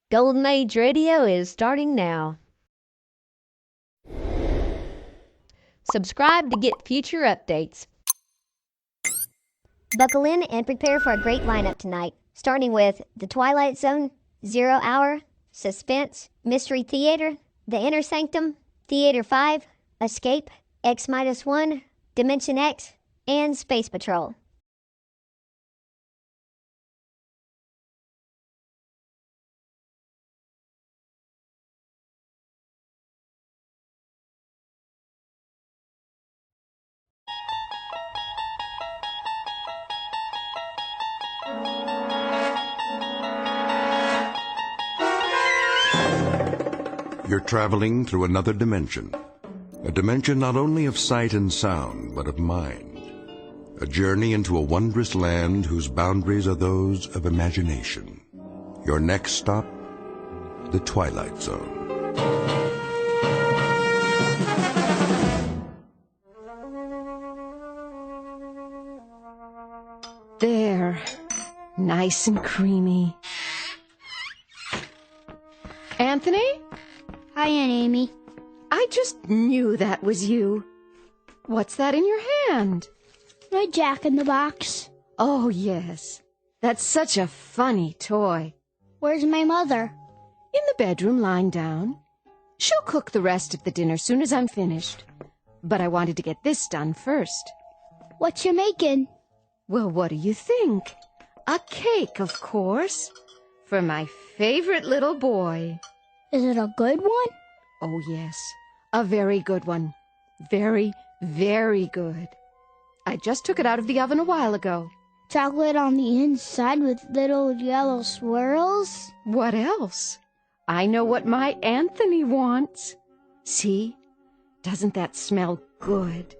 Golden Age Radio is starting now. Subscribe to get future updates. Buckle in and prepare for a great lineup tonight, starting with The Twilight Zone, 0 Hour, Suspense, Mystery Theater, The Inner Sanctum, Theater 5, Escape, X-1, Dimension X, and Space Patrol. You're traveling through another dimension. A dimension not only of sight and sound, but of mind. A journey into a wondrous land whose boundaries are those of imagination. Your next stop, the Twilight Zone. There. Nice and creamy. Anthony? Hi, Aunt Amy. I just knew that was you. What's that in your hand? My Jack-in-the-Box. Oh, yes. That's such a funny toy. Where's my mother? In the bedroom, lying down. She'll cook the rest of the dinner soon as I'm finished. But I wanted to get this done first. What you making? Well, what do you think? A cake, of course. For my favorite little boy. Is it a good one? Oh, yes. A very good one. Very, very good. I just took it out of the oven a while ago. Chocolate on the inside with little yellow swirls? What else? I know what my Anthony wants. See? Doesn't that smell good?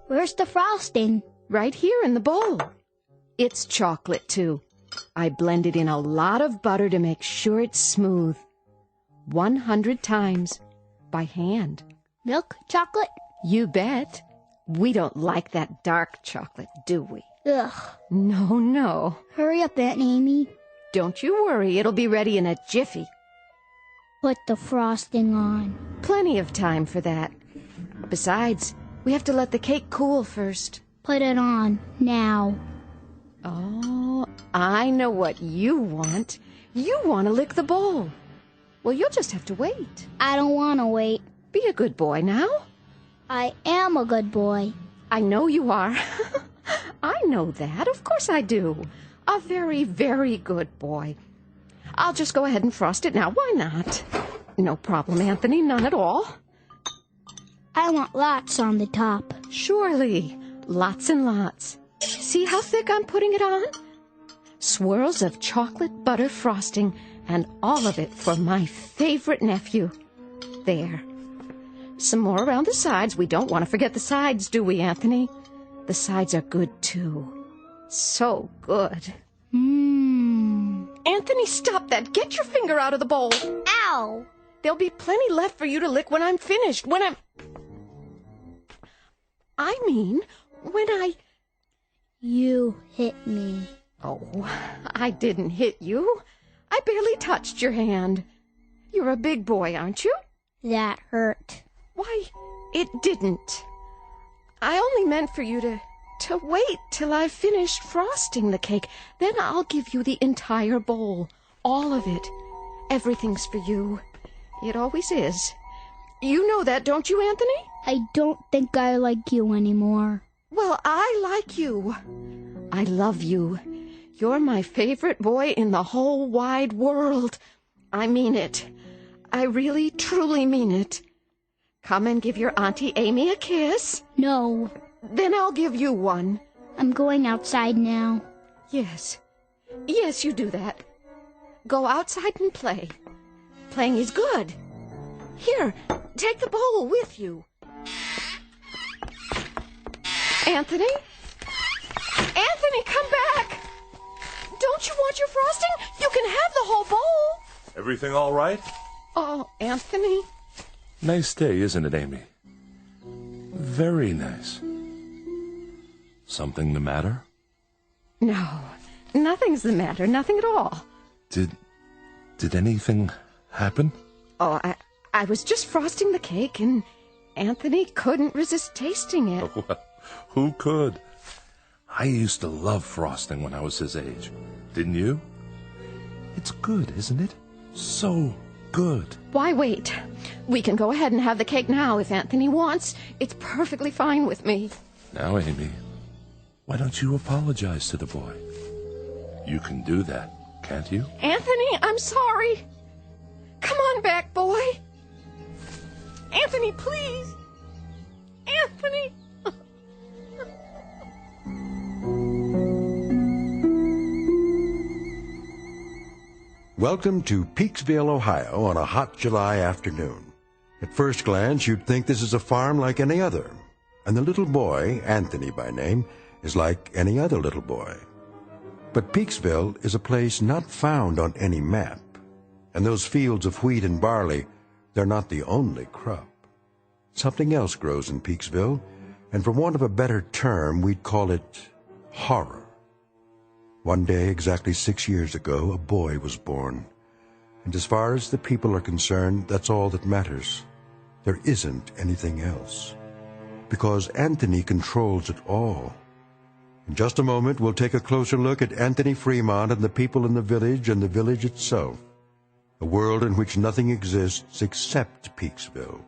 Where's the frosting? Right here in the bowl. It's chocolate, too. I blended in a lot of butter to make sure it's smooth. 100 times. By hand. Milk chocolate? You bet. We don't like that dark chocolate, do we? Ugh. No, no. Hurry up, Aunt Amy. Don't you worry, it'll be ready in a jiffy. Put the frosting on. Plenty of time for that. Besides, we have to let the cake cool first. Put it on, now. Oh, I know what you want. You want to lick the bowl. Well, you'll just have to wait. I don't want to wait. Be a good boy now. I am a good boy. I know you are. I know that. Of course I do. A very, very good boy. I'll just go ahead and frost it now. Why not? No problem, Anthony. None at all. I want lots on the top. Surely. Lots and lots. See how thick I'm putting it on? Swirls of chocolate butter frosting, and all of it for my favorite nephew. There. Some more around the sides. We don't want to forget the sides, do we, Anthony? The sides are good, too. So good. Anthony, stop that. Get your finger out of the bowl. Ow! There'll be plenty left for you to lick when I'm finished. I mean, when I... You hit me. Oh, I didn't hit you. I barely touched your hand. You're a big boy, aren't you? That hurt. Why, it didn't. I only meant for you to wait till I've finished frosting the cake. Then I'll give you the entire bowl. All of it. Everything's for you. It always is. You know that, don't you, Anthony? I don't think I like you anymore. Well, I like you. I love you. You're my favorite boy in the whole wide world. I mean it. I really, truly mean it. Come and give your Auntie Amy a kiss. No. Then I'll give you one. I'm going outside now. Yes. Yes, you do that. Go outside and play. Playing is good. Here, take the bowl with you. Anthony? Anthony, come back! Don't you want your frosting? You can have the whole bowl. Everything all right? Oh, Anthony. Nice day, isn't it, Amy? Very nice. Something the matter? No, nothing's the matter. Nothing at all. Did Did anything happen? Oh, I was just frosting the cake, and Anthony couldn't resist tasting it. Well, who could? I used to love frosting when I was his age. Didn't you? It's good, isn't it? So good. Why wait? We can go ahead and have the cake now if Anthony wants. It's perfectly fine with me. Now, Amy, why don't you apologize to the boy? You can do that, can't you? Anthony, I'm sorry. Come on back, boy. Anthony, please. Anthony. Welcome to Peaksville, Ohio on a hot July afternoon. At first glance, you'd think this is a farm like any other. And the little boy, Anthony by name, is like any other little boy. But Peaksville is a place not found on any map. And those fields of wheat and barley, they're not the only crop. Something else grows in Peaksville, and for want of a better term, we'd call it horror. One day, exactly 6 years ago, a boy was born. And as far as the people are concerned, that's all that matters. There isn't anything else. Because Anthony controls it all. In just a moment, we'll take a closer look at Anthony Fremont and the people in the village and the village itself. A world in which nothing exists except Peaksville.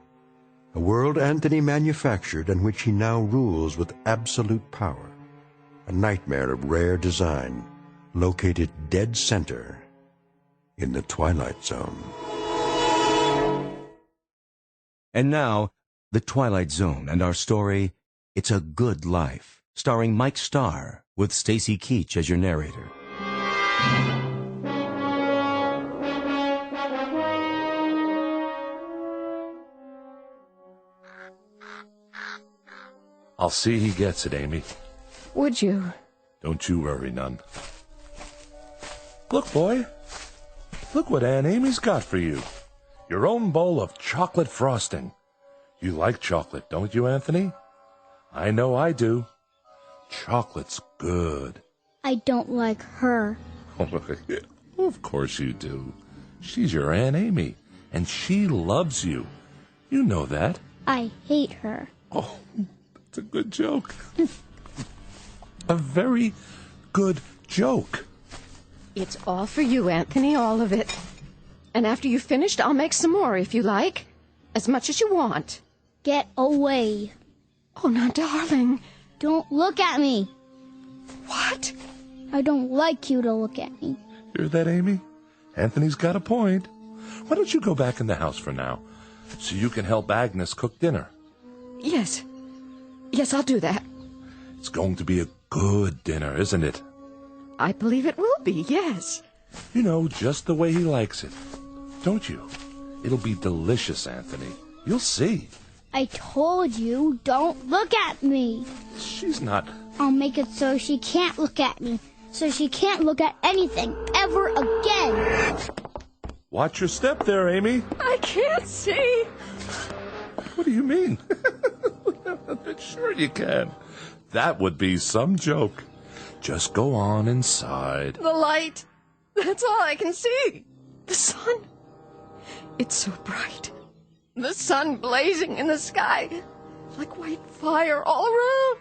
A world Anthony manufactured and which he now rules with absolute power. A nightmare of rare design, located dead center in the Twilight Zone. And now, The Twilight Zone and our story, It's a Good Life, starring Mike Starr, with Stacy Keach as your narrator. I'll see he gets it, Amy. Would you? Don't you worry none. Look, boy. Look what Aunt Amy's got for you. Your own bowl of chocolate frosting. You like chocolate, don't you, Anthony? I know I do. Chocolate's good. I don't like her. Of course you do. She's your Aunt Amy, and she loves you. You know that. I hate her. Oh, that's a good joke. A very good joke. It's all for you, Anthony, all of it. And after you've finished, I'll make some more if you like. As much as you want. Get away. Oh, now, darling. Don't look at me. What? I don't like you to look at me. Hear that, Amy? Anthony's got a point. Why don't you go back in the house for now, so you can help Agnes cook dinner? Yes. Yes, I'll do that. It's going to be a good dinner, isn't it? I believe it will be, yes. You know, just the way he likes it. Don't you? It'll be delicious, Anthony. You'll see. I told you, don't look at me. She's not... I'll make it so she can't look at me. So she can't look at anything ever again. Watch your step there, Amy. I can't see. What do you mean? Sure you can. That would be some joke. Just go on inside. The light. That's all I can see. The sun. It's so bright. The sun blazing in the sky. Like white fire all around.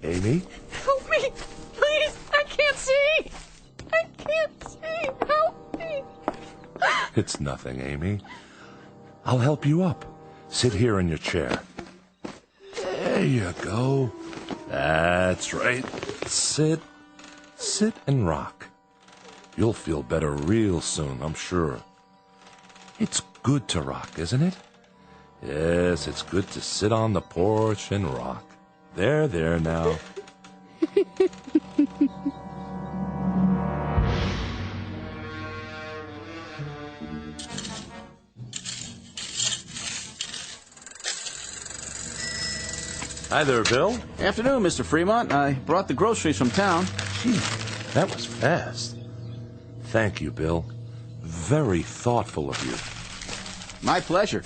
Amy? Help me. Please. I can't see. I can't see. Help me. It's nothing, Amy. I'll help you up. Sit here in your chair. There you go. That's right. Sit and rock. You'll feel better real soon, I'm sure. It's good to rock, isn't it? Yes, it's good to sit on the porch and rock. There now. Hi there, Bill. Afternoon, Mr. Fremont. I brought the groceries from town. Gee, that was fast. Thank you, Bill. Very thoughtful of you. My pleasure.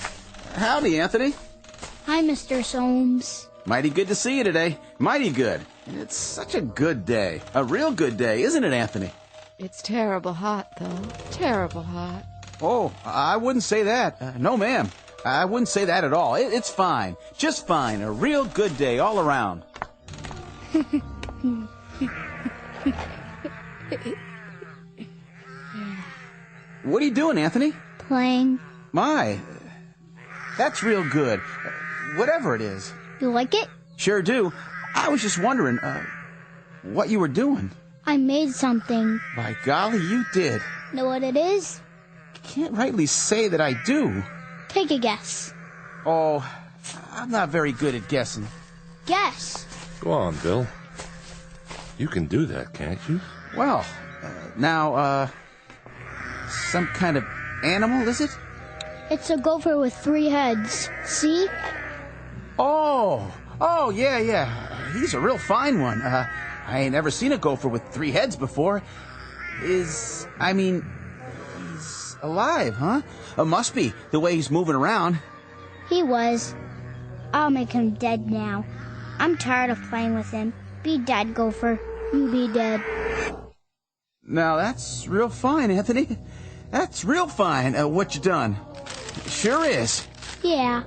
Howdy, Anthony. Hi, Mr. Soames. Mighty good to see you today. Mighty good. And it's such a good day. A real good day, isn't it, Anthony? It's terrible hot, though. Terrible hot. Oh, I wouldn't say that. No, ma'am. I wouldn't say that at all. It's fine. Just fine. A real good day all around. What are you doing, Anthony? Playing. My, that's real good. Whatever it is. You like it? Sure do. I was just wondering, what you were doing. I made something. By golly, you did. Know what it is? Can't rightly say that I do. Take a guess. Oh, I'm not very good at guessing. Guess. Go on, Bill. You can do that, can't you? Well, now, some kind of animal, is it? It's a gopher with 3 heads. See? Oh, yeah. He's a real fine one. I ain't never seen a gopher with 3 heads before. He's alive, huh? Must be, the way he's moving around. He was. I'll make him dead now. I'm tired of playing with him. Be dead, gopher. You be dead. Now, that's real fine, Anthony. That's real fine, what you done. Sure is. Yeah.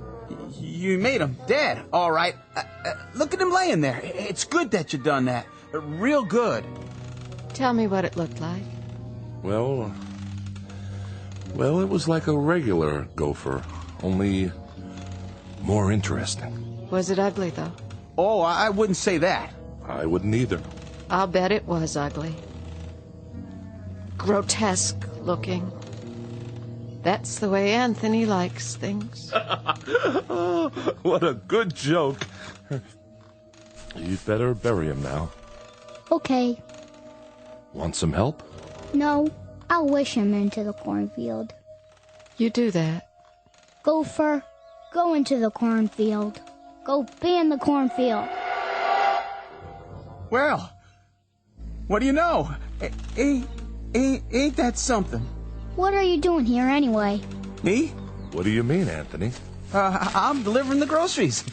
You made him dead, all right. Look at him laying there. It's good that you done that. Real good. Tell me what it looked like. Well, it was like a regular gopher, only more interesting. Was it ugly, though? Oh, I wouldn't say that. I wouldn't either. I'll bet it was ugly. Grotesque looking. That's the way Anthony likes things. Oh, what a good joke. You'd better bury him now. Okay. Want some help? No, I'll wish him into the cornfield. You do that. Gopher, go into the cornfield. Go be in the cornfield. Well, what do you know? Ain't that something? What are you doing here anyway? Me? What do you mean, Anthony? I'm delivering the groceries.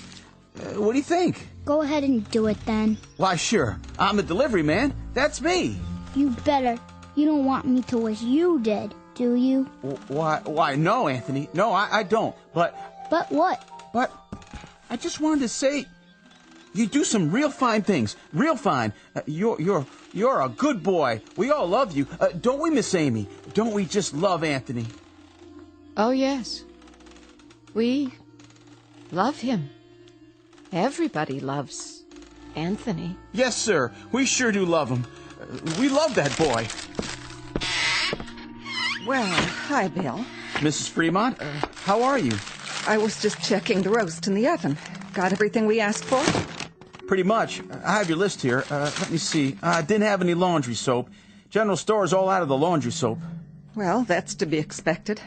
What do you think? Go ahead and do it then. Why, sure. I'm the delivery man. That's me. You better. You don't want me to wish you dead, do you? Why, no, Anthony. No, I don't. But what? But I just wanted to say, you do some real fine things. Real fine. You're a good boy. We all love you. Don't we, Miss Amy? Don't we just love Anthony? Oh, yes. We love him. Everybody loves Anthony. Yes, sir. We sure do love him. We love that boy. Well, hi, Bill. Mrs. Fremont, how are you? I was just checking the roast in the oven. Got everything we asked for? Pretty much. I have your list here. Let me see. I didn't have any laundry soap. General store's all out of the laundry soap. Well, that's to be expected.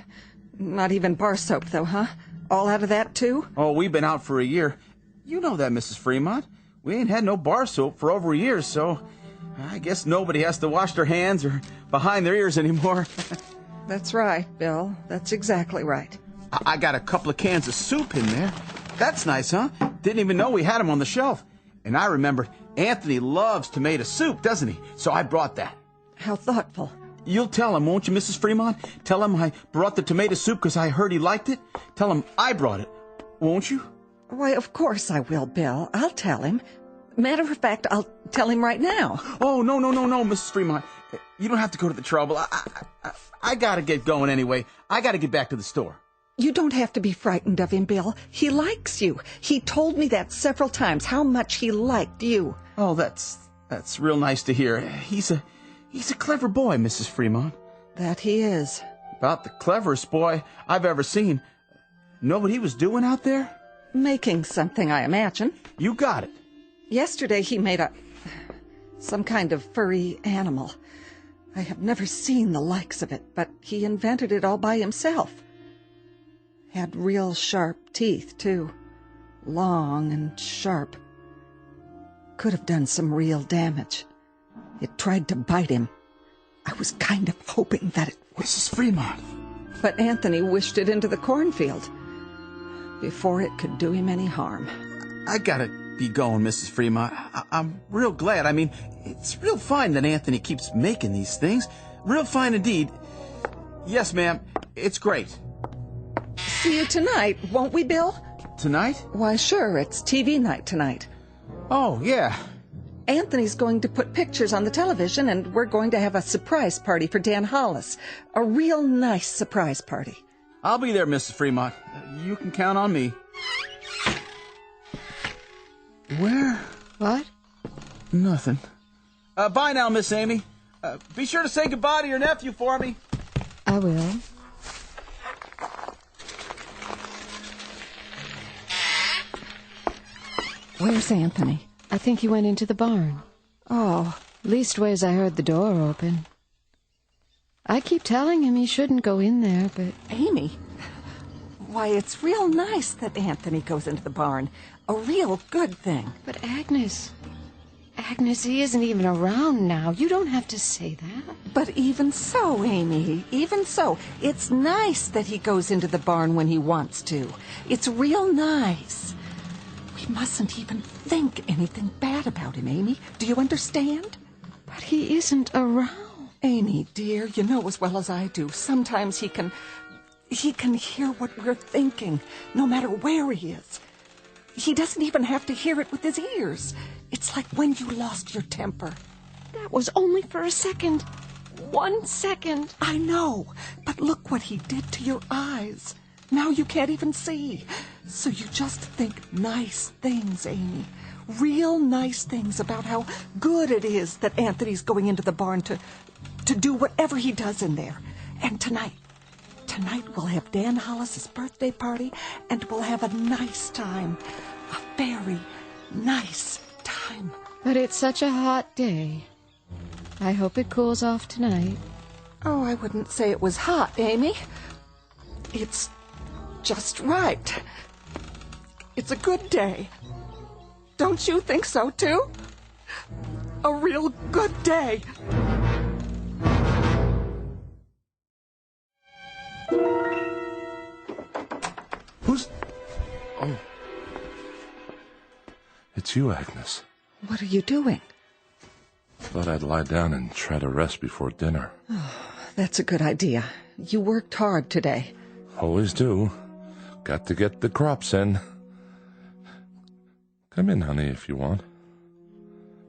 Not even bar soap, though, huh? All out of that, too? Oh, we've been out for a year. You know that, Mrs. Fremont. We ain't had no bar soap for over a year, so I guess nobody has to wash their hands or behind their ears anymore. That's right, Bill. That's exactly right. I got a couple of cans of soup in there. That's nice, huh? Didn't even know we had them on the shelf. And I remembered Anthony loves tomato soup, doesn't he? So I brought that. How thoughtful. You'll tell him, won't you, Mrs. Fremont? Tell him I brought the tomato soup because I heard he liked it. Tell him I brought it, won't you? Why, of course I will, Bill. I'll tell him. Matter of fact, I'll tell him right now. Oh, no, Mrs. Fremont. You don't have to go to the trouble. I gotta get going anyway. I gotta get back to the store. You don't have to be frightened of him, Bill. He likes you. He told me that several times, how much he liked you. Oh, that's real nice to hear. He's a clever boy, Mrs. Fremont. That he is. About the cleverest boy I've ever seen. Know what he was doing out there? Making something, I imagine. You got it. Yesterday he made some kind of furry animal. I have never seen the likes of it, but he invented it all by himself. Had real sharp teeth, too. Long and sharp. Could have done some real damage. It tried to bite him. I was kind of hoping that it would. Mrs. Fremont. But Anthony wished it into the cornfield before it could do him any harm. I gotta be going, Mrs. Fremont. I'm real glad. I mean, it's real fine that Anthony keeps making these things. Real fine indeed. Yes, ma'am. It's great. See you tonight, won't we, Bill? Tonight? Why, sure, it's TV night tonight. Oh, yeah. Anthony's going to put pictures on the television, and we're going to have a surprise party for Dan Hollis. A real nice surprise party. I'll be there, Mrs. Fremont. You can count on me. Where? What? Nothing. Bye now, Miss Amy. Be sure to say goodbye to your nephew for me. I will. Where's Anthony? I think he went into the barn. Oh, Leastways, I heard the door open. I keep telling him he shouldn't go in there, but... Amy, why, it's real nice that Anthony goes into the barn. A real good thing. But Agnes, he isn't even around now. You don't have to say that. But even so, Amy, even so, it's nice that he goes into the barn when he wants to. It's real nice. We mustn't even think anything bad about him, Amy. Do you understand? But he isn't around. Amy, dear, you know as well as I do, sometimes he can hear what we're thinking, no matter where he is. He doesn't even have to hear it with his ears. It's like when you lost your temper. That was only for a second. 1 second. I know, but look what he did to your eyes. Now you can't even see. So you just think nice things, Amy. Real nice things about how good it is that Anthony's going into the barn to do whatever he does in there. And tonight we'll have Dan Hollis's birthday party, and we'll have a nice time. A very nice time. But it's such a hot day. I hope it cools off tonight. Oh, I wouldn't say it was hot, Amy. It's just right. It's a good day. Don't you think so, too? A real good day. Who's... Oh. It's you, Agnes. What are you doing? Thought I'd lie down and try to rest before dinner. That's a good idea. You worked hard today. Always do. Got to get the crops in. Come in, honey, if you want.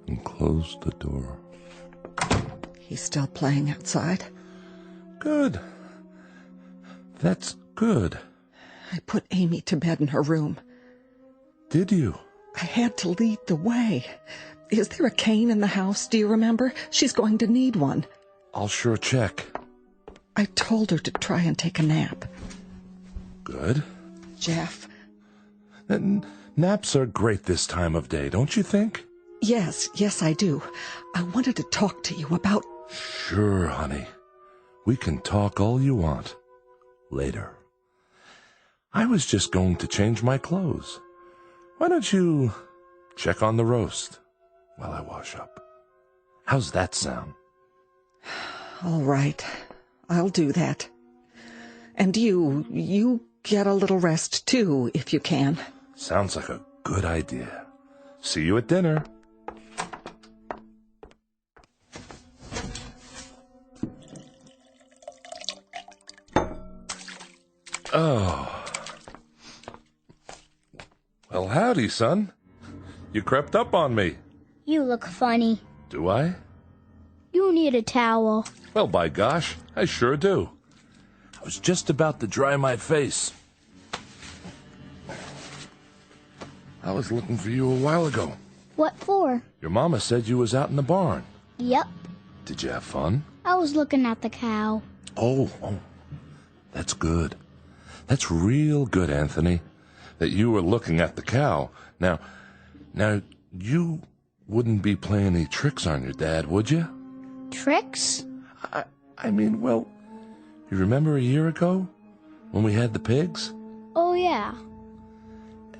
And close the door. He's still playing outside. Good. That's good. I put Amy to bed in her room. Did you? I had to lead the way. Is there a cane in the house, do you remember? She's going to need one. I'll sure check. I told her to try and take a nap. Good. Jeff? Naps are great this time of day, don't you think? Yes, I do. I wanted to talk to you about... Sure, honey. We can talk all you want. Later. I was just going to change my clothes. Why don't you check on the roast while I wash up? How's that sound? All right. I'll do that. And you get a little rest, too, if you can. Sounds like a good idea. See you at dinner. Oh. Well, howdy, son. You crept up on me. You look funny. Do I? You need a towel. Well, by gosh, I sure do. I was just about to dry my face. I was looking for you a while ago. What for? Your mama said you was out in the barn. Yep. Did you have fun? I was looking at the cow. Oh, that's good. That's real good, Anthony, that you were looking at the cow. Now, you wouldn't be playing any tricks on your dad, would you? Tricks? I mean, well, you remember a year ago when we had the pigs? Oh, yeah.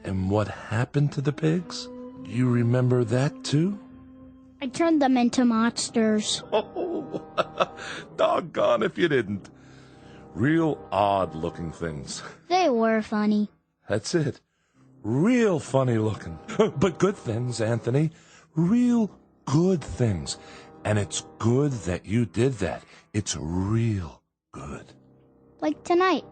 And what happened to the pigs? You remember that, too? I turned them into monsters. Oh, doggone if you didn't. Real odd-looking things. They were funny. That's it. Real funny looking. But good things, Anthony. Real good things. And it's good that you did that. It's real good. Like tonight.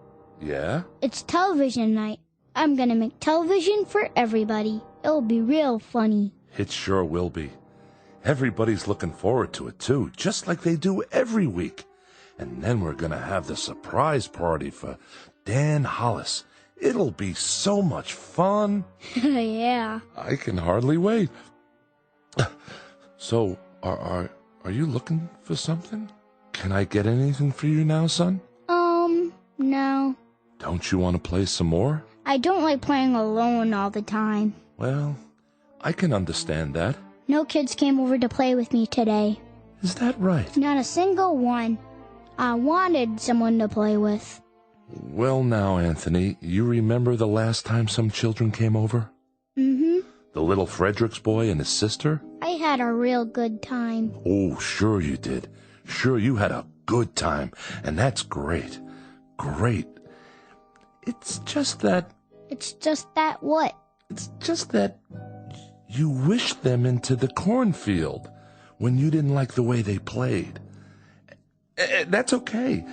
Yeah? It's television night. I'm gonna make television for everybody. It'll be real funny. It sure will be. Everybody's looking forward to it, too, just like they do every week. And then we're gonna have the surprise party for Dan Hollis. It'll be so much fun. Yeah. I can hardly wait. So, are you looking for something? Can I get anything for you now, son? No. Don't you want to play some more? I don't like playing alone all the time. Well, I can understand that. No kids came over to play with me today. Is that right? Not a single one. I wanted someone to play with. Well now, Anthony, you remember the last time some children came over? Mm-hmm. The little Fredericks boy and his sister? I had a real good time. Oh, sure you did. Sure you had a good time, and that's great. Great. It's just that... It's just that what? It's just that you wished them into the cornfield when you didn't like the way they played. That's okay.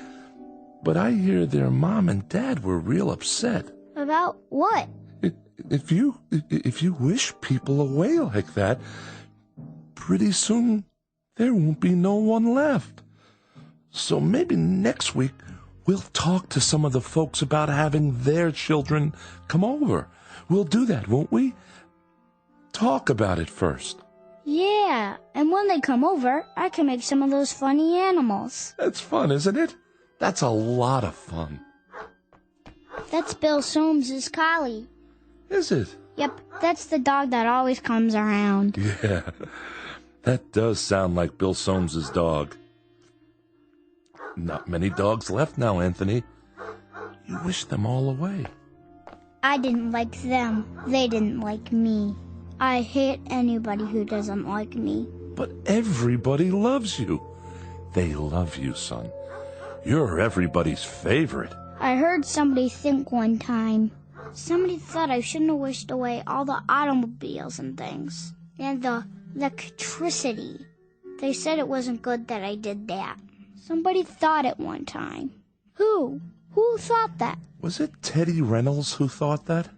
But I hear their mom and dad were real upset. About what? If you wish people away like that, pretty soon there won't be no one left. So maybe next week we'll talk to some of the folks about having their children come over. We'll do that, won't we? Talk about it first. Yeah, and when they come over, I can make some of those funny animals. That's fun, isn't it? That's a lot of fun. That's Bill Soames's collie. Is it? Yep, that's the dog that always comes around. Yeah, that does sound like Bill Soames's dog. Not many dogs left now, Anthony. You wish them all away. I didn't like them. They didn't like me. I hate anybody who doesn't like me. But everybody loves you. They love you, son. You're everybody's favorite. I heard somebody think one time. Somebody thought I shouldn't have wished away all the automobiles and things. And the electricity. They said it wasn't good that I did that. Somebody thought it one time. Who? Who thought that? Was it Teddy Reynolds who thought that?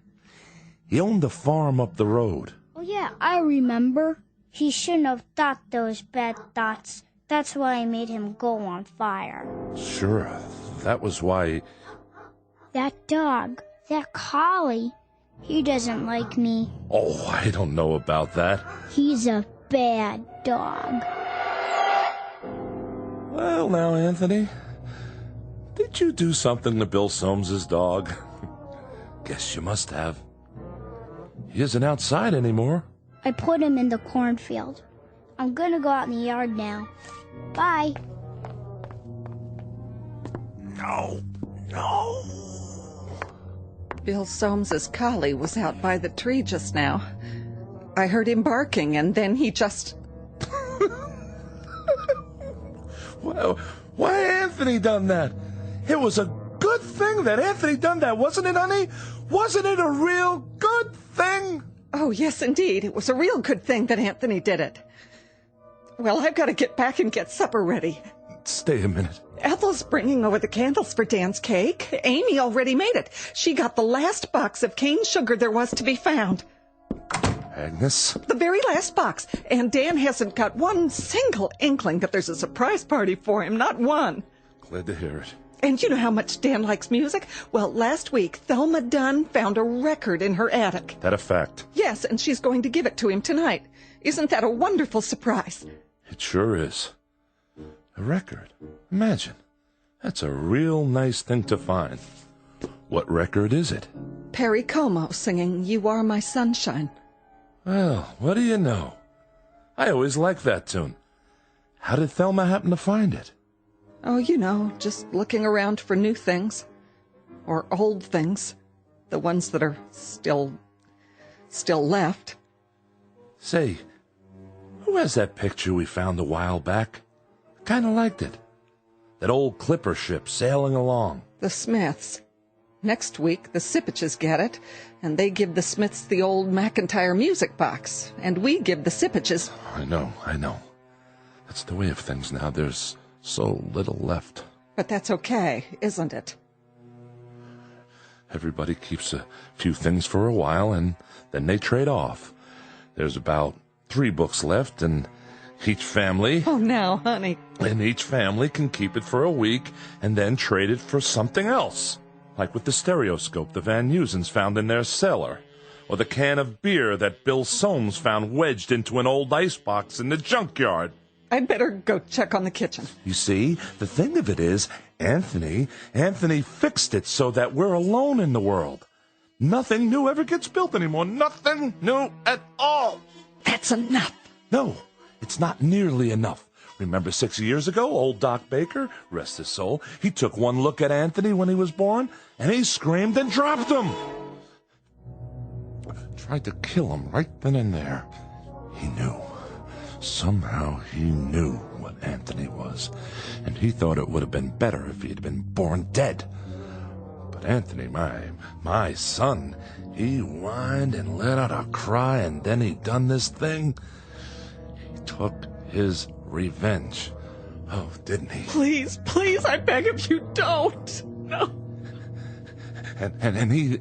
He owned a farm up the road. Oh yeah, I remember. He shouldn't have thought those bad thoughts. That's why I made him go on fire. Sure, that was why... That dog, that collie, he doesn't like me. Oh, I don't know about that. He's a bad dog. Well now, Anthony, did you do something to Bill Soames's dog? Guess you must have. He isn't outside anymore. I put him in the cornfield. I'm gonna go out in the yard now. Bye. No. Bill Soames's collie was out by the tree just now. I heard him barking, and then he just... Well, why Anthony done that? It was a good thing that Anthony done that, wasn't it, honey? Wasn't it a real good thing? Oh, yes, indeed. It was a real good thing that Anthony did it. Well, I've got to get back and get supper ready. Stay a minute. Ethel's bringing over the candles for Dan's cake. Amy already made it. She got the last box of cane sugar there was to be found. Agnes? The very last box. And Dan hasn't got one single inkling that there's a surprise party for him. Not one. Glad to hear it. And you know how much Dan likes music? Well, last week, Thelma Dunn found a record in her attic. That a fact? Yes, and she's going to give it to him tonight. Isn't that a wonderful surprise? It sure is. A record. Imagine. That's a real nice thing to find. What record is it? Perry Como singing You Are My Sunshine. Well, what do you know? I always liked that tune. How did Thelma happen to find it? Oh, you know, just looking around for new things. Or old things. The ones that are still left. Say, who has that picture we found a while back? Kinda liked it. That old clipper ship sailing along. The Smiths. Next week, the Sippiches get it, and they give the Smiths the old McIntyre music box, and we give the Sippiches... I know. That's the way of things now. There's so little left. But that's okay, isn't it? Everybody keeps a few things for a while, and then they trade off. There's about 3 books left, and each family... Oh, now, honey. And each family can keep it for a week, and then trade it for something else. Like with the stereoscope the Van Nusens found in their cellar, or the can of beer that Bill Soames found wedged into an old icebox in the junkyard. I'd better go check on the kitchen. You see, the thing of it is, Anthony fixed it so that we're alone in the world. Nothing new ever gets built anymore. Nothing new at all. That's enough. No, it's not nearly enough. Remember 6 years ago, old Doc Baker, rest his soul, he took one look at Anthony when he was born, and he screamed and dropped him. Tried to kill him right then and there. He knew. Somehow he knew what Anthony was, and he thought it would have been better if he had been born dead. But Anthony, my son, he whined and let out a cry, and then he done this thing. He took his revenge. Oh, didn't he? Please, I beg of you, don't. No. And he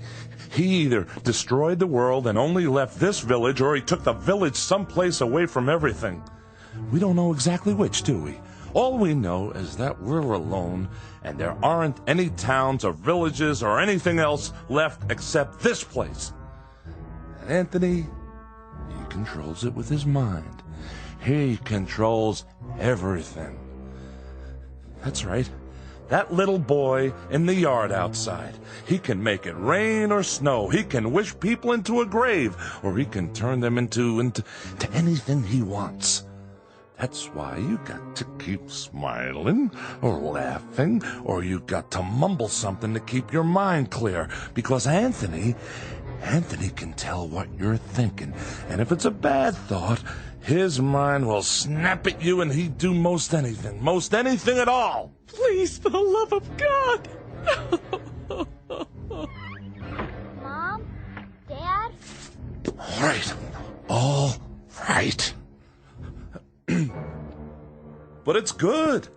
either destroyed the world and only left this village, or he took the village someplace away from everything. We don't know exactly which, do we? All we know is that we're alone, and there aren't any towns or villages or anything else left except this place. And Anthony, he controls it with his mind. He controls everything. That's right. That little boy in the yard outside. He can make it rain or snow. He can wish people into a grave, or he can turn them into anything he wants. That's why you got to keep smiling or laughing, or you got to mumble something to keep your mind clear, because Anthony can tell what you're thinking. And if it's a bad thought, his mind will snap at you, and he'd do most anything at all. Please, for the love of God. Mom? Dad? All right. But it's good.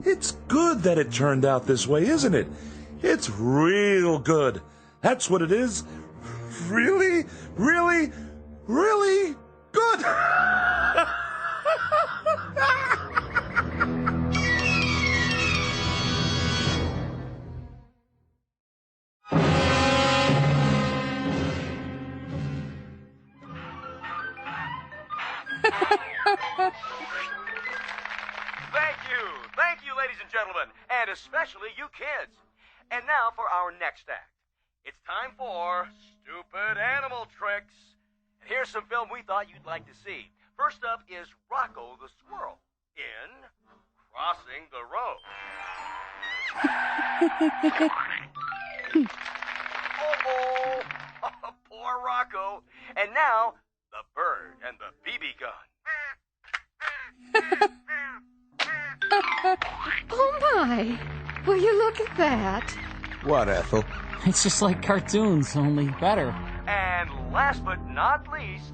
It's good that it turned out this way, isn't it? It's real good. That's what it is. Really, really, really good. Thank you, ladies and gentlemen, and especially you kids. And now for our next act. It's time for Stupid Animal Tricks. And here's some film we thought you'd like to see. First up is Rocco the Squirrel in Crossing the Road. Oh, poor Rocco. And now, the bird and the BB gun. Oh, my. Will you look at that? What, Ethel? It's just like cartoons, only better. And last but not least,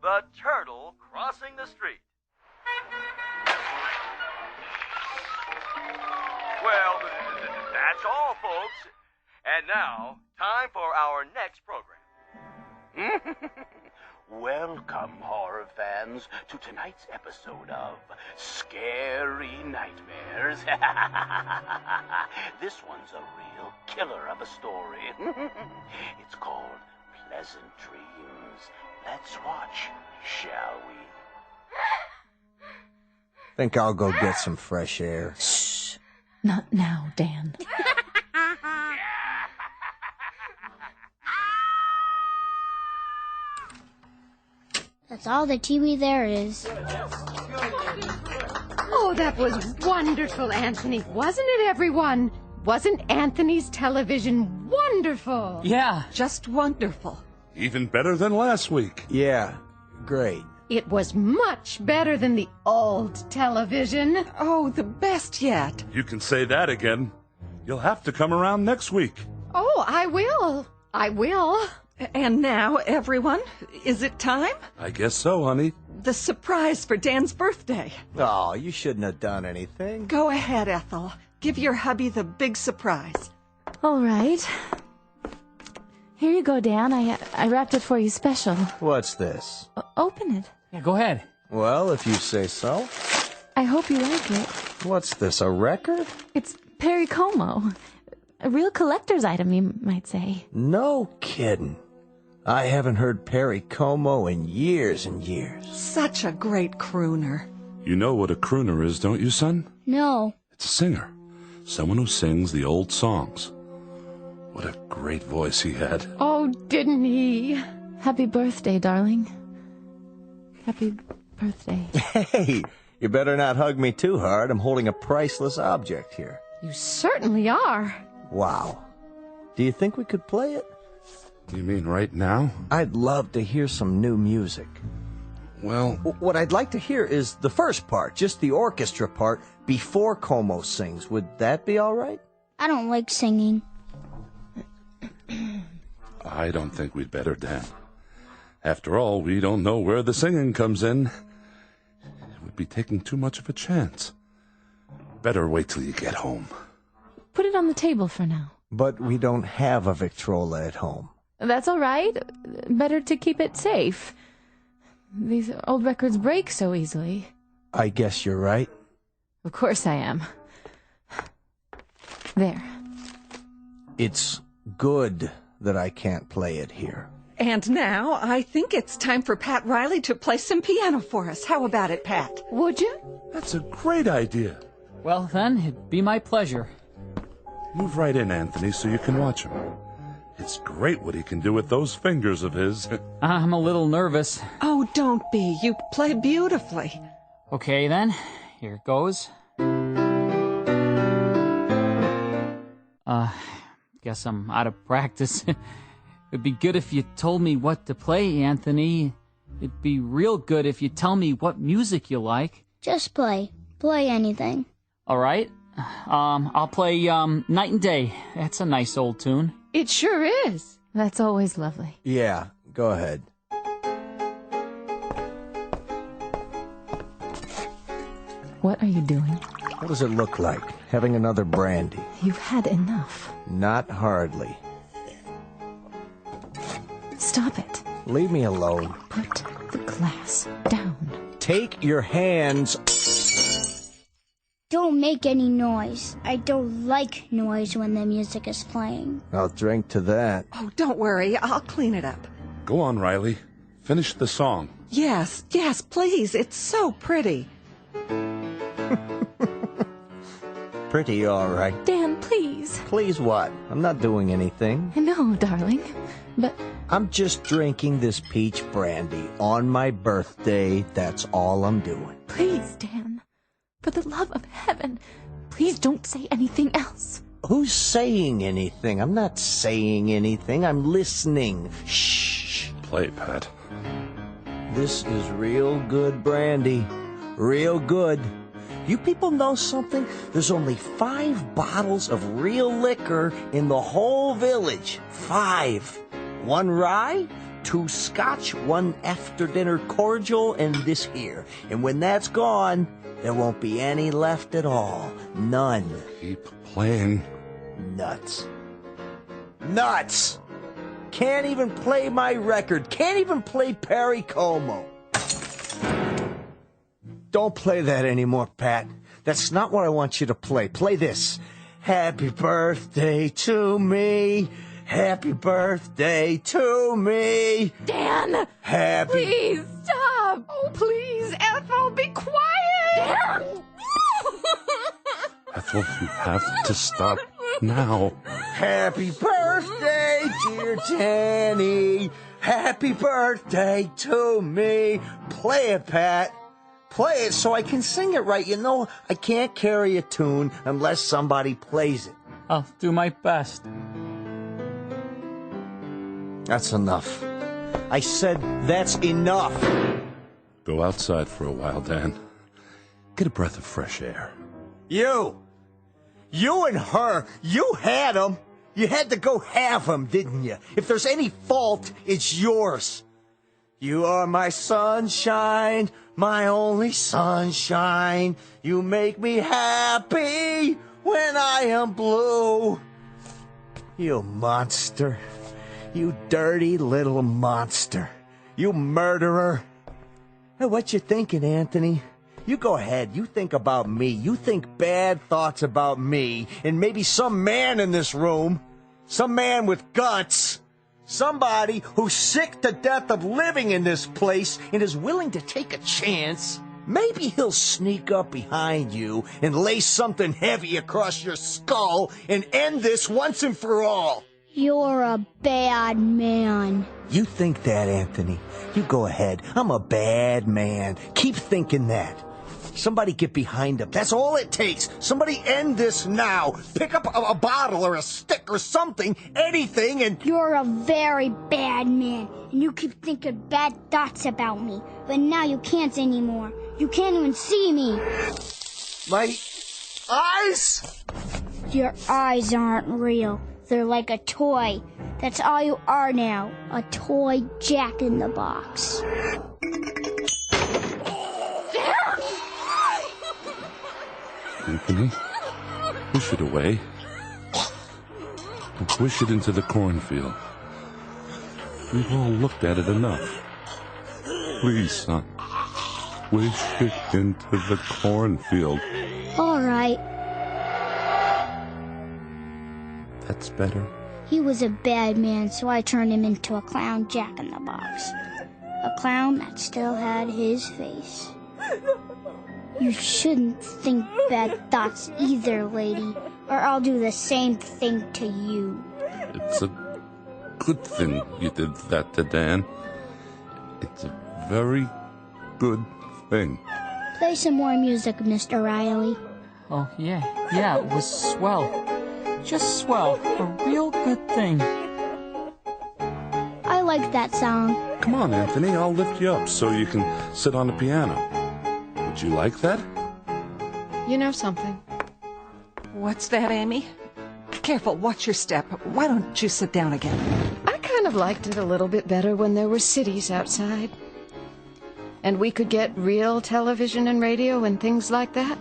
the turtle crossing the street. Well, that's all, folks. And now, time for our next program. Welcome, horror fans, to tonight's episode of Scary Nightmares. This one's a real killer of a story. It's called Pleasant Dreams. Let's watch, shall we? Think I'll go get some fresh air. Shh. Not now, Dan. That's all the TV there is. Oh, that was wonderful, Anthony. Wasn't it, everyone? Wasn't Anthony's television wonderful? Yeah. Just wonderful. Even better than last week. Yeah, great. It was much better than the old television. Oh, the best yet. You can say that again. You'll have to come around next week. Oh, Oh, I will. I will. And now, everyone, is it time? I guess so, honey. The surprise for Dan's birthday. Oh, you shouldn't have done anything. Go ahead, Ethel. Give your hubby the big surprise. All right. Here you go, Dan. I wrapped it for you special. What's this? Open it. Yeah, go ahead. Well, if you say so. I hope you like it. What's this, a record? It's Perry Como. A real collector's item, you might say. No kidding. I haven't heard Perry Como in years and years. Such a great crooner. You know what a crooner is, don't you, son? No. It's a singer. Someone who sings the old songs. What a great voice he had. Oh, didn't he? Happy birthday, darling. Happy birthday. Hey, you better not hug me too hard. I'm holding a priceless object here. You certainly are. Wow. Do you think we could play it? You mean right now? I'd love to hear some new music. Well, what I'd like to hear is the first part, just the orchestra part, before Como sings. Would that be all right? I don't like singing. I don't think we'd better, Dan. After all, we don't know where the singing comes in. It would be taking too much of a chance. Better wait till you get home. Put it on the table for now. But we don't have a Victrola at home. That's all right. Better to keep it safe. These old records break so easily. I guess you're right. Of course I am. There. It's good that I can't play it here. And now, I think it's time for Pat Riley to play some piano for us. How about it, Pat? Would you? That's a great idea. Well, then, it'd be my pleasure. Move right in, Anthony, so you can watch him. It's great what he can do with those fingers of his. I'm a little nervous. Oh, don't be. You play beautifully. Okay, then. Here goes. Guess I'm out of practice. It'd be good if you told me what to play, Anthony. It'd be real good if you tell me what music you like. Just play. Play anything. All right. I'll play Night and Day. That's a nice old tune. It sure is. That's always lovely. Yeah, go ahead. What are you doing? What does it look like? Having another brandy? You've had enough. Not hardly. Stop it. Leave me alone. Put the glass down. Take your hands. Don't make any noise. I don't like noise when the music is playing. I'll drink to that. Oh, don't worry. I'll clean it up. Go on, Riley. Finish the song. Yes, please. It's so pretty. Pretty all right. Dan, please. Please what? I'm not doing anything. I know, darling, but... I'm just drinking this peach brandy on my birthday. That's all I'm doing. Please, Dan. For the love of heaven, please don't say anything else. Who's saying anything? I'm not saying anything. I'm listening. Shh. Play, Pat. This is real good brandy. Real good. You people know something? There's only 5 bottles of real liquor in the whole village. 5. 1 rye, 2 scotch, 1 after-dinner cordial, and this here. And when that's gone, there won't be any left at all. None. Keep playing. Nuts. Nuts! Can't even play my record. Can't even play Perry Como. Don't play that anymore, Pat. That's not what I want you to play. Play this. Happy birthday to me. Happy birthday to me. Dan! Happy... Please, stop! Oh, please, Ethel, be quiet! Dan! Ethel, you have to stop now. Happy birthday, dear Danny. Happy birthday to me. Play it, Pat. Play it so I can sing it right. You know, I can't carry a tune unless somebody plays it. I'll do my best. That's enough. I said that's enough. Go outside for a while, Dan. Get a breath of fresh air. You and her, you had 'em. You had to go have him, didn't you? If there's any fault, it's yours. You are my sunshine, my only sunshine. You make me happy when I am blue. You monster. You dirty little monster. You murderer. Hey, what you thinking, Anthony? You go ahead. You think about me. You think bad thoughts about me and maybe some man in this room. Some man with guts. Somebody who's sick to death of living in this place and is willing to take a chance. Maybe he'll sneak up behind you and lay something heavy across your skull and end this once and for all. You're a bad man. You think that, Anthony. You go ahead. I'm a bad man. Keep thinking that. Somebody get behind him. That's all it takes. Somebody end this now. Pick up a bottle or a stick or something, anything, and... You're a very bad man, and you keep thinking bad thoughts about me. But now you can't anymore. You can't even see me. My eyes? Your eyes aren't real. They're like a toy. That's all you are now. A toy Jack-in-the-Box. Anthony, push it away. And push it into the cornfield. We've all looked at it enough. Please, son. Push it into the cornfield. All right. That's better. He was a bad man, so I turned him into a clown Jack-in-the-Box. A clown that still had his face. You shouldn't think bad thoughts either, lady, or I'll do the same thing to you. It's a good thing you did that to Dan. It's a very good thing. Play some more music, Mr. Riley. Oh, yeah, it was swell. Just swell. A real good thing. I like that song. Come on, Anthony, I'll lift you up so you can sit on the piano. Would you like that? You know something? What's that, Amy? Careful, watch your step. Why don't you sit down again? I kind of liked it a little bit better when there were cities outside. And we could get real television and radio and things like that.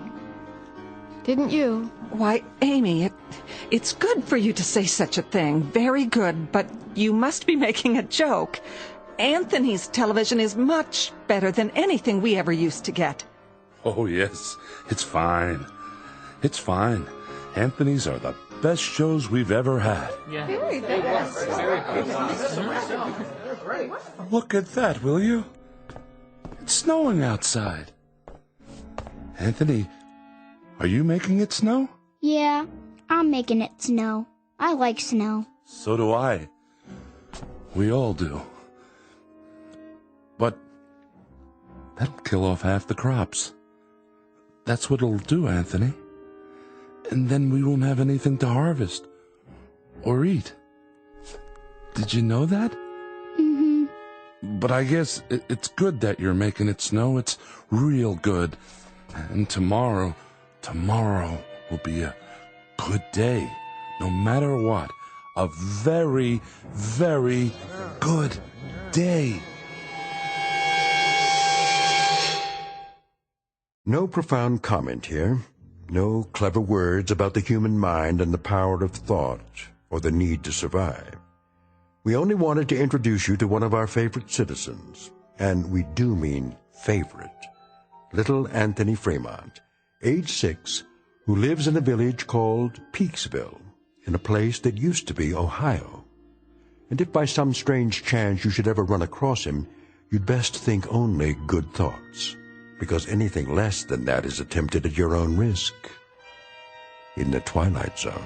Didn't you? Why, Amy, it's good for you to say such a thing. Very good, but you must be making a joke. Anthony's television is much better than anything we ever used to get. Oh, yes. It's fine. It's fine. Anthony's are the best shows we've ever had. Yeah. Look at that, will you? It's snowing outside. Anthony, are you making it snow? Yeah, I'm making it snow. I like snow. So do I. We all do. But that'll kill off half the crops. That's what it'll do, Anthony. And then we won't have anything to harvest or eat. Did you know that? Mm-hmm. But I guess it's good that you're making it snow. It's real good. And tomorrow will be a good day. No matter what. A very, very good day. No profound comment here. No clever words about the human mind and the power of thought or the need to survive. We only wanted to introduce you to one of our favorite citizens, and we do mean favorite, little Anthony Fremont, age 6, who lives in a village called Peaksville, in a place that used to be Ohio. And if by some strange chance you should ever run across him, you'd best think only good thoughts, because anything less than that is attempted at your own risk. In the Twilight Zone.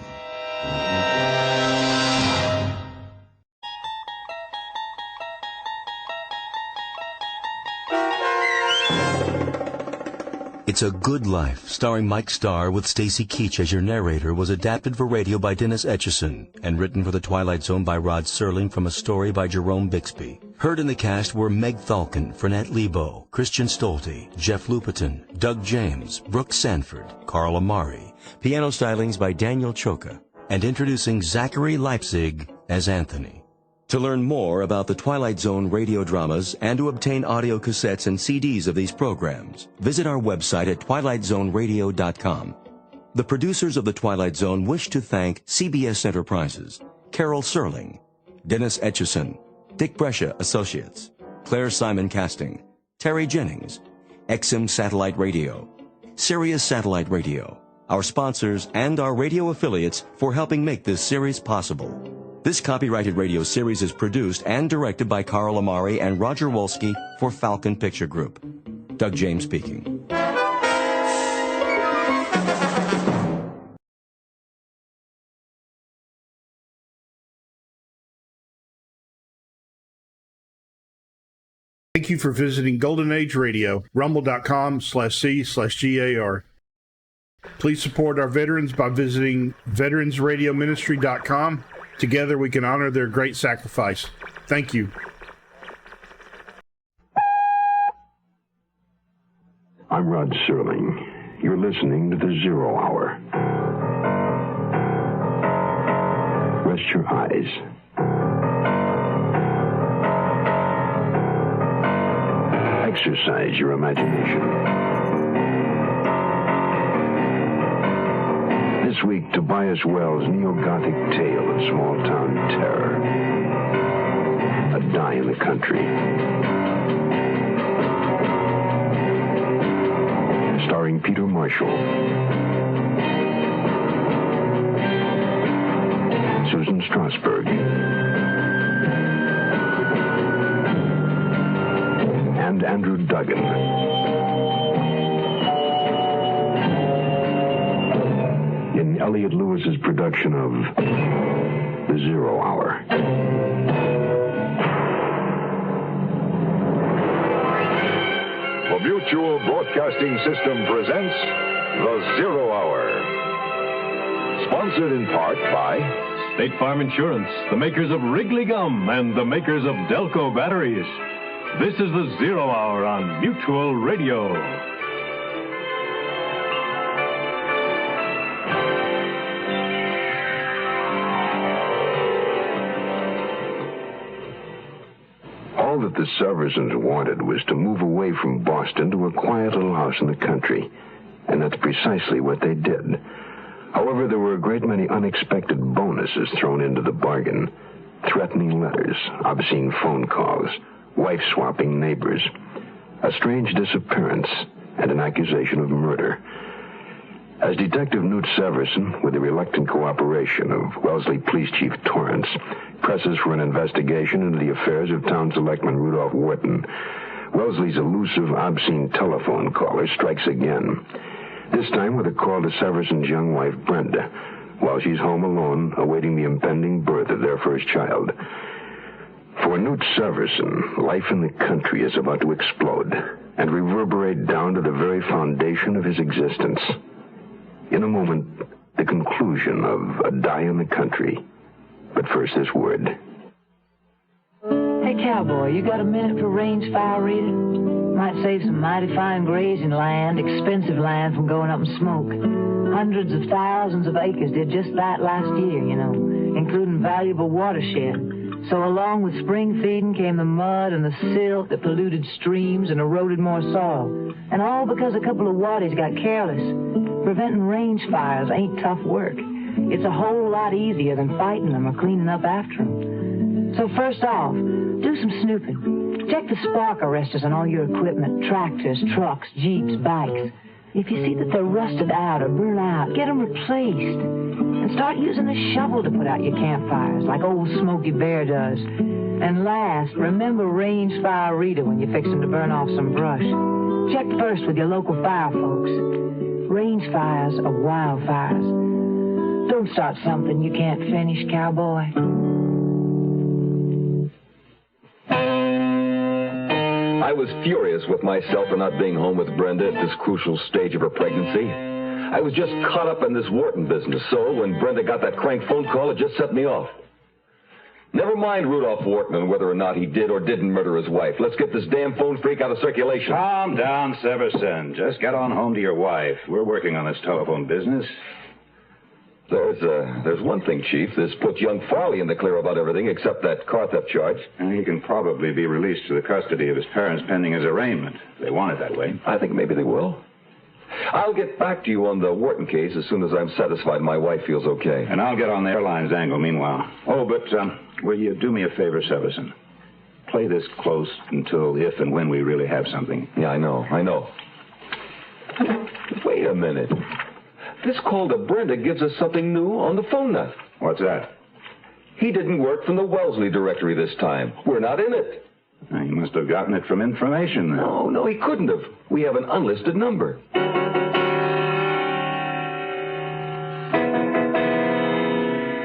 It's a Good Life, starring Mike Starr with Stacy Keach as your narrator, was adapted for radio by Dennis Etchison and written for The Twilight Zone by Rod Serling from a story by Jerome Bixby. Heard in the cast were Meg Thalken, Fernette Lebo, Christian Stolte, Jeff Lupetin, Doug James, Brooke Sanford, Carl Amari. Piano stylings by Daniel Choka. and introducing Zachary Leipzig as Anthony. To learn more about the Twilight Zone radio dramas and to obtain audio cassettes and CDs of these programs, visit our website at twilightzoneradio.com. The producers of The Twilight Zone wish to thank CBS Enterprises, Carol Serling, Dennis Etchison, Dick Brescia Associates, Claire Simon Casting, Terry Jennings, XM Satellite Radio, Sirius Satellite Radio, our sponsors, and our radio affiliates for helping make this series possible. This copyrighted radio series is produced and directed by Carl Amari and Roger Wolski for Falcon Picture Group. Doug James speaking. Thank you for visiting Golden Age Radio, rumble.com/C/GAR. Please support our veterans by visiting veteransradioministry.com. Together we can honor their great sacrifice. Thank you. I'm Rod Serling. You're listening to the Zero Hour. Rest your eyes. Exercise your imagination. This week, Tobias Wells' neo-Gothic tale of small-town terror. A Die in the Country. Starring Peter Marshall. Susan Strasberg. And Andrew Duggan. In Elliot Lewis's production of The Zero Hour. The Mutual Broadcasting System presents The Zero Hour. Sponsored in part by State Farm Insurance, the makers of Wrigley Gum, and the makers of Delco Batteries. This is The Zero Hour on Mutual Radio. All that the Seversons wanted was to move away from Boston to a quiet little house in the country. And that's precisely what they did. However, there were a great many unexpected bonuses thrown into the bargain. Threatening letters, obscene phone calls, wife-swapping neighbors, a strange disappearance, and an accusation of murder. As Detective Newt Severson, with the reluctant cooperation of Wellesley Police Chief Torrance, presses for an investigation into the affairs of Town Selectman Rudolph Wharton, Wellesley's elusive, obscene telephone caller strikes again, this time with a call to Severson's young wife, Brenda, while she's home alone, awaiting the impending birth of their first child. For Newt Severson, life in the country is about to explode and reverberate down to the very foundation of his existence. In a moment, the conclusion of A Die in the Country. But first, this word. Hey, cowboy, you got a minute for range fire reading? Might save some mighty fine grazing land, expensive land, from going up in smoke. Hundreds of thousands of acres did just that last year, you know, including valuable watershed. So along with spring feeding came the mud and the silt that polluted streams and eroded more soil. And all because a couple of waddies got careless. Preventing range fires ain't tough work. It's a whole lot easier than fighting them or cleaning up after them. So first off, do some snooping. Check the spark arresters on all your equipment, tractors, trucks, jeeps, bikes. If you see that they're rusted out or burnt out, get them replaced. And start using a shovel to put out your campfires, like old Smokey Bear does. And last, remember range fire reader when you're fixing to burn off some brush. Check first with your local fire folks. Range fires are wildfires. Don't start something you can't finish, cowboy. I was furious with myself for not being home with Brenda at this crucial stage of her pregnancy. I was just caught up in this Wharton business, so when Brenda got that crank phone call, it just set me off. Never mind Rudolph Wharton and whether or not he did or didn't murder his wife. Let's get this damn phone freak out of circulation. Calm down, Severson. Just get on home to your wife. We're working on this telephone business. There's one thing, Chief. This puts young Farley in the clear about everything except that car theft charge. And he can probably be released to the custody of his parents pending his arraignment. They want it that way. I think maybe they will. I'll get back to you on the Wharton case as soon as I'm satisfied my wife feels okay. And I'll get on the airlines angle meanwhile. Oh, but will you do me a favor, Severson? Play this close until if and when we really have something. Yeah, I know. Wait a minute. This call to Brenda gives us something new on the phone net. What's that? He didn't work from the Wellesley directory this time. We're not in it. He must have gotten it from information then. No, he couldn't have. We have an unlisted number.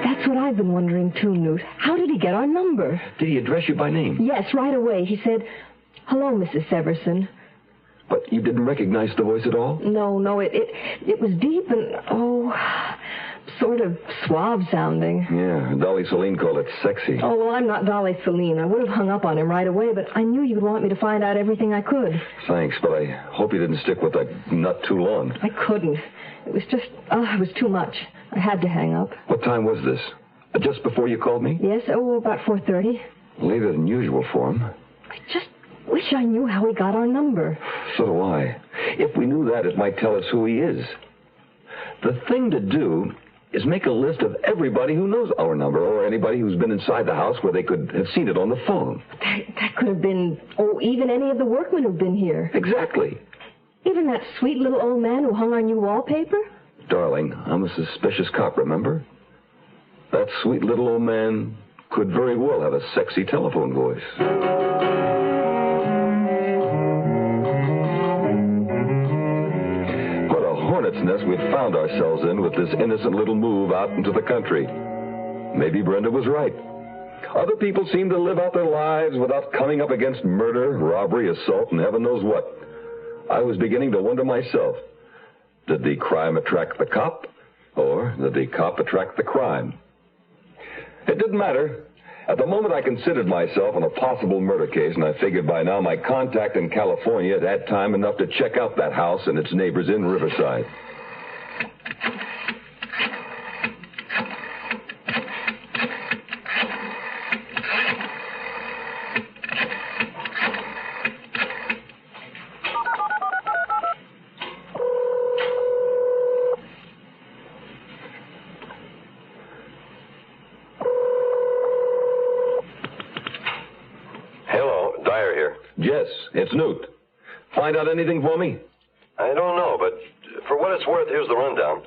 That's what I've been wondering too, Newt. How did he get our number? Did he address you by name? Yes, right away. He said, "Hello, Mrs. Severson." But you didn't recognize the voice at all? No, it was deep and, sort of suave sounding. Yeah, Dolly Celine called it sexy. Oh, well, I'm not Dolly Celine. I would have hung up on him right away, but I knew you'd want me to find out everything I could. Thanks, but I hope you didn't stick with that nut too long. I couldn't. It was just, it was too much. I had to hang up. What time was this? Just before you called me? Yes, about 4:30. Later than usual for him. I just wish I knew how he got our number. So do I. If we knew that, it might tell us who he is. The thing to do is make a list of everybody who knows our number or anybody who's been inside the house where they could have seen it on the phone. That could have been, even any of the workmen who've been here. Exactly. Even that sweet little old man who hung our new wallpaper? Darling, I'm a suspicious cop, remember? That sweet little old man could very well have a sexy telephone voice. What a hornet's nest we'd found ourselves in with this innocent little move out into the country. Maybe Brenda was right. Other people seem to live out their lives without coming up against murder, robbery, assault, and heaven knows what. I was beginning to wonder myself. Did the crime attract the cop, or did the cop attract the crime? It didn't matter. At the moment, I considered myself on a possible murder case, and I figured by now my contact in California had had time enough to check out that house and its neighbors in Riverside. Yes, it's Newt. Find out anything for me? I don't know, but for what it's worth, here's the rundown.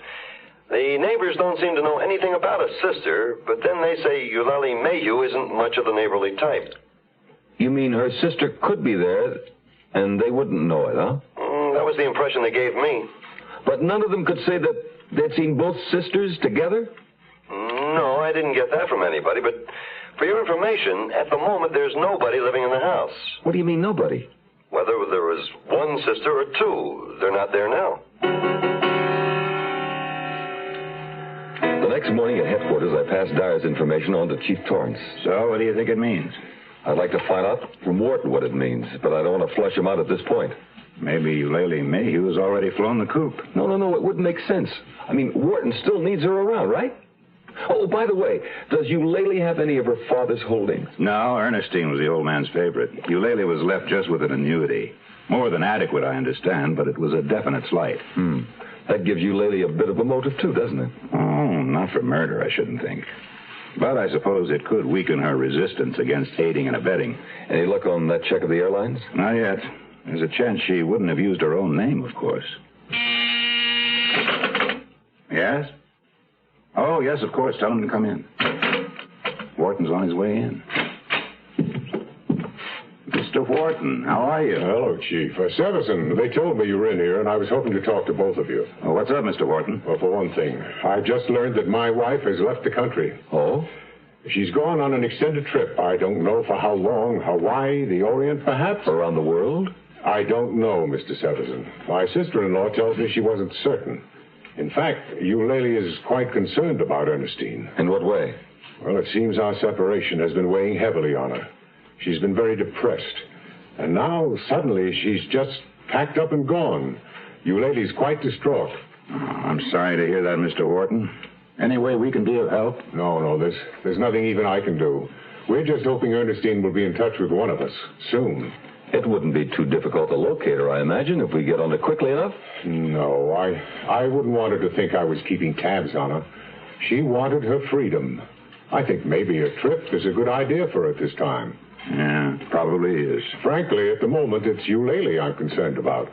The neighbors don't seem to know anything about his sister, but then they say Eulalie Mayhew isn't much of the neighborly type. You mean her sister could be there, and they wouldn't know it, huh? That was the impression they gave me. But none of them could say that they'd seen both sisters together? No, I didn't get that from anybody, but for your information, at the moment, there's nobody living in the house. What do you mean, nobody? Whether there was one sister or two, they're not there now. The next morning at headquarters, I passed Dyer's information on to Chief Torrance. So, what do you think it means? I'd like to find out from Wharton what it means, but I don't want to flesh him out at this point. Maybe Eulalie Mayhew has already flown the coop. No, it wouldn't make sense. I mean, Wharton still needs her around, right? Oh, by the way, does Eulalie have any of her father's holdings? No, Ernestine was the old man's favorite. Eulalie was left just with an annuity. More than adequate, I understand, but it was a definite slight. That gives Eulalie a bit of a motive, too, doesn't it? Oh, not for murder, I shouldn't think. But I suppose it could weaken her resistance against aiding and abetting. Any luck on that check of the airlines? Not yet. There's a chance she wouldn't have used her own name, of course. Yes? Oh, yes, of course. Tell him to come in. Wharton's on his way in. Mr. Wharton, how are you? Hello, Chief. Severson, they told me you were in here, and I was hoping to talk to both of you. Oh, what's up, Mr. Wharton? Well, for one thing, I've just learned that my wife has left the country. Oh? She's gone on an extended trip. I don't know for how long. Hawaii, the Orient, perhaps? Around the world? I don't know, Mr. Severson. My sister-in-law tells me she wasn't certain. In fact, Eulalie is quite concerned about Ernestine. In what way? Well, it seems our separation has been weighing heavily on her. She's been very depressed. And now, suddenly, she's just packed up and gone. Eulalie's quite distraught. Oh, I'm sorry to hear that, Mr. Wharton. Any way we can be of help? No, there's nothing even I can do. We're just hoping Ernestine will be in touch with one of us soon. It wouldn't be too difficult to locate her, I imagine, if we get on it quickly enough. No, I wouldn't want her to think I was keeping tabs on her. She wanted her freedom. I think maybe a trip is a good idea for her at this time. Yeah, probably is. Frankly, at the moment, it's Eulalie I'm concerned about.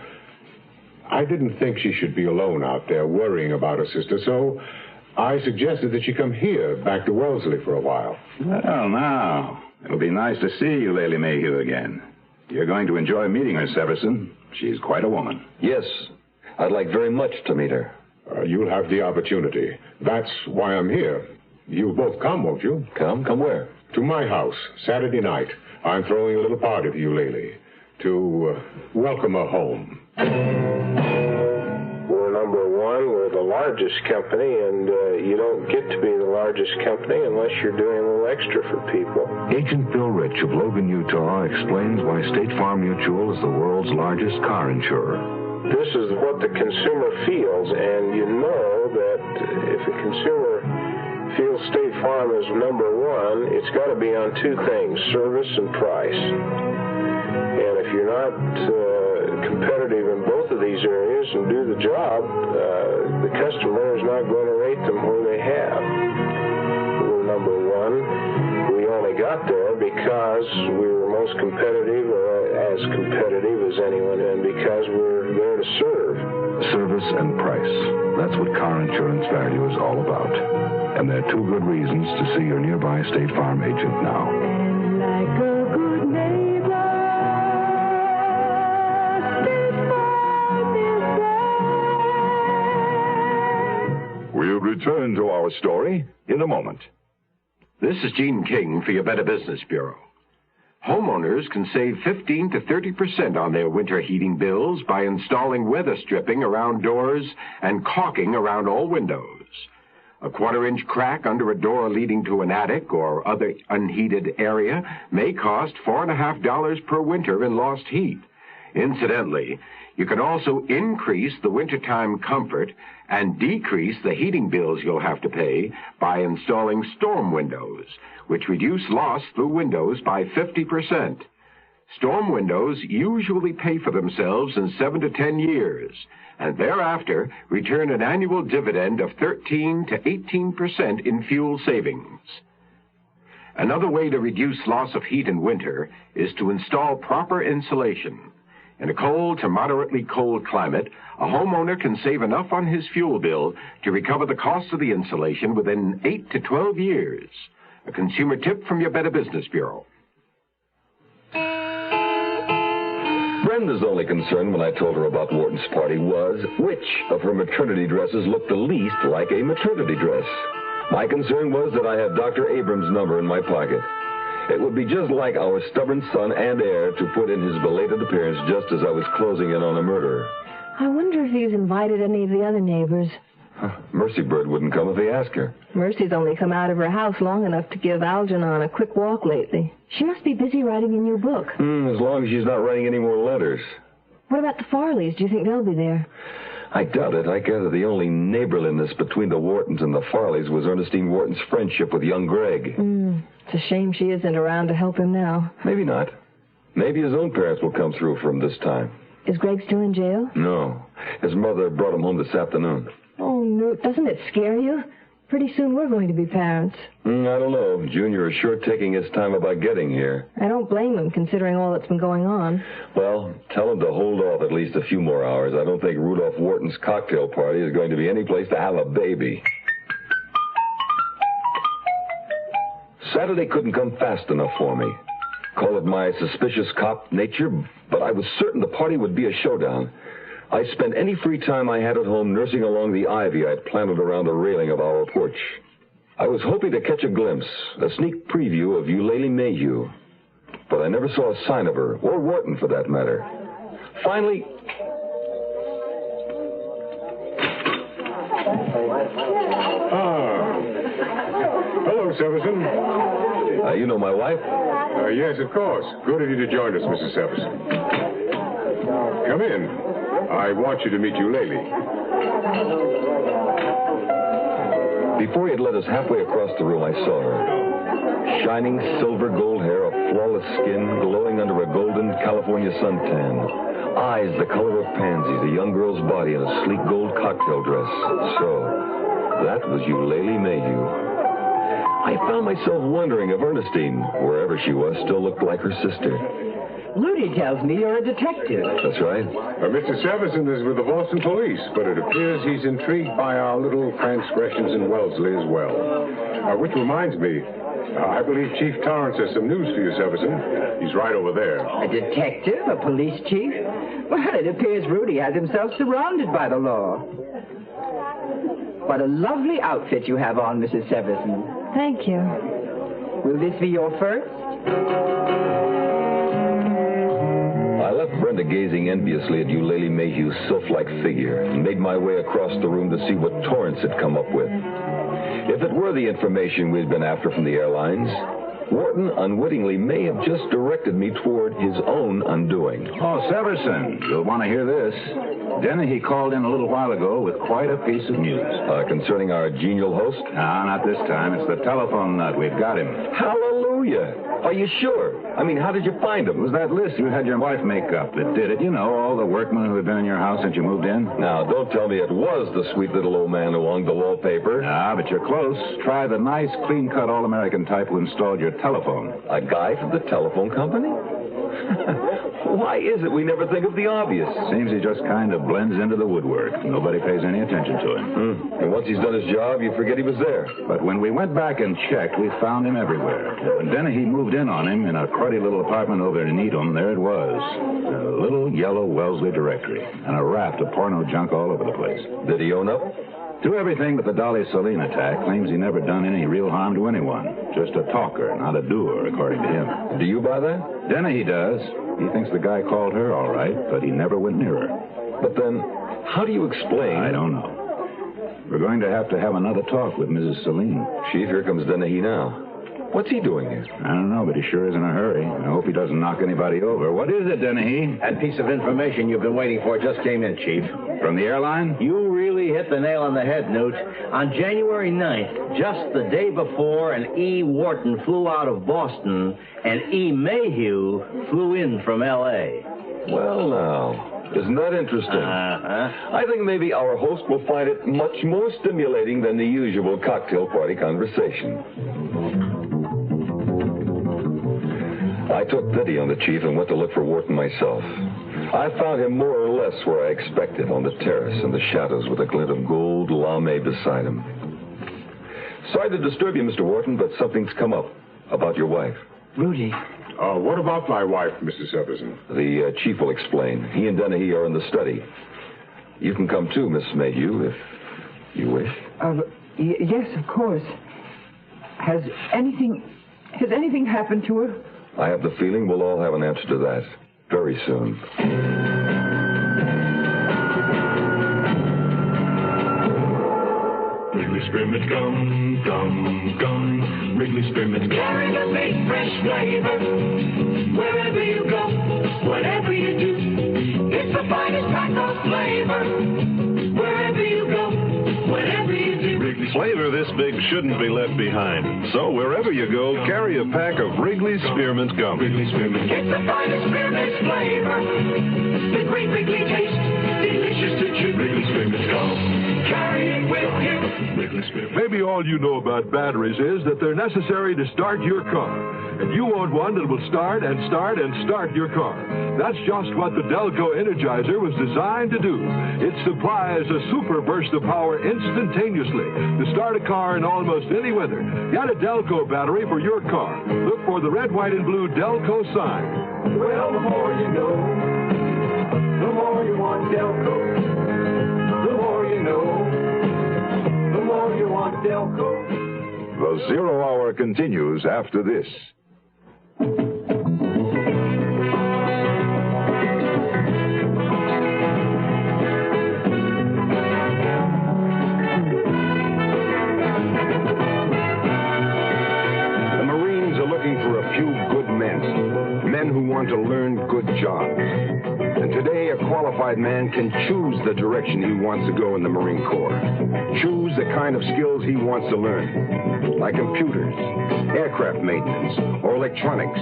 I didn't think she should be alone out there worrying about her sister, so I suggested that she come here, back to Wellesley for a while. Well, now, it'll be nice to see Eulalie Mayhew again. You're going to enjoy meeting her, Severson. She's quite a woman. Yes, I'd like very much to meet her. You'll have the opportunity. That's why I'm here. You'll both come, won't you? Come where? To my house, Saturday night. I'm throwing a little party for Eulalie to welcome her home. We're number one. We're the largest company, and you don't get to be the largest company unless you're doing a little extra for people. Agent Bill Rich of Logan, Utah, explains why State Farm Mutual is the world's largest car insurer. This is what the consumer feels, and you know that if a consumer feels State Farm is number one, it's got to be on two things, service and price. And if you're not competitive in both of these areas and do the job, the customer is not going to rate them where they have. We're number one. We only got there because we were most competitive, or as competitive as anyone, and because we're there to serve. Service and price. That's what car insurance value is all about. And there are two good reasons to see your nearby State Farm agent now. And like a good neighbor, State Farm is there. We'll return to our story in a moment. This is Gene King for your Better Business Bureau. Homeowners can save 15 to 30% on their winter heating bills by installing weather stripping around doors and caulking around all windows. A quarter-inch crack under a door leading to an attic or other unheated area may cost $4.50 per winter in lost heat. Incidentally, you can also increase the wintertime comfort and decrease the heating bills you'll have to pay by installing storm windows, which reduce loss through windows by 50%. Storm windows usually pay for themselves in 7 to 10 years, and thereafter return an annual dividend of 13 to 18% in fuel savings. Another way to reduce loss of heat in winter is to install proper insulation. In a cold to moderately cold climate, a homeowner can save enough on his fuel bill to recover the cost of the insulation within 8 to 12 years. A consumer tip from your Better Business Bureau. Brenda's only concern when I told her about Wharton's party was which of her maternity dresses looked the least like a maternity dress. My concern was that I had Dr. Abrams' number in my pocket. It would be just like our stubborn son and heir to put in his belated appearance just as I was closing in on a murder. I wonder if he's invited any of the other neighbors. Mercy Bird wouldn't come if he asked her. Mercy's only come out of her house long enough to give Algernon a quick walk lately. She must be busy writing a new book. As long as she's not writing any more letters. What about the Farleys? Do you think they'll be there? I doubt it. I gather the only neighborliness between the Whartons and the Farleys was Ernestine Wharton's friendship with young Greg. It's a shame she isn't around to help him now. Maybe not. Maybe his own parents will come through for him this time. Is Greg still in jail? No. His mother brought him home this afternoon. Oh, Newt, doesn't it scare you? Pretty soon we're going to be parents. I don't know. Junior is sure taking his time about getting here. I don't blame him, considering all that's been going on. Well, tell him to hold off at least a few more hours. I don't think Rudolph Wharton's cocktail party is going to be any place to have a baby. Saturday couldn't come fast enough for me. Call it my suspicious cop nature, but I was certain the party would be a showdown. I spent any free time I had at home nursing along the ivy I'd planted around the railing of our porch. I was hoping to catch a glimpse, a sneak preview of Eulalie Mayhew, but I never saw a sign of her, or Wharton for that matter. Finally... Hello, Severson. You know my wife? Yes, of course. Good of you to join us, Mrs. Severson. Come in. I want you to meet Eulalie. Before he had led us halfway across the room, I saw her. Shining silver gold hair, a flawless skin, glowing under a golden California suntan. Eyes the color of pansies, a young girl's body in a sleek gold cocktail dress. So, that was Eulalie Mayhew. I found myself wondering if Ernestine, wherever she was, still looked like her sister. Rudy tells me you're a detective. That's right. Mr. Severson is with the Boston police, but it appears he's intrigued by our little transgressions in Wellesley as well. Which reminds me, I believe Chief Torrance has some news for you, Severson. He's right over there. A detective? A police chief? Well, it appears Rudy has himself surrounded by the law. What a lovely outfit you have on, Mrs. Severson. Thank you. Will this be your first? I left Brenda gazing enviously at Eulalie Mayhew's sylph-like figure and made my way across the room to see what Torrance had come up with. If it were the information we'd been after from the airlines, Wharton unwittingly may have just directed me toward his own undoing. Oh, Severson, you'll want to hear this. Dennehy called in a little while ago with quite a piece of news. Concerning our genial host? No, not this time. It's the telephone nut. We've got him. Hallelujah. Are you sure? I mean, how did you find him? It was that list you had your wife make up that did it. You know, all the workmen who had been in your house since you moved in. Now, don't tell me it was the sweet little old man who hung the wallpaper. Ah, but you're close. Try the nice, clean-cut, all-American type who installed your telephone. A guy from the telephone company? Why is it we never think of the obvious? Seems he just kind of blends into the woodwork. Nobody pays any attention to him. And once he's done his job, you forget he was there. But when we went back and checked, we found him everywhere. When Dennehy moved in on him in a cruddy little apartment over in Needham, there it was. A little yellow Wellesley directory and a raft of porno junk all over the place. Did he own up? To everything but the Dolly Saline attack, claims he never done any real harm to anyone. Just a talker, not a doer, according to him. Do you buy that? Dennehy does. He thinks the guy called her all right, but he never went near her. But then, how do you explain? I don't know. We're going to have another talk with Mrs. Saline. Chief, here comes Dennehy now. What's he doing here? I don't know, but he sure is in a hurry. I hope he doesn't knock anybody over. What is it, Dennehy? That piece of information you've been waiting for just came in, Chief. From the airline? You really hit the nail on the head, Newt. On January 9th, just the day before, an E. Wharton flew out of Boston, and E. Mayhew flew in from L.A. Well, now, isn't that interesting? I think maybe our host will find it much more stimulating than the usual cocktail party conversation. I took pity on the chief and went to look for Wharton myself. I found him more or less where I expected, on the terrace in the shadows with a glint of gold lame beside him. Sorry to disturb you, Mr. Wharton, but something's come up about your wife. Rudy. What about my wife, Mrs. Severson? The chief will explain. He and Dennehy are in the study. You can come too, Miss Mayhew, if you wish. Yes, of course. Has anything happened to her? I have the feeling we'll all have an answer to that very soon. Wrigley Spearmint Gum, Gum, Gum. Wrigley Spearmint Gum. Carry the big fresh flavor. Wherever you go, whatever you do, it's the finest pack of flavor. Wherever you go, whatever you do. Flavor this big shouldn't be left behind. So wherever you go, carry a pack of Wrigley Spearmint Gum. Wrigley Spearmint. It's the finest spearmint flavor. The great Wrigley taste, delicious to chew. Wrigley Spearmint Gum. Carry it with you. Wrigley Spearmint. Maybe all you know about batteries is that they're necessary to start your car. And you want one that will start and start and start your car. That's just what the Delco Energizer was designed to do. It supplies a super burst of power instantaneously to start a car in almost any weather. Get a Delco battery for your car. Look for the red, white, and blue Delco sign. Well, the more you know, the more you want Delco. The more you know, the more you want Delco. The Zero Hour continues after this. Men who want to learn good jobs. And today, a qualified qualified man can choose the direction he wants to go in the Marine Corps. Choose the kind of skills he wants to learn, like computers, aircraft maintenance, or electronics,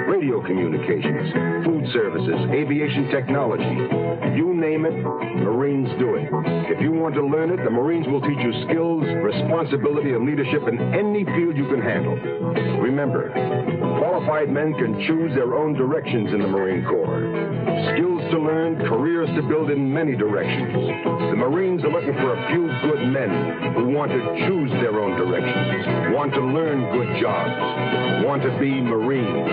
radio communications, food services, aviation technology. You name it, Marines do it. If you want to learn it, the Marines will teach you skills, responsibility, and leadership in any field you can handle. Remember, qualified men can choose their own directions in the Marine Corps. Skills to learn, careers to build in many directions. The Marines are looking for a few good men who want to choose their own directions, want to learn good jobs, want to be Marines.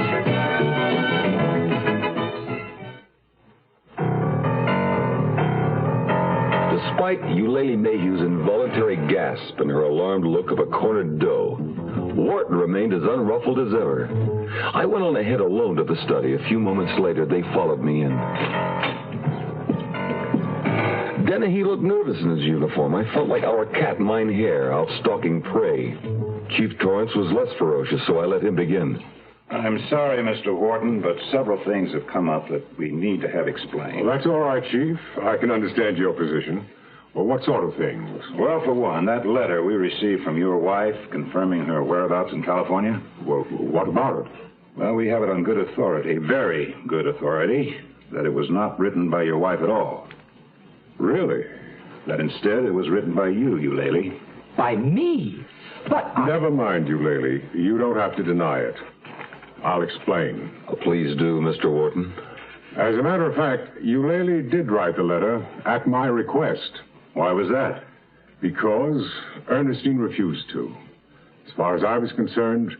Despite Eulalie Mayhew's involuntary gasp and her alarmed look of a cornered doe, Wharton remained as unruffled as ever. I went on ahead alone to the study. A few moments later, they followed me in. Dennehy looked nervous in his uniform. I felt like our cat, mine hare, out stalking prey. Chief Torrance was less ferocious, so I let him begin. I'm sorry, Mr. Wharton, but several things have come up that we need to have explained. Well, that's all right, Chief. I can understand your position. Well, what sort of things? Well, for one, that letter we received from your wife confirming her whereabouts in California. Well, what about it? Well, we have it on good authority, very good authority, that it was not written by your wife at all. Really? That instead it was written by you, Eulalie. By me? But Never mind, Eulalie. You don't have to deny it. I'll explain. Please do, Mr. Wharton. As a matter of fact, Eulalie did write the letter at my request. Why was that? Because Ernestine refused to. As far as I was concerned,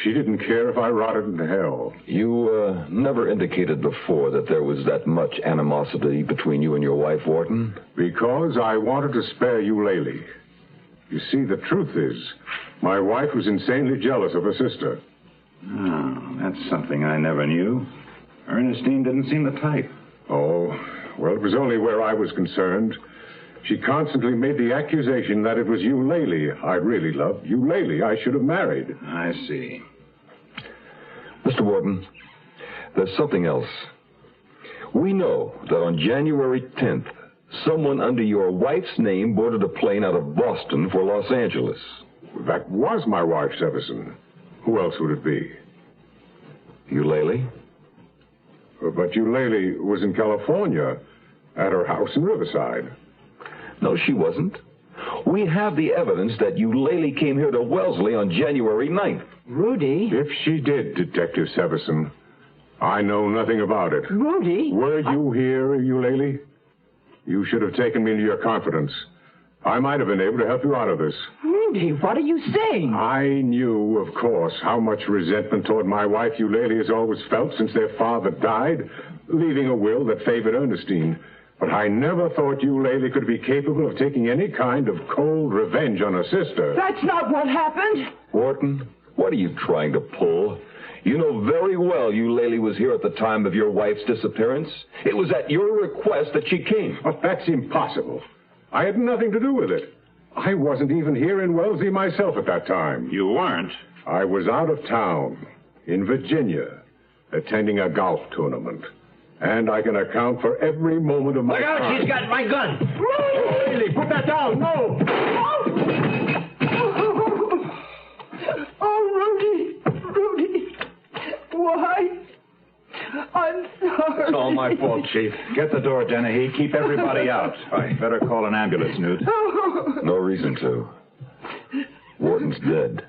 she didn't care if I rotted in hell. You never indicated before that there was that much animosity between you and your wife, Wharton? Because I wanted to spare Eulalie. You see, the truth is, my wife was insanely jealous of her sister. Oh, that's something I never knew. Ernestine didn't seem the type. Oh, well, it was only where I was concerned. She constantly made the accusation that it was Eulalie I really loved, Eulalie I should have married. I see. Mr. Wharton, there's something else. We know that on January 10th, someone under your wife's name boarded a plane out of Boston for Los Angeles. That was my wife, Severson. Who else would it be? Eulalie? But Eulalie was in California, at her house in Riverside. No, she wasn't. We have the evidence that Eulalie came here to Wellesley on January 9th. Rudy? If she did, Detective Severson, I know nothing about it. Rudy? Were you here, Eulalie? You should have taken me into your confidence. I might have been able to help you out of this. Rudy, what are you saying? I knew, of course, how much resentment toward my wife Eulalie has always felt since their father died, leaving a will that favored Ernestine. But I never thought Eulalie could be capable of taking any kind of cold revenge on her sister. That's not what happened. Wharton, what are you trying to pull? You know very well Eulalie was here at the time of your wife's disappearance. It was at your request that she came. But that's impossible. I had nothing to do with it. I wasn't even here in Wellesley myself at that time. You weren't? I was out of town, in Virginia, attending a golf tournament. And I can account for every moment of my Look out, time. she's got my gun. Haley, put that down. No. Oh, Rudy. Why? I'm sorry. It's all my fault, Chief. Get the door, Dennehy. Keep everybody out. I better call an ambulance, Newt. No reason to. Wharton's dead.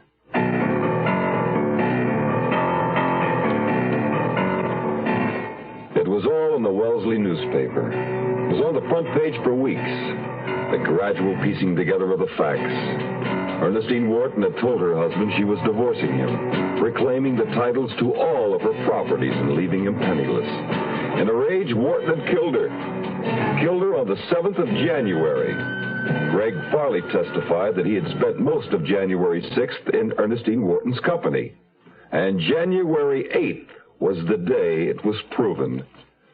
It was all in the Wellesley newspaper. It was on the front page for weeks. The gradual piecing together of the facts. Ernestine Wharton had told her husband she was divorcing him, reclaiming the titles to all of her properties and leaving him penniless. In a rage, Wharton had killed her. Killed her on the 7th of January. Greg Farley testified that he had spent most of January 6th in Ernestine Wharton's company. And January 8th was the day it was proven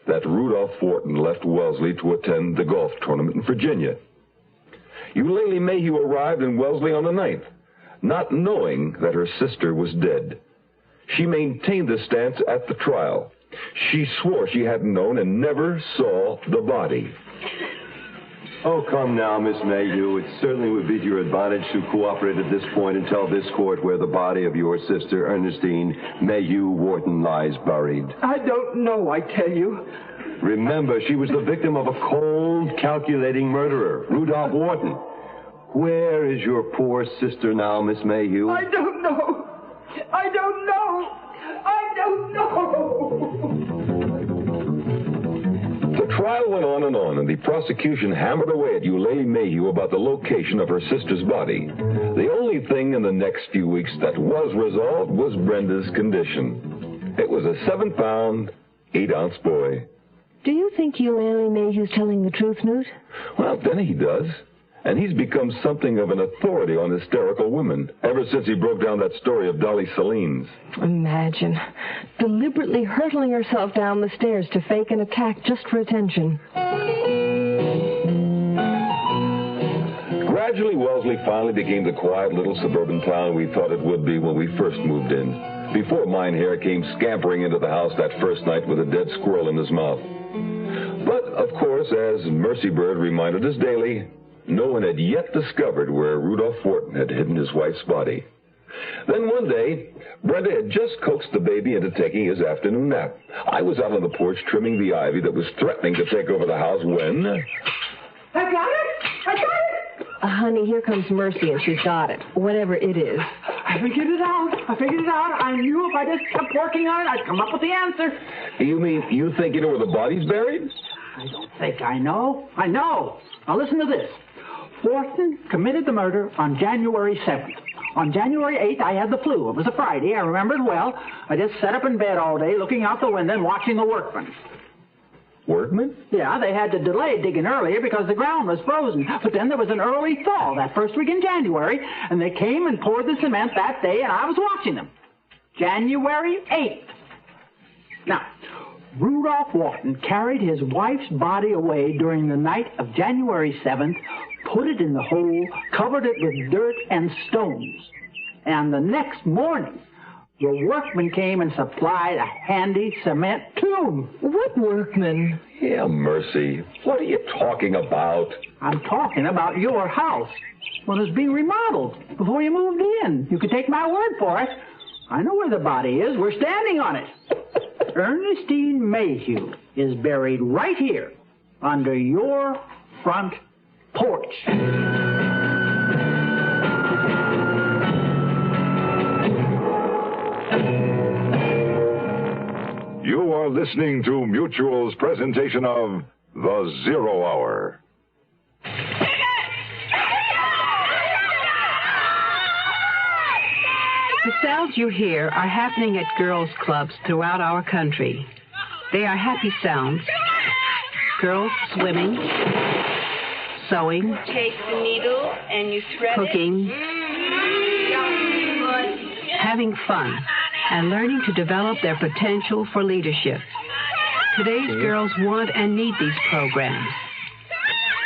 that Rudolph Wharton left Wellesley to attend the golf tournament in Virginia. Eulalie Mayhew arrived in Wellesley on the 9th, not knowing that her sister was dead. She maintained this stance at the trial, She swore she hadn't known and never saw the body. Oh, come now, Miss Mayhew. It certainly would be to your advantage to cooperate at this point and tell this court where the body of your sister, Ernestine Mayhew Wharton, lies buried. I don't know, I tell you. Remember, she was the victim of a cold, calculating murderer, Rudolph Wharton. Where is your poor sister now, Miss Mayhew? I don't know. I don't know. I don't know. The trial went on, and the prosecution hammered away at Eulalie Mayhew about the location of her sister's body. The only thing in the next few weeks that was resolved was Brenda's condition. It was a 7-pound, 8-ounce boy. Do you think Eulalie Mayhew's telling the truth, Newt? Well, then he does. And he's become something of an authority on hysterical women, ever since he broke down that story of Dolly Celine's. Imagine. Deliberately hurtling herself down the stairs to fake an attack just for attention. Gradually, Wellesley finally became the quiet little suburban town we thought it would be when we first moved in, before Minehair came scampering into the house that first night with a dead squirrel in his mouth. But, of course, as Mercy Bird reminded us daily, no one had yet discovered where Rudolph Wharton had hidden his wife's body. Then one day, Brenda had just coaxed the baby into taking his afternoon nap. I was out on the porch trimming the ivy that was threatening to take over the house when... I got it! I got it! Honey, here comes Mercy, and she's got it. Whatever it is. I figured it out. I knew if I just kept working on it, I'd come up with the answer. You mean you think you know where the body's buried? I don't think I know. I know. Now listen to this. Wharton committed the murder on January 7th. On January 8th, I had the flu. It was a Friday. I remember it well. I just sat up in bed all day looking out the window and watching the workmen. Workmen? Yeah, they had to delay digging earlier because the ground was frozen. But then there was an early thaw that first week in January, and they came and poured the cement that day, and I was watching them. January 8th. Now, Rudolph Wharton carried his wife's body away during the night of January 7th, put it in the hole, covered it with dirt and stones. And the next morning, the workmen came and supplied a handy cement tube. What workmen? Yeah, Mercy. What are you talking about? I'm talking about your house when it was being remodeled before you moved in. You can take my word for it. I know where the body is. We're standing on it. Ernestine Mayhew is buried right here under your front porch. You are listening to Mutual's presentation of The Zero Hour. The sounds you hear are happening at girls' clubs throughout our country. They are happy sounds. Girls swimming, sewing, take the needle and you thread cooking, having fun, and learning to develop their potential for leadership. Today's girls want and need these programs.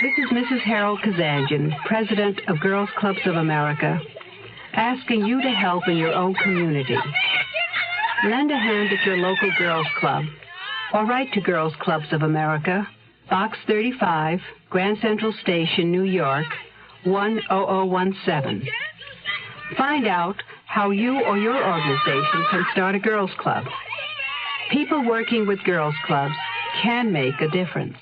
This is Mrs. Harold Kazanjian, President of Girls Clubs of America, asking you to help in your own community. Lend a hand at your local girls club, or write to Girls Clubs of America, Box 35, Grand Central Station, New York, 10017. Find out how you or your organization can start a girls club. People working with girls clubs can make a difference.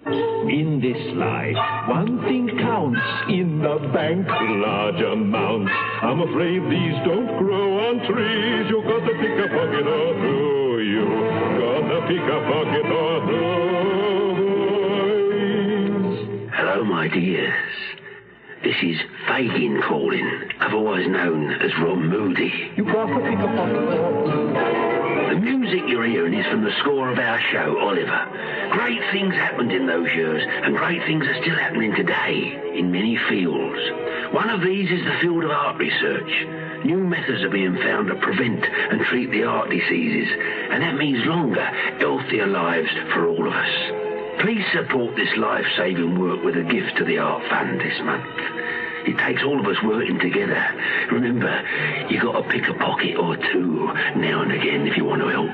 In this life, one thing counts. In the bank, large amounts. I'm afraid these don't grow on trees. You got to pick a pocket or two. You got to pick a pocket or two. Hello, my dears. This is Fagin calling, otherwise known as Ron Moody. You got to pick a pocket or two. The music you're hearing is from the score of our show, Oliver. Great things happened in those years, and great things are still happening today in many fields. One of these is the field of art research. New methods are being found to prevent and treat the art diseases, and that means longer, healthier lives for all of us. Please support this life-saving work with a gift to the Art Fund this month. It takes all of us working together. Remember, you got to pick a pocket or two now and again if you want to help.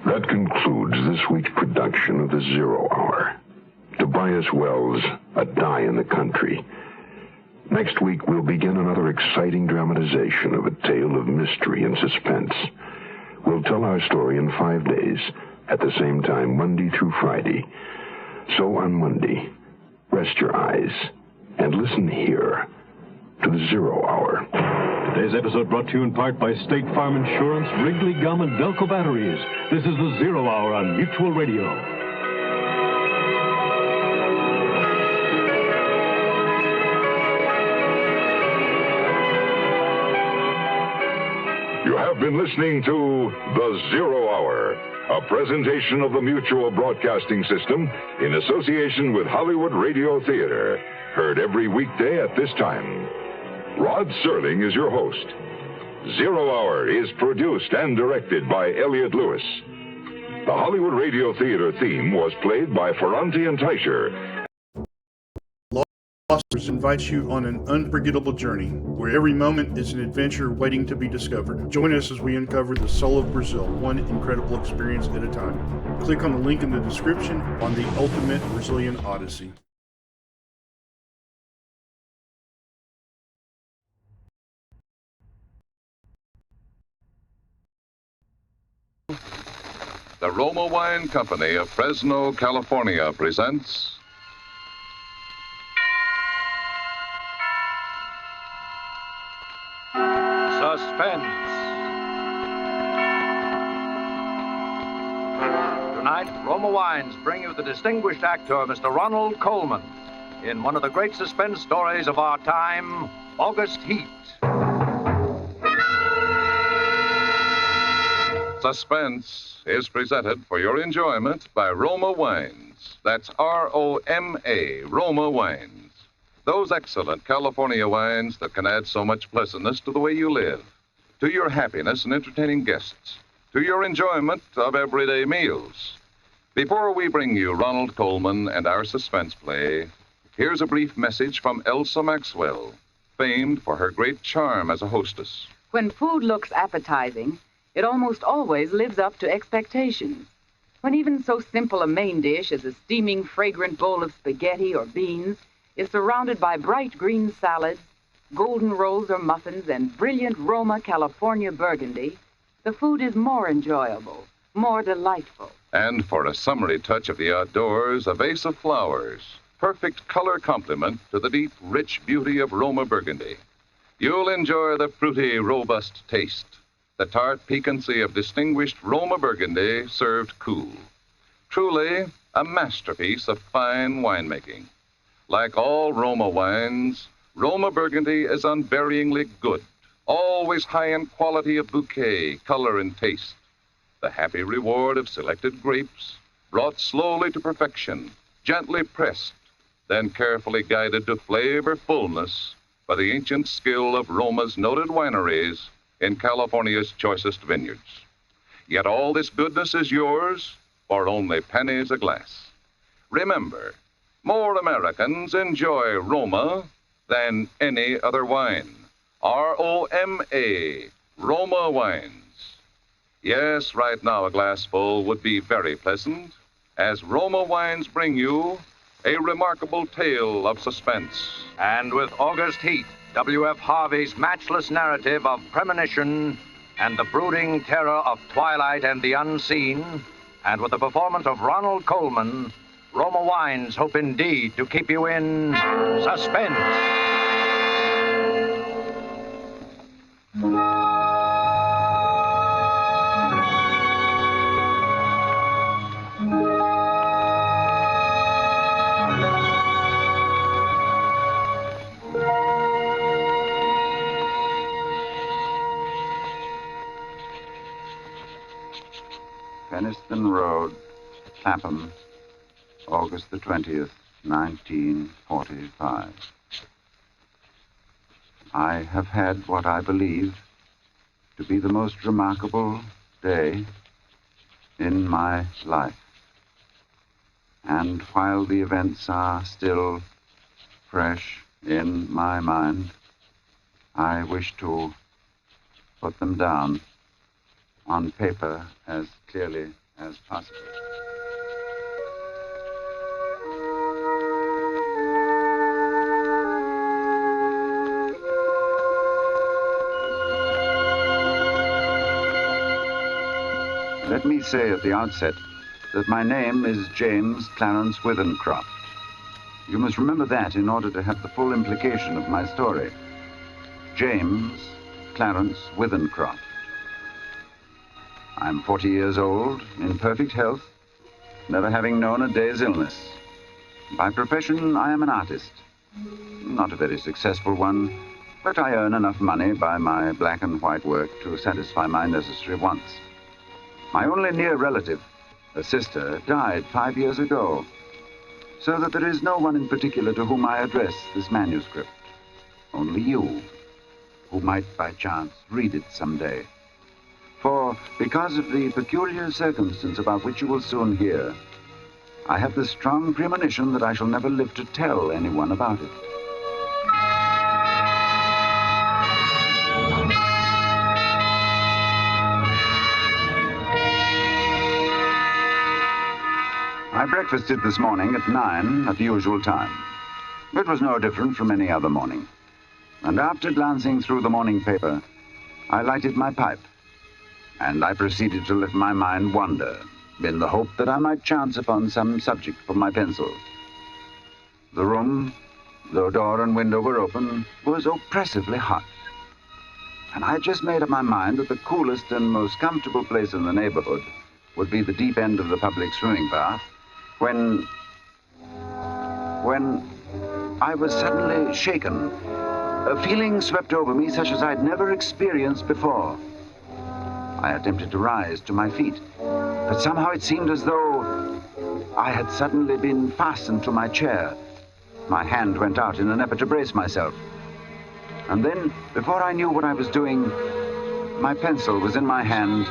That concludes this week's production of the Zero Hour. Tobias Wells, A Die in the Country. Next week, we'll begin another exciting dramatization of a tale of mystery and suspense. We'll tell our story in 5 days, at the same time, Monday through Friday. So on Monday, rest your eyes and listen here to the Zero Hour. Today's episode brought to you in part by State Farm Insurance, Wrigley Gum, and Delco Batteries. This is the Zero Hour on Mutual Radio. You have been listening to The Zero Hour, a presentation of the Mutual Broadcasting System in association with Hollywood Radio Theater. Heard every weekday at this time. Rod Serling is your host. Zero Hour is produced and directed by Elliott Lewis. The Hollywood Radio Theater theme was played by Ferranti and Teicher. Lost invites you on an unforgettable journey where every moment is an adventure waiting to be discovered. Join us as we uncover the soul of Brazil, one incredible experience at a time. Click on the link in the description on the Ultimate Brazilian Odyssey. The Roma Wine Company of Fresno, California presents Suspense. Tonight, Roma Wines bring you the distinguished actor, Mr. Ronald Colman, in one of the great suspense stories of our time, August Heat. Suspense is presented for your enjoyment by Roma Wines. That's R-O-M-A, Roma Wines. Those excellent California wines that can add so much pleasantness to the way you live, to your happiness in entertaining guests, to your enjoyment of everyday meals. Before we bring you Ronald Colman and our suspense play, here's a brief message from Elsa Maxwell, famed for her great charm as a hostess. When food looks appetizing, it almost always lives up to expectations. When even so simple a main dish as a steaming, fragrant bowl of spaghetti or beans is surrounded by bright green salads, golden rolls or muffins, and brilliant Roma California burgundy, the food is more enjoyable, more delightful. And for a summery touch of the outdoors, a vase of flowers, perfect color complement to the deep, rich beauty of Roma burgundy. You'll enjoy the fruity, robust taste, the tart piquancy of distinguished Roma burgundy served cool. Truly a masterpiece of fine winemaking. Like all Roma wines, Roma burgundy is unvaryingly good, always high in quality of bouquet, color, and taste. The happy reward of selected grapes, brought slowly to perfection, gently pressed, then carefully guided to flavor fullness by the ancient skill of Roma's noted wineries in California's choicest vineyards. Yet all this goodness is yours for only pennies a glass. Remember, more Americans enjoy Roma than any other wine. R-O-M-A, Roma Wines. Yes, right now a glassful would be very pleasant, as Roma Wines bring you a remarkable tale of suspense. And with August Heat, W.F. Harvey's matchless narrative of premonition and the brooding terror of twilight and the unseen, and with the performance of Ronald Colman, Roma Wines hope indeed to keep you in suspense. Peniston Road, Clapham, August the 20th, 1945. I have had what I believe to be the most remarkable day in my life. And while the events are still fresh in my mind, I wish to put them down on paper as clearly as possible. Let me say at the outset that my name is James Clarence Withencroft. You must remember that in order to have the full implication of my story. James Clarence Withencroft. I'm 40 years old, in perfect health, never having known a day's illness. By profession, I am an artist. Not a very successful one, but I earn enough money by my black and white work to satisfy my necessary wants. My only near relative, a sister, died 5 years ago, so that there is no one in particular to whom I address this manuscript. Only you, who might by chance read it someday. For, because of the peculiar circumstance about which you will soon hear, I have the strong premonition that I shall never live to tell anyone about it. I breakfasted this morning at 9 at the usual time. It was no different from any other morning. And after glancing through the morning paper, I lighted my pipe, and I proceeded to let my mind wander, in the hope that I might chance upon some subject for my pencil. The room, though door and window were open, was oppressively hot. And I had just made up my mind that the coolest and most comfortable place in the neighborhood would be the deep end of the public swimming bath, when I was suddenly shaken. A feeling swept over me such as I'd never experienced before. I attempted to rise to my feet, but somehow it seemed as though I had suddenly been fastened to my chair. My hand went out in an effort to brace myself. And then, before I knew what I was doing, my pencil was in my hand,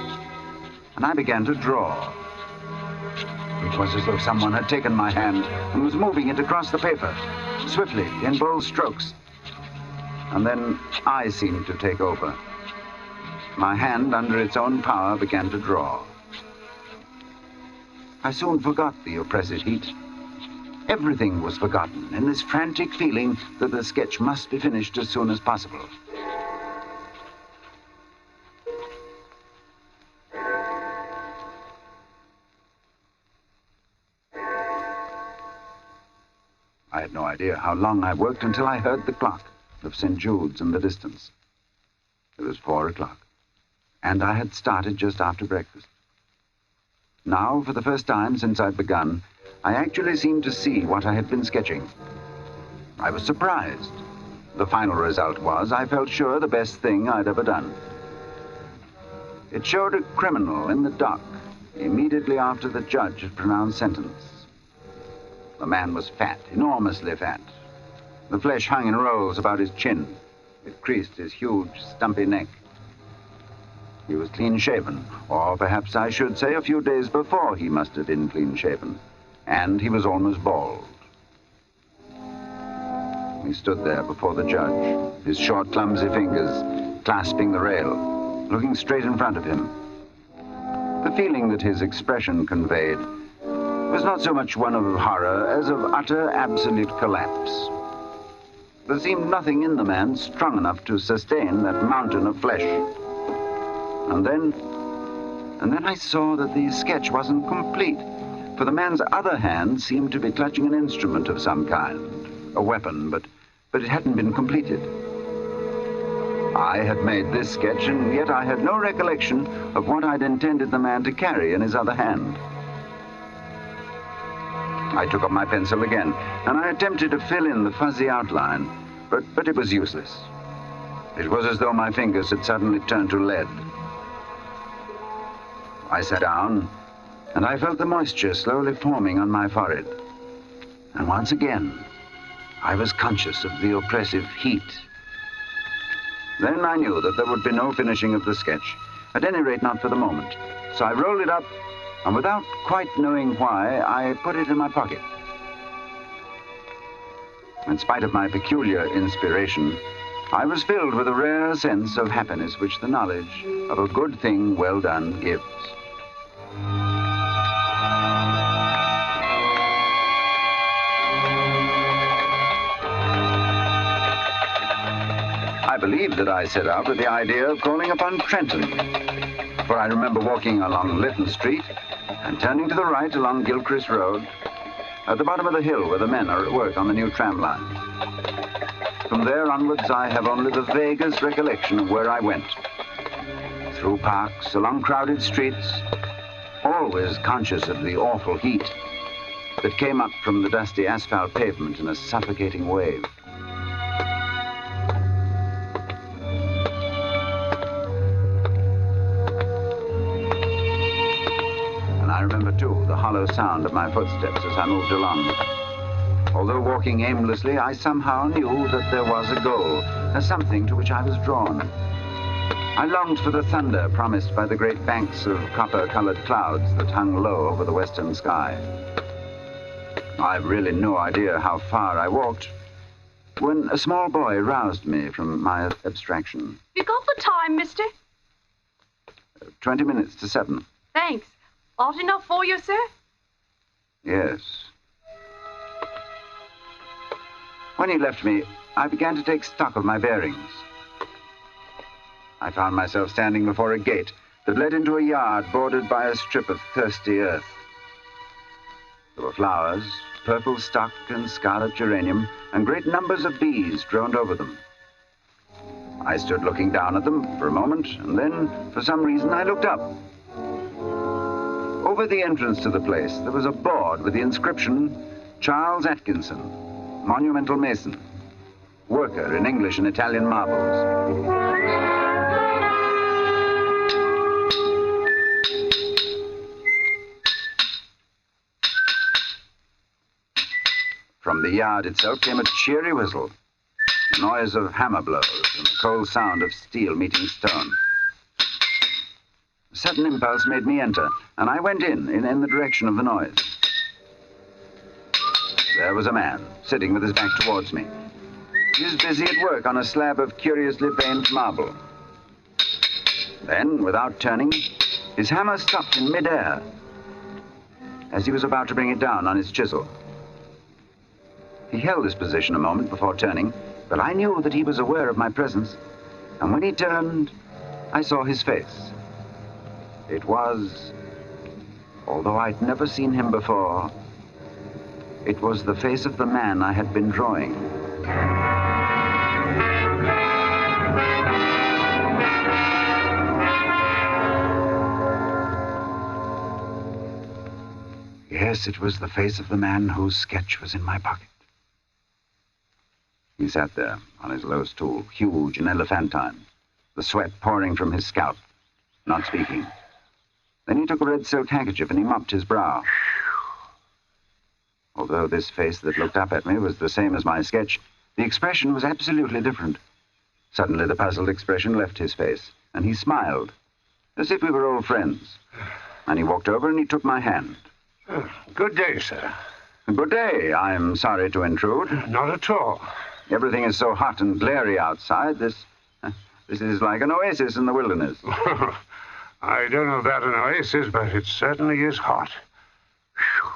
and I began to draw. It was as though someone had taken my hand and was moving it across the paper, swiftly, in bold strokes. And then I seemed to take over. My hand, under its own power, began to draw. I soon forgot the oppressive heat. Everything was forgotten in this frantic feeling that the sketch must be finished as soon as possible. I had no idea how long I worked until I heard the clock of St. Jude's in the distance. It was 4 o'clock, and I had started just after breakfast. Now, for the first time since I'd begun, I actually seemed to see what I had been sketching. I was surprised. The final result was, I felt sure, the best thing I'd ever done. It showed a criminal in the dock immediately after the judge had pronounced sentence. The man was fat, enormously fat. The flesh hung in rolls about his chin. It creased his huge, stumpy neck. He was clean-shaven, or perhaps I should say a few days before he must have been clean-shaven. And he was almost bald. He stood there before the judge, his short, clumsy fingers clasping the rail, looking straight in front of him. The feeling that his expression conveyed was not so much one of horror as of utter, absolute collapse. There seemed nothing in the man strong enough to sustain that mountain of flesh. And then I saw that the sketch wasn't complete, for the man's other hand seemed to be clutching an instrument of some kind, a weapon, but it hadn't been completed. I had made this sketch, and yet I had no recollection of what I'd intended the man to carry in his other hand. I took up my pencil again, and I attempted to fill in the fuzzy outline, but it was useless. It was as though my fingers had suddenly turned to lead. I sat down, and I felt the moisture slowly forming on my forehead. And once again, I was conscious of the oppressive heat. Then I knew that there would be no finishing of the sketch, at any rate not for the moment. So I rolled it up and without quite knowing why, I put it in my pocket. In spite of my peculiar inspiration, I was filled with a rare sense of happiness which the knowledge of a good thing well done gives. I believe that I set out with the idea of calling upon Trenton, for I remember walking along Lytton Street and turning to the right along Gilchrist Road at the bottom of the hill where the men are at work on the new tram line. From there onwards, I have only the vaguest recollection of where I went. Through parks, along crowded streets, always conscious of the awful heat that came up from the dusty asphalt pavement in a suffocating wave. I remember, too, the hollow sound of my footsteps as I moved along. Although walking aimlessly, I somehow knew that there was a goal, a something to which I was drawn. I longed for the thunder promised by the great banks of copper-colored clouds that hung low over the western sky. I've really no idea how far I walked when a small boy roused me from my abstraction. You got the time, mister? 20 minutes to 7. Thanks. Hot enough for you, sir? Yes. When he left me, I began to take stock of my bearings. I found myself standing before a gate that led into a yard bordered by a strip of thirsty earth. There were flowers, purple stock and scarlet geranium, and great numbers of bees droned over them. I stood looking down at them for a moment, and then, for some reason, I looked up. Over the entrance to the place, there was a board with the inscription, Charles Atkinson, Monumental Mason, worker in English and Italian marbles. From the yard itself came a cheery whistle, the noise of hammer blows and the cold sound of steel meeting stone. A sudden impulse made me enter, and I went in the direction of the noise. There was a man, sitting with his back towards me. He was busy at work on a slab of curiously veined marble. Then, without turning, his hammer stopped in midair as he was about to bring it down on his chisel. He held this position a moment before turning, but I knew that he was aware of my presence, and when he turned, I saw his face. It was, although I'd never seen him before, it was the face of the man I had been drawing. Yes, it was the face of the man whose sketch was in my pocket. He sat there on his low stool, huge and elephantine, the sweat pouring from his scalp, not speaking. Then he took a red silk handkerchief and he mopped his brow. Although this face that looked up at me was the same as my sketch, the expression was absolutely different. Suddenly the puzzled expression left his face, and he smiled, as if we were old friends. And he walked over and he took my hand. Good day, sir. Good day. I'm sorry to intrude. Not at all. Everything is so hot and glary outside. This is like an oasis in the wilderness. I don't know about an oasis, but it certainly is hot. Whew.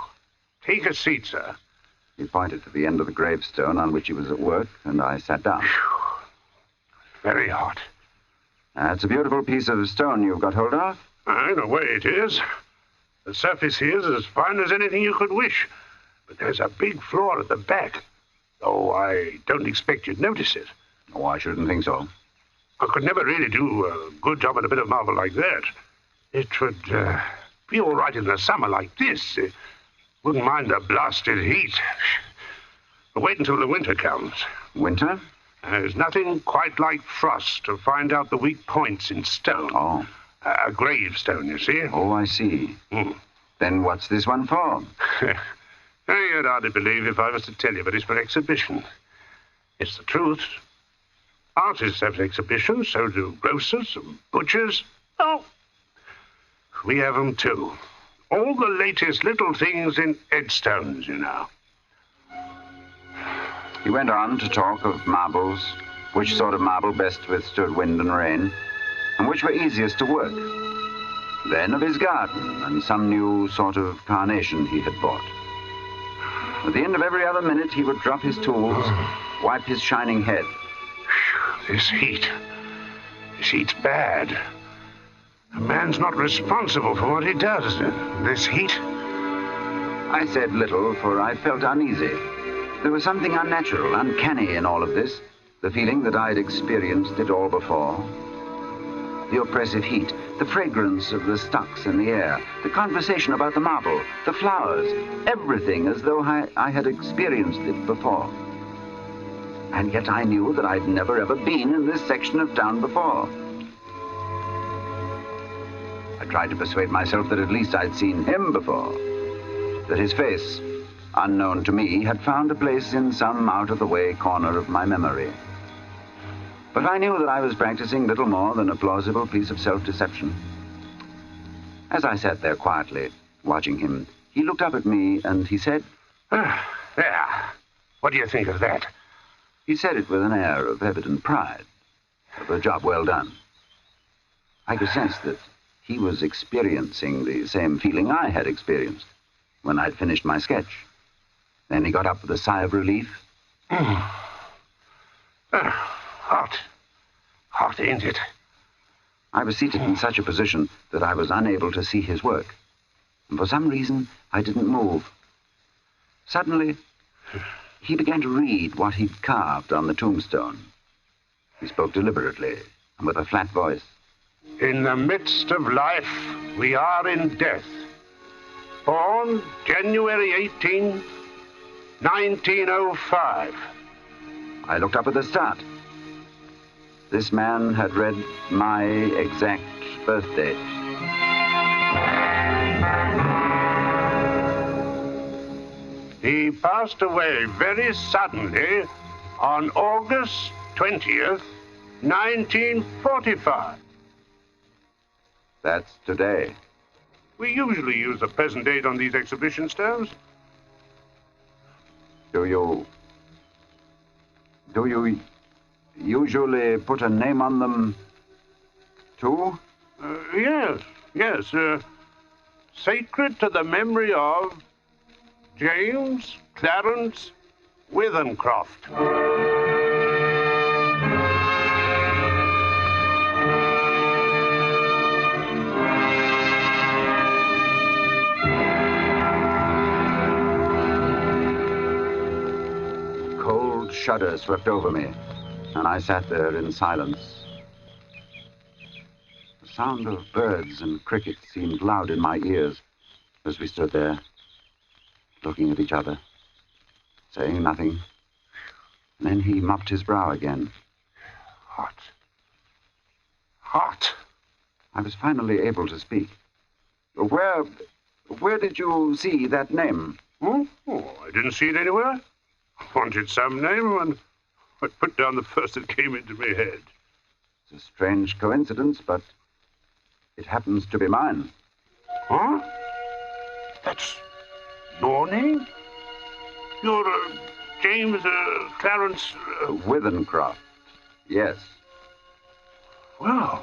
Take a seat, sir. He pointed to the end of the gravestone on which he was at work, and I sat down. Whew. Very hot. It's a beautiful piece of stone you've got hold of. In a way it is. The surface here is as fine as anything you could wish, but there's a big flaw at the back. Oh, I don't expect you'd notice it. Oh, I shouldn't think so. I could never really do a good job at a bit of marble like that. It would be all right in the summer like this. Wouldn't mind the blasted heat. But wait until the winter comes. Winter? There's nothing quite like frost to find out the weak points in stone. Oh. A gravestone, you see. Oh, I see. Then what's this one for? You'd hardly believe if I was to tell you, but it's for exhibition. It's the truth. Artists have exhibitions, so do grocers and butchers. Oh, we have them too. All the latest little things in headstones, you know. He went on to talk of marbles, which sort of marble best withstood wind and rain, and which were easiest to work. Then of his garden and some new sort of carnation he had bought. At the end of every other minute, he would drop his tools, wipe his shining head. This heat's bad. A man's not responsible for what he does. This heat. I said little, for I felt uneasy. There was something unnatural, uncanny in all of this, the feeling that I'd experienced it all before. The oppressive heat, the fragrance of the stocks in the air, the conversation about the marble, the flowers, everything as though I had experienced it before. And yet I knew that I'd never ever been in this section of town before. I tried to persuade myself that at least I'd seen him before, that his face, unknown to me, had found a place in some out-of-the-way corner of my memory. But I knew that I was practicing little more than a plausible piece of self-deception. As I sat there quietly, watching him, he looked up at me and he said, There. What do you think of that? He said it with an air of evident pride, of a job well done. I could sense that he was experiencing the same feeling I had experienced when I'd finished my sketch. Then he got up with a sigh of relief. Hot. Hot, ain't it? I was seated in such a position that I was unable to see his work. And for some reason, I didn't move. Suddenly, he began to read what he'd carved on the tombstone. He spoke deliberately and with a flat voice. In the midst of life, we are in death. Born January 18, 1905. I looked up with a start. This man had read my exact birth date. He passed away very suddenly on August 20th, 1945. That's today. We usually use the present date on these exhibition stones. Do you usually put a name on them, too? Yes. Sacred to the memory of James Clarence Withencroft. Cold shudder swept over me, and I sat there in silence. The sound of birds and crickets seemed loud in my ears as we stood there, looking at each other, saying nothing. And then he mopped his brow again. Hot. I was finally able to speak. Where did you see that name? Oh, I didn't see it anywhere. I wanted some name, and I put down the first that came into my head. It's a strange coincidence, but it happens to be mine. Huh? That's your name? You're James Clarence... Withencroft, yes. Well...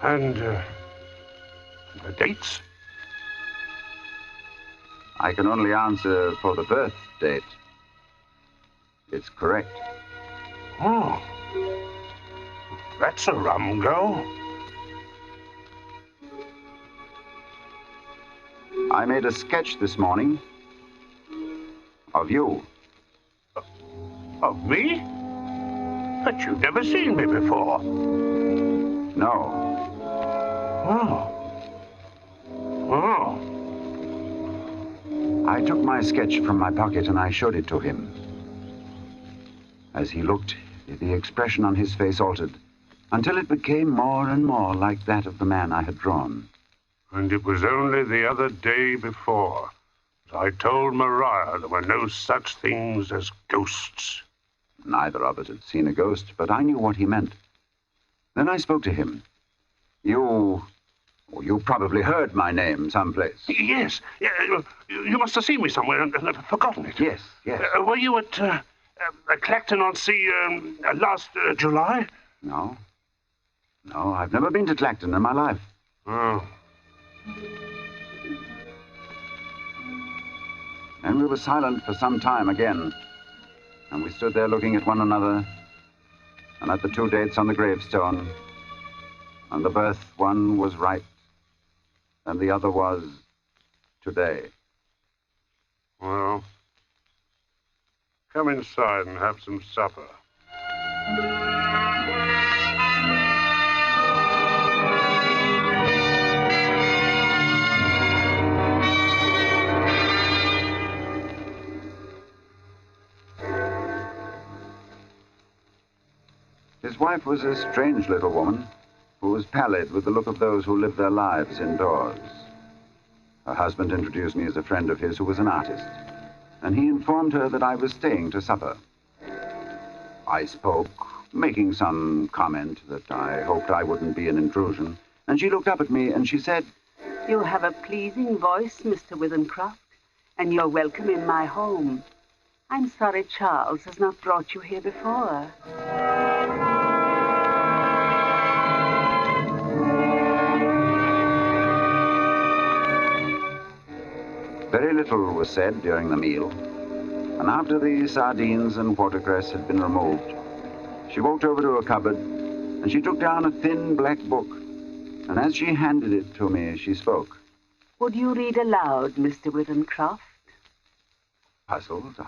And the dates? I can only answer for the birth date. It's correct. Oh. That's a rum go. I made a sketch this morning of you. Of me? But you've never seen me before. No. Oh. I took my sketch from my pocket and I showed it to him. As he looked, the expression on his face altered until it became more and more like that of the man I had drawn. And it was only the other day before that I told Mariah there were no such things as ghosts. Neither of us had seen a ghost, but I knew what he meant. Then I spoke to him. You Oh, you probably heard my name someplace. Yes. You must have seen me somewhere and forgotten it. Yes. Were you at Clacton-on-Sea last July? No. No, I've never been to Clacton in my life. Oh. And we were silent for some time again. And we stood there looking at one another and at the 2 dates on the gravestone. And the birth one was right, and the other was today. Well, come inside and have some supper. His wife was a strange little woman who was pallid with the look of those who live their lives indoors. Her husband introduced me as a friend of his who was an artist, and he informed her that I was staying to supper. I spoke, making some comment that I hoped I wouldn't be an intrusion, and she looked up at me and she said, "You have a pleasing voice, Mr. Withencroft, and you're welcome in my home. I'm sorry Charles has not brought you here before." Very little was said during the meal, and after the sardines and watercress had been removed, she walked over to a cupboard and she took down a thin black book, and as she handed it to me, she spoke. "Would you read aloud, Mr. Withencroft?" Puzzled,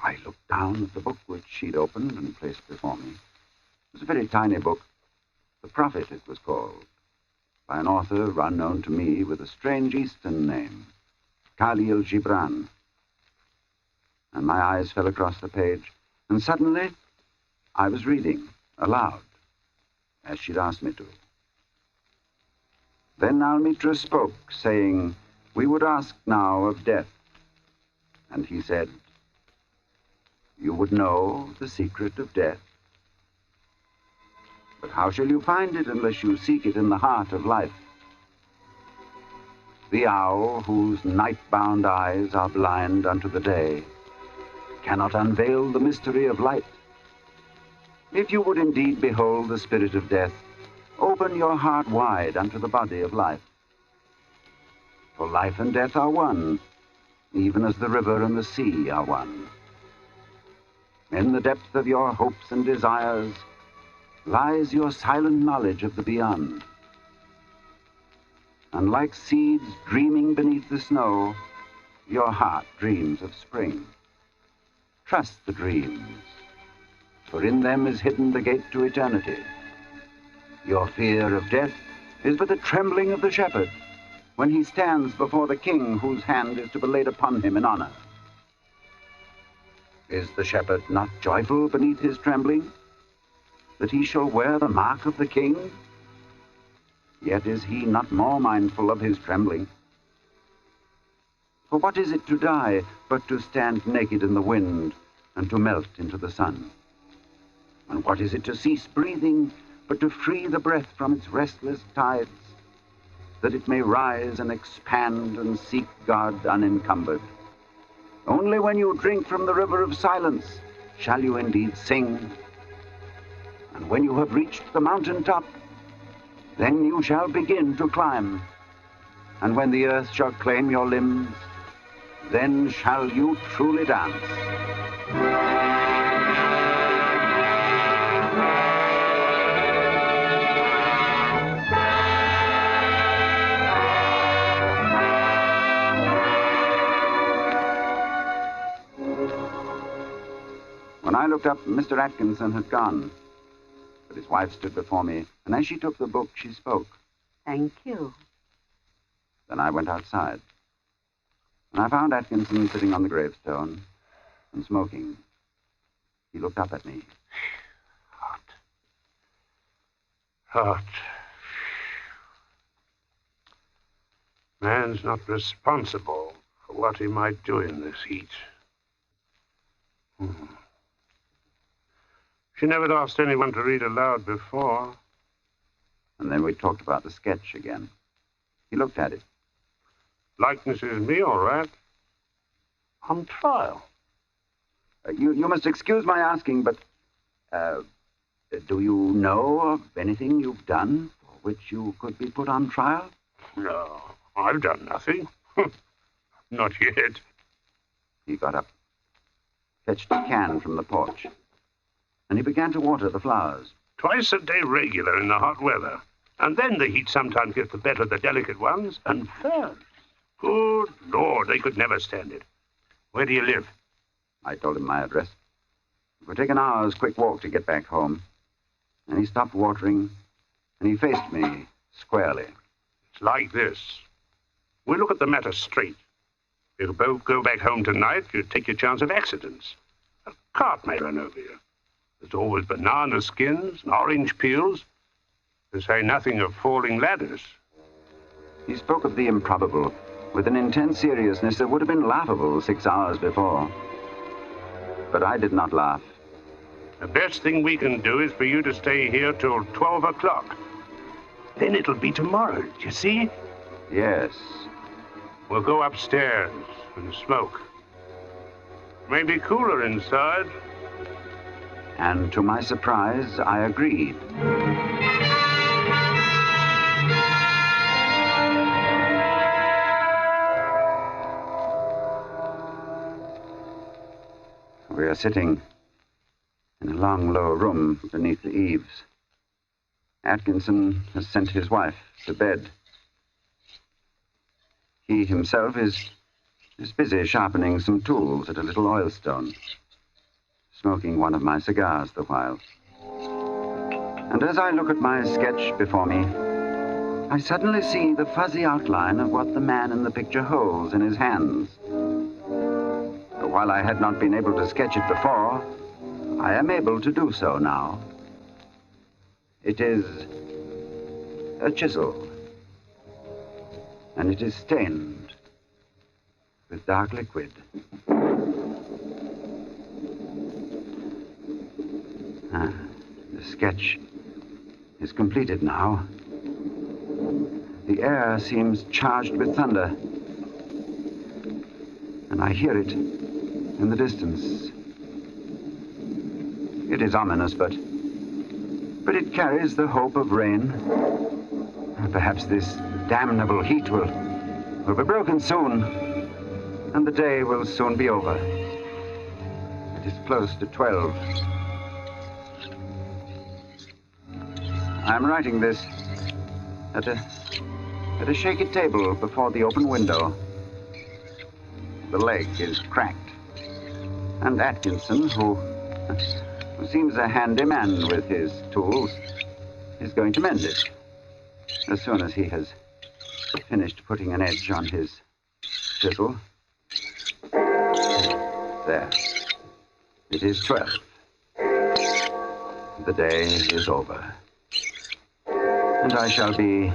I looked down at the book which she'd opened and placed before me. It was a very tiny book. The Prophet, it was called, by an author unknown to me with a strange Eastern name, Khalil Gibran. And my eyes fell across the page, and suddenly I was reading aloud, as she'd asked me to. Then Almitra spoke, saying, "We would ask now of death." And he said, "You would know the secret of death. But how shall you find it unless you seek it in the heart of life? The owl, whose night-bound eyes are blind unto the day, cannot unveil the mystery of light. If you would indeed behold the spirit of death, open your heart wide unto the body of life. For life and death are one, even as the river and the sea are one. In the depth of your hopes and desires lies your silent knowledge of the beyond. And like seeds dreaming beneath the snow, your heart dreams of spring. Trust the dreams, for in them is hidden the gate to eternity. Your fear of death is but the trembling of the shepherd when he stands before the king whose hand is to be laid upon him in honor. Is the shepherd not joyful beneath his trembling, that he shall wear the mark of the king? Yet is he not more mindful of his trembling. For what is it to die but to stand naked in the wind and to melt into the sun? And what is it to cease breathing but to free the breath from its restless tides, that it may rise and expand and seek God unencumbered? Only when you drink from the river of silence shall you indeed sing. And when you have reached the mountain top, then you shall begin to climb. And when the earth shall claim your limbs, then shall you truly dance. When I looked up, Mr. Atkinson had gone. But his wife stood before me, and as she took the book, she spoke. "Thank you." Then I went outside, and I found Atkinson sitting on the gravestone and smoking. He looked up at me. Hot. Man's not responsible for what he might do in this heat. She never asked anyone to read aloud before. And then we talked about the sketch again. He looked at it. Likeness is me, all right. On trial. You must excuse my asking, but do you know of anything you've done for which you could be put on trial? No, I've done nothing. Not yet. He got up, fetched a can from the porch, and he began to water the flowers. Twice a day regular in the hot weather. And then the heat sometimes gets the better of the delicate ones. And ferns. Good Lord, they could never stand it. Where do you live? I told him my address. It would take an hour's quick walk to get back home. And he stopped watering, and he faced me squarely. It's like this. We look at the matter straight. If you both go back home tonight, you take your chance of accidents. A cart may run over you. There's always banana skins and orange peels, to say nothing of falling ladders. He spoke of the improbable with an intense seriousness that would have been laughable 6 hours before. But I did not laugh. The best thing we can do is for you to stay here till 12 o'clock. Then it'll be tomorrow, do you see? Yes. We'll go upstairs and smoke. Maybe cooler inside. And to my surprise, I agreed. We are sitting in a long, low room beneath the eaves. Atkinson has sent his wife to bed. He himself is busy sharpening some tools at a little oilstone, smoking one of my cigars the while. And as I look at my sketch before me, I suddenly see the fuzzy outline of what the man in the picture holds in his hands. But while I had not been able to sketch it before, I am able to do so now. It is a chisel, and it is stained with dark liquid. The sketch is completed now. The air seems charged with thunder, and I hear it in the distance. It is ominous, but it carries the hope of rain. Perhaps this damnable heat will be broken soon, and the day will soon be over. It is close to 12. I'm writing this at a shaky table before the open window. The leg is cracked, and Atkinson, who seems a handy man with his tools, is going to mend it as soon as he has finished putting an edge on his chisel. There. It is 12. The day is over, and I shall be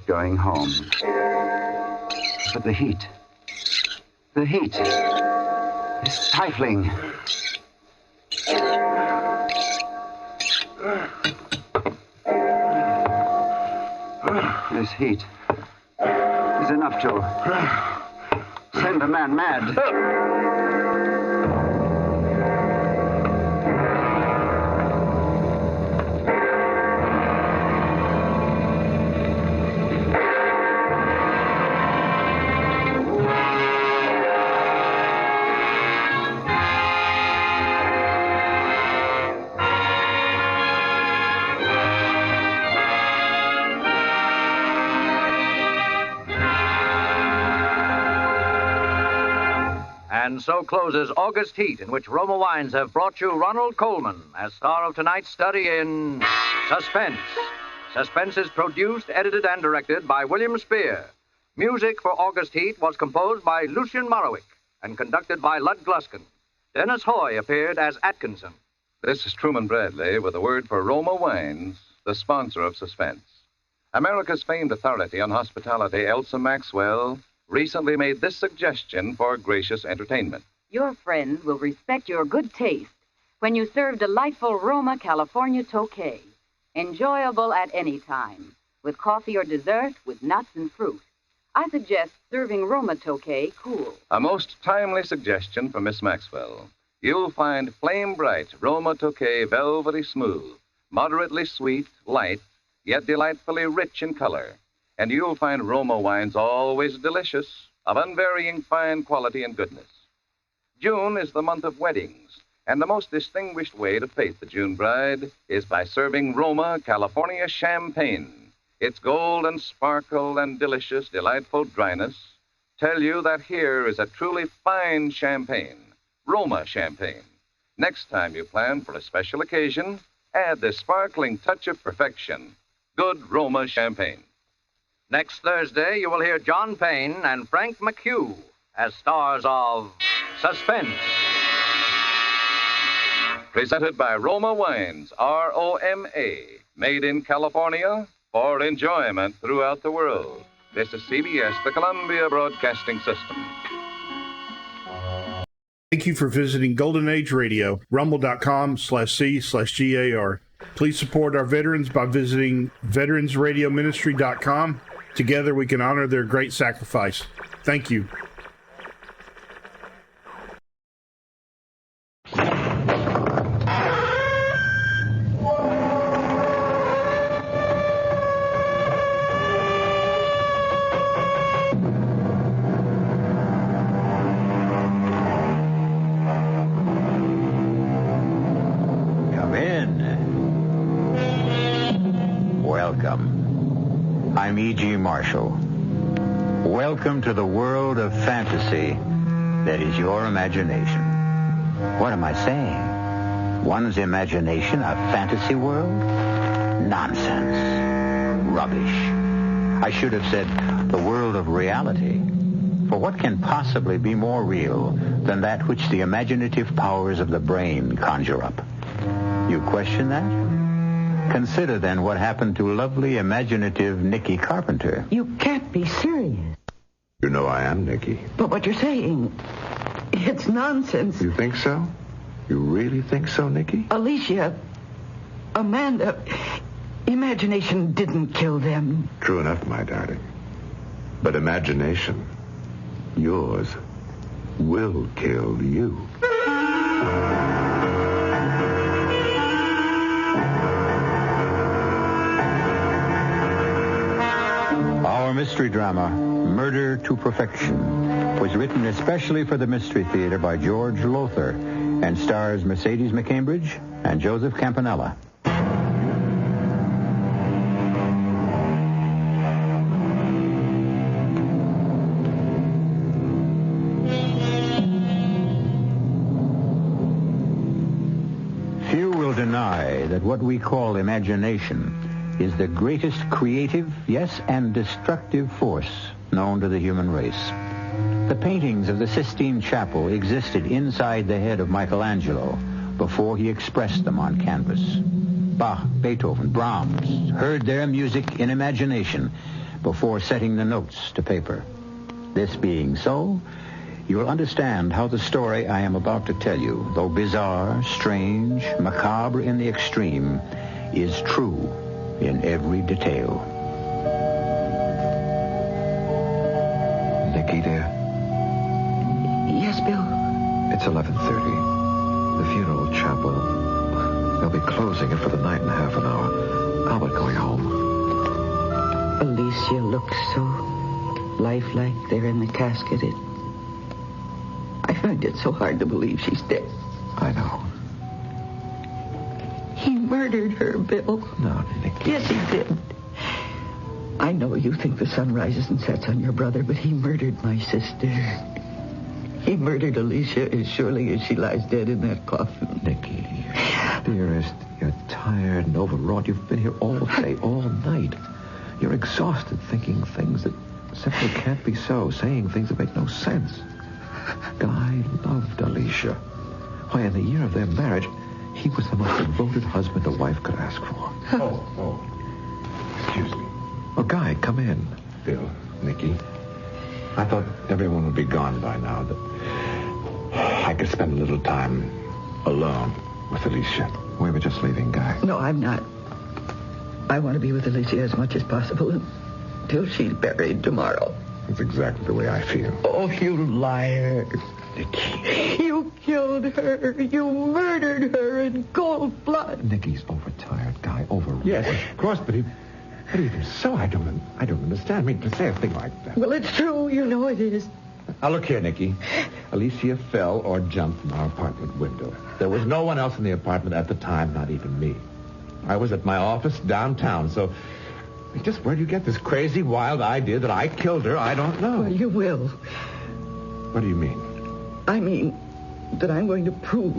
going home. But the heat is stifling. This heat is enough to send a man mad. And so closes August Heat, in which Roma Wines have brought you Ronald Colman as star of tonight's study in Suspense. Suspense is produced, edited, and directed by William Spear. Music for August Heat was composed by Lucien Morawick and conducted by Lud Gluskin. Dennis Hoy appeared as Atkinson. This is Truman Bradley with a word for Roma Wines, the sponsor of Suspense. America's famed authority on hospitality, Elsa Maxwell, recently made this suggestion for gracious entertainment. Your friends will respect your good taste when you serve delightful Roma California Tokay. enjoyable at any time, with coffee or dessert, with nuts and fruit. I suggest serving Roma Tokay cool. A most timely suggestion from Miss Maxwell. You'll find flame bright Roma Tokay velvety smooth, moderately sweet, light, yet delightfully rich in color. And you'll find Roma wines always delicious, of unvarying fine quality and goodness. June is the month of weddings, and the most distinguished way to face the June bride is by serving Roma California champagne. Its gold and sparkle and delicious, delightful dryness tell you that here is a truly fine champagne, Roma champagne. Next time you plan for a special occasion, add this sparkling touch of perfection, good Roma champagne. Next Thursday, you will hear John Payne and Frank McHugh as stars of Suspense. Presented by Roma Wines, R-O-M-A, made in California for enjoyment throughout the world. This is CBS, the Columbia Broadcasting System. Thank you for visiting Golden Age Radio, rumble.com/C/GAR. Please support our veterans by visiting veteransradioministry.com. Together we can honor their great sacrifice. Thank you. I'm E.G. Marshall. Welcome to the world of fantasy that is your imagination. What am I saying? One's imagination a fantasy world? Nonsense. Rubbish. I should have said the world of reality. For what can possibly be more real than that which the imaginative powers of the brain conjure up? You question that? Consider, then, what happened to lovely, imaginative Nicky Carpenter. You can't be serious. You know I am, Nicky. But what you're saying, it's nonsense. You think so? You really think so, Nicky? Alicia, Amanda, imagination didn't kill them. True enough, my darling. But imagination, yours, will kill you. Our mystery drama, Murder to Perfection, was written especially for the Mystery Theater by George Lothar and stars Mercedes McCambridge and Joseph Campanella. Few will deny that what we call imagination is the greatest creative, yes, and destructive force known to the human race. The paintings of the Sistine Chapel existed inside the head of Michelangelo before he expressed them on canvas. Bach, Beethoven, Brahms heard their music in imagination before setting the notes to paper. This being so, you will understand how the story I am about to tell you, though bizarre, strange, macabre in the extreme, is true in every detail. Nicky, dear. Yes, Bill? It's 11:30. The funeral chapel. They'll be closing it for the night in half an hour. I'll be going home. Alicia looks so lifelike there in the casket. I find it so hard to believe she's dead. I know. He murdered her, Bill. No, Nicky. Yes, he did. I know you think the sun rises and sets on your brother, but he murdered my sister. He murdered Alicia as surely as she lies dead in that coffin. Nicky, dearest, you're tired and overwrought. You've been here all day, all night. You're exhausted thinking things that simply can't be so, saying things that make no sense. Guy loved Alicia. Why, in the year of their marriage, he was the most devoted husband a wife could ask for. Oh. Excuse me. Oh, Guy, come in. Bill, Nicky. I thought everyone would be gone by now, that I could spend a little time alone with Alicia. We were just leaving, Guy. No, I'm not. I want to be with Alicia as much as possible until she's buried tomorrow. That's exactly the way I feel. Oh, you liar. Nicky. You killed her. You murdered her in cold blood. Nicky's overtired, Guy. Overwrought. Yes, of course, but even so, I don't understand. I mean, to say a thing like that. Well, it's true. You know it is. Now, look here, Nicky. Alicia fell or jumped from our apartment window. There was no one else in the apartment at the time, not even me. I was at my office downtown, so just where do you get this crazy, wild idea that I killed her? I don't know. Well, you will. What do you mean? I mean that I'm going to prove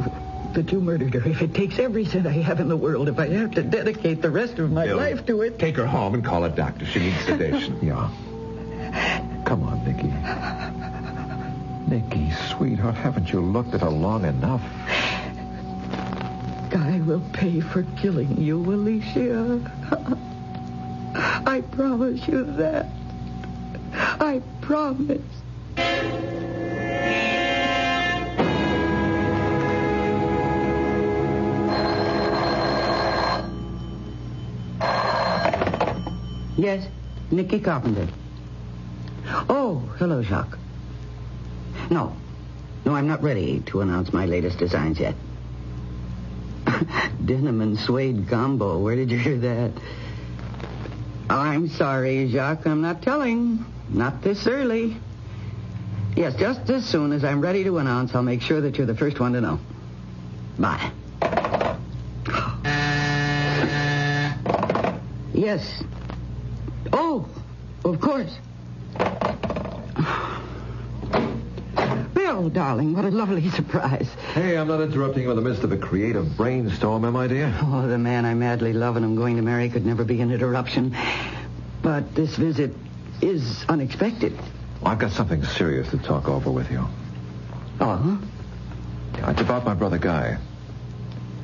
that you murdered her. If it takes every cent I have in the world, if I have to dedicate the rest of my life to it. Take her home and call a doctor. She needs sedation. Yeah. Come on, Nicky. Nicky, sweetheart, haven't you looked at her long enough? Guy will pay for killing you, Alicia. I promise you that. I promise. Yes, Nicky Carpenter. Oh, hello, Jacques. No, I'm not ready to announce my latest designs yet. Denim and suede combo. Where did you hear that? Oh, I'm sorry, Jacques. I'm not telling. Not this early. Yes, just as soon as I'm ready to announce, I'll make sure that you're the first one to know. Bye. Yes. Oh, of course. Bill, darling, what a lovely surprise. Hey, I'm not interrupting you in the midst of a creative brainstorm, am I, dear? Oh, the man I madly love and I'm going to marry could never be an interruption. But this visit is unexpected. I've got something serious to talk over with you. Oh? Yeah, it's about my brother Guy.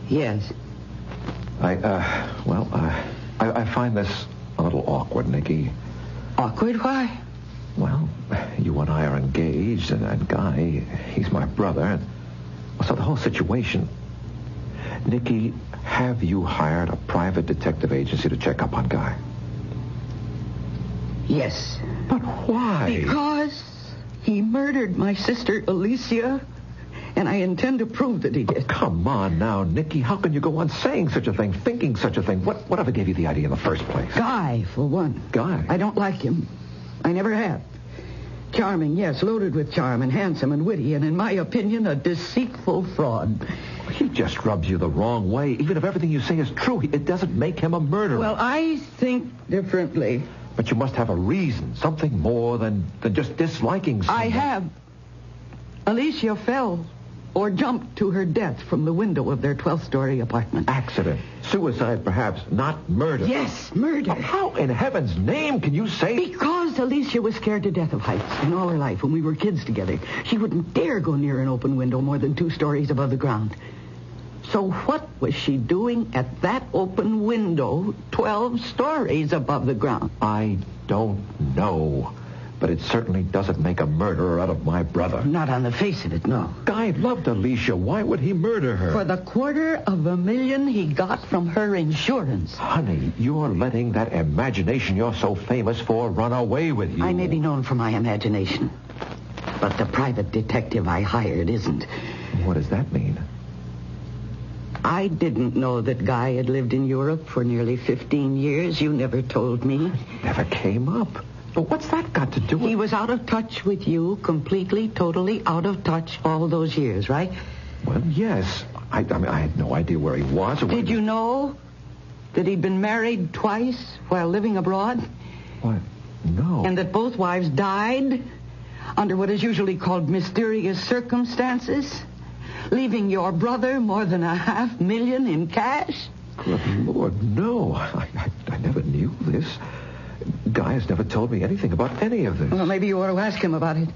Yes. I find this a little awkward, Nicky. Awkward? Why? Well, you and I are engaged, and Guy, he's my brother. And so the whole situation... Nicky, have you hired a private detective agency to check up on Guy? Yes. But why? Because he murdered my sister, Alicia, and I intend to prove that he did. Oh, come on now, Nicky. How can you go on saying such a thing, thinking such a thing? Whatever gave you the idea in the first place? Guy, for one. Guy? I don't like him. I never have. Charming, yes, loaded with charm, and handsome and witty, and in my opinion, a deceitful fraud. He just rubs you the wrong way. Even if everything you say is true, it doesn't make him a murderer. Well, I think differently. But you must have a reason, something more than just disliking someone. I have. Alicia fell or jumped to her death from the window of their 12th-story apartment. Accident. Suicide, perhaps, not murder. Yes, murder. How in heaven's name can you say... Because Alicia was scared to death of heights in all her life when we were kids together. She wouldn't dare go near an open window more than 2 stories above the ground. So what was she doing at that open window 12 stories above the ground? I don't know. But it certainly doesn't make a murderer out of my brother. Not on the face of it, no. Guy loved Alicia. Why would he murder her? For the $250,000 he got from her insurance. Honey, you're letting that imagination you're so famous for run away with you. I may be known for my imagination, but the private detective I hired isn't. What does that mean? I didn't know that Guy had lived in Europe for nearly 15 years. You never told me. It never came up. But what's that got to do with... He was out of touch with you, completely, totally out of touch all those years, right? Well, yes. I mean, I had no idea where he was. Or Did you know that he'd been married twice while living abroad? What? No. And that both wives died under what is usually called mysterious circumstances, leaving your brother more than $500,000 in cash? Good Lord, no. I never knew this. Guy has never told me anything about any of this. Well, maybe you ought to ask him about it.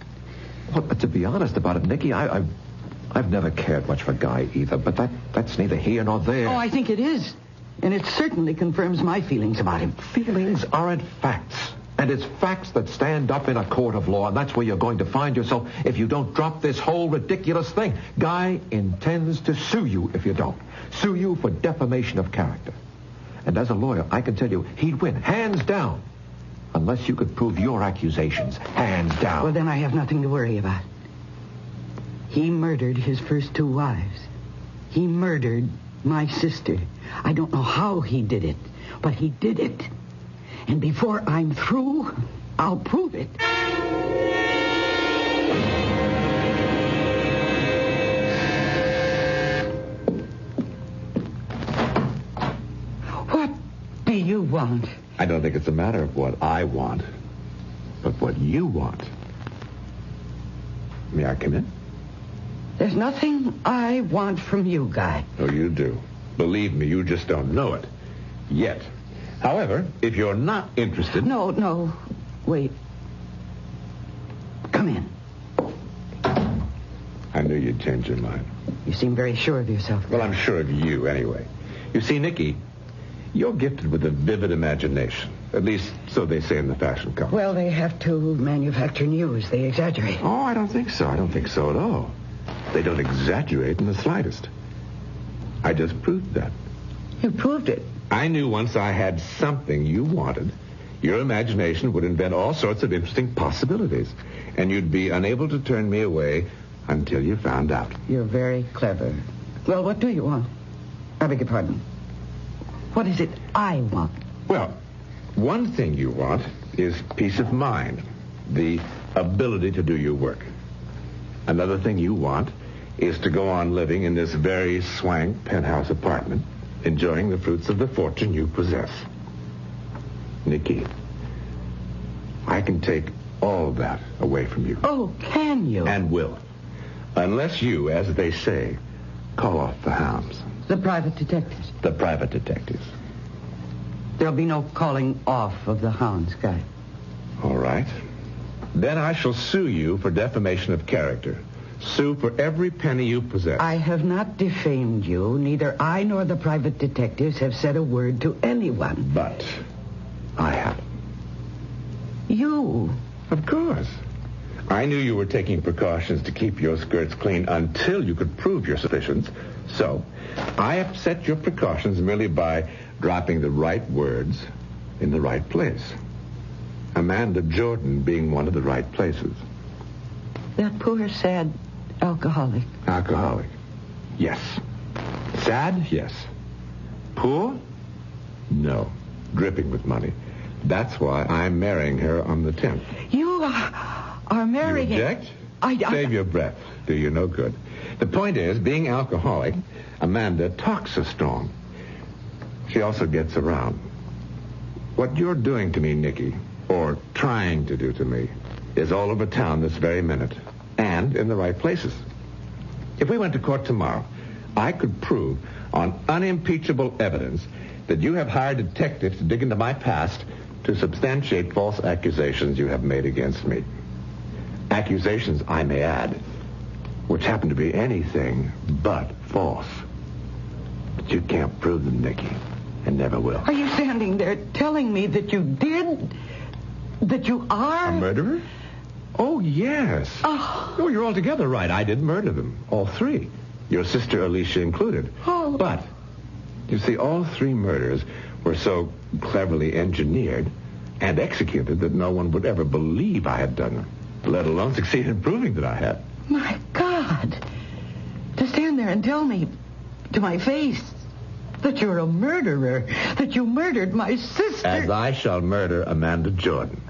Well, to be honest about it, Nicky, I've never cared much for Guy either, but that's neither here nor there. Oh, I think it is. And it certainly confirms my feelings about him. Feelings aren't facts. And it's facts that stand up in a court of law, and that's where you're going to find yourself if you don't drop this whole ridiculous thing. Guy intends to sue you if you don't. Sue you for defamation of character. And as a lawyer, I can tell you he'd win, hands down. Unless you could prove your accusations, hands down. Well, then I have nothing to worry about. He murdered his first 2 wives. He murdered my sister. I don't know how he did it, but he did it. And before I'm through, I'll prove it. What do you want? I don't think it's a matter of what I want, but what you want. May I come in? There's nothing I want from you, Guy. Oh, you do. Believe me, you just don't know it. Yet. However, if you're not interested... No. Wait. Come in. I knew you'd change your mind. You seem very sure of yourself. Well, I'm sure of you, anyway. You see, Nikki, you're gifted with a vivid imagination. At least, so they say in the fashion columns. Well, they have to manufacture news. They exaggerate. Oh, I don't think so. I don't think so at all. They don't exaggerate in the slightest. I just proved that. You proved it. I knew once I had something you wanted, your imagination would invent all sorts of interesting possibilities, and you'd be unable to turn me away until you found out. You're very clever. Well, what do you want? I beg your pardon. What is it I want? Well, one thing you want is peace of mind, the ability to do your work. Another thing you want is to go on living in this very swank penthouse apartment, enjoying the fruits of the fortune you possess. Nikki, I can take all that away from you. Oh, can you? And will. Unless you, as they say, call off the hounds. The private detectives. The private detectives. There'll be no calling off of the hounds, Guy. All right. Then I shall sue you for defamation of character. Sue for every penny you possess. I have not defamed you. Neither I nor the private detectives have said a word to anyone. But I have. You? Of course. I knew you were taking precautions to keep your skirts clean until you could prove your suspicions. So I upset your precautions merely by dropping the right words in the right place. Amanda Jordan being one of the right places. That poor, sad alcoholic. Alcoholic. Yes. Sad? Yes. Poor? No. Dripping with money. That's why I'm marrying her on the 10th. You are marrying... You object? Save your breath. Do you no good. The point is, being alcoholic, Amanda talks so strong. She also gets around. What you're doing to me, Nikki, or trying to do to me, is all over town this very minute, and in the right places. If we went to court tomorrow, I could prove on unimpeachable evidence that you have hired detectives to dig into my past to substantiate false accusations you have made against me. Accusations, I may add, which happen to be anything but false. But you can't prove them, Nikki, and never will. Are you standing there telling me that you did? That you are? A murderer? Oh, yes. Oh, you're altogether right. I did murder them. All 3. Your sister Alicia included. Oh. But, you see, all 3 murders were so cleverly engineered and executed that no one would ever believe I had done them, let alone succeed in proving that I had. My God. To stand there and tell me to my face that you're a murderer, that you murdered my sister. As I shall murder Amanda Jordan,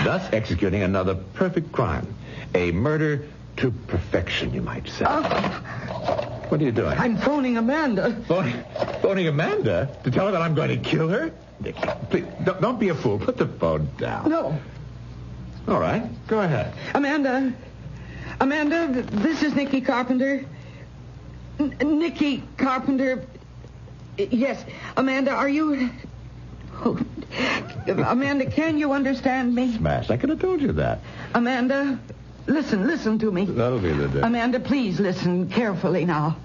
thus executing another perfect crime. A murder to perfection, you might say. What are you doing? I'm phoning Amanda. Phoning Amanda? To tell her that I'm going to kill her? Nikki, please, don't be a fool. Put the phone down. No. All right, go ahead. Amanda, this is Nicky Carpenter. Nicky Carpenter. Yes, Amanda, are you... Oh, Amanda, can you understand me? Smash, I could have told you that. Amanda, listen to me. That'll be the day. Amanda, please listen carefully now.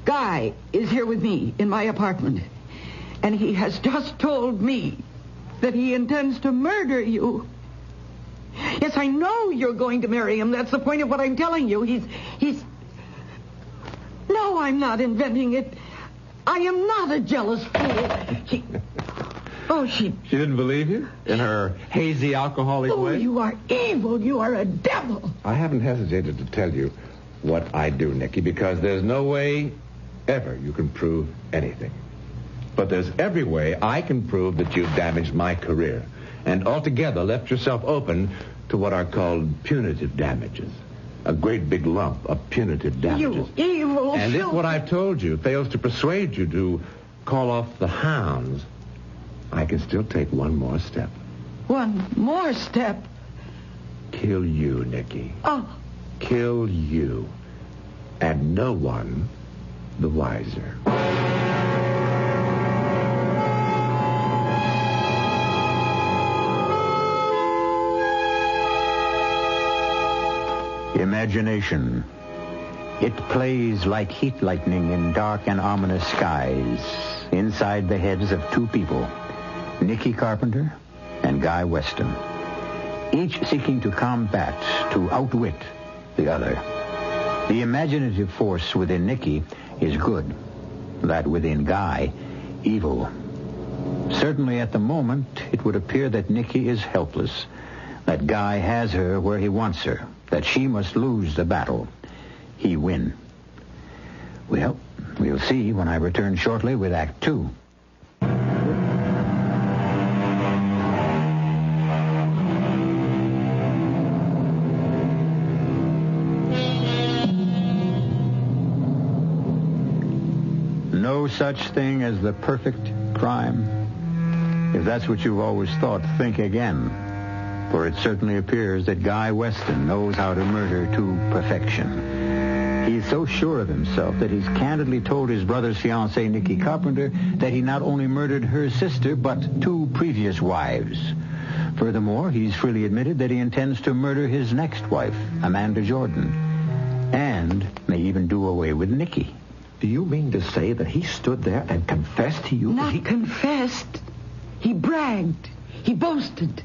Guy is here with me in my apartment, and he has just told me that he intends to murder you. Yes, I know you're going to marry him. That's the point of what I'm telling you. He's... No, I'm not inventing it. I am not a jealous fool. She didn't believe you? In her hazy, alcoholic way? You are evil. You are a devil. I haven't hesitated to tell you what I do, Nicky, because there's no way ever you can prove anything. But there's every way I can prove that you've damaged my career and altogether left yourself open to what are called punitive damages. A great big lump of punitive damages. You evil And if what I've told you fails to persuade you to call off the hounds, I can still take one more step. One more step? Kill you, Nicky. Oh. Kill you. And no one the wiser. Imagination. It plays like heat lightning in dark and ominous skies inside the heads of two people, Nicky Carpenter and Guy Weston, each seeking to combat, to outwit the other. The imaginative force within Nicky is good, that within Guy, evil. Certainly at the moment, it would appear that Nicky is helpless, that Guy has her where he wants her, that she must lose the battle. He win. Well, we'll see when I return shortly with Act 2. No such thing as the perfect crime. If that's what you've always thought, think again. For it certainly appears that Guy Weston knows how to murder to perfection. He's so sure of himself that he's candidly told his brother's fiancée, Nicky Carpenter, that he not only murdered her sister, but 2 previous wives. Furthermore, he's freely admitted that he intends to murder his next wife, Amanda Jordan, and may even do away with Nicky. Do you mean to say that he stood there and confessed to you? Not confessed. He bragged. He boasted.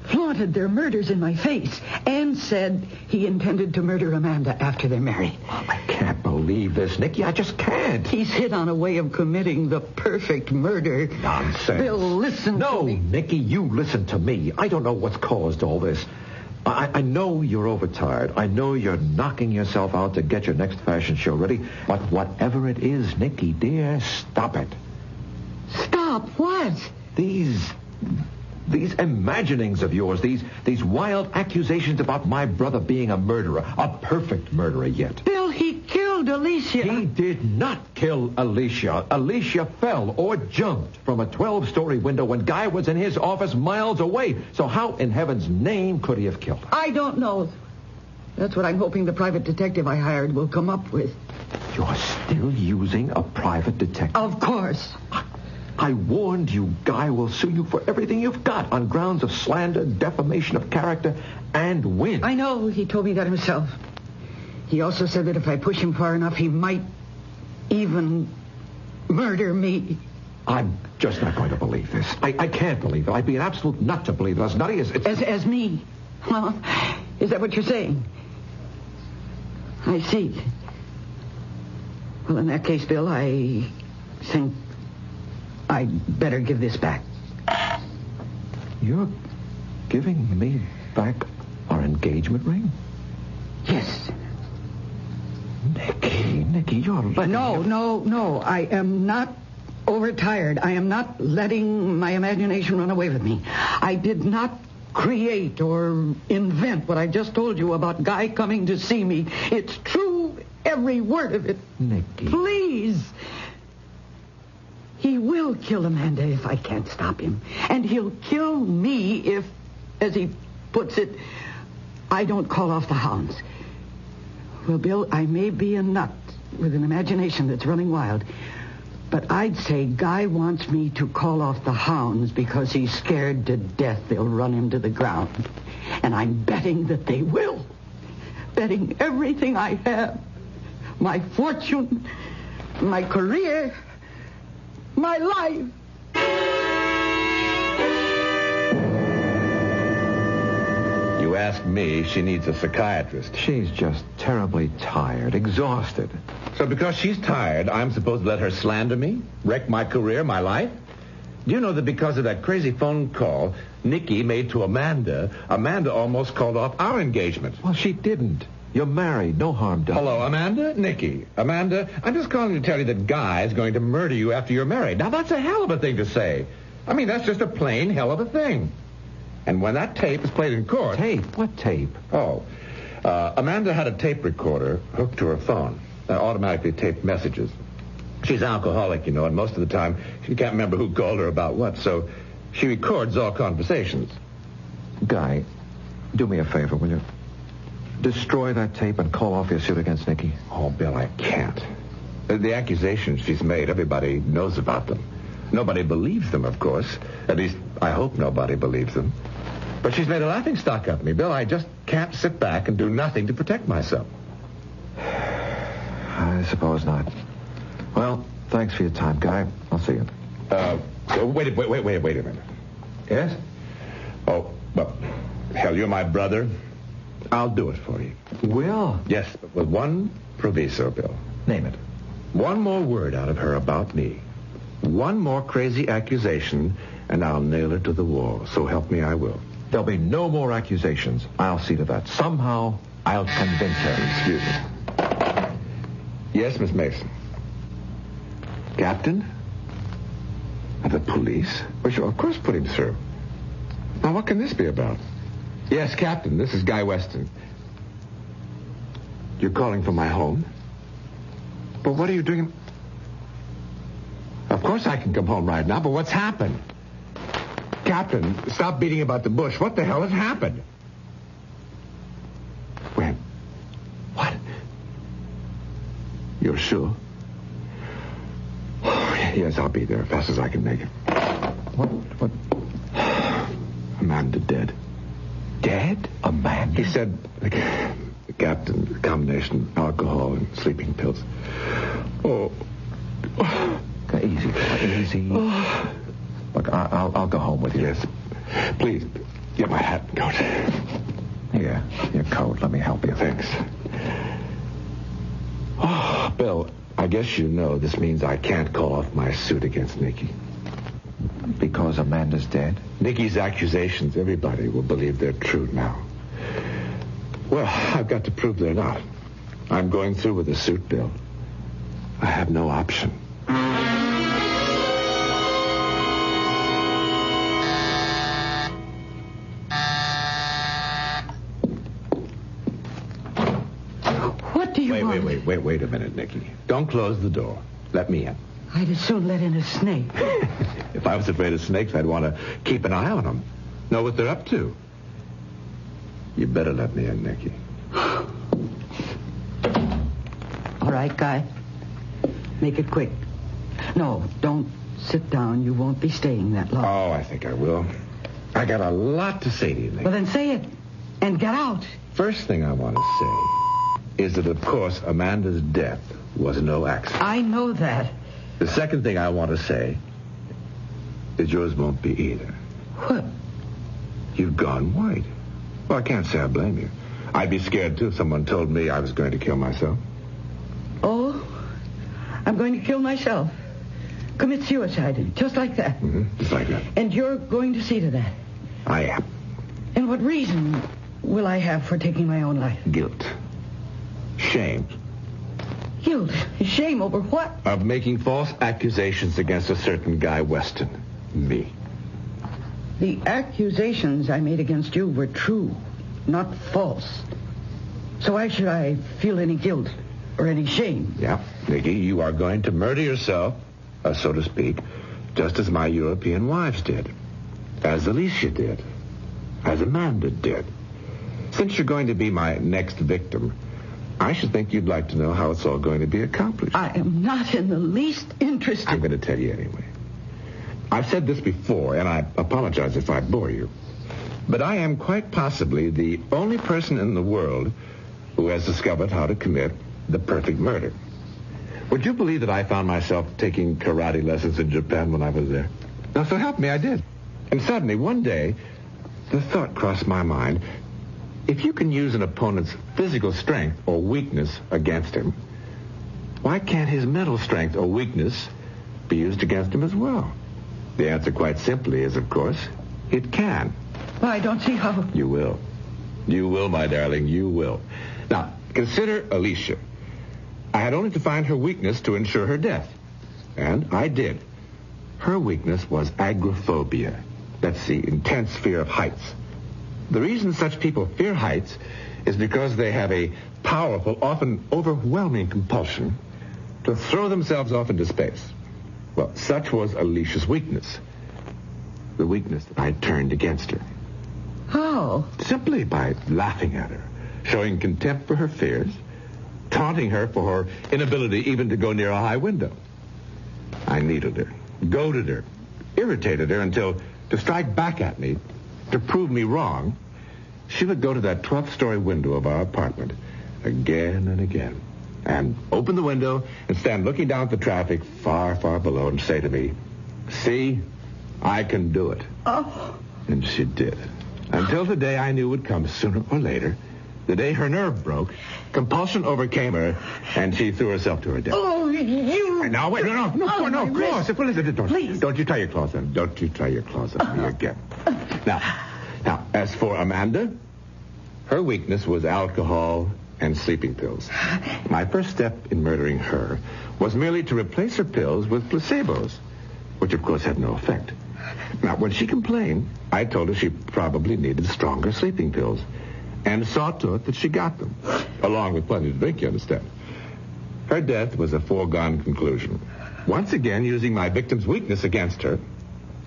Flaunted their murders in my face and said he intended to murder Amanda after they're married. Oh, I can't believe this, Nicky. I just can't. He's hit on a way of committing the perfect murder. Nonsense. Bill, listen to me. No, Nicky, you listen to me. I don't know what's caused all this. I know you're overtired. I know you're knocking yourself out to get your next fashion show ready. But whatever it is, Nicky, dear, stop it. Stop what? These imaginings of yours, these wild accusations about my brother being a murderer, a perfect murderer yet. Bill, he killed Alicia. He did not kill Alicia. Alicia fell or jumped from a 12-story window when Guy was in his office miles away. So how in heaven's name could he have killed her? I don't know. That's what I'm hoping the private detective I hired will come up with. You're still using a private detective? Of course. I warned you, Guy will sue you for everything you've got on grounds of slander, defamation of character, and win. I know. He told me that himself. He also said that if I push him far enough, he might even murder me. I'm just not going to believe this. I can't believe it. I'd be an absolute nut to believe it. As nutty as... As me? Well, is that what you're saying? I see. Well, in that case, Bill, I think I'd better give this back. You're giving me back our engagement ring? Yes. Nicky, you're letting... No. I am not overtired. I am not letting my imagination run away with me. I did not create or invent what I just told you about Guy coming to see me. It's true, every word of it. Nicky. Please. He will kill Amanda if I can't stop him. And he'll kill me if, as he puts it, I don't call off the hounds. Well, Bill, I may be a nut with an imagination that's running wild, but I'd say Guy wants me to call off the hounds because he's scared to death they'll run him to the ground. And I'm betting that they will. Betting everything I have. My fortune, my career, my life. You ask me, she needs a psychiatrist. She's just terribly tired, exhausted. So because she's tired, I'm supposed to let her slander me? Wreck my career, my life? Do you know that because of that crazy phone call Nikki made to Amanda almost called off our engagement? Well, she didn't. You're married. No harm done. Hello, Amanda? Nikki. Amanda, I'm just calling to tell you that Guy's going to murder you after you're married. Now, that's a hell of a thing to say. I mean, that's just a plain hell of a thing. And when that tape is played in court... Tape? What tape? Oh, Amanda had a tape recorder hooked to her phone. Automatically taped messages. She's alcoholic, you know, and most of the time she can't remember who called her about what, so she records all conversations. Guy, do me a favor, will you? Destroy that tape and call off your suit against Nikki. Oh, Bill, I can't. The accusations she's made, everybody knows about them. Nobody believes them, of course. At least, I hope nobody believes them. But she's made a laughingstock of me, Bill. I just can't sit back and do nothing to protect myself. I suppose not. Well, thanks for your time, Guy. I'll see you. Wait a minute. Yes? Oh, well, hell, you're my brother. I'll do it for you. Will? Yes, but with one proviso, Bill. Name it. One more word out of her about me. One more crazy accusation, and I'll nail her to the wall. So help me, I will. There'll be no more accusations. I'll see to that. Somehow, I'll convince her. Excuse me. Yes, Miss Mason. Captain? Of the police? Well, sure, of course put him through. Now, what can this be about? Yes, Captain, this is Guy Weston. You're calling from my home? But what are you doing? Of course I can come home right now, but what's happened? Captain, stop beating about the bush. What the hell has happened? When? What? You're sure? Oh, yes, I'll be there as fast as I can make it. What? Amanda dead. Dead? Amanda? He said, the captain, a combination of alcohol and sleeping pills. Oh. Easy, easy. Oh. Look, I'll go home with you. Yes. Please, get my hat and coat. Here, your coat. Let me help you. Thanks. Oh, Bill, I guess you know this means I can't call off my suit against Nikki. Because Amanda's dead? Nikki's accusations, everybody will believe they're true now. Well, I've got to prove they're not. I'm going through with the suit, Bill. I have no option. What do you want? Wait a minute, Nikki. Don't close the door. Let me in. I'd as soon let in a snake. If I was afraid of snakes, I'd want to keep an eye on them. Know what they're up to. You better let me in, Nikki. All right, Guy. Make it quick. No, don't sit down. You won't be staying that long. Oh, I think I will. I got a lot to say to you, Nikki. Well, then say it. And get out. First thing I want to say is that, of course, Amanda's death was no accident. I know that. The second thing I want to say is yours won't be either. What? You've gone white. Well, I can't say I blame you. I'd be scared, too, if someone told me I was going to kill myself. Oh, I'm going to kill myself. Commit suicide, just like that. Mm-hmm. Just like that. And you're going to see to that. I am. And what reason will I have for taking my own life? Guilt. Shame. Guilt? Shame over what? Of making false accusations against a certain Guy Weston. Me. The accusations I made against you were true, not false. So why should I feel any guilt or any shame? Yeah, Nikki, you are going to murder yourself, so to speak, just as my European wives did. As Alicia did. As Amanda did. Since you're going to be my next victim, I should think you'd like to know how it's all going to be accomplished. I am not in the least interested. I'm going to tell you anyway. I've said this before, and I apologize if I bore you. But I am quite possibly the only person in the world who has discovered how to commit the perfect murder. Would you believe that I found myself taking karate lessons in Japan when I was there? Now, so help me, I did. And suddenly, one day, the thought crossed my mind, if you can use an opponent's physical strength or weakness against him, why can't his mental strength or weakness be used against him as well? The answer, quite simply, is, of course, it can. Well, I don't see how. You will. You will, my darling, you will. Now, consider Alicia. I had only to find her weakness to ensure her death. And I did. Her weakness was agoraphobia. That's the intense fear of heights. The reason such people fear heights is because they have a powerful, often overwhelming compulsion to throw themselves off into space. Well, such was Alicia's weakness. The weakness that I turned against her. How? Simply by laughing at her, showing contempt for her fears, taunting her for her inability even to go near a high window. I needled her, goaded her, irritated her until, to strike back at me, to prove me wrong, she would go to that 12th-story window of our apartment again and again, and open the window and stand looking down at the traffic far, far below and say to me, "See, I can do it." Oh. And she did. Until the day I knew would come sooner or later, the day her nerve broke, compulsion overcame her, and she threw herself to her death. Oh, you... Now, wait, no, claws. Please. Don't you try your claws on. Don't you try your claws on me again. Now, as for Amanda, her weakness was alcohol and sleeping pills. My first step in murdering her was merely to replace her pills with placebos, which, of course, had no effect. Now, when she complained, I told her she probably needed stronger sleeping pills, and saw to it that she got them, along with plenty to drink, you understand. Her death was a foregone conclusion. Once again, using my victim's weakness against her,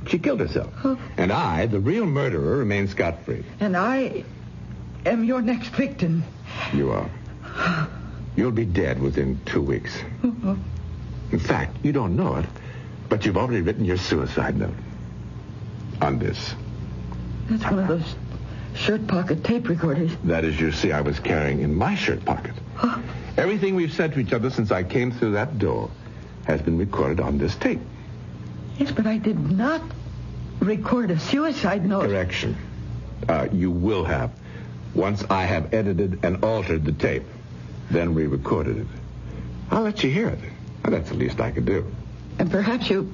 she killed herself. And I, the real murderer, remained scot-free. And I am your next victim. You are. You'll be dead within 2 weeks. In fact, you don't know it, but you've already written your suicide note on this. That's one of those shirt pocket tape recorders. That, as you see, I was carrying in my shirt pocket. Everything we've said to each other since I came through that door has been recorded on this tape. Yes, but I did not record a suicide note. Correction. You will have. Once I have edited and altered the tape, then re-recorded it. I'll let you hear it. Well, that's the least I could do. And perhaps you'd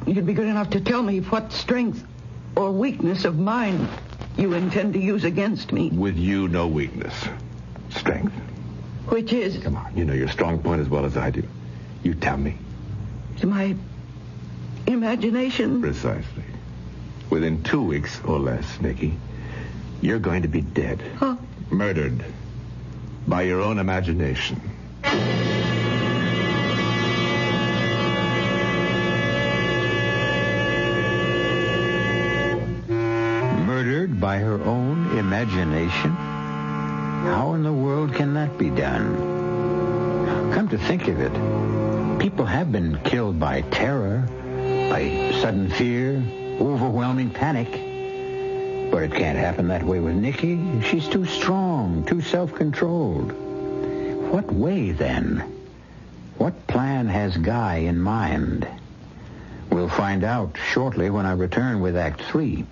be good enough to tell me what strength or weakness of mine you intend to use against me. With you, no weakness. Strength. Which is? Come on, you know your strong point as well as I do. You tell me. To my imagination? Precisely. Within 2 weeks or less, Nikki, you're going to be dead. Huh? Murdered by your own imagination. Murdered by her own imagination? How in the world can that be done? Come to think of it, people have been killed by terror, by sudden fear, overwhelming panic. But it can't happen that way with Nikki. She's too strong, too self-controlled. What way, then? What plan has Guy in mind? We'll find out shortly when I return with Act 3.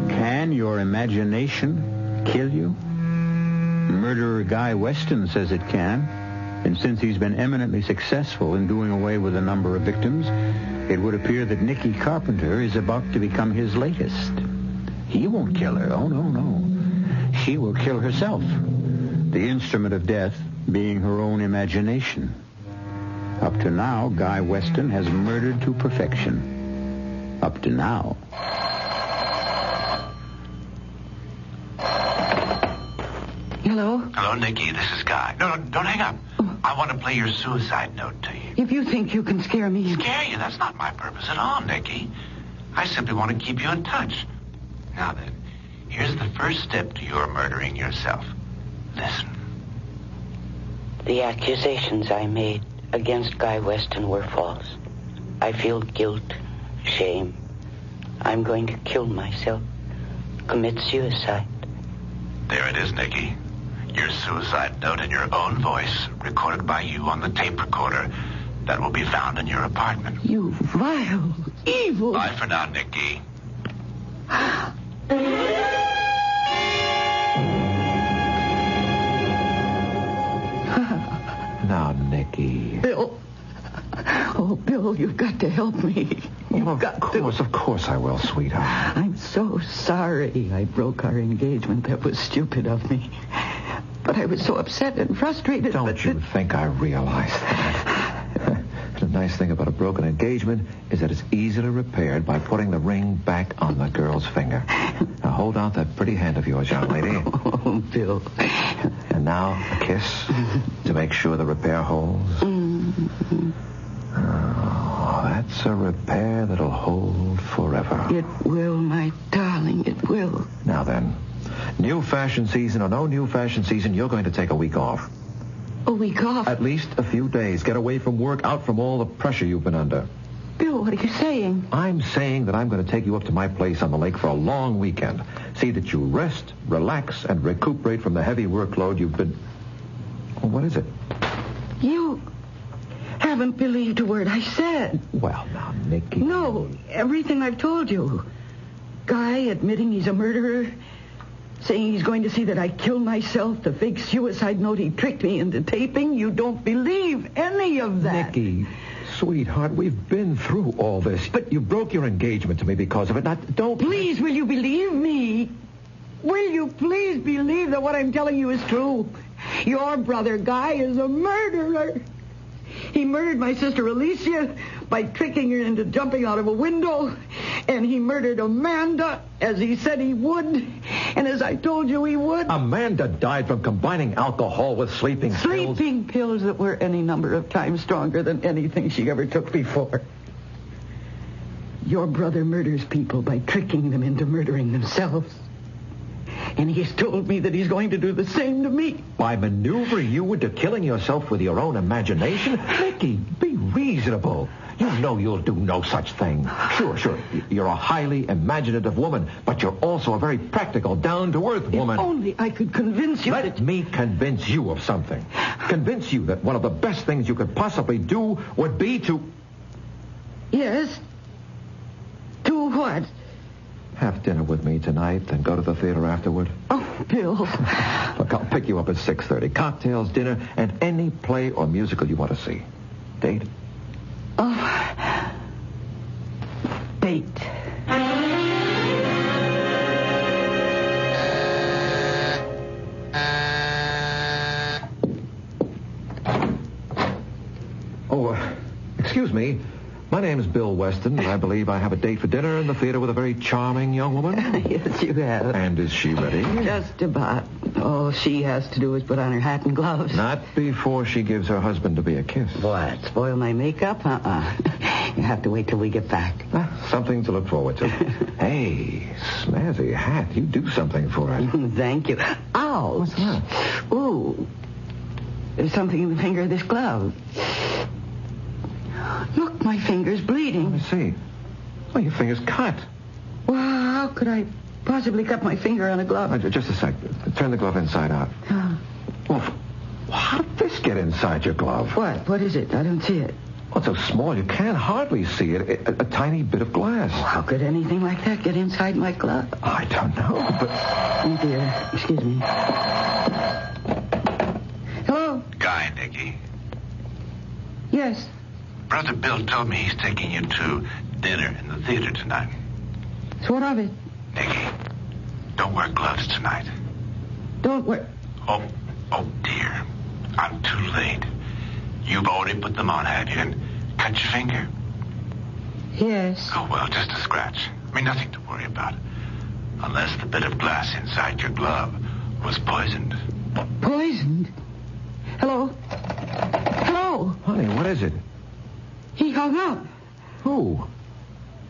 Can your imagination kill you? Murderer Guy Weston says it can. And since he's been eminently successful in doing away with a number of victims, it would appear that Nikki Carpenter is about to become his latest. He won't kill her. Oh, no. She will kill herself. The instrument of death being her own imagination. Up to now, Guy Weston has murdered to perfection. Up to now. Hello? Hello, Nikki. This is Guy. No, don't hang up. I want to play your suicide note to you. If you think you can scare me... Scare you? That's not my purpose at all, Nikki. I simply want to keep you in touch. Now then, here's the first step to your murdering yourself. Listen. The accusations I made against Guy Weston were false. I feel guilt, shame. I'm going to kill myself. Commit suicide. There it is, Nikki. Your suicide note in your own voice, recorded by you on the tape recorder. That will be found in your apartment. You vile, evil... Bye for now, Nicky. Now, Nicky. Bill. Oh, Bill, you've got to help me. Of course I will, sweetheart. I'm so sorry I broke our engagement. That was stupid of me. But I was so upset and frustrated. Don't you think I realize that? The nice thing about a broken engagement is that it's easily repaired by putting the ring back on the girl's finger. Now hold out that pretty hand of yours, young lady. Oh, Bill. And now a kiss to make sure the repair holds. Mm-hmm. Oh, that's a repair that'll hold forever. It will, my darling, it will. Now then, new fashion season or no new fashion season, you're going to take a week off. A week off? At least a few days. Get away from work, out from all the pressure you've been under. Bill, what are you saying? I'm saying that I'm going to take you up to my place on the lake for a long weekend. See that you rest, relax, and recuperate from the heavy workload you've been... Oh, what is it? You haven't believed a word I said. Well, now, Nicky... No, everything I've told you. Guy admitting he's a murderer... saying he's going to see that I killed myself, the fake suicide note he tricked me into taping. You don't believe any of that. Nicky, sweetheart, we've been through all this. But you broke your engagement to me because of it. Now, don't... Please, will you believe me? Will you please believe that what I'm telling you is true? Your brother, Guy, is a murderer. He murdered my sister Alicia by tricking her into jumping out of a window. And he murdered Amanda, as he said he would. And as I told you he would. Amanda died from combining alcohol with sleeping pills. Sleeping pills that were any number of times stronger than anything she ever took before. Your brother murders people by tricking them into murdering themselves. And he's told me that he's going to do the same to me. By maneuvering you into killing yourself with your own imagination? Nicky, be reasonable. You know you'll do no such thing. Sure. You're a highly imaginative woman, but you're also a very practical, down-to-earth woman. If only I could convince you Let me convince you of something. Convince you that one of the best things you could possibly do would be to... Yes? To what? Have dinner with me tonight, then go to the theater afterward. Oh, Bill. Look, I'll pick you up at 6:30. Cocktails, dinner, and any play or musical you want to see. Date? Oh. Date. Excuse me. My name's Bill Weston, and I believe I have a date for dinner in the theater with a very charming young woman. Yes, you have. And is she ready? Just about. All she has to do is put on her hat and gloves. Not before she gives her husband to be a kiss. What? Spoil my makeup? You have to wait till we get back. Something to look forward to. Hey, snazzy hat. You do something for it. Thank you. Ow. What's that? Ooh. There's something in the finger of this glove. Look, my finger's bleeding. Let me see. Oh, your finger's cut. Well, how could I possibly cut my finger on a glove? Just a sec. Turn the glove inside out. Well, how did this get inside your glove? What? What is it? I don't see it. Oh, it's so small you can't hardly see it. A tiny bit of glass. Oh, how could anything like that get inside my glove? I don't know, but... Oh, dear. Excuse me. Hello? Guy, Nicky. Yes. Brother Bill told me he's taking you to dinner in the theater tonight. So what of it? Nicky, don't wear gloves tonight. Don't wear... Oh, dear. I'm too late. You've already put them on, have you? And cut your finger? Yes. Oh, well, just a scratch. I mean, nothing to worry about. Unless the bit of glass inside your glove was poisoned. Poisoned? Hello? Hello? Honey, what is it? He hung up. Who?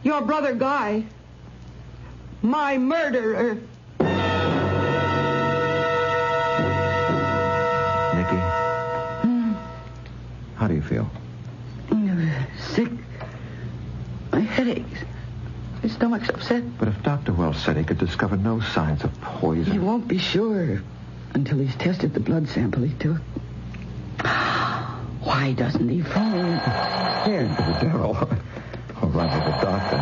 Your brother Guy. My murderer. Nicky? How do you feel? Sick. My head aches. My stomach's upset. But if Dr. Wells said he could discover no signs of poison... He won't be sure until he's tested the blood sample he took. Why doesn't he phone? Here, Daryl. I'll run to the doctor.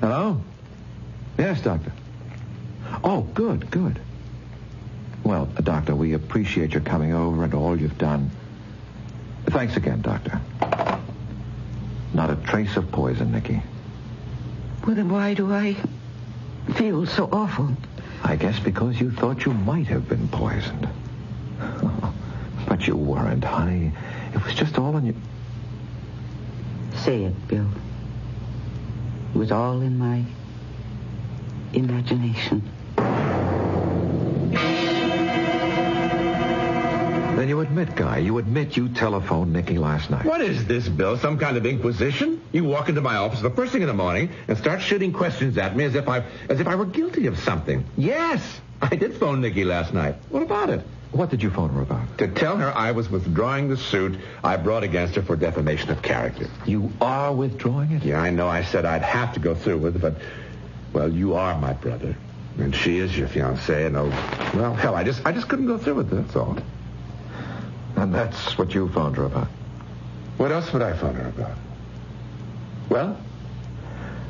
Hello? Yes, doctor. Oh, good. Well, doctor, we appreciate your coming over and all you've done. Thanks again, doctor. Not a trace of poison, Nicky. Well, then why do I feel so awful? I guess because you thought you might have been poisoned. But you weren't, honey. It was just all in your... Say it, Bill. It was all in my imagination. Then you admit, Guy, you telephoned Nicky last night. What is this, Bill? Some kind of inquisition? You walk into my office the first thing in the morning and start shooting questions at me as if I were guilty of something. Yes, I did phone Nicky last night. What about it? What did you phone her about? To tell her I was withdrawing the suit I brought against her for defamation of character. You are withdrawing it? Yeah, I know. I said I'd have to go through with it, but, well, you are my brother. And she is your fiancée, and well, hell, I just couldn't go through with it, that's all. And that's what you phoned her about? What else would I phone her about? Well?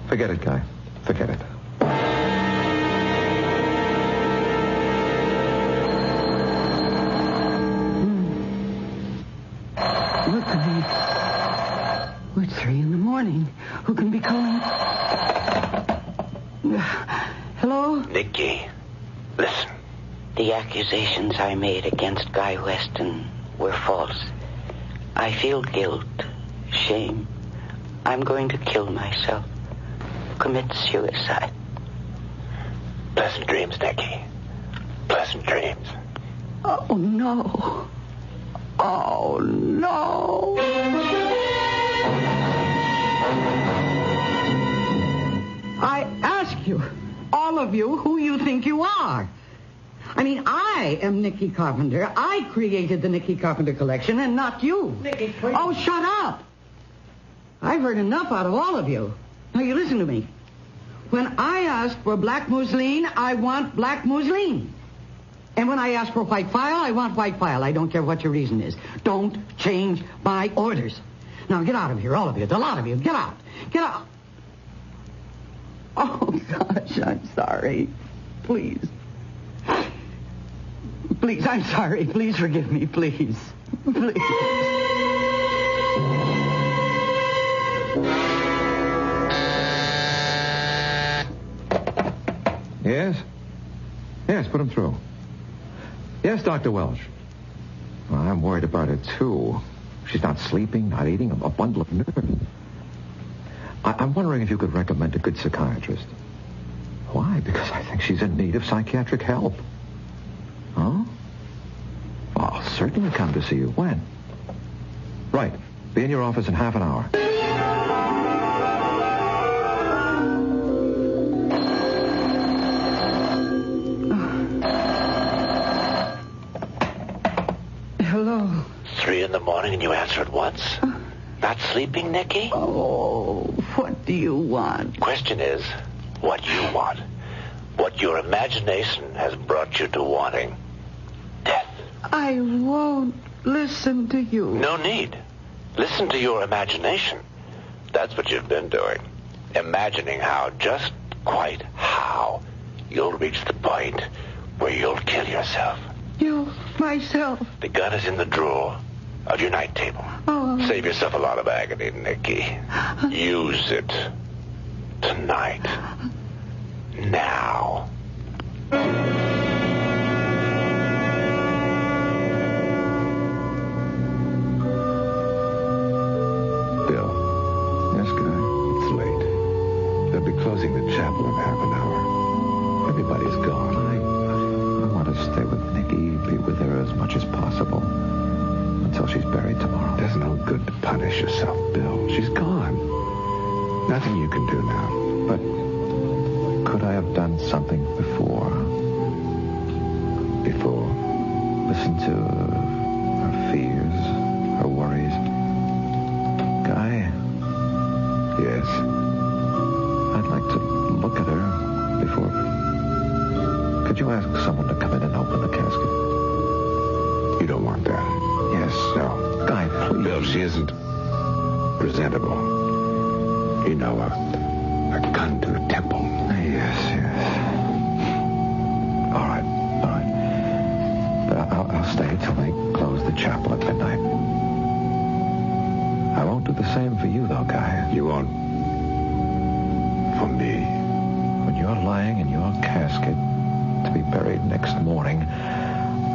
Forget it, Guy. Forget it. Look at me. It's 3 a.m. Who can be calling? Hello? Nicky, listen. The accusations I made against Guy Weston were false. I feel guilt, shame. I'm going to kill myself. Commit suicide. Pleasant dreams, Nicky. Pleasant dreams. Oh, no. Oh, no. I ask you, all of you, who you think you are. I mean, I am Nicky Carpenter. I created the Nicky Carpenter collection, and not you. Nicky, please. Oh, shut up. I've heard enough out of all of you. Now, you listen to me. When I ask for black mousseline, I want black mousseline. And when I ask for white file, I want white file. I don't care what your reason is. Don't change my orders. Now, get out of here, all of you, the lot of you. Get out. Get out. Oh, gosh, I'm sorry. Please. Please, I'm sorry. Please forgive me, please. Please. Yes? Yes, put him through. Yes, Dr. Welch. Well, I'm worried about her, too. She's not sleeping, not eating, a bundle of nerves. I'm wondering if you could recommend a good psychiatrist. Why? Because I think she's in need of psychiatric help. Huh? Well, I'll certainly come to see you. When? Right. Be in your office in half an hour. Hello. 3 a.m. and you answer at once? Not sleeping, Nicky? Oh, what do you want? Question is, what you want. What your imagination has brought you to wanting. Death. I won't listen to you. No need. Listen to your imagination. That's what you've been doing. Imagining how, just quite how, you'll reach the point where you'll kill yourself. You, myself. The gun is in the drawer of your night table. Oh. Save yourself a lot of agony, Nicky. Use it tonight. Now. Bill. Yes, Guy? It's late. They'll be closing the chapel in half an hour. Everybody's gone. I want to stay with Nicky, be with her as much as possible until she's buried tomorrow. It does no good to punish yourself, Bill. She's gone. Nothing you can do now. But could I have done something before? Before? Listen to her fears, her worries. Guy? Yes? I'd like to look at her before... Could you ask someone to come in and open the casket? You don't want that. she isn't presentable. You know, a gun to the temple. Yes. All right. But I'll stay till they close the chapel at midnight. I won't do the same for you, though, Guy. You won't for me? When you're lying in your casket to be buried next morning,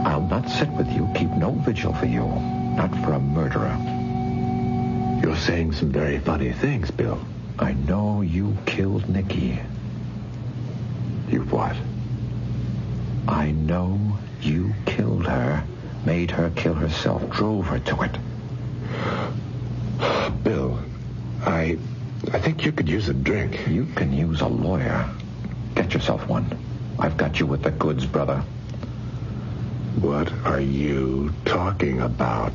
I'll not sit with you, keep no vigil for you. Not for a murderer. You're saying some very funny things, Bill. I know you killed Nikki. You what? I know you killed her, made her kill herself, drove her to it. Bill, I think you could use a drink. You can use a lawyer. Get yourself one. I've got you with the goods, brother. What are you talking about?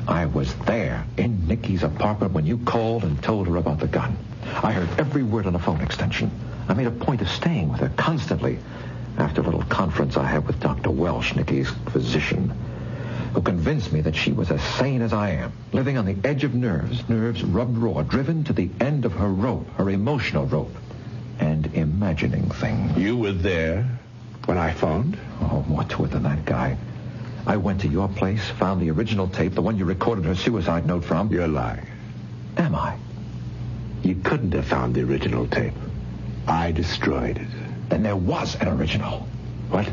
I was there in Nikki's apartment when you called and told her about the gun. I heard every word on the phone extension. I made a point of staying with her constantly after a little conference I had with Dr. Welsh, Nikki's physician, who convinced me that she was as sane as I am, living on the edge of nerves rubbed raw, driven to the end of her rope, her emotional rope, and imagining things. You were there when I phoned? Oh, more to it than that, Guy. I went to your place, found the original tape, the one you recorded her suicide note from. You're lying. Am I? You couldn't have found the original tape. I destroyed it. Then there was an original. What?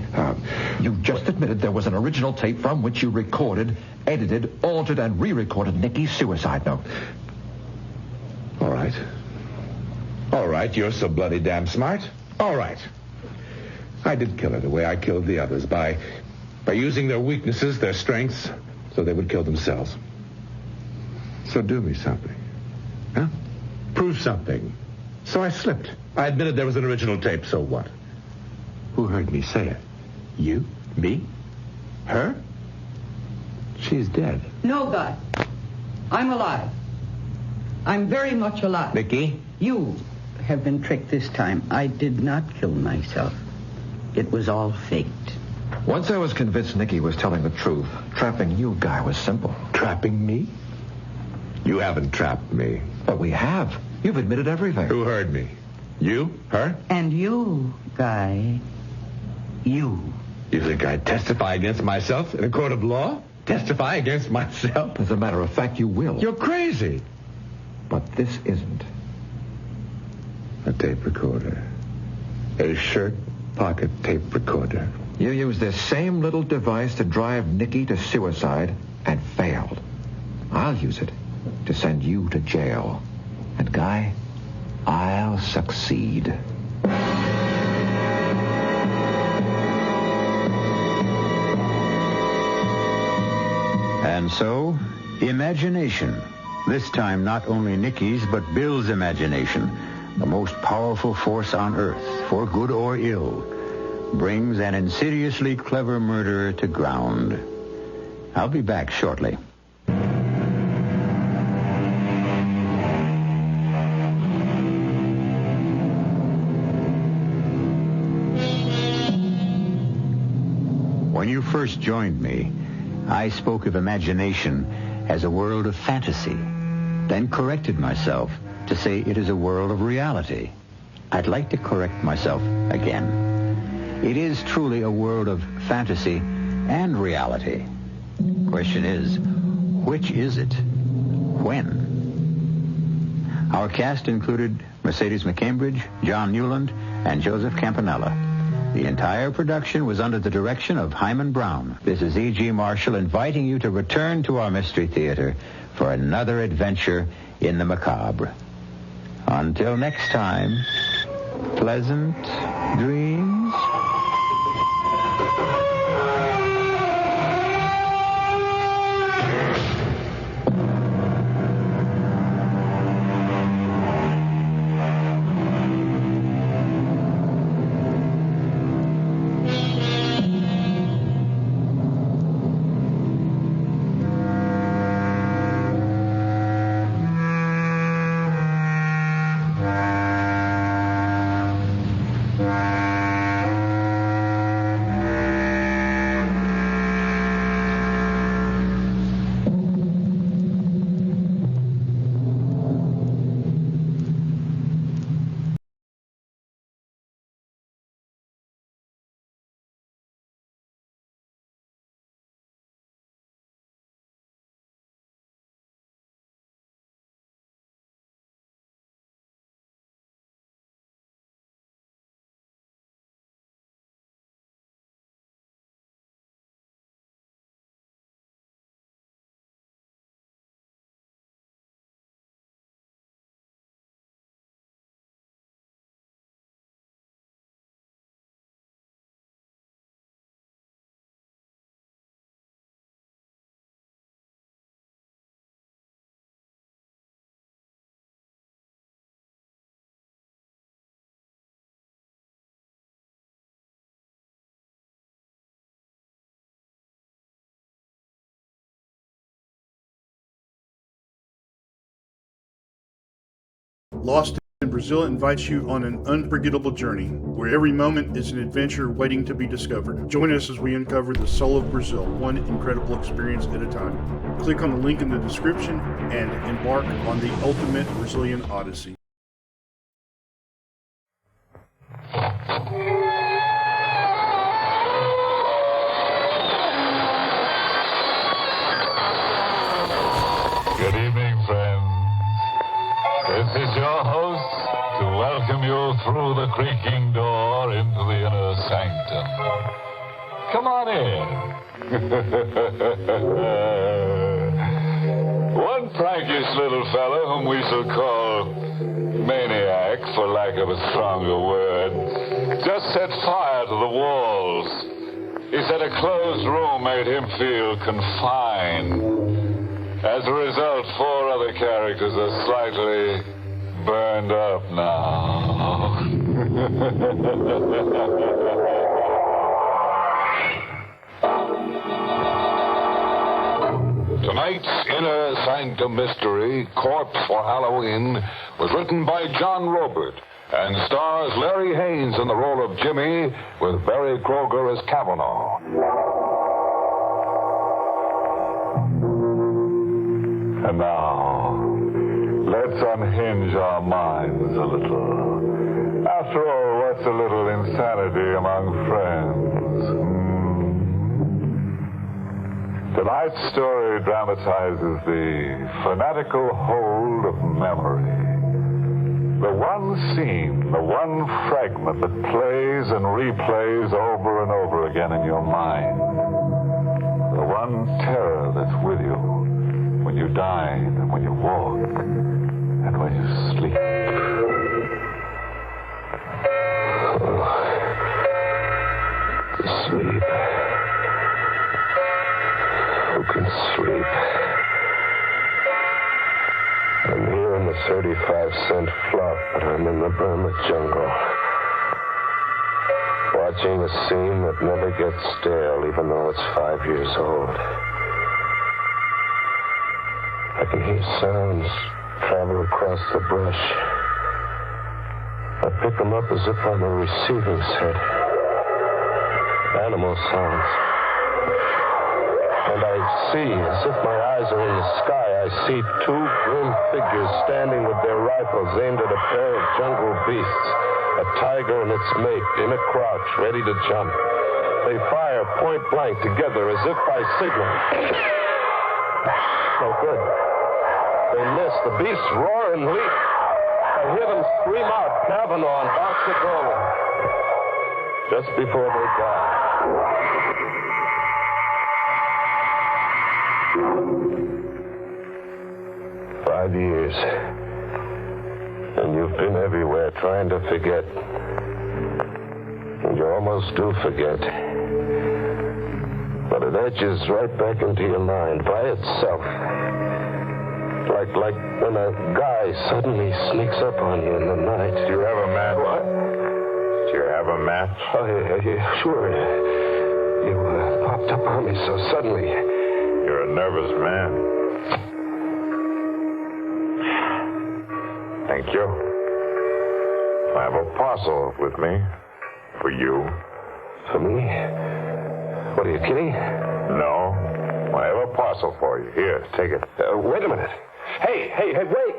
You just admitted there was an original tape from which you recorded, edited, altered, and re-recorded Nikki's suicide note. All right. All right, you're so bloody damn smart. All right. I did kill her the way I killed the others, by using their weaknesses, their strengths, so they would kill themselves. So do me something. Huh? Prove something. So I slipped. I admitted there was an original tape, so what? Who heard me say it? You? Me? Her? She's dead. No, Guy. I'm alive. I'm very much alive. Nikki? You have been tricked this time. I did not kill myself. It was all faked. Once I was convinced Nikki was telling the truth, trapping you, Guy, was simple. Trapping me? You haven't trapped me. But we have. You've admitted everything. Who heard me? You? Her? And you, Guy. You. You think I'd testify against myself in a court of law? Testify against myself? As a matter of fact, you will. You're crazy. But this isn't. A tape recorder. A shirt pocket tape recorder. You used this same little device to drive Nikki to suicide and failed. I'll use it to send you to jail. And, Guy, I'll succeed. And so, imagination. This time not only Nikki's, but Bill's imagination, the most powerful force on Earth, for good or ill, brings an insidiously clever murderer to ground. I'll be back shortly. When you first joined me, I spoke of imagination as a world of fantasy, then corrected myself to say it is a world of reality. I'd like to correct myself again. It is truly a world of fantasy and reality. Question is, which is it? When? Our cast included Mercedes McCambridge, John Newland, and Joseph Campanella. The entire production was under the direction of Hyman Brown. This is E.G. Marshall inviting you to return to our Mystery Theater for another adventure in the macabre. Until next time, pleasant dreams. Lost in Brazil invites you on an unforgettable journey, where every moment is an adventure waiting to be discovered. Join us as we uncover the soul of Brazil, one incredible experience at a time. Click on the link in the description and embark on the ultimate Brazilian odyssey. Good evening, friends. This is your host to welcome you through the creaking door into the inner sanctum. Come on in. One prankish little fellow, whom we shall call Maniac, for lack of a stronger word, just set fire to the walls. He said a closed room made him feel confined. As a result, 4 other characters are slightly burned up now. Tonight's Inner Sanctum Mystery, Corpse for Halloween, was written by John Robert and stars Larry Haynes in the role of Jimmy with Barry Kroger as Kavanaugh. And now, let's unhinge our minds a little. After all, what's a little insanity among friends? Tonight's story dramatizes the fanatical hold of memory. The one scene, the one fragment that plays and replays over and over again in your mind. The one terror that's with you. When you dine, and when you walk, and when you sleep. Sleep. Who can sleep? I'm here in the 35-cent flop, but I'm in the Burma jungle. Watching a scene that never gets stale, even though it's 5 years old. I can hear sounds travel across the brush. I pick them up as if I'm a receiving set. Animal sounds. And I see, as if my eyes are in the sky, I see 2 grim figures standing with their rifles aimed at a pair of jungle beasts. A tiger and its mate in a crouch, ready to jump. They fire point blank together as if by signal. No good. They miss. The beasts roar and leap. I hear them scream out, Kavanaugh and Boxer Dolan. Just before they die. 5 years. And you've been everywhere trying to forget. And you almost do forget. But it edges right back into your mind by itself. Like when a guy suddenly sneaks up on you in the night. Do you have a match? What? Do you have a match? Oh, yeah, sure. You popped up on me so suddenly. You're a nervous man. Thank you. I have a parcel with me. For you. For me? What, are you kidding? No. I have a parcel for you. Here, take it. Wait a minute. Hey, wait!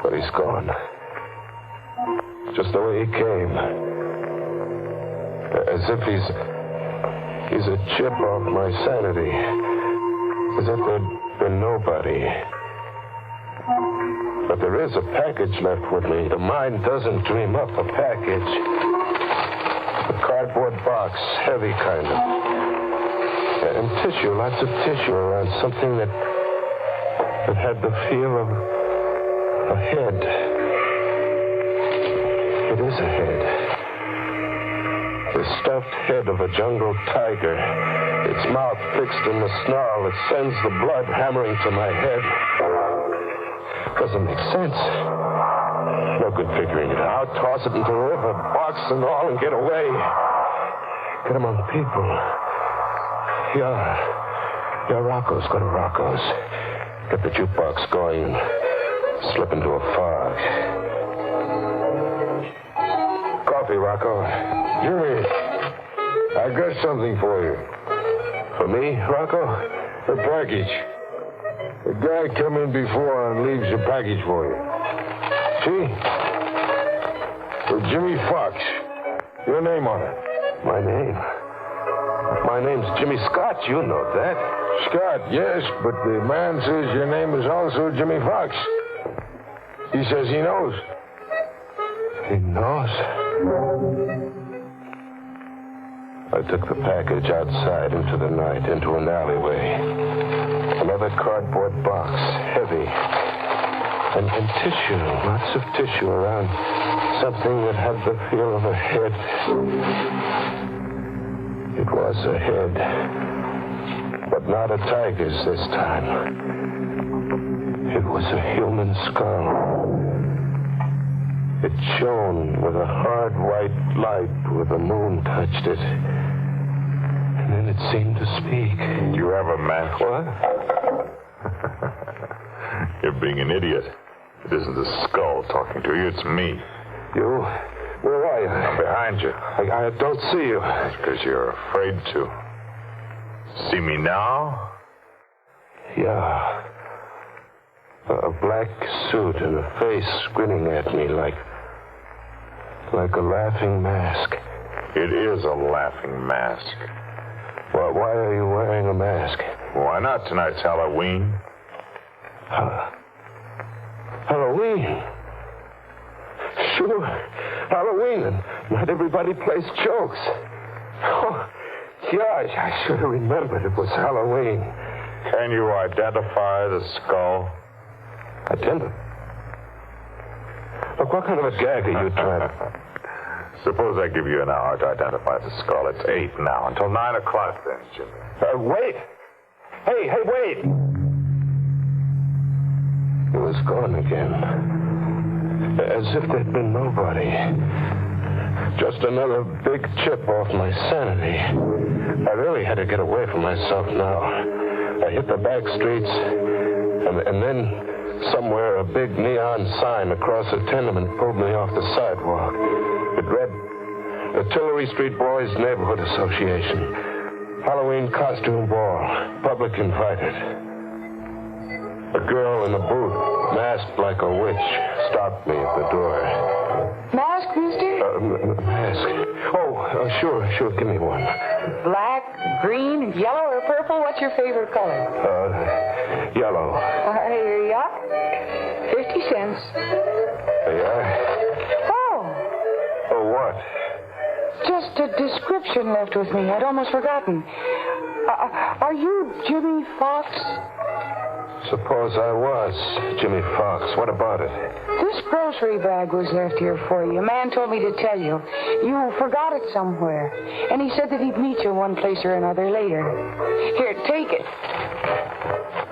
But he's gone. Just the way he came. As if he's a chip off my sanity. As if there'd been nobody. But there is a package left with me. The mind doesn't dream up a package. A cardboard box, heavy kind of. And tissue, lots of tissue around something that had the feel of a head. It is a head. The stuffed head of a jungle tiger. Its mouth fixed in the snarl that sends the blood hammering to my head. Doesn't make sense. No good figuring it out. Toss it into the river, box and all, and get away. Get among people. Yeah, Rocco's. Go to Rocco's. Get the jukebox going. slip into a fog. Coffee, Rocco. Jimmy, I got something for you. For me, Rocco? A package. A guy come in before and leaves a package for you. See? With Jimmy Fox. Your name on it. My name? My name's Jimmy Scott. You know that. Scott, yes, but the man says your name is also Jimmy Fox. He says he knows. He knows? I took the package outside into the night, into an alleyway. Another cardboard box, heavy. And tissue, lots of tissue around something that had the feel of a head. It was a head, but not a tiger's this time. It was a human skull. It shone with a hard white light where the moon touched it. And then it seemed to speak. You have a match? What? You're being an idiot. It isn't the skull talking to you, it's me. You? Where are you? I'm behind you. I don't see you. Because you're afraid to. See me now? Yeah. A black suit and a face grinning at me like a laughing mask. It is a laughing mask. Well, why are you wearing a mask? Why not? Tonight's Halloween. Halloween? Sure, Halloween, and not everybody plays jokes. Oh, gosh, I should have remembered it was Halloween. Can you identify the skull? Identify? Look, what kind of a gag are you trying to... Suppose I give you an hour to identify the skull. It's 8 now. Until 9 o'clock then, Jimmy. Wait! Hey, wait! It was gone again. As if there'd been nobody. Just another big chip off my sanity. I really had to get away from myself now. I hit the back streets, and then somewhere a big neon sign across a tenement pulled me off the sidewalk. It read, the Tillery Street Boys Neighborhood Association. Halloween costume ball. Public invited. A girl in a booth, masked like a witch, stopped me at the door. Mask, mister? Mask. Oh, sure. Give me one. Black, green, yellow, or purple? What's your favorite color? Yellow. Here you are. 50 cents. Yeah? Oh. Oh, what? Just a description left with me. I'd almost forgotten. Are you Jimmy Fox? Suppose I was Jimmy Fox. What about it? This grocery bag was left here for you. A man told me to tell you. You forgot it somewhere. And he said that he'd meet you one place or another later. Here, take it.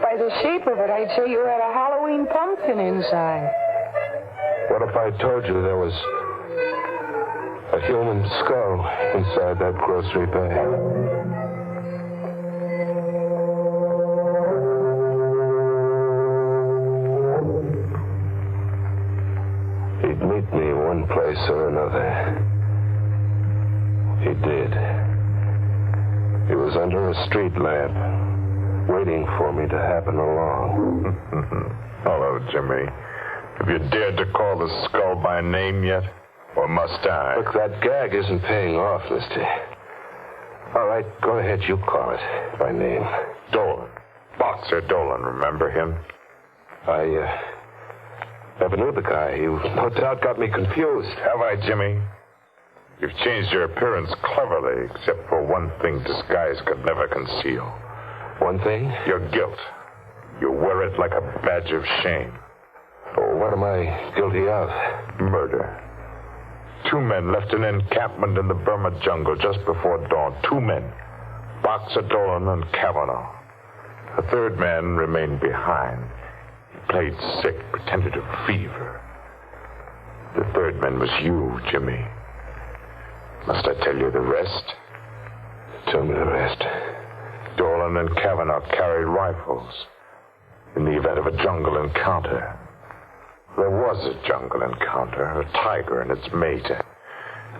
By the shape of it, I'd say you had a Halloween pumpkin inside. What if I told you there was a human skull inside that grocery bag? He'd meet me one place or another. He did. He was under a street lamp, waiting for me to happen along. Hello, Jimmy. Have you dared to call the skull by name yet? Or must I? Look, that gag isn't paying off, mister. All right, go ahead, you call it by name. Dolan. Boxer Dolan, remember him? I never knew the guy. You no doubt got me confused. Have I, Jimmy? You've changed your appearance cleverly, except for one thing disguise could never conceal. One thing? Your guilt. You wear it like a badge of shame. Oh, what am I guilty of? Murder. 2 men left an encampment in the Burma jungle just before dawn. 2 men. Boxer Dolan and Kavanaugh. A 3rd man remained behind. He played sick, pretended to have fever. The 3rd man was you, Jimmy. Must I tell you the rest? Tell me the rest. Dolan and Kavanaugh carried rifles in the event of a jungle encounter. There was a jungle encounter, a tiger and its mate.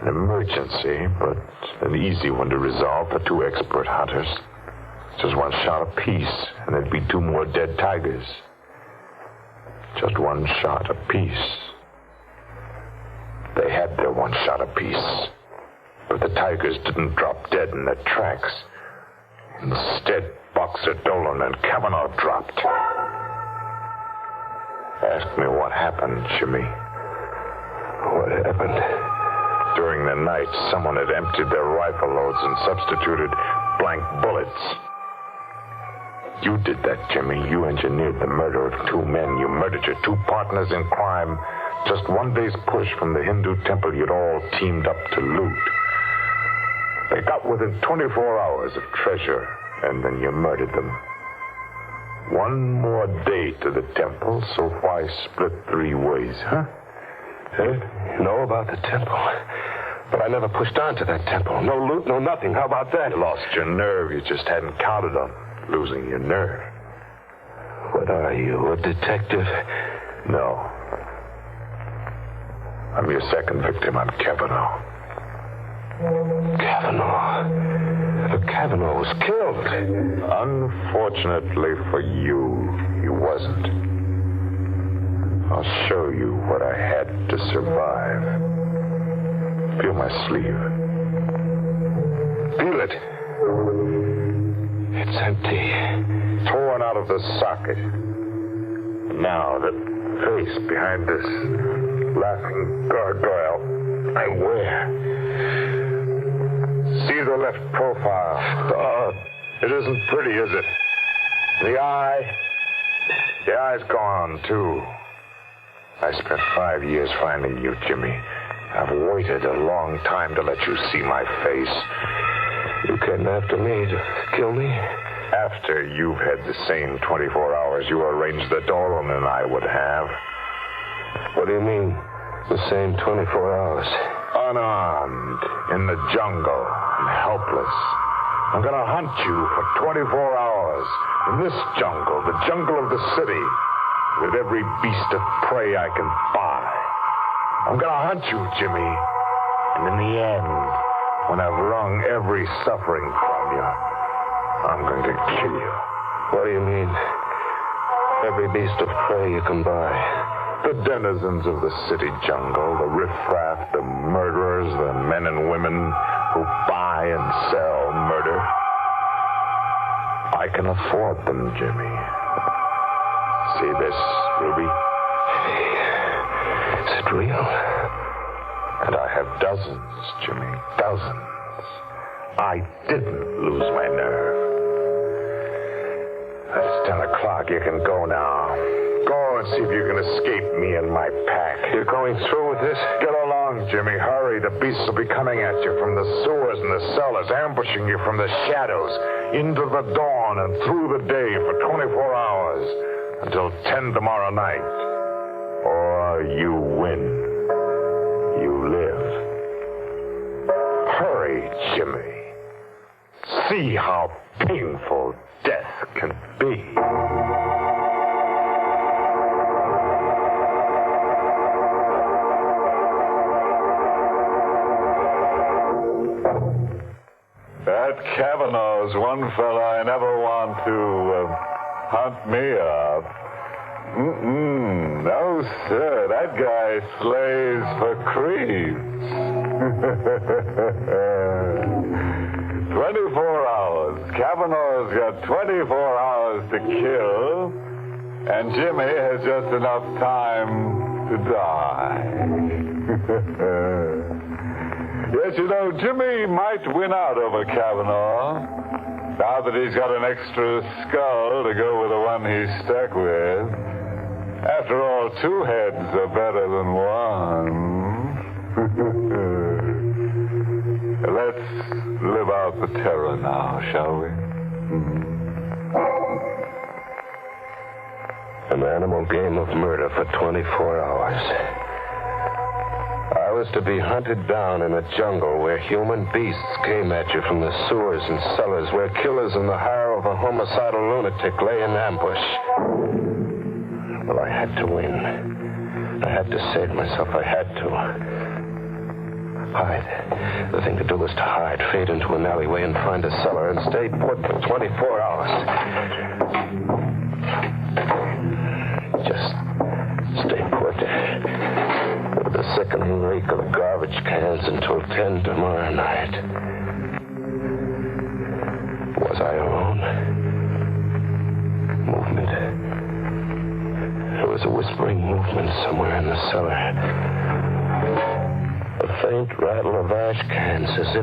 An emergency, but an easy one to resolve for two expert hunters. Just one shot apiece, and there'd be two more dead tigers. Just one shot apiece. They had their one shot apiece. But the tigers didn't drop dead in their tracks. Instead, Boxer Dolan and Kavanaugh dropped. Ask me what happened, Jimmy. What happened? During the night, someone had emptied their rifle loads and substituted blank bullets. You did that, Jimmy. You engineered the murder of two men. You murdered your two partners in crime. Just one day's push from the Hindu temple you'd all teamed up to loot. They got within 24 hours of treasure, and then you murdered them. One more day to the temple, so why split three ways, huh? You know about the temple. But I never pushed on to that temple. No loot, no nothing. How about that? You lost your nerve. You just hadn't counted on losing your nerve. What are you, a detective? No. I'm your second victim. I'm Kavanaugh. Kavanaugh? But Kavanaugh was killed. Unfortunately for you, he wasn't. I'll show you what I had to survive. Feel my sleeve. Feel it. It's empty. Torn out of the socket. Now, the face behind this laughing gargoyle I wear. See the left profile. It isn't pretty, is it? The eye's gone, too. I spent 5 years finding you, Jimmy. I've waited a long time to let you see my face. You came after me to kill me? After you've had the same 24 hours you arranged that Dolan and I would have. What do you mean, the same 24 hours? Unarmed, in the jungle, and helpless. I'm gonna hunt you for 24 hours in this jungle, the jungle of the city, with every beast of prey I can buy. I'm gonna hunt you, Jimmy. And in the end, when I've wrung every suffering from you, I'm going to kill you. What do you mean? Every beast of prey you can buy? The denizens of the city jungle, the riffraff, the murderers, the men and women who buy and sell murder. I can afford them, Jimmy. See this, Ruby? Is it real? And I have dozens, Jimmy, dozens. I didn't lose my nerve. It's 10 o'clock. You can go now. Go and see if you can escape me and my pack. You're going through with this? Get along, Jimmy. Hurry. The beasts will be coming at you from the sewers and the cellars, ambushing you from the shadows, into the dawn and through the day for 24 hours, until 10 tomorrow night. Or you win. You live. Hurry, Jimmy. See how painful death can be. That Kavanaugh's one fella I never want to hunt me up. No, sir. That guy slays for creeps. 24 hours. Kavanaugh's got 24 hours to kill, and Jimmy has just enough time to die. Yes, you know, Jimmy might win out over Kavanaugh, now that he's got an extra skull to go with the one he's stuck with. After all, two heads are better than one. Let's live out the terror now, shall we? An animal game of murder for 24 hours. I was to be hunted down in a jungle where human beasts came at you from the sewers and cellars, where killers in the hire of a homicidal lunatic lay in ambush. Well, I had to win. I had to save myself. I had to. Hide. The thing to do was to hide, fade into an alleyway and find a cellar and stay put for 24 hours. Just stay put. With the sickening reek of the garbage cans until 10 tomorrow night. Was I alone? Movement. There was a whispering movement somewhere in the cellar. A faint rattle of ash cans, as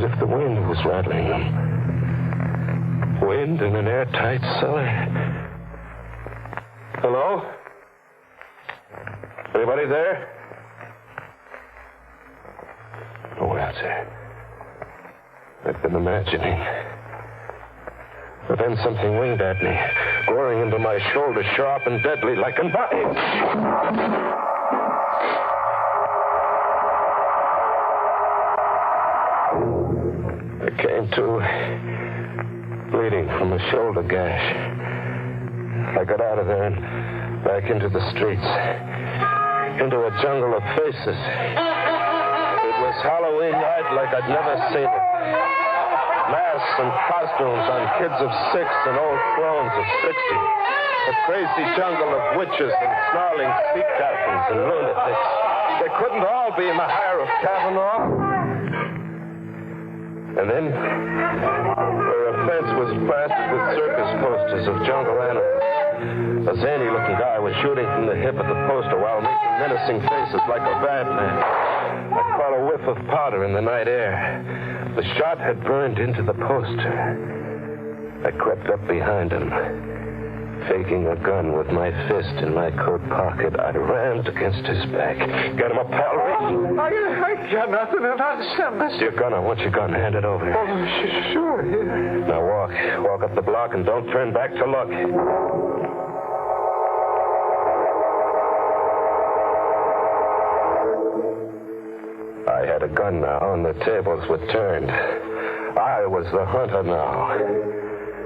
if the wind was rattling them. Wind in an airtight cellar. Hello? Anybody there? No answer. I've been imagining. But then something winged at me, goring into my shoulder, sharp and deadly like a knife. I came to, bleeding from a shoulder gash. I got out of there and back into the streets, into a jungle of faces. It was Halloween night like I'd never seen it. Masks and costumes on kids of 6 and old crones of 60. A crazy jungle of witches and snarling sea captains and lunatics. They couldn't all be in the hire of Kavanaugh. And then, where a fence was plastered with circus posters of jungle animals, a zany-looking guy was shooting from the hip of the poster while making menacing faces like a bad man. I caught a whiff of powder in the night air. The shot had burned into the poster. I crept up behind him. Faking a gun with my fist in my coat pocket, I rammed against his back. Get him up, pal. I got nothing to understand. Your gun. I want your gun. Hand it over. Oh, sure. Here. Now walk. Walk up the block and don't turn back to look. I had a gun now, and the tables were turned. I was the hunter now.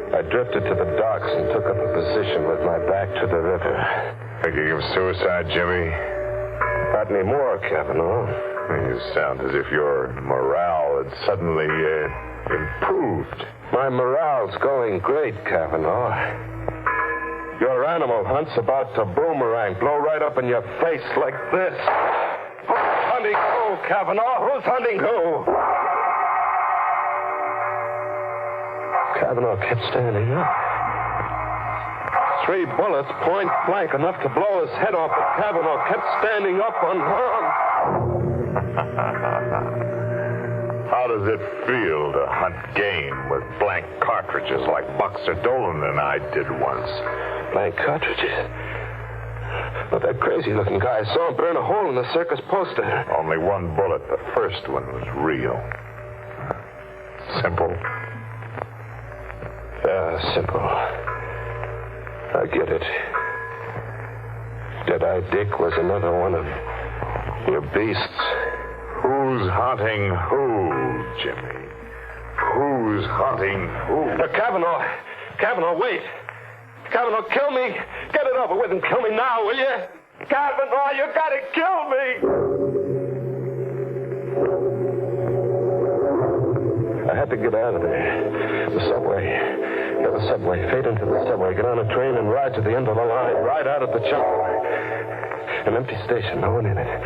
I drifted to the docks and took up a position with my back to the river. Thinking of suicide, Jimmy? Not anymore, Kavanaugh. You sound as if your morale had suddenly improved. My morale's going great, Kavanaugh. Your animal hunt's about to boomerang, blow right up in your face like this. Who's hunting who, Kavanaugh? Who's hunting who? Kavanaugh kept standing up. 3 bullets, point blank, enough to blow his head off, but Kavanaugh kept standing up unharmed. How does it feel to hunt game with blank cartridges like Boxer Dolan and I did once? Blank cartridges? But that crazy-looking guy, I saw him burn a hole in the circus poster. Only 1 bullet. The first one was real. Simple. Yeah, simple. I get it. Dead-Eye Dick was another one of your beasts. Who's hunting who, Jimmy? Who's hunting who? Kavanaugh! Kavanaugh, wait! Kavanaugh, kill me! Get it over with and kill me now, will you? Kavanaugh, you gotta kill me! I had to get out of there. The subway. Get the subway. Fade into the subway. Get on a train and ride to the end of the line. Ride out of the jungle. An empty station. No one in it.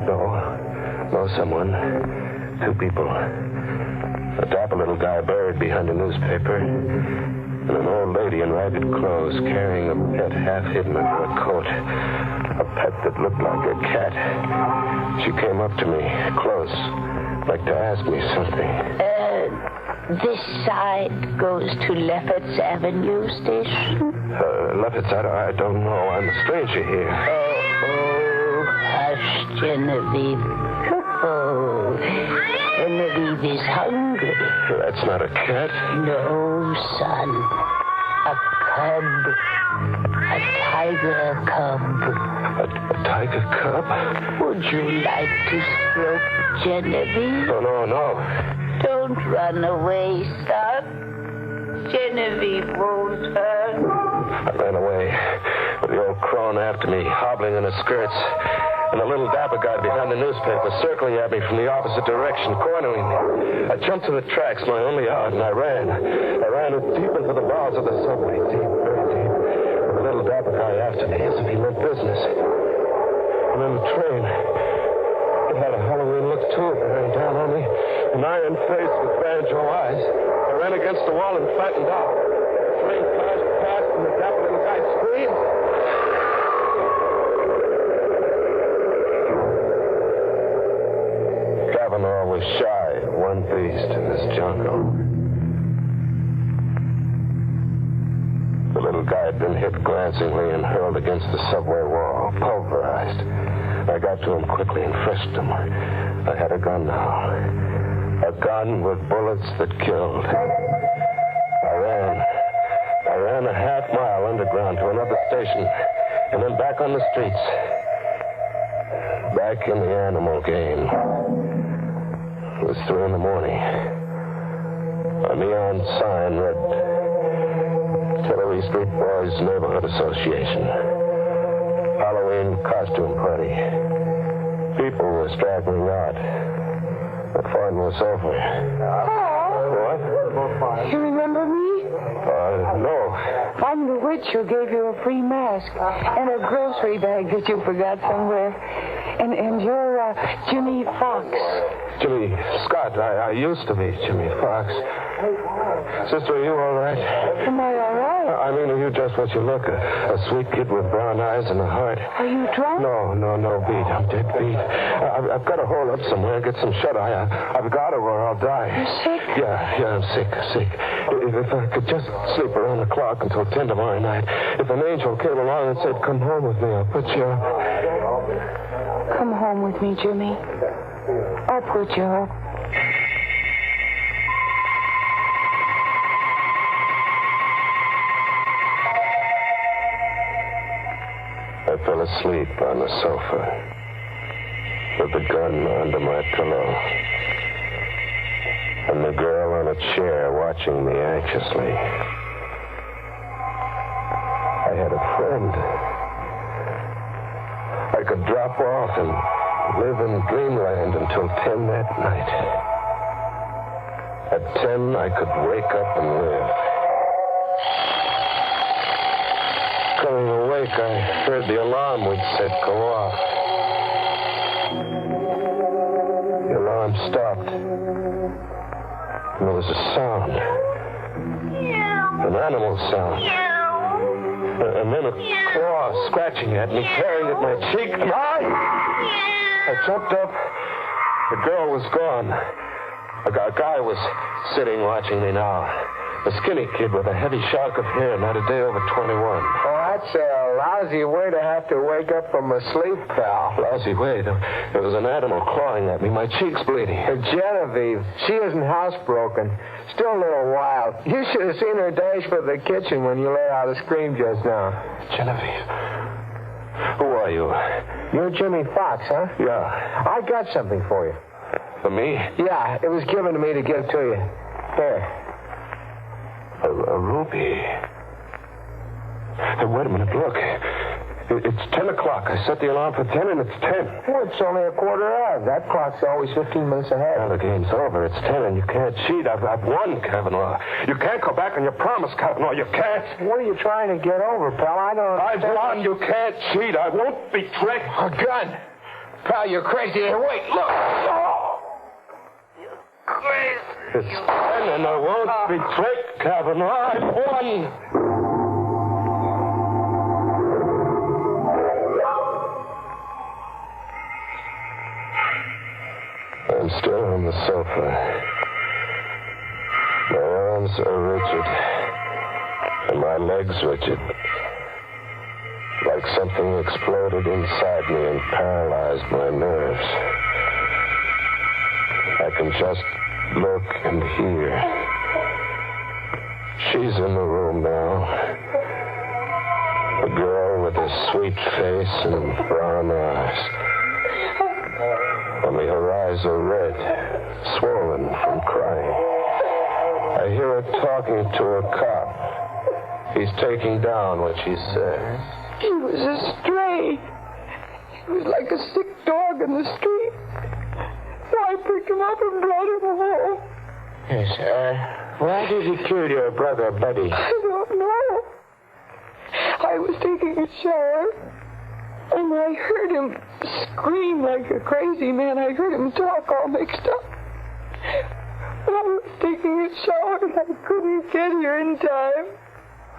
No someone. 2 people. A dapper little guy buried behind a newspaper. And an old lady in ragged clothes carrying a pet half hidden under a coat. A pet that looked like a cat. She came up to me, close, like to ask me something. This side goes to Lefferts Avenue Station? Lefferts, I don't know. I'm a stranger here. Oh, hush, Genevieve. Oh, Genevieve is hungry. That's not a cat. No, son. A cub. A tiger cub. A tiger cub? Would you like to stroke Genevieve? No. Don't run away, son. Genevieve won't hurt. I ran away with the old crone after me, hobbling in her skirts, and the little dapper guy behind the newspaper circling at me from the opposite direction, cornering me. I jumped to the tracks, my only out, and I ran. I ran deep into the bowels of the subway, deep, very deep, with the little dapper guy after me as if he meant business. And then the train, it had a Halloween look to it, bearing down on me, an iron face with banjo eyes. I ran against the wall and flattened out. The train flashed past, and the dapper little guy screamed. Kavanaugh was shy of one beast in this jungle. The little guy had been hit glancingly and hurled against the subway wall, pulverized. I got to him quickly and frisked him. I had a gun now. A gun with bullets that killed. I ran a half-mile underground to another station, and then back on the streets. Back in the animal game. It was 3 in the morning. A neon sign read Tillery Street Boys Neighborhood Association. Halloween costume party. People were straggling out. The fun was over. What? You remember me? No. I'm the witch who gave you a free mask and a grocery bag that you forgot somewhere. And you're Jimmy Fox. Jimmy Scott. I used to be Jimmy Fox. Sister, are you all right? Am I all right? I mean, are you just what you look? A sweet kid with brown eyes and a heart. Are you drunk? No, beat. I'm dead beat. I've got to hole up somewhere, get some shut-eye. I've got to or I'll die. You're sick? Yeah, I'm sick. If I could just sleep around the clock until 10 tomorrow night. If an angel came along and said, come home with me, I'll put you up. Come home with me, Jimmy. I'll put you up. I fell asleep on the sofa with the gun under my pillow and the girl on a chair watching me anxiously. I had a friend. I could drop off and live in dreamland until 10 that night. At 10, I could wake up and live. Coming awake, I heard the alarm we'd set go off. The alarm stopped. And there was a sound. An animal sound. And then a claw scratching at me, tearing at my cheek. I jumped up. The girl was gone. A guy was sitting watching me now. A skinny kid with a heavy shock of hair, not a day over 21. Oh, that's a lousy way to have to wake up from a sleep, pal. Lousy way. There was an animal clawing at me. My cheek's bleeding. Genevieve, she isn't housebroken. Still a little wild. You should have seen her dash for the kitchen when you let out a scream just now. Genevieve. Who are you? You're Jimmy Fox, huh? Yeah. I got something for you. For me? Yeah, it was given to me to give to you. Here. A ruby. Hey, wait a minute, look. It's 10 o'clock. I set the alarm for 10 and it's 10. Well, it's only a quarter of. That clock's always 15 minutes ahead. Now the game's over. It's 10 and you can't cheat. I've won, Kavanaugh. You can't go back on your promise, Kavanaugh. You can't. What are you trying to get over, pal? I don't understand. I've won. You can't cheat. I won't be tricked. A gun. Pal, you're crazy. Here, wait, look. Oh. Crazy. It's 10 and I won't be tricked, Kavanaugh. I've won. I'm still on the sofa. My arms are rigid, and my legs rigid. Like something exploded inside me and paralyzed my nerves. I can just look and hear. She's in the room now. A girl with a sweet face and brown eyes. Only her eyes are red, swollen from crying. I hear her talking to a cop. He she's taking down what she says. He was a stray. He was like a sick dog in the street. So I picked him up and brought him home. Yes, why did he kill your brother, Buddy? I don't know. I was taking a shower, and I heard him scream like a crazy man. I heard him talk all mixed up. But I was taking a shower, and I couldn't get here in time.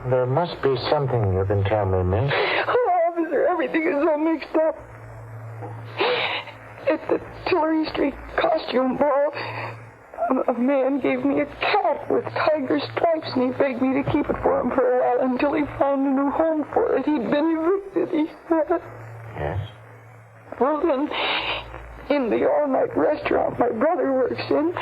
There must be something you can tell me, miss. Oh, officer, everything is so mixed up. At the Tillery Street costume ball, a man gave me a cat with tiger stripes, and he begged me to keep it for him for a while until he found a new home for it. He'd been evicted, he said. Yes? Well, then, in the all-night restaurant my brother works in,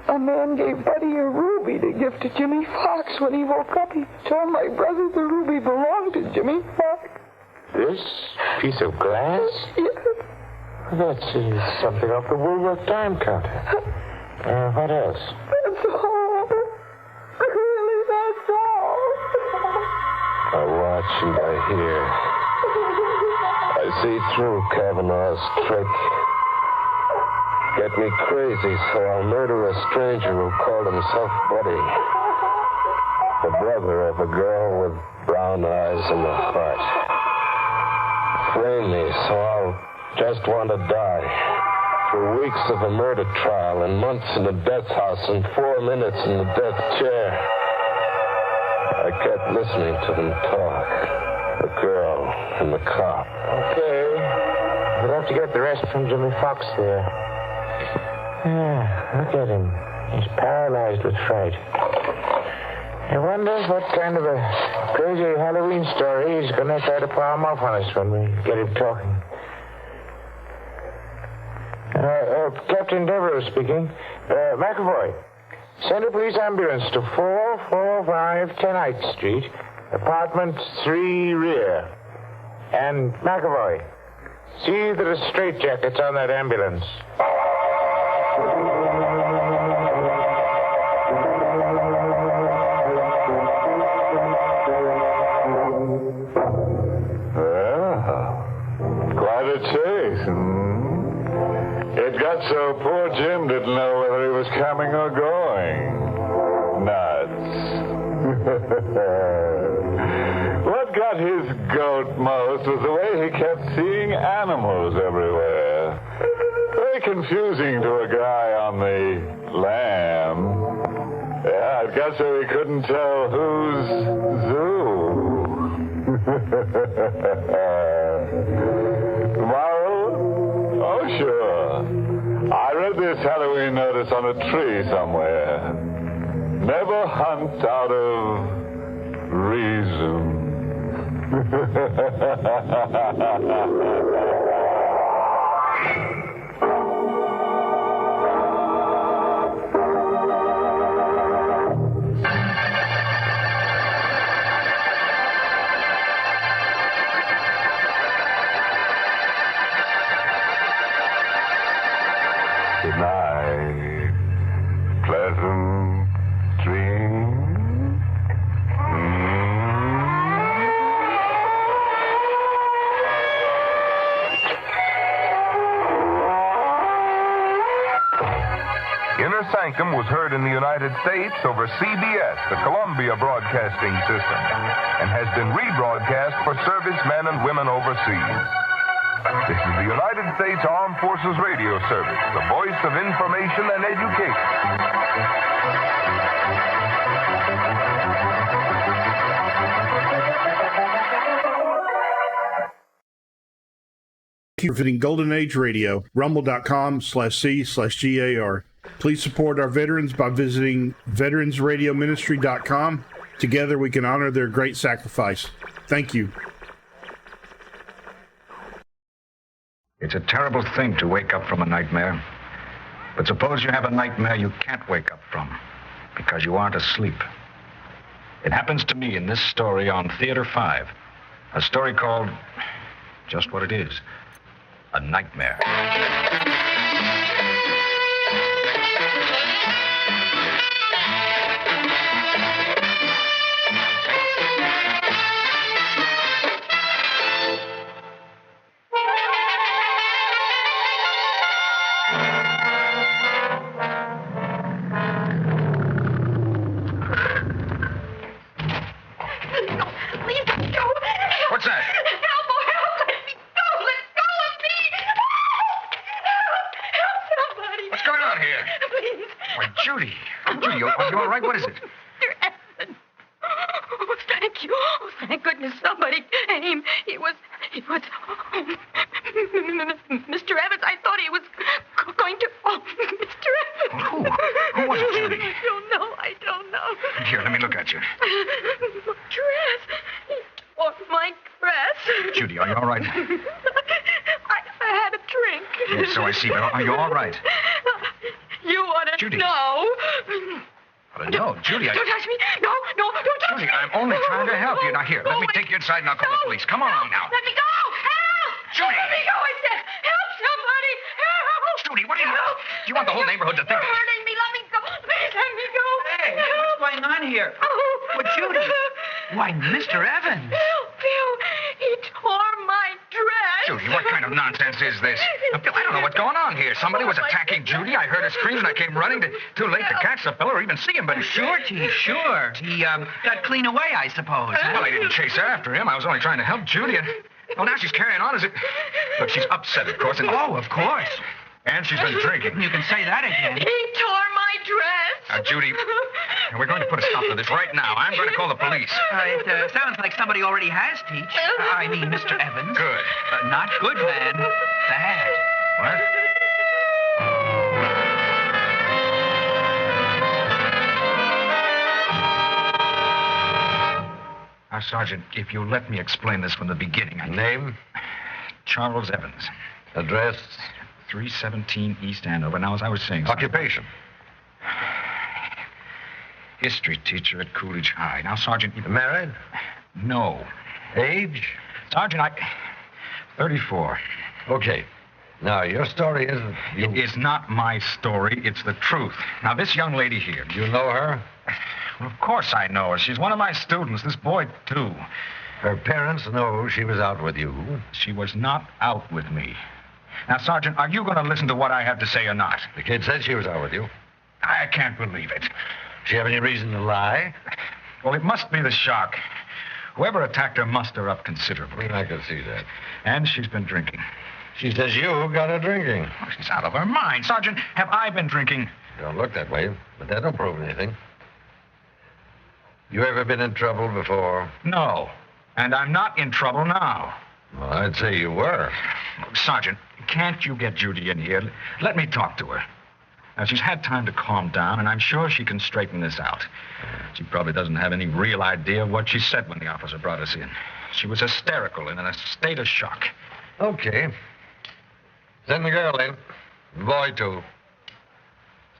a man gave Buddy a ruby to give to Jimmy Fox. When he woke up, he told my brother the ruby belonged to Jimmy Fox. This piece of glass? Yes. That's something off the Woolworth time counter. What else? That's all. Really, that's all. I watch and I hear. I see through Kavanaugh's trick. Get me crazy, so I'll murder a stranger who called himself Buddy. The brother of a girl with brown eyes and a heart. Frame me, so I'll just want to die. For weeks of a murder trial, and months in the death house, and 4 minutes in the death chair. I kept listening to them talk. The girl and the cop. Okay. We'll have to get the rest from Jimmy Fox there. Look at him. He's paralyzed with fright. I wonder what kind of a crazy Halloween story he's going to try to palm off on us when we get him talking. Captain Devereux speaking. McAvoy, send a police ambulance to 445 10th Street, apartment 3 rear. And McAvoy, see that a straitjacket's on that ambulance. Quite a chase. It got so poor Jim didn't know whether he was coming or going. Nuts. What got his goat most was the way he kept seeing animals everywhere. Very confusing to a guy on the lam. Yeah, it got so he couldn't tell who's zoo. Moral? Oh, sure. I read this Halloween notice on a tree somewhere. Never hunt out of reason. Good night. Pleasant dreams. Inner Sanctum was heard in the United States over CBS, the Columbia Broadcasting System, and has been rebroadcast for servicemen and women overseas. This is the United States Armed Forces Radio Service, the voice of information and education. Thank you for visiting Golden Age Radio, rumble.com/C/GAR. Please support our veterans by visiting veteransradioministry.com. Together we can honor their great sacrifice. Thank you. It's a terrible thing to wake up from a nightmare. But suppose you have a nightmare you can't wake up from because you aren't asleep. It happens to me in this story on Theater 5, a story called just what it is, a nightmare. Judy. Judy, are you all right? What is it? Mr. Evans. Oh, thank you. Oh, thank goodness somebody came. It was Mr. Evans. I thought he was going to... Oh, Mr. Evans. Who was it, Judy? I don't know. Here, let me look at you. My dress. He tore my dress. Judy, are you all right? I had a drink. Yes, so I see. But are you all right? You want to Judy. know? No, Judy, Don't touch me. No, don't touch Judy, me. I'm only trying to help you. Now, here, let me take you inside and I'll call the police. Come on now. Let me go. Help! Judy. Let me go, I said. Help somebody. Help! Judy, what do you want the whole neighborhood to think? You're hurting me. Let me go. Please let me go. Hey, what's going on here? Well, Judy. Why, Mr. Evans. Phil, he tore my dress. Judy, what kind of nonsense is this? Now, Phil, I don't know what's going on here. Somebody was attacking Judy. I heard her scream and I came running. Too late to catch the fellow or even see him, but... Sure, T, sure. He got clean away, I suppose. Well, I didn't chase after him. I was only trying to help Judy. And, well, now she's carrying on as if... Look, she's upset, of course. And... Oh, of course. And she's been drinking. You can say that again. He tore my dress. Now, Judy, we're going to put a stop to this right now. I'm going to call the police. It sounds like somebody already has, Teach. I mean, Mr. Evans. Good. Not good, man. Bad. What? Now, Sergeant, if you let me explain this from the beginning. Name? Charles Evans. Address? 317 East Andover. Now, as I was saying... Occupation? History teacher at Coolidge High. Now, Sergeant... Married? No. Age? Sergeant, 34. Okay. Now, your story is... It is not my story. It's the truth. Now, this young lady here... You know her? Well, of course I know her. She's one of my students. This boy, too. Her parents know she was out with you. She was not out with me. Now, Sergeant, are you going to listen to what I have to say or not? The kid said she was out with you. I can't believe it. Does she have any reason to lie? Well, it must be the shock. Whoever attacked her mussed her up considerably. I can see that. And she's been drinking. She says you got her drinking. Oh, she's out of her mind. Sergeant, have I been drinking? Don't look that way, but that don't prove anything. You ever been in trouble before? No. And I'm not in trouble now. Well, I'd say you were. Sergeant, can't you get Judy in here? Let me talk to her. Now, she's had time to calm down, and I'm sure she can straighten this out. She probably doesn't have any real idea of what she said when the officer brought us in. She was hysterical and in a state of shock. Okay. Send the girl in. The boy, too.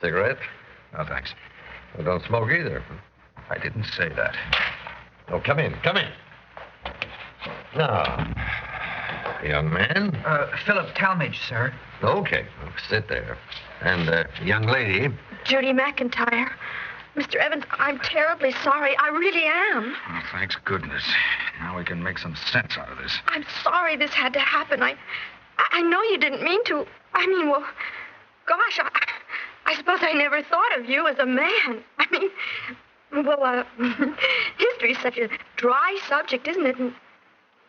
Cigarette? No, thanks. Well, don't smoke either. I didn't say that. Oh, come in. Come in. Now, young man. Philip Talmadge, sir. Okay. Well, sit there. And, young lady. Judy McIntyre. Mr. Evans, I'm terribly sorry. I really am. Oh, thanks goodness. Now we can make some sense out of this. I'm sorry this had to happen. I know you didn't mean to. I mean, well, gosh, I suppose I never thought of you as a man. I mean, well, history's such a dry subject, isn't it? And,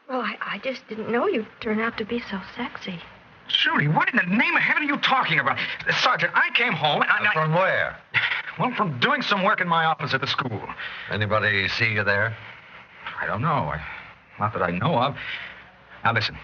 well, I just didn't know you'd turn out to be so sexy. Judy, what in the name of heaven are you talking about? Sergeant, I came home and From where? Well, from doing some work in my office at the school. Anybody see you there? I don't know. Not that I know of. Now, listen.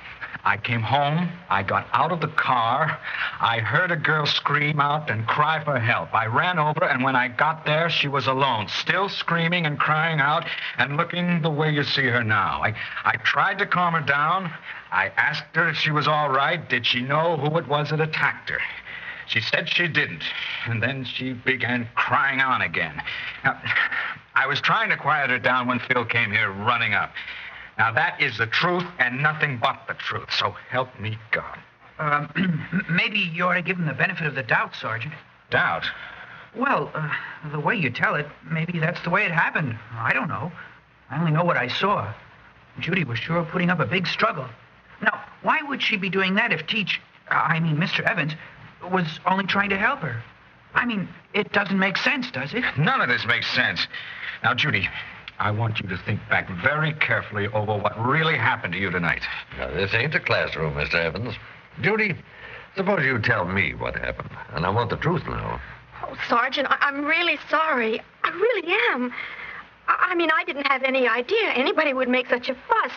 I came home. I got out of the car. I heard a girl scream out and cry for help. I ran over, and when I got there, she was alone, still screaming and crying out and looking the way you see her now. I tried to calm her down. I asked her if she was all right. Did she know who it was that attacked her? She said she didn't, and then she began crying on again. Now, I was trying to quiet her down when Phil came here running up. Now, that is the truth and nothing but the truth, so help me God. Maybe you ought to give him the benefit of the doubt, Sergeant. Doubt? Well, the way you tell it, maybe that's the way it happened. I don't know. I only know what I saw. Judy was sure putting up a big struggle. Now, why would she be doing that if Mr. Evans, was only trying to help her? I mean, it doesn't make sense, does it? None of this makes sense. Now, Judy, I want you to think back very carefully over what really happened to you tonight. Now, this ain't a classroom, Mr. Evans. Judy, suppose you tell me what happened. And I want the truth now. Oh, Sergeant, I'm really sorry. I really am. I mean, I didn't have any idea anybody would make such a fuss.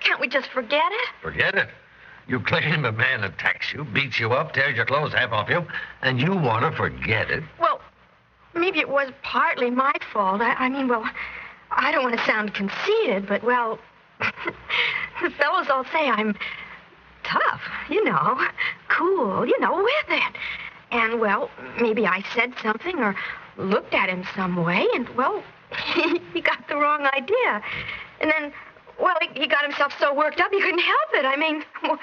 Can't we just forget it? Forget it. You claim a man attacks you, beats you up, tears your clothes half off you, and you want to forget it? Well, maybe it was partly my fault. I mean, well, I don't want to sound conceited, but, well, the fellows all say I'm tough, cool, with it. And, well, maybe I said something or looked at him some way, and, well, he got the wrong idea. And then, well, he got himself so worked up he couldn't help it. I mean, well,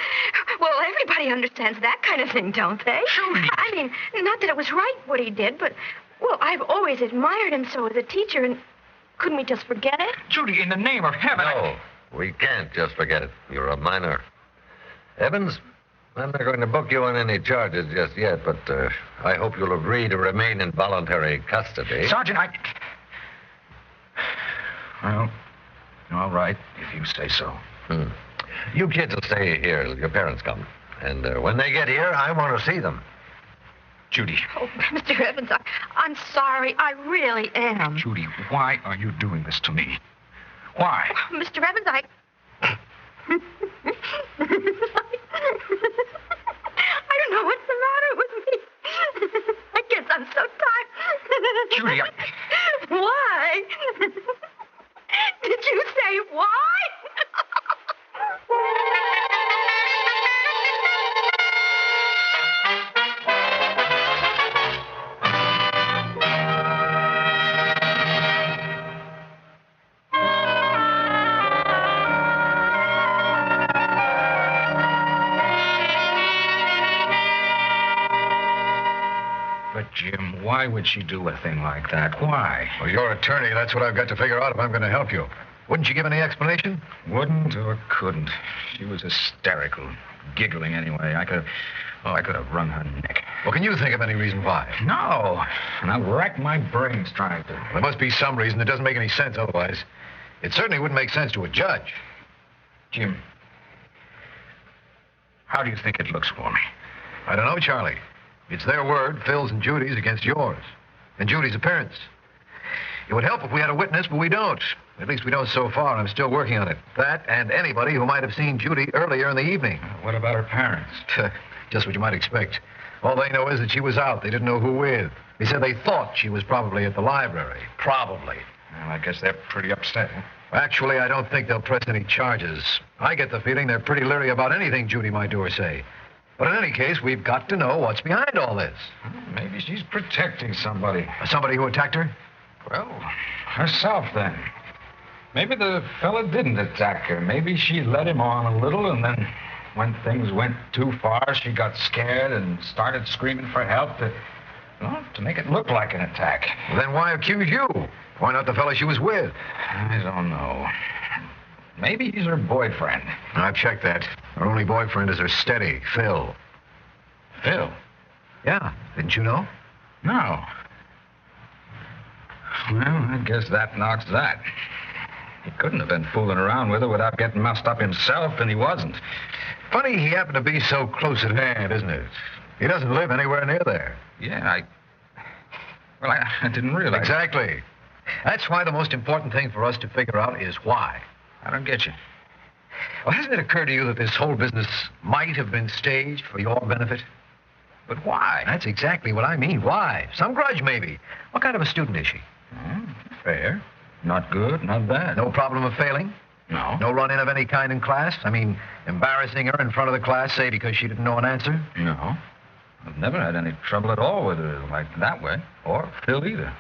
everybody understands that kind of thing, don't they? Judy. I mean, not that it was right what he did, but, well, I've always admired him so as a teacher, and couldn't we just forget it? Judy, in the name of heaven. No, we can't just forget it. You're a minor. Evans, I'm not going to book you on any charges just yet, but I hope you'll agree to remain in voluntary custody. Sergeant, Well, all right, if you say so. You kids will stay here till your parents come. And when they get here, I want to see them. Judy. Oh, Mr. Evans, I'm sorry. I really am. Judy, why are you doing this to me? Why? Oh, Mr. Evans, I don't know what's the matter with me. I guess I'm so tired. Judy, Why? Did you say why? But, Jim, why would she do a thing like that? Why? Well, you're attorney. That's what I've got to figure out if I'm going to help you. Wouldn't you give any explanation? Wouldn't or couldn't. She was hysterical. Giggling anyway. I could have wrung her neck. Well, can you think of any reason why? No. And I've racked my brains trying to. There must be some reason. It doesn't make any sense otherwise. It certainly wouldn't make sense to a judge. Jim, how do you think it looks for me? I don't know, Charlie. It's their word, Phil's and Judy's, against yours. And Judy's appearance. It would help if we had a witness, but we don't. At least we don't so far, and I'm still working on it. That and anybody who might have seen Judy earlier in the evening. What about her parents? Just what you might expect. All they know is that she was out. They didn't know who with. They said they thought she was probably at the library. Probably. Well, I guess they're pretty upset. Huh? Actually, I don't think they'll press any charges. I get the feeling they're pretty leery about anything Judy might do or say. But in any case, we've got to know what's behind all this. Maybe she's protecting somebody. Somebody who attacked her? Well, herself, then. Maybe the fella didn't attack her. Maybe she led him on a little, and then when things went too far, she got scared and started screaming for help to make it look like an attack. Well, then why accuse you? Why not the fella she was with? I don't know. Maybe he's her boyfriend. I've checked that. Her only boyfriend is her steady, Phil. Phil? Yeah. Didn't you know? No. Well, I guess that knocks that. He couldn't have been fooling around with her without getting messed up himself, and he wasn't. Funny he happened to be so close at hand, isn't it? He doesn't live anywhere near there. Yeah, I didn't realize. Exactly. That's why the most important thing for us to figure out is why. I don't get you. Well, hasn't it occurred to you that this whole business might have been staged for your benefit? But why? That's exactly what I mean. Why? Some grudge, maybe. What kind of a student is she? Fair. Not good, not bad. No problem of failing? No. No run-in of any kind in class? I mean, embarrassing her in front of the class, say, because she didn't know an answer? No. I've never had any trouble at all with her like that way. Or Phil either.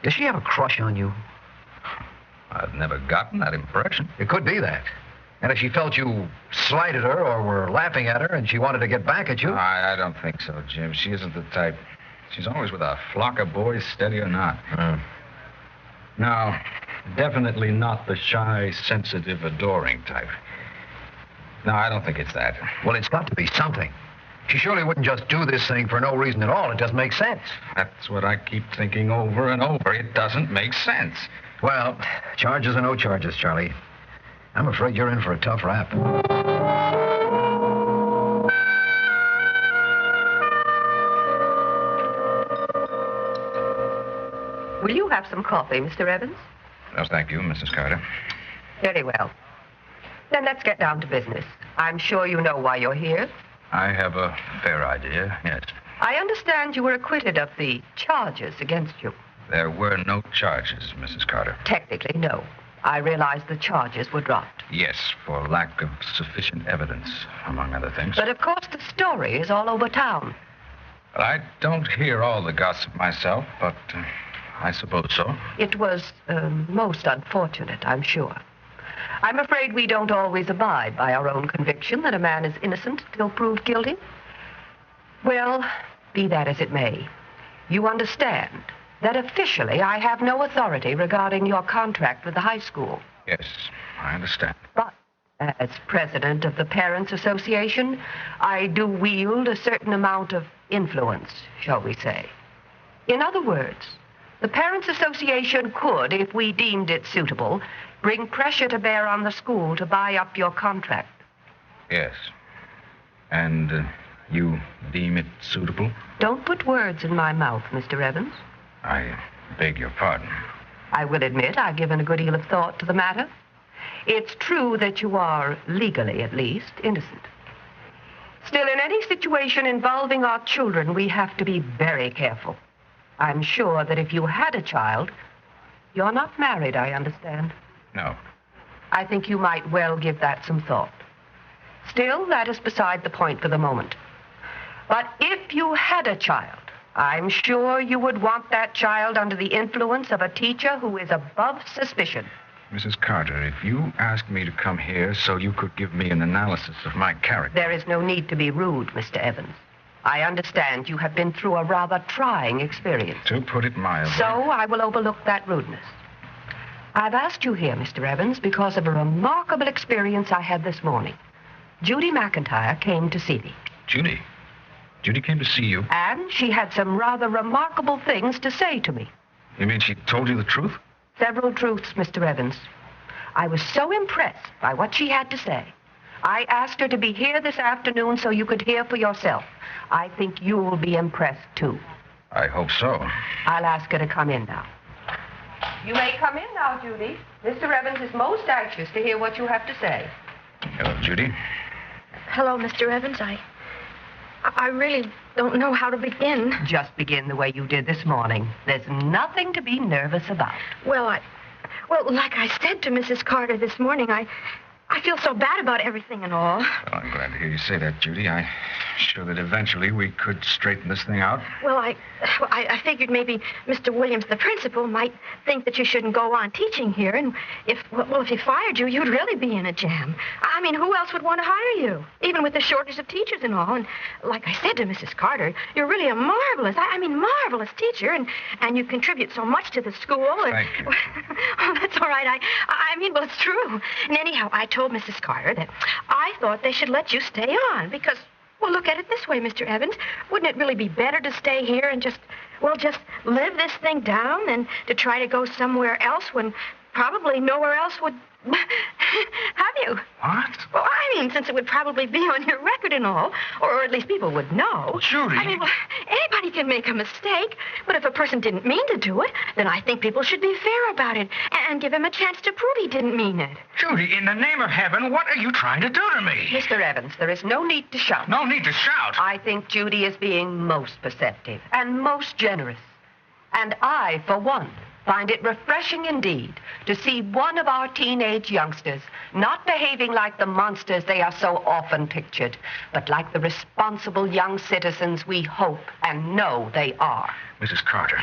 Does she have a crush on you? I've never gotten that impression. It could be that. And if she felt you slighted her or were laughing at her and she wanted to get back at you... I don't think so, Jim. She isn't the type. She's always with a flock of boys, steady or not. No, definitely not the shy, sensitive, adoring type. No, I don't think it's that. Well, it's got to be something. She surely wouldn't just do this thing for no reason at all. It doesn't make sense. That's what I keep thinking over and over. It doesn't make sense. Well, charges or no charges, Charlie. I'm afraid you're in for a tough rap. Will you have some coffee, Mr. Evans? No, thank you, Mrs. Carter. Very well. Then let's get down to business. I'm sure you know why you're here. I have a fair idea, yes. I understand you were acquitted of the charges against you. There were no charges, Mrs. Carter. Technically, no. I realize the charges were dropped. Yes, for lack of sufficient evidence, among other things. But of course the story is all over town. Well, I don't hear all the gossip myself, but I suppose so. It was most unfortunate, I'm sure. I'm afraid we don't always abide by our own conviction that a man is innocent till proved guilty. Well, be that as it may, you understand that officially I have no authority regarding your contract with the high school. Yes, I understand. But as president of the Parents Association, I do wield a certain amount of influence, shall we say. In other words, the Parents Association could, if we deemed it suitable, bring pressure to bear on the school to buy up your contract. Yes. And you deem it suitable? Don't put words in my mouth, Mr. Evans. I beg your pardon. I will admit I've given a good deal of thought to the matter. It's true that you are, legally at least, innocent. Still, in any situation involving our children, we have to be very careful. I'm sure that if you had a child, you're not married, I understand. No. I think you might well give that some thought. Still, that is beside the point for the moment. But if you had a child, I'm sure you would want that child under the influence of a teacher who is above suspicion. Mrs. Carter, if you asked me to come here so you could give me an analysis of my character... There is no need to be rude, Mr. Evans. I understand you have been through a rather trying experience. To put it mildly... So I will overlook that rudeness. I've asked you here, Mr. Evans, because of a remarkable experience I had this morning. Judy McIntyre came to see me. Judy? Judy came to see you? And she had some rather remarkable things to say to me. You mean she told you the truth? Several truths, Mr. Evans. I was so impressed by what she had to say. I asked her to be here this afternoon so you could hear for yourself. I think you'll be impressed, too. I hope so. I'll ask her to come in now. You may come in now, Judy. Mr. Evans is most anxious to hear what you have to say. Hello, Judy. Hello, Mr. Evans. I really don't know how to begin. Just begin the way you did this morning. There's nothing to be nervous about. Well, like I said to Mrs. Carter this morning, I feel so bad about everything and all. Well, I'm glad to hear you say that, Judy. I'm sure that eventually we could straighten this thing out. Well, I figured maybe Mr. Williams, the principal, might think that you shouldn't go on teaching here, and if he fired you, you'd really be in a jam. I mean, who else would want to hire you, even with the shortage of teachers and all? And like I said to Mrs. Carter, you're really a marvelous, marvelous teacher, and you contribute so much to the school. And, thank you. Oh, that's all right. Well, it's true. And anyhow, I told Mrs. Carter that I thought they should let you stay on because, well, look at it this way, Mr. Evans. Wouldn't it really be better to stay here and just live this thing down than to try to go somewhere else when probably nowhere else would have you? What? Well, since it would probably be on your record and all, or at least people would know. Judy. Anybody can make a mistake, but if a person didn't mean to do it, then I think people should be fair about it and give him a chance to prove he didn't mean it. Judy, in the name of heaven, what are you trying to do to me? Mr. Evans, there is no need to shout. No need to shout? I think Judy is being most perceptive and most generous. And I, for one, find it refreshing indeed to see one of our teenage youngsters not behaving like the monsters they are so often pictured, but like the responsible young citizens we hope and know they are. Mrs. Carter,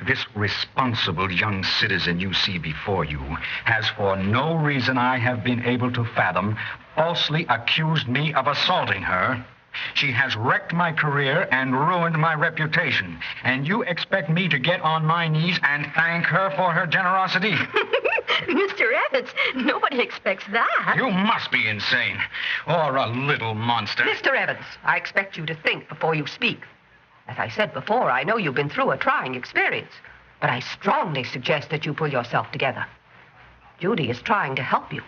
this responsible young citizen you see before you has, for no reason I have been able to fathom, falsely accused me of assaulting her. She has wrecked my career and ruined my reputation. And you expect me to get on my knees and thank her for her generosity? Mr. Evans, nobody expects that. You must be insane. Or a little monster. Mr. Evans, I expect you to think before you speak. As I said before, I know you've been through a trying experience. But I strongly suggest that you pull yourself together. Judy is trying to help you.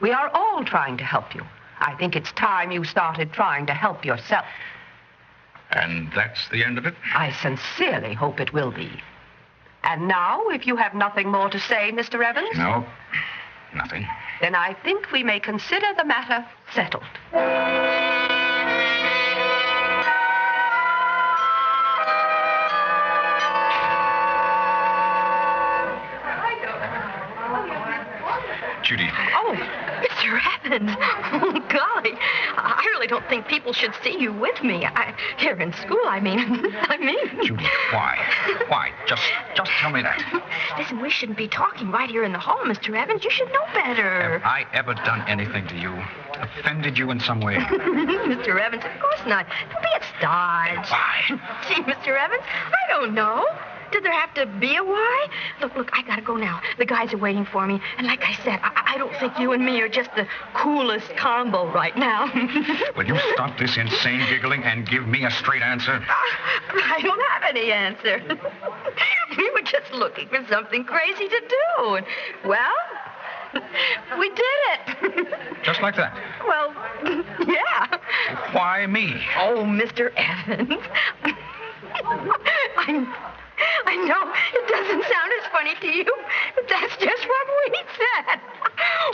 We are all trying to help you. I think it's time you started trying to help yourself. And that's the end of it? I sincerely hope it will be. And now, if you have nothing more to say, Mr. Evans? No, nothing. Then I think we may consider the matter settled. Judy. Oh, Mr. Evans. Oh, golly. I really don't think people should see you with me. Here in school, I mean. Judy, why? Why? Just tell me that. Listen, we shouldn't be talking right here in the hall, Mr. Evans. You should know better. Have I ever done anything to you? Offended you in some way? Mr. Evans, of course not. Don't be a star. Why? Gee, Mr. Evans, I don't know. Did there have to be a why? Look, I gotta go now. The guys are waiting for me. And like I said, I don't think you and me are just the coolest combo right now. Will you stop this insane giggling and give me a straight answer? I don't have any answer. We were just looking for something crazy to do. And, well, we did it. Just like that? Well, yeah. Why me? Oh, Mr. Evans. I know it doesn't sound as funny to you, but that's just what we said.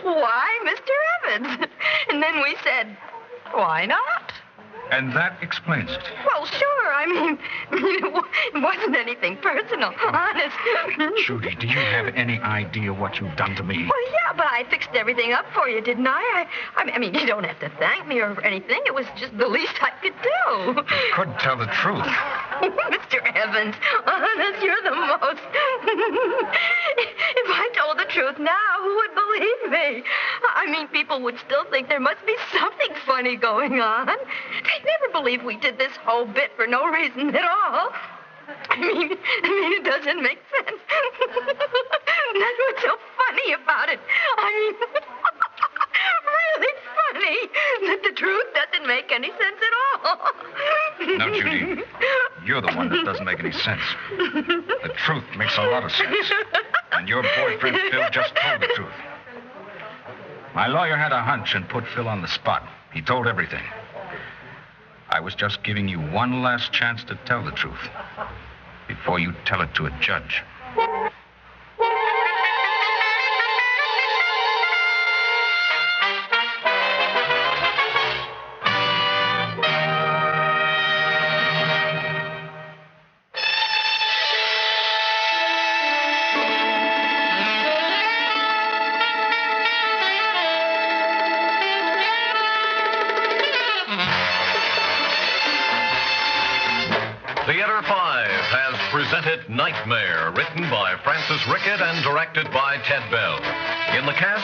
Why, Mr. Evans? And then we said, why not? And that explains it. Well, sure. I mean, it wasn't anything personal, honest. Judy, do you have any idea what you've done to me? Well, yeah, but I fixed everything up for you, didn't I? I mean, you don't have to thank me or anything. It was just the least I could do. You could tell the truth. Mr. Evans, honest, you're the most. If I told the truth now, who would believe me? I mean, people would still think there must be something funny going on. They'd never believe we did this whole bit for no reason at all. I mean, it doesn't make sense. That's what's so funny about it. I mean, really funny that the truth doesn't make any sense at all. No, Judy, you're the one that doesn't make any sense. The truth makes a lot of sense. And your boyfriend, Phil, just told the truth. My lawyer had a hunch and put Phil on the spot. He told everything. I was just giving you one last chance to tell the truth before you tell it to a judge. Theater 5 has presented Nightmare, written by Francis Rickett and directed by Ted Bell. In the cast,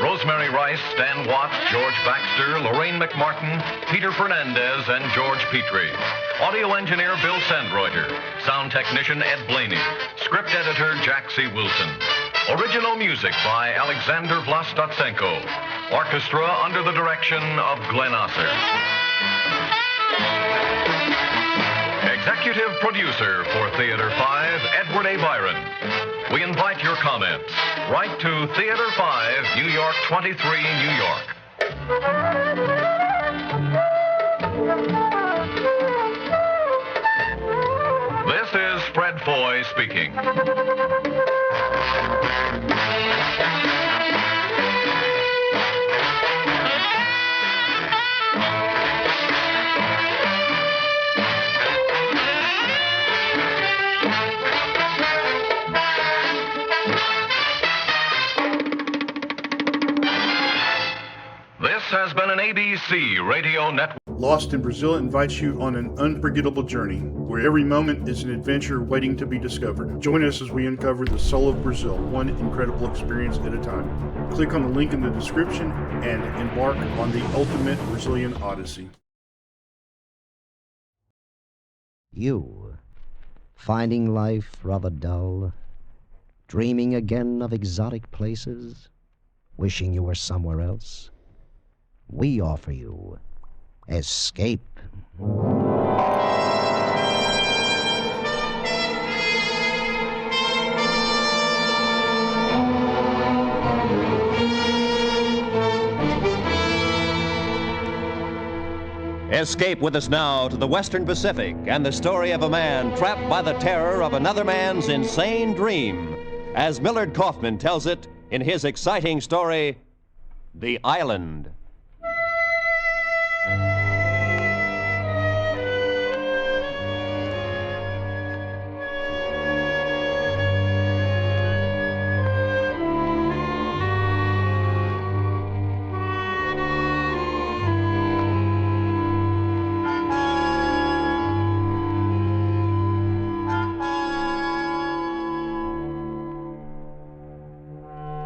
Rosemary Rice, Stan Watts, George Baxter, Lorraine McMartin, Peter Fernandez, and George Petrie. Audio engineer Bill Sandreuter. Sound technician Ed Blaney. Script editor Jack C. Wilson. Original music by Alexander Vlastotsenko. Orchestra under the direction of Glenn Osser. Executive producer for Theater 5, Edward A. Byron. We invite your comments. Write to Theater 5, New York 23, New York. This is Fred Foy speaking. Has been an ABC radio network. Lost in Brazil invites you on an unforgettable journey, where every moment is an adventure waiting to be discovered. Join us as we uncover the soul of Brazil, one incredible experience at a time. Click on the link in the description and embark on the ultimate Brazilian odyssey. You, finding life rather dull, dreaming again of exotic places, wishing you were somewhere else? We offer you escape. Escape with us now to the Western Pacific and the story of a man trapped by the terror of another man's insane dream, as Millard Kaufman tells it in his exciting story, The Island.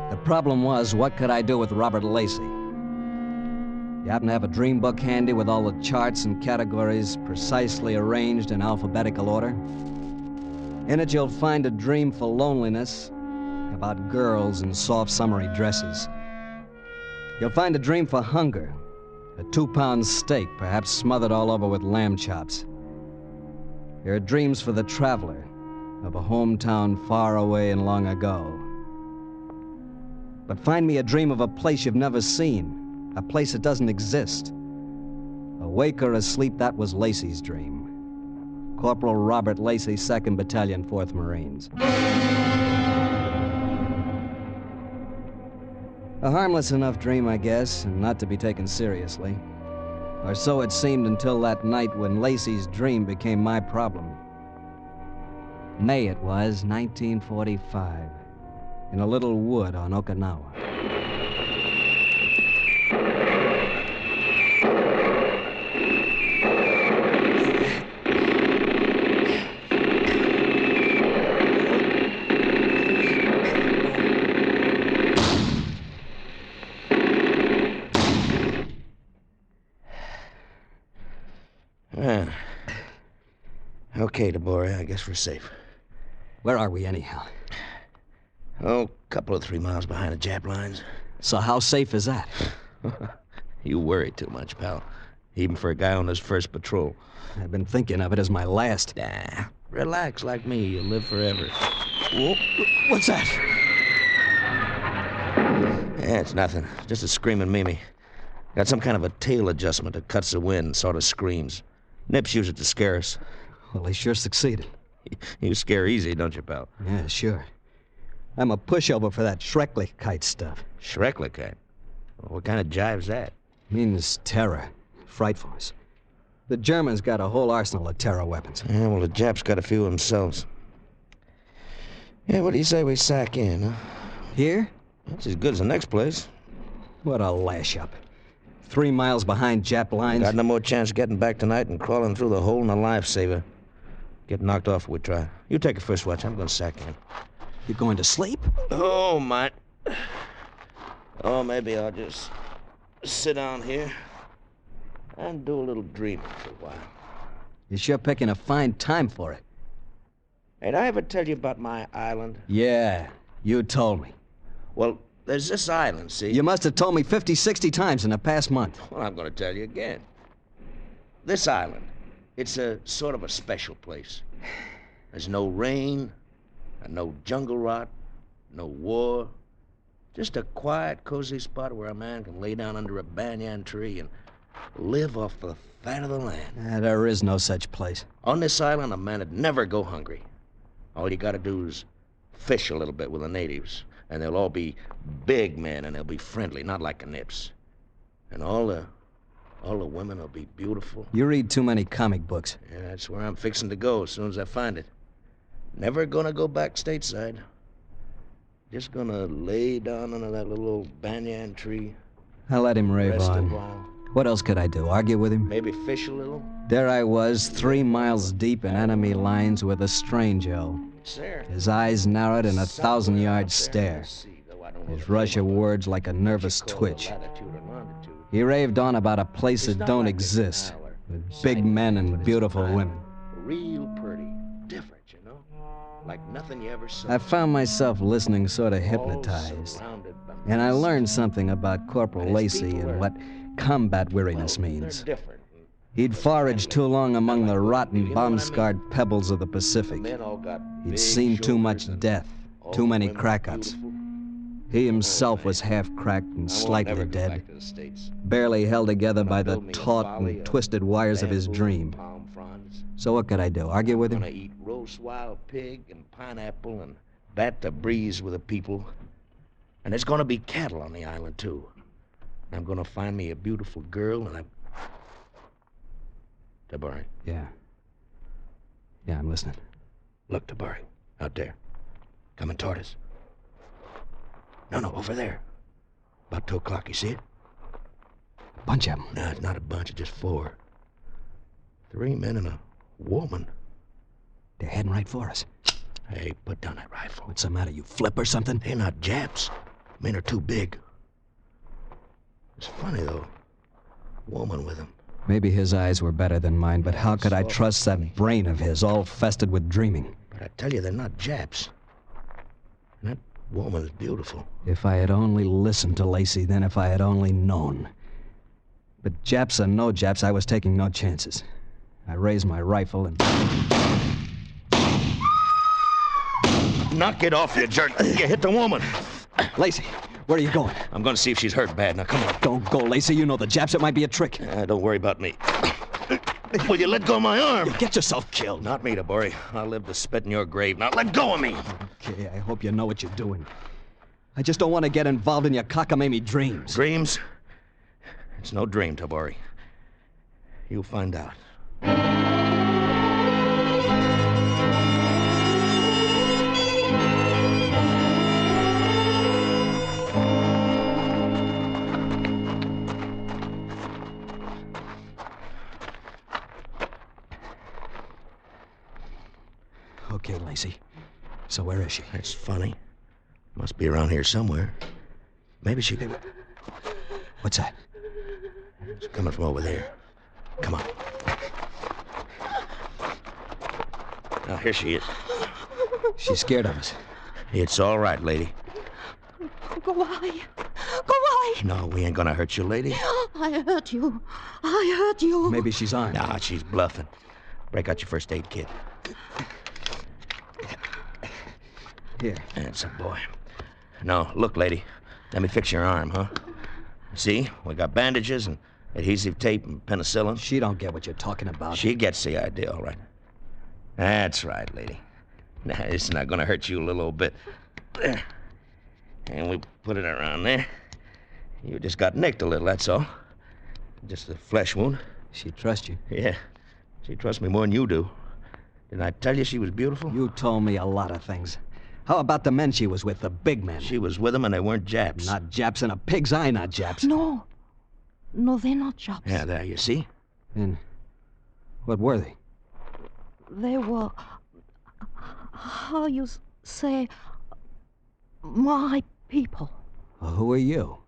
The problem was, what could I do with Robert Lacey? You happen to have a dream book handy with all the charts and categories precisely arranged in alphabetical order? In it, you'll find a dream for loneliness, about girls in soft summery dresses. You'll find a dream for hunger, a 2-pound steak, perhaps smothered all over with lamb chops. There are dreams for the traveler, of a hometown far away and long ago. But find me a dream of a place you've never seen, a place that doesn't exist. Awake or asleep, that was Lacey's dream. Corporal Robert Lacey, 2nd Battalion, 4th Marines. A harmless enough dream, I guess, and not to be taken seriously. Or so it seemed until that night when Lacey's dream became my problem. May it was, 1945. In a little wood on Okinawa. Okay, DeBoer, I guess we're safe. Where are we anyhow? Oh, a couple of 3 miles behind the Jap lines. So how safe is that? You worry too much, pal. Even for a guy on his first patrol. I've been thinking of it as my last. Nah, relax like me. You'll live forever. Whoa. What's that? Yeah, it's nothing. Just a screaming Mimi. Got some kind of a tail adjustment that cuts the wind and sort of screams. Nips use it to scare us. Well, they sure succeeded. You scare easy, don't you, pal? Yeah, sure. I'm a pushover for that Schrecklichkeit stuff. Schrecklichkeit? What kind of jive's that? Means terror. Frightfulness. The Germans got a whole arsenal of terror weapons. Yeah, well, the Japs got a few themselves. Yeah, what do you say we sack in, huh? Here? That's as good as the next place. What a lash-up. 3 miles behind Jap lines. Got no more chance of getting back tonight than crawling through the hole in a lifesaver. Get knocked off if we try. You take a first watch. I'm going to sack in. You going to sleep? Oh, my. Oh, maybe I'll just sit down here and do a little dreaming for a while. You're sure picking a fine time for it. Hey, did I ever tell you about my island? Yeah, you told me. Well, there's this island, see? You must have told me 50, 60 times in the past month. Well, I'm going to tell you again. This island, it's a sort of a special place. There's no rain, and no jungle rot, no war. Just a quiet, cozy spot where a man can lay down under a banyan tree and live off the fat of the land. There is no such place. On this island, a man would never go hungry. All you gotta do is fish a little bit with the natives, and they'll all be big men, and they'll be friendly, not like the Nips. And all the women will be beautiful. You read too many comic books. Yeah, that's where I'm fixing to go as soon as I find it. Never gonna go back stateside. Just gonna lay down under that little old banyan tree. I let him rave Rest on. of all. What else could I do? Argue with him? Maybe fish a little? There I was, 3 miles deep in enemy lines with a stranger. It's there. His eyes narrowed in a 1,000-yard stare. His rush of words like a nervous twitch. He raved on about a place that don't exist, with big men and beautiful women. Real pretty. Different, you know? Like nothing you ever saw. I found myself listening sort of hypnotized. And I learned something about Corporal Lacey and what combat weariness means. He'd foraged too long among the rotten, bomb-scarred pebbles of the Pacific. He'd seen too much death, too many crack-ups. He himself was half-cracked and slightly dead, barely held together by the taut and twisted wires of his dream. So what could I do, argue with him? I'm gonna eat roast wild pig and pineapple and bat the breeze with the people. And there's gonna be cattle on the island, too. I'm gonna find me a beautiful girl, and I'm... Tabari. Yeah, I'm listening. Look, Tabari, out there. Coming toward us. No, over there. About 2 o'clock, you see it? A bunch of them. No, it's not a bunch, it's just 4. 3 men and a woman. They're heading right for us. Hey, put down that rifle. What's the matter, you flip or something? They're not Japs. Men are too big. It's funny, though. Woman with them. Maybe his eyes were better than mine, but how could I trust that brain of his, all festered with dreaming? But I tell you, they're not Japs. And that woman is beautiful. If I had only listened to Lacey then, if I had only known. But Japs or no Japs, I was taking no chances. I raised my rifle and... Knock it off, you jerk. You hit the woman. Lacey, where are you going? I'm going to see if she's hurt bad. Now, come on. Don't go, Lacey. You know the Japs. It might be a trick. Don't worry about me. Will you let go of my arm? Get yourself killed. Not me, Tabori. I'll live to spit in your grave. Now, let go of me. Okay, I hope you know what you're doing. I just don't want to get involved in your cockamamie dreams. Dreams? It's no dream, Tabori. You'll find out. Okay, Lacey. So where is she? That's funny. Must be around here somewhere. Maybe she... What's that? It's coming from over there. Come on. Now, here she is. She's scared of us. It's all right, lady. Go away. Go away. No, we ain't gonna hurt you, lady. I hurt you. I hurt you. Maybe she's armed. Nah, she's bluffing. Break out your first aid kit. Here. That's a boy. No, look, lady. Let me fix your arm, huh? See? We got bandages and adhesive tape and penicillin. She don't get what you're talking about. She gets the idea, all right. That's right, lady. Nah, it's not gonna hurt you a little bit. There. And we put it around there. You just got nicked a little, that's all. Just a flesh wound. She trusts you? Yeah. She trusts me more than you do. Didn't I tell you she was beautiful? You told me a lot of things. How about the men she was with, the big men? She was with them and they weren't Japs. Not Japs in a pig's eye, not Japs. No, they're not Japs. Yeah, there, you see? And what were they? They were, how you say, my people. Well, who are you?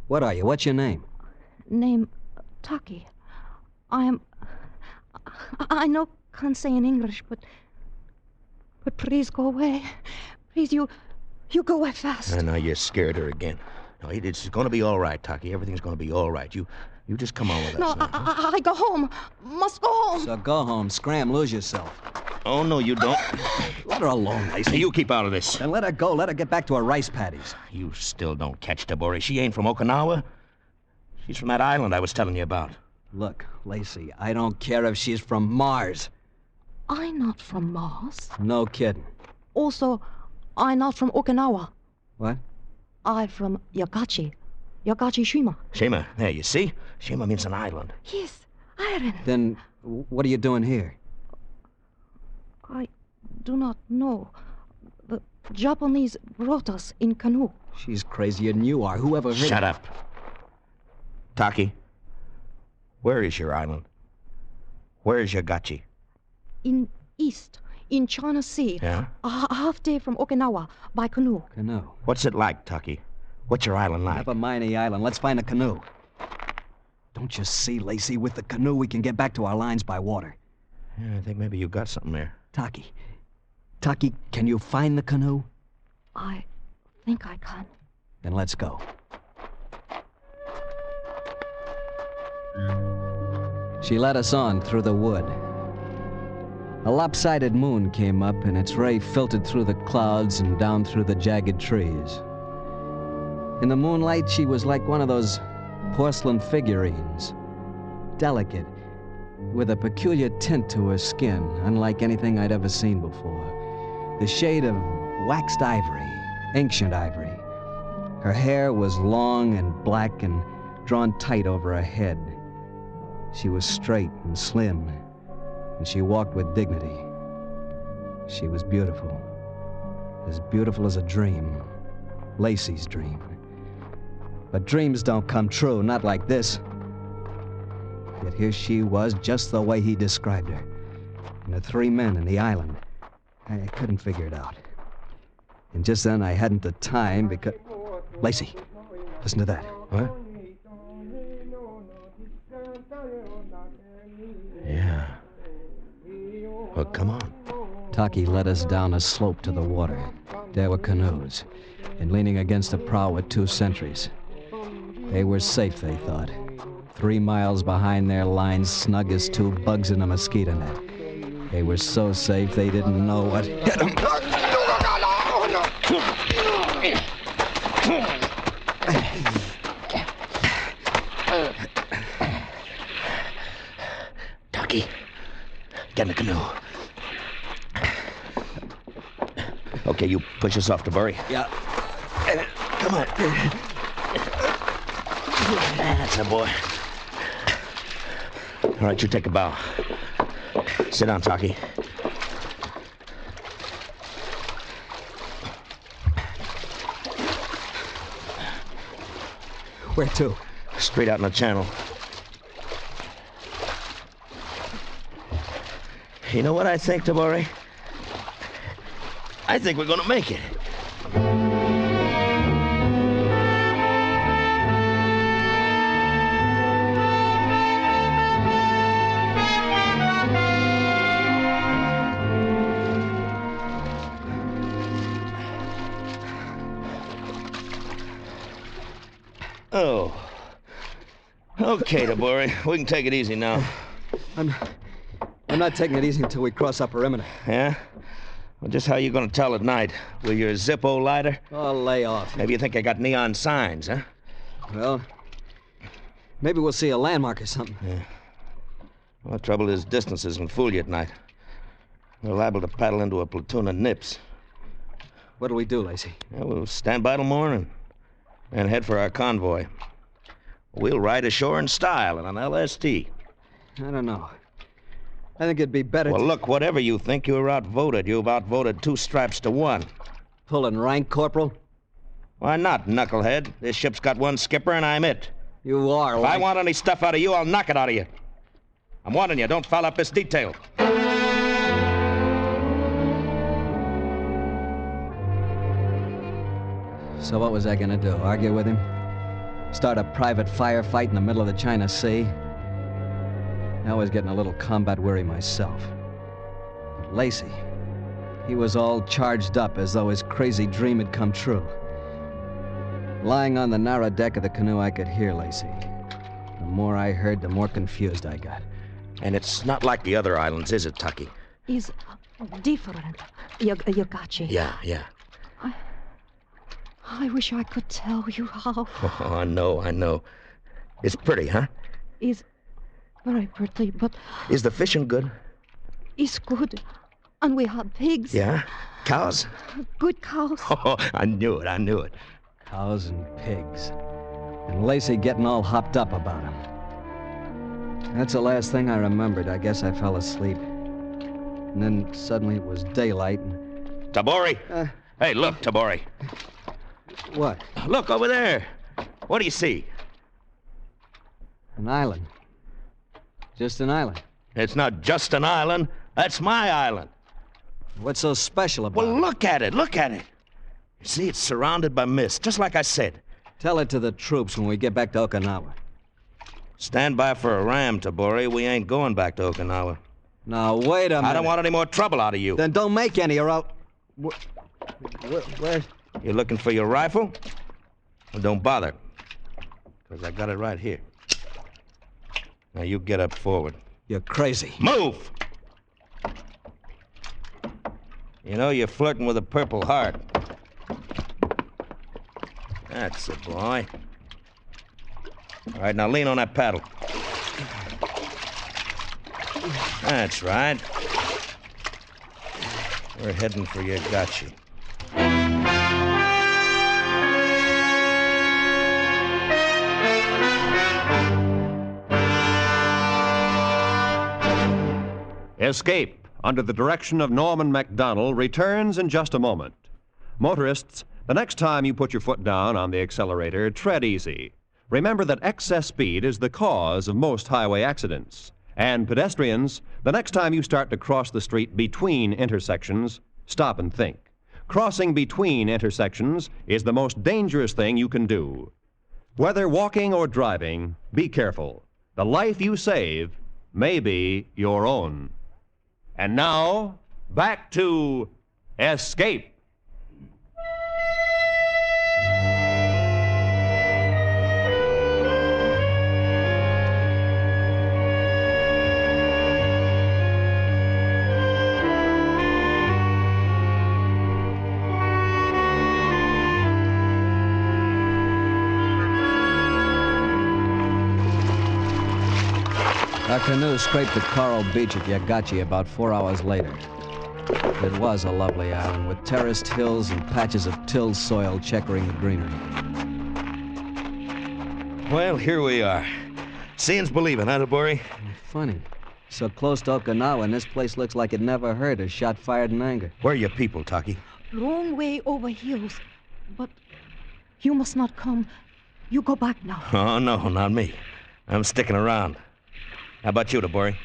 What are you? What's your name? Name Taki. I know can't say in English, but please go away. Please, you go away fast. I know you scared her again. No, it's going to be all right, Taki. Everything's going to be all right. You just come on with us. No, now, huh? I go home. Must go home. So go home, scram, lose yourself. Oh, no, you don't. Let her alone, Lacey. You keep out of this. Then let her go. Let her get back to her rice paddies. You still don't catch Tabori. She ain't from Okinawa. She's from that island I was telling you about. Look, Lacey, I don't care if she's from Mars. I'm not from Mars. No kidding. Also, I'm not from Okinawa. What? I'm from Yagachi. Yagachi Shima. Shima. There, you see? Shima means an island. Yes, island. Then what are you doing here? I do not know. The Japanese brought us in canoe. She's crazier than you are. Whoever heard... Shut up. Taki, where is your island? Where is Yagachi? In east, in China Sea. Yeah? A half day from Okinawa by canoe. Canoe? What's it like, Taki? What's your island like? Never mind the island. Let's find a canoe. Don't you see, Lacey? With the canoe, we can get back to our lines by water. Yeah, I think maybe you got something there. Taki, can you find the canoe? I think I can. Then let's go. She led us on through the wood. A lopsided moon came up, and its ray filtered through the clouds and down through the jagged trees. In the moonlight, she was like one of those porcelain figurines. Delicate, with a peculiar tint to her skin, unlike anything I'd ever seen before. The shade of waxed ivory, ancient ivory. Her hair was long and black and drawn tight over her head. She was straight and slim, and she walked with dignity. She was beautiful as a dream, Lacey's dream. But dreams don't come true, not like this. Yet here she was, just the way he described her. And the three men in the island. I couldn't figure it out. And just then I hadn't the time because... Lacey, listen to that. What? Yeah. Well, come on. Taki led us down a slope to the water. There were canoes, and leaning against the prow were two sentries. They were safe, they thought. 3 miles behind their lines, snug as two bugs in a mosquito net. They were so safe they didn't know what hit them. Taki, get in the canoe. Okay, you push us off to Burry. Yeah. Come on. That's a boy. All right, you take a bow. Sit down, Taki. Where to? Straight out in the channel. You know what I think, Tabori? I think we're gonna make it. Oh. Okay, Tabori. We can take it easy now. I'm not taking it easy until we cross our perimeter. Yeah? Well, just how you gonna tell at night? With your Zippo lighter? Oh, lay off. Maybe you think I got neon signs, huh? Well, maybe we'll see a landmark or something. Yeah. Well, the trouble is distances can fool you at night. We're liable to paddle into a platoon of nips. What'll we do, Lacey? Yeah, we'll stand by till morning and head for our convoy. We'll ride ashore in style in an LST. I don't know. I think it'd be better Well, look, whatever you think, you're outvoted. You've outvoted 2 straps to 1. Pulling rank, Corporal? Why not, knucklehead? This ship's got 1 skipper, and I'm it. You are, If I want any stuff out of you, I'll knock it out of you. I'm warning you, don't foul up this detail. So what was I gonna do? Argue with him? Start a private firefight in the middle of the China Sea? I was getting a little combat weary myself. But Lacey, he was all charged up as though his crazy dream had come true. Lying on the narrow deck of the canoe, I could hear Lacey. The more I heard, the more confused I got. And it's not like the other islands, is it, Taki? Is different. Yogachi. Yeah. I wish I could tell you how. Oh, I know. It's pretty, huh? Is very pretty, but... Is the fishing good? It's good. And we have pigs. Yeah? Cows? Good cows. Oh, I knew it. Cows and pigs. And Lacey getting all hopped up about them. That's the last thing I remembered. I guess I fell asleep. And then suddenly it was daylight and... Tabori! Hey, look, Tabori. What? Look over there. What do you see? An island. Just an island. It's not just an island. That's my island. What's so special about it? Well, look at it. You see, it's surrounded by mist, just like I said. Tell it to the troops when we get back to Okinawa. Stand by for a ram, Tabori. We ain't going back to Okinawa. Now, wait a minute. I don't want any more trouble out of you. Then don't make any or I'll... Where? You looking for your rifle? Well, don't bother, because I got it right here. Now, you get up forward. You're crazy. Move! You know, you're flirting with a Purple Heart. That's the boy. All right, now lean on that paddle. That's right. We're heading for Yagachi. Escape, under the direction of Norman MacDonald, returns in just a moment. Motorists, the next time you put your foot down on the accelerator, tread easy. Remember that excess speed is the cause of most highway accidents. And pedestrians, the next time you start to cross the street between intersections, stop and think. Crossing between intersections is the most dangerous thing you can do. Whether walking or driving, be careful. The life you save may be your own. And now, back to Escape. Our canoe scraped the coral beach at Yagachi about 4 hours later. It was a lovely island with terraced hills and patches of tilled soil checkering the greenery. Well, here we are. Seeing's believing, huh, Tabori? Funny. So close to Okinawa, and this place looks like it never heard a shot fired in anger. Where are your people, Taki? Long way over hills. But you must not come. You go back now. Oh, no, not me. I'm sticking around. How about you, Tabori?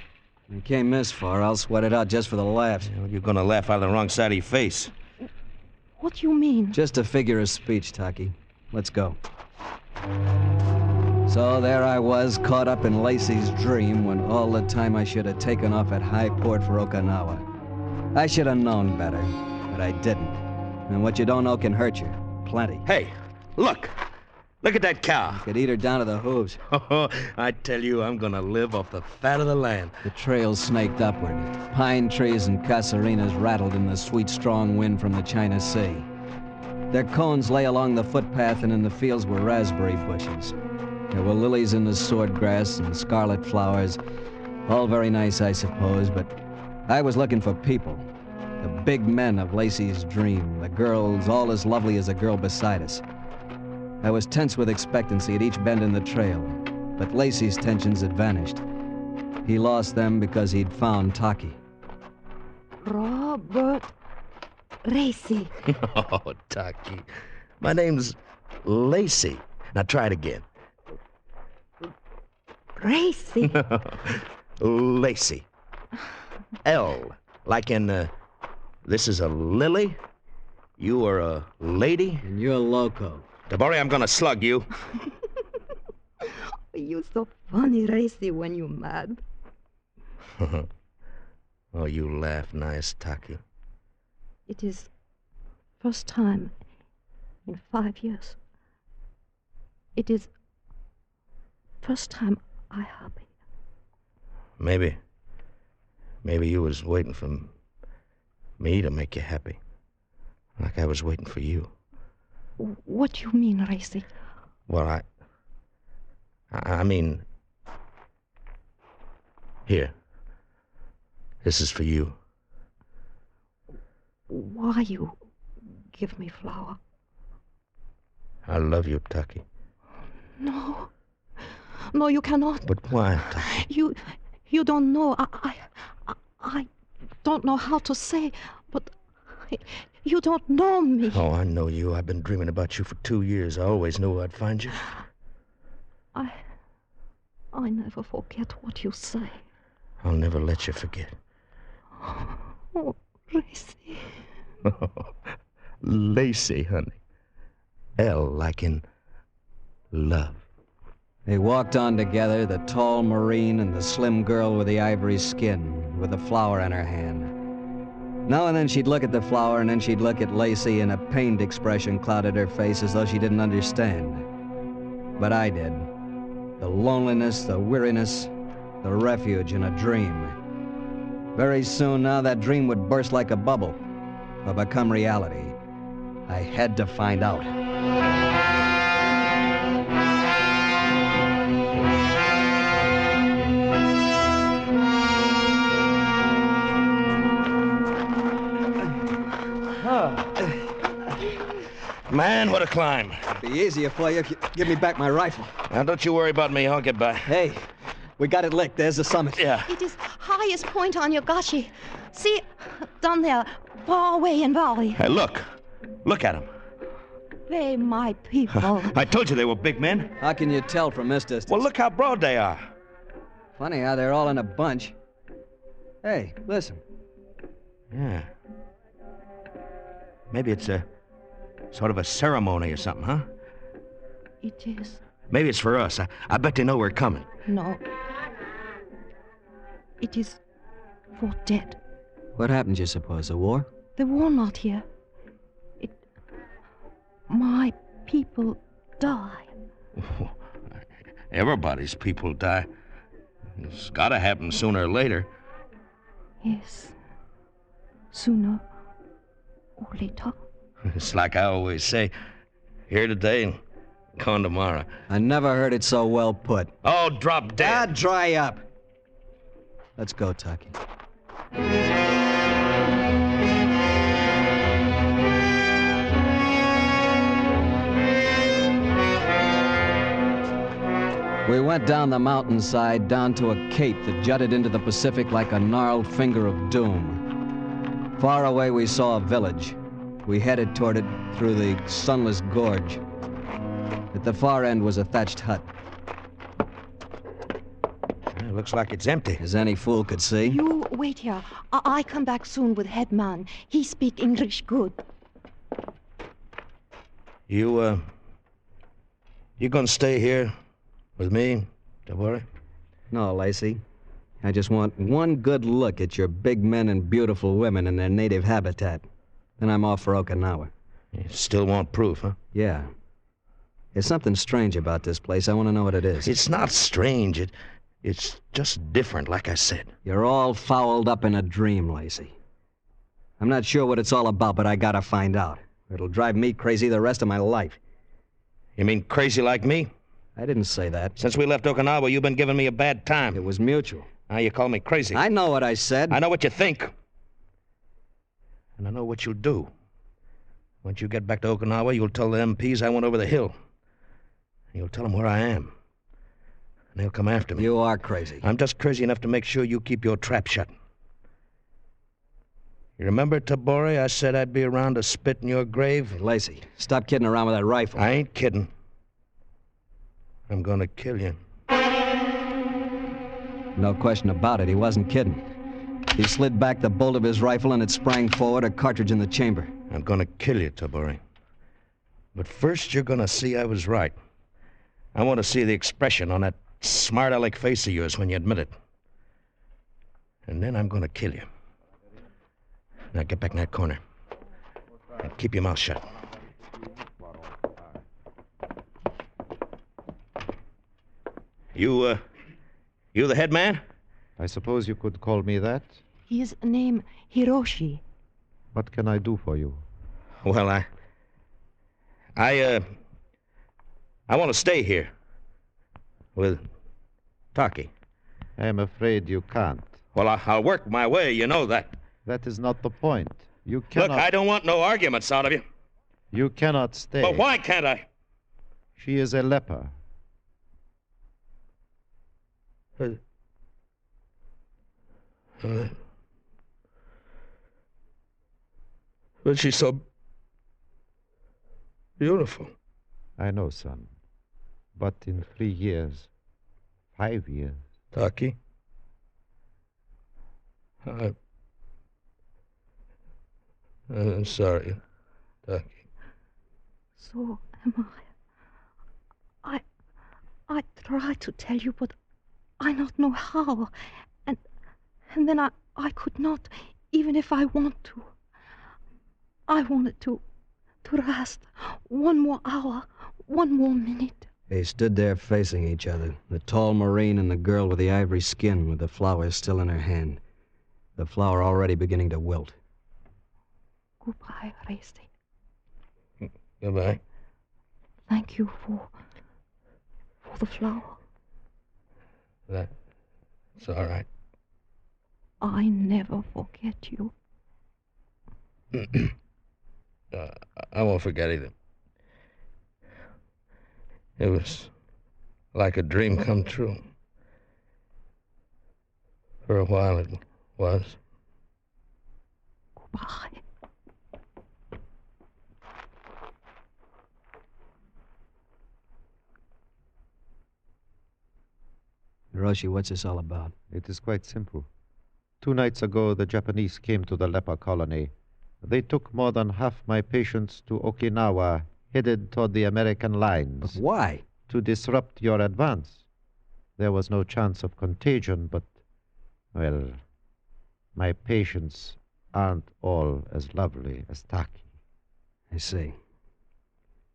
You can't miss far. I'll sweat it out just for the laughs. Well, you're gonna laugh out of the wrong side of your face. What do you mean? Just a figure of speech, Taki. Let's go. So there I was, caught up in Lacey's dream when all the time I should have taken off at high port for Okinawa. I should have known better, but I didn't. And what you don't know can hurt you. Plenty. Hey, look! Look at that cow. You could eat her down to the hooves. I tell you, I'm gonna live off the fat of the land. The trail snaked upward. Pine trees and casuarinas rattled in the sweet, strong wind from the China Sea. Their cones lay along the footpath, and in the fields were raspberry bushes. There were lilies in the swordgrass and scarlet flowers. All very nice, I suppose, but I was looking for people. The big men of Lacey's dream. The girls all as lovely as the girl beside us. I was tense with expectancy at each bend in the trail, but Lacey's tensions had vanished. He lost them because he'd found Taki. Robert Tracy. Oh, Taki. My name's Lacey. Now try it again. Tracy. Lacey. L, like in, this is a lily, you are a lady. And you're loco. Tabori, I'm gonna slug you. You're so funny, Tracy, when you're mad. Oh, you laugh nice, Taki. It is first time in 5 years. It is first time I happy. Maybe you was waiting for me to make you happy. Like I was waiting for you. What do you mean, Tracy? Well, I mean... Here. This is for you. Why you give me flower? I love you, Taki. No. No, you cannot. But why, Taki? You don't know. I don't know how to say, but... You don't know me. Oh, I know you. I've been dreaming about you for 2 years. I always knew I'd find you. I never forget what you say. I'll never let you forget. Oh, Tracy. Lacey, honey. L like in love. They walked on together, the tall Marine and the slim girl with the ivory skin, with the flower in her hand. Now and then she'd look at the flower, and then she'd look at Lacey, and a pained expression clouded her face as though she didn't understand. But I did. The loneliness, the weariness, the refuge in a dream. Very soon now that dream would burst like a bubble, or become reality. I had to find out. Man, what a climb. It'd be easier for you if you give me back my rifle. Now, don't you worry about me. I'll get by. Hey, we got it licked. There's the summit. Yeah. It is highest point on Yogashi. See, down there, far away in valley. Hey, look. Look at them. They my people. I told you they were big men. How can you tell from this distance? Well, look how broad they are. Funny how they're all in a bunch. Hey, listen. Yeah. Maybe it's a sort of a ceremony or something, huh? It is. Maybe it's for us. I bet they know we're coming. No. It is for dead. What happened, you suppose? A war? The war not here. My people die. Everybody's people die. It's gotta happen sooner or later. Yes. Sooner or later. It's like I always say, here today and gone tomorrow. I never heard it so well put. Oh, drop dead. Dry up. Let's go, Taki. We went down the mountainside, down to a cape that jutted into the Pacific like a gnarled finger of doom. Far away, we saw a village. We headed toward it through the sunless gorge. At the far end was a thatched hut. It looks like it's empty. As any fool could see. You wait here. I come back soon with headman. He speak English good. You gonna stay here with me, Tabori? No, Lacey. I just want one good look at your big men and beautiful women in their native habitat. Then I'm off for Okinawa. You still want proof, huh? Yeah. There's something strange about this place. I want to know what it is. It's not strange. It's just different, like I said. You're all fouled up in a dream, Lacey. I'm not sure what it's all about, but I gotta find out. It'll drive me crazy the rest of my life. You mean crazy like me? I didn't say that. Since we left Okinawa, you've been giving me a bad time. It was mutual. Now you call me crazy. I know what I said. I know what you think. And I know what you'll do. Once you get back to Okinawa, you'll tell the MPs I went over the hill. You'll tell them where I am. And they'll come after me. You are crazy. I'm just crazy enough to make sure you keep your trap shut. You remember, Tabori, I said I'd be around to spit in your grave? Hey, Lacey, stop kidding around with that rifle. I ain't kidding. I'm gonna kill you. No question about it, he wasn't kidding. He slid back the bolt of his rifle and it sprang forward, a cartridge in the chamber. I'm gonna kill you, Tabori. But first you're gonna see I was right. I want to see the expression on that smart-aleck face of yours when you admit it. And then I'm gonna kill you. Now get back in that corner. And keep your mouth shut. You the head man? I suppose you could call me that. His name Hiroshi. What can I do for you? Well, I want to stay here. With Taki. I am afraid you can't. Well, I'll work my way, you know that. That is not the point. You cannot... Look, I don't want no arguments out of you. You cannot stay. But why can't I? She is a leper. But she's so beautiful. I know, son. But in 3 years, 5 years... Taki? I'm sorry, Taki. So am I. I try to tell you, but I not know how. And then I could not, even if I want to. I wanted to rest 1 more hour, 1 more minute. They stood there facing each other, the tall Marine and the girl with the ivory skin with the flower still in her hand. The flower already beginning to wilt. Goodbye, Tracy. Goodbye. Thank you for the flower. That's all right. I never forget you. I won't forget either. It was like a dream come true. For a while it was. Goodbye. Hiroshi, what's this all about? It is quite simple. 2 nights ago, the Japanese came to the leper colony. They took more than half my patients to Okinawa, headed toward the American lines. But why? To disrupt your advance. There was no chance of contagion, but, well, my patients aren't all as lovely as Taki. I see.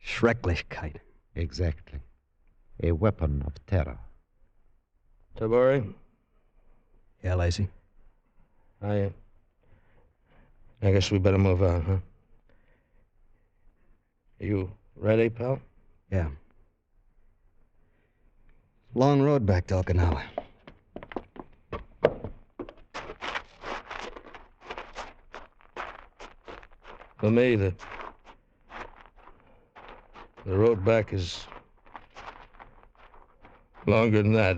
Schrecklichkeit. Exactly. A weapon of terror. Tabori? Yeah, Lacey? I guess we better move on, huh? You ready, pal? Yeah. Long road back to Okinawa. For me, the road back is longer than that.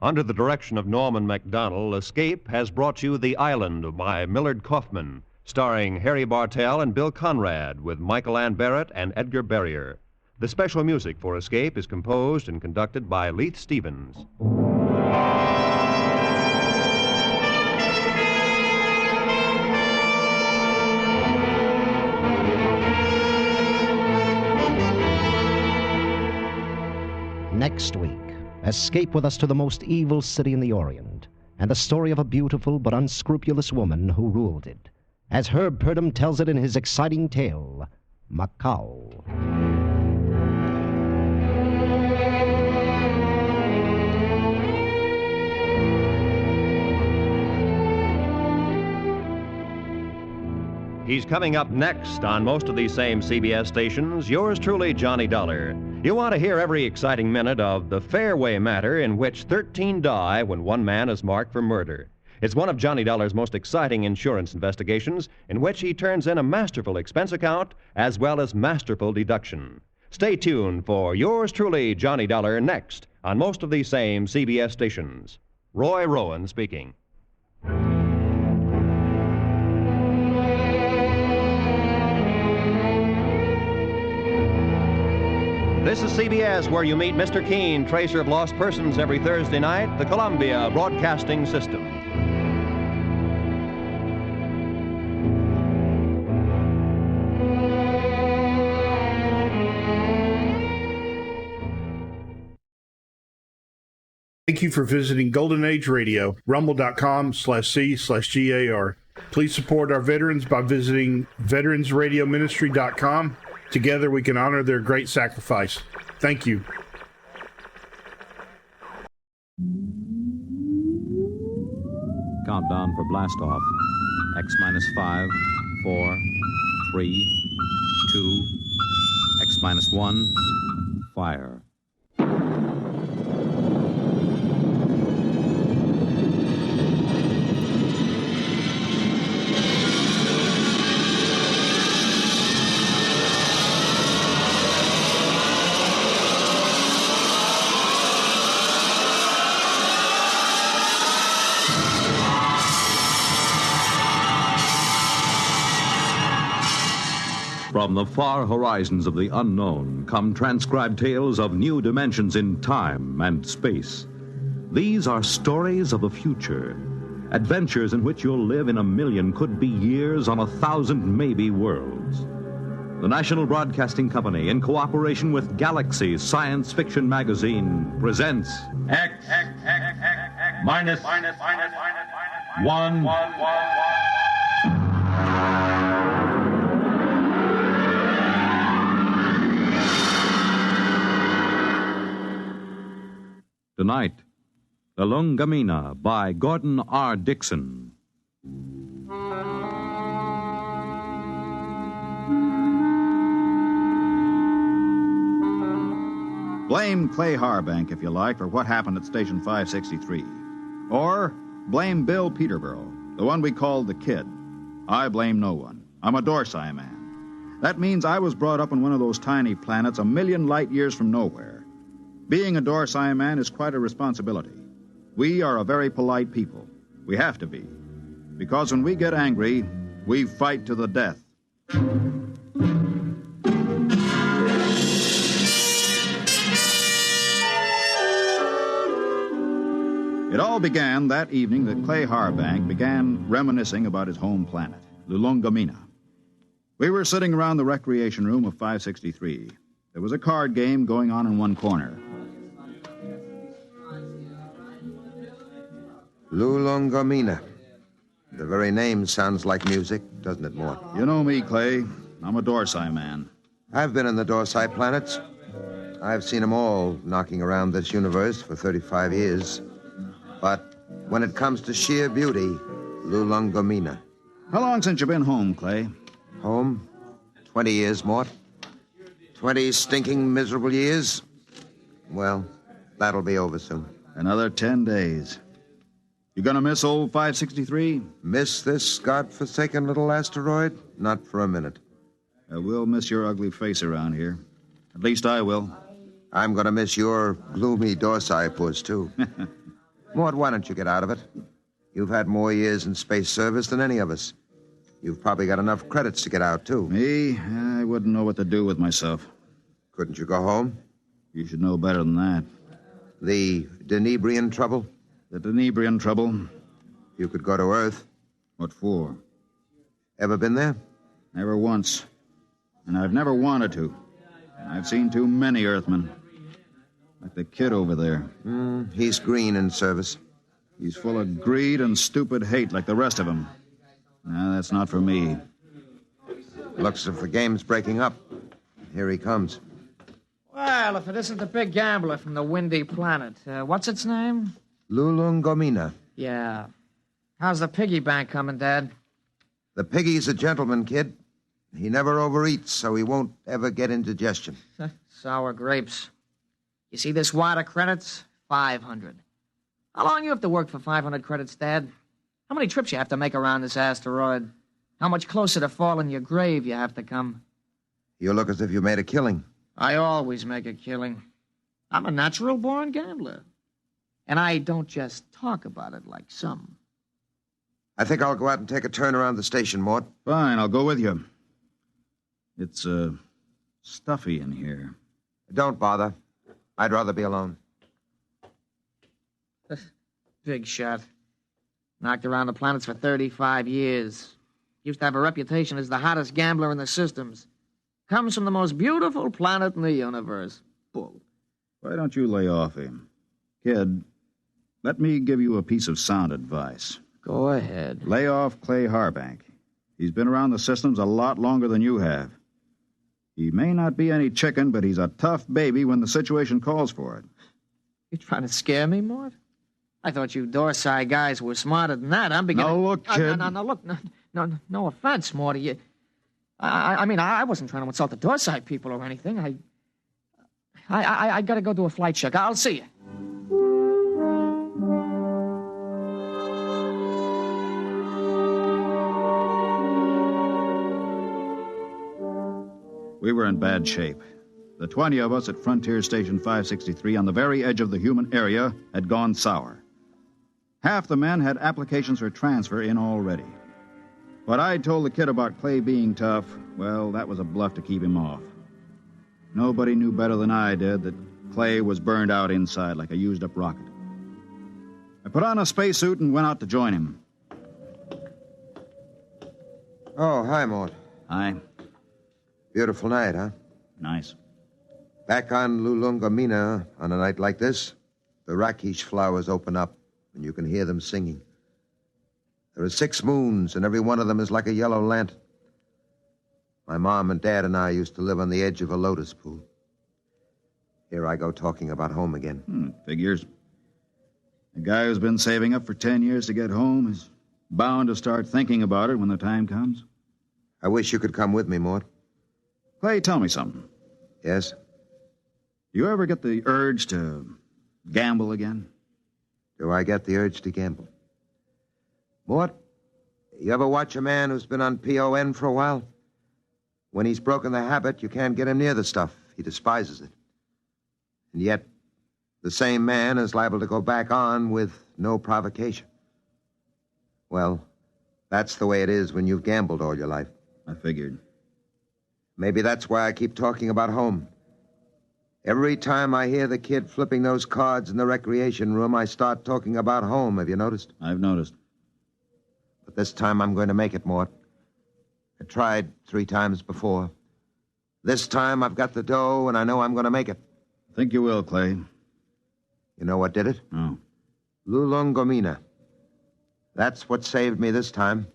Under the direction of Norman MacDonald, Escape has brought you The Island by Millard Kaufman, starring Harry Bartell and Bill Conrad, with Michael Ann Barrett and Edgar Barrier. The special music for Escape is composed and conducted by Leith Stevens. Next week, escape with us to the most evil city in the Orient, and the story of a beautiful but unscrupulous woman who ruled it, as Herb Purdom tells it in his exciting tale, Macau. He's coming up next on most of these same CBS stations. Yours truly, Johnny Dollar. You want to hear every exciting minute of the Fairway matter in which 13 die when one man is marked for murder. It's one of Johnny Dollar's most exciting insurance investigations in which he turns in a masterful expense account as well as masterful deduction. Stay tuned for yours truly, Johnny Dollar, next on most of these same CBS stations. Roy Rowan speaking. This is CBS, where you meet Mr. Keene, tracer of lost persons, every Thursday night, the Columbia Broadcasting System. Thank you for visiting Golden Age Radio, rumble.com/C/GAR. Please support our veterans by visiting veteransradioministry.com. Together we can honor their great sacrifice. Thank you. Countdown for blast off. X-5, 4, 3, 2, X-1, fire. From the far horizons of the unknown come transcribed tales of new dimensions in time and space. These are stories of the future, adventures in which you'll live in a million, could be years, on 1,000 maybe worlds. The National Broadcasting Company, in cooperation with Galaxy Science Fiction Magazine, presents X minus 1. Tonight, The Lungamina by Gordon R. Dixon. Blame Clay Harbank, if you like, for what happened at Station 563. Or blame Bill Peterborough, the one we called the Kid. I blame no one. I'm a Dorsai man. That means I was brought up on one of those tiny planets a million light years from nowhere. Being a Dorsai man is quite a responsibility. We are a very polite people. We have to be. Because when we get angry, we fight to the death. It all began that evening that Clay Harbank began reminiscing about his home planet, Lulungamina. We were sitting around the recreation room of 563. There was a card game going on in one corner. Lulungamina. The very name sounds like music, doesn't it, Mort? You know me, Clay. I'm a Dorsai man. I've been in the Dorsai planets. I've seen them all knocking around this universe for 35 years. But when it comes to sheer beauty, Lulungamina. How long since you've been home, Clay? Home? 20 years, Mort. 20 stinking, miserable years. Well, that'll be over soon. Another 10 days. You gonna miss old 563? Miss this godforsaken little asteroid? Not for a minute. I will miss your ugly face around here. At least I will. I'm gonna miss your gloomy Dorsai puss, too. Mort, why don't you get out of it? You've had more years in space service than any of us. You've probably got enough credits to get out, too. Me? I wouldn't know what to do with myself. Couldn't you go home? You should know better than that. The Denebrian trouble? The Denebrian trouble? You could go to Earth. What for? Ever been there? Never once. And I've never wanted to. I've seen too many Earthmen. Like the Kid over there. He's green in service. He's full of greed and stupid hate like the rest of them. No, that's not for me. Looks as if the game's breaking up. Here he comes. Well, if it isn't the big gambler from the windy planet. What's its name? Lulungamina. Yeah. How's the piggy bank coming, Dad? The piggy's a gentleman, Kid. He never overeats, so he won't ever get indigestion. Sour grapes. You see this wad of credits? 500. How long you have to work for 500 credits, Dad? How many trips you have to make around this asteroid? How much closer to fall in your grave you have to come? You look as if you made a killing. I always make a killing. I'm a natural-born gambler. And I don't just talk about it like some. I think I'll go out and take a turn around the station, Mort. Fine, I'll go with you. It's, stuffy in here. Don't bother. I'd rather be alone. Big shot. Knocked around the planets for 35 years. Used to have a reputation as the hottest gambler in the systems. Comes from the most beautiful planet in the universe. Bull. Why don't you lay off him? Kid, let me give you a piece of sound advice. Go ahead. Lay off Clay Harbank. He's been around the systems a lot longer than you have. He may not be any chicken, but he's a tough baby when the situation calls for it. You trying to scare me, Mort? I thought you Dorsai guys were smarter than that. I'm beginning... No, look, kid. No, look. No offense, Morty. I mean, I wasn't trying to insult the Dorsai people or anything. I gotta go do a flight check. I'll see you. We were in bad shape. The 20 of us at Frontier Station 563 on the very edge of the human area had gone sour. Half the men had applications for transfer in already. What I'd told the Kid about Clay being tough, well, that was a bluff to keep him off. Nobody knew better than I did that Clay was burned out inside like a used-up rocket. I put on a spacesuit and went out to join him. Oh, hi, Mort. Hi. Beautiful night, huh? Nice. Back on Lulungamina, on a night like this, the rakish flowers open up, and you can hear them singing. There are 6 moons, and every one of them is like a yellow lantern. My mom and Dad and I used to live on the edge of a lotus pool. Here I go talking about home again. Figures. A guy who's been saving up for 10 years to get home is bound to start thinking about it when the time comes. I wish you could come with me, Mort. Clay, tell me something. Yes? You ever get the urge to gamble again? Do I get the urge to gamble? Mort, you ever watch a man who's been on PON for a while? When he's broken the habit, you can't get him near the stuff. He despises it. And yet, the same man is liable to go back on with no provocation. Well, that's the way it is when you've gambled all your life. I figured. Maybe that's why I keep talking about home. Every time I hear the kid flipping those cards in the recreation room, I start talking about home. Have you noticed? I've noticed. But this time I'm going to make it, Mort. I tried 3 times before. This time I've got the dough, and I know I'm going to make it. I think you will, Clay. You know what did it? No. Lulungomina. That's what saved me this time.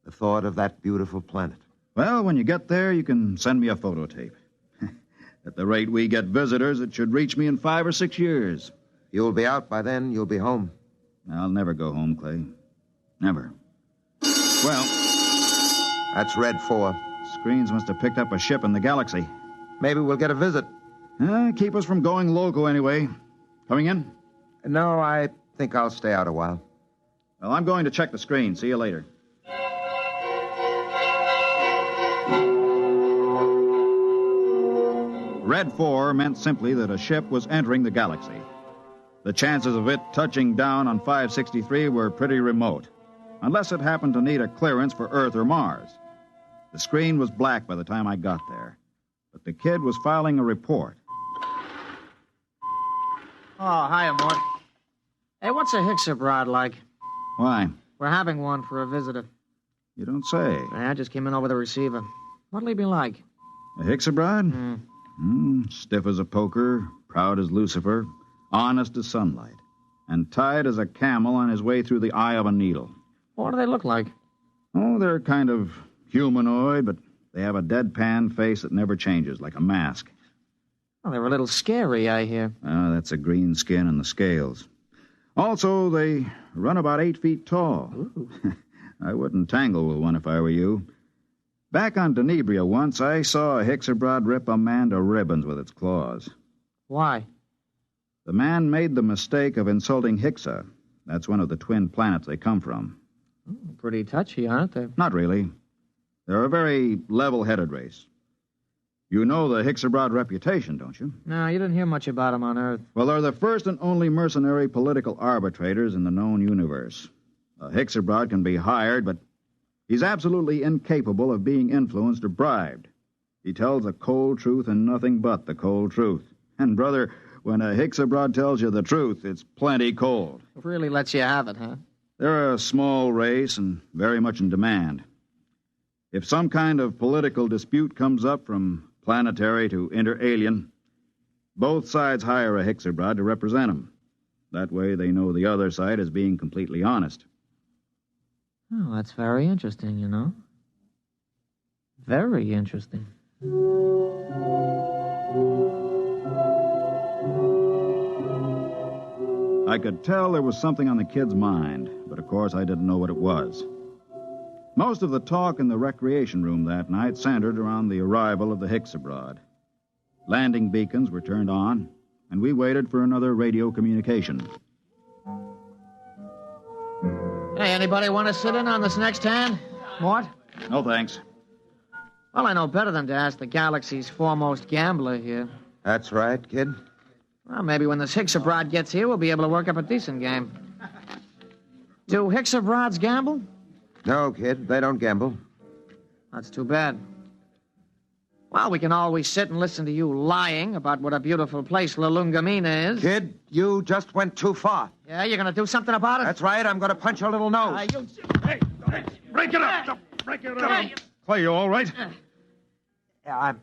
The thought of that beautiful planet. Well, when you get there, you can send me a photo tape. At the rate we get visitors, it should reach me in 5 or 6 years. You'll be out by then. You'll be home. I'll never go home, Clay. Never. Well... That's Red 4. Screens must have picked up a ship in the galaxy. Maybe we'll get a visit. Keep us from going loco anyway. Coming in? No, I think I'll stay out a while. Well, I'm going to check the screen. See you later. Red 4 meant simply that a ship was entering the galaxy. The chances of it touching down on 563 were pretty remote, unless it happened to need a clearance for Earth or Mars. The screen was black by the time I got there, but the kid was filing a report. Oh, hiya, Mort. Hey, what's a Hickok like? Why? We're having one for a visitor. You don't say. I just came in over the receiver. What'll he be like? A Hickok? Stiff as a poker, proud as Lucifer, honest as sunlight, and tied as a camel on his way through the eye of a needle. What do they look like? Oh, they're kind of humanoid, but they have a deadpan face that never changes, like a mask. Well, they're a little scary, I hear. That's a green skin and the scales. Also, they run about 8 feet tall. I wouldn't tangle with one if I were you. Back on Denebria once, I saw a Hickok rip a man to ribbons with its claws. Why? The man made the mistake of insulting Hicksa. That's one of the twin planets they come from. Pretty touchy, aren't they? Not really. They're a very level-headed race. You know the Hickok reputation, don't you? No, you didn't hear much about them on Earth. Well, they're the first and only mercenary political arbitrators in the known universe. A Hickok can be hired, but he's absolutely incapable of being influenced or bribed. He tells the cold truth and nothing but the cold truth. And, brother, when a Hickok tells you the truth, it's plenty cold. It really lets you have it, huh? They're a small race and very much in demand. If some kind of political dispute comes up from planetary to inter-alien, both sides hire a Hickok to represent them. That way they know the other side is being completely honest. Oh, that's very interesting, you know. Very interesting. I could tell there was something on the kid's mind, but of course I didn't know what it was. Most of the talk in the recreation room that night centered around the arrival of the Hickok. Landing beacons were turned on, and we waited for another radio communication. Hey, anybody want to sit in on this next hand? Mort? No, thanks. Well, I know better than to ask the galaxy's foremost gambler here. That's right, kid. Well, maybe when this Hickok gets here, we'll be able to work up a decent game. Do Hickok gamble? No, kid, they don't gamble. That's too bad. Well, we can always sit and listen to you lying about what a beautiful place Lulungomina is. Kid, you just went too far. Yeah, you're going to do something about it? That's right, I'm going to punch your little nose. Hey, break it up! Break it up! Clay, you all right? Yeah,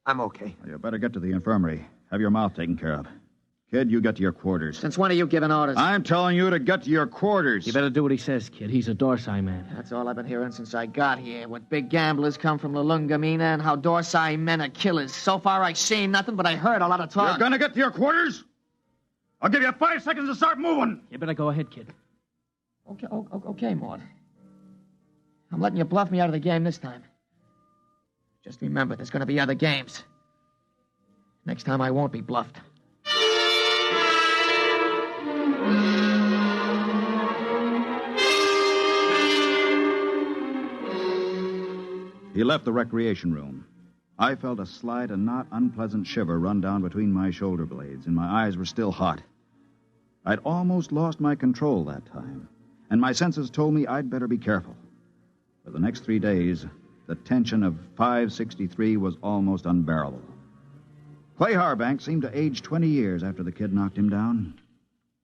I'm okay. Well, you better get to the infirmary. Have your mouth taken care of. Kid, you get to your quarters. Since when are you giving orders? I'm telling you to get to your quarters. You better do what he says, kid. He's a Dorsai man. That's all I've been hearing since I got here. What big gamblers come from Lulungomina and how Dorsai men are killers. So far, I've seen nothing, but I heard a lot of talk. You're gonna get to your quarters? I'll give you 5 seconds to start moving. You better go ahead, kid. Okay, Mort. I'm letting you bluff me out of the game this time. Just remember, there's going to be other games. Next time I won't be bluffed. He left the recreation room. I felt a slight and not unpleasant shiver run down between my shoulder blades, and my eyes were still hot. I'd almost lost my control that time, and my senses told me I'd better be careful. For the next 3 days, the tension of 563 was almost unbearable. Clay Harbank seemed to age 20 years after the kid knocked him down.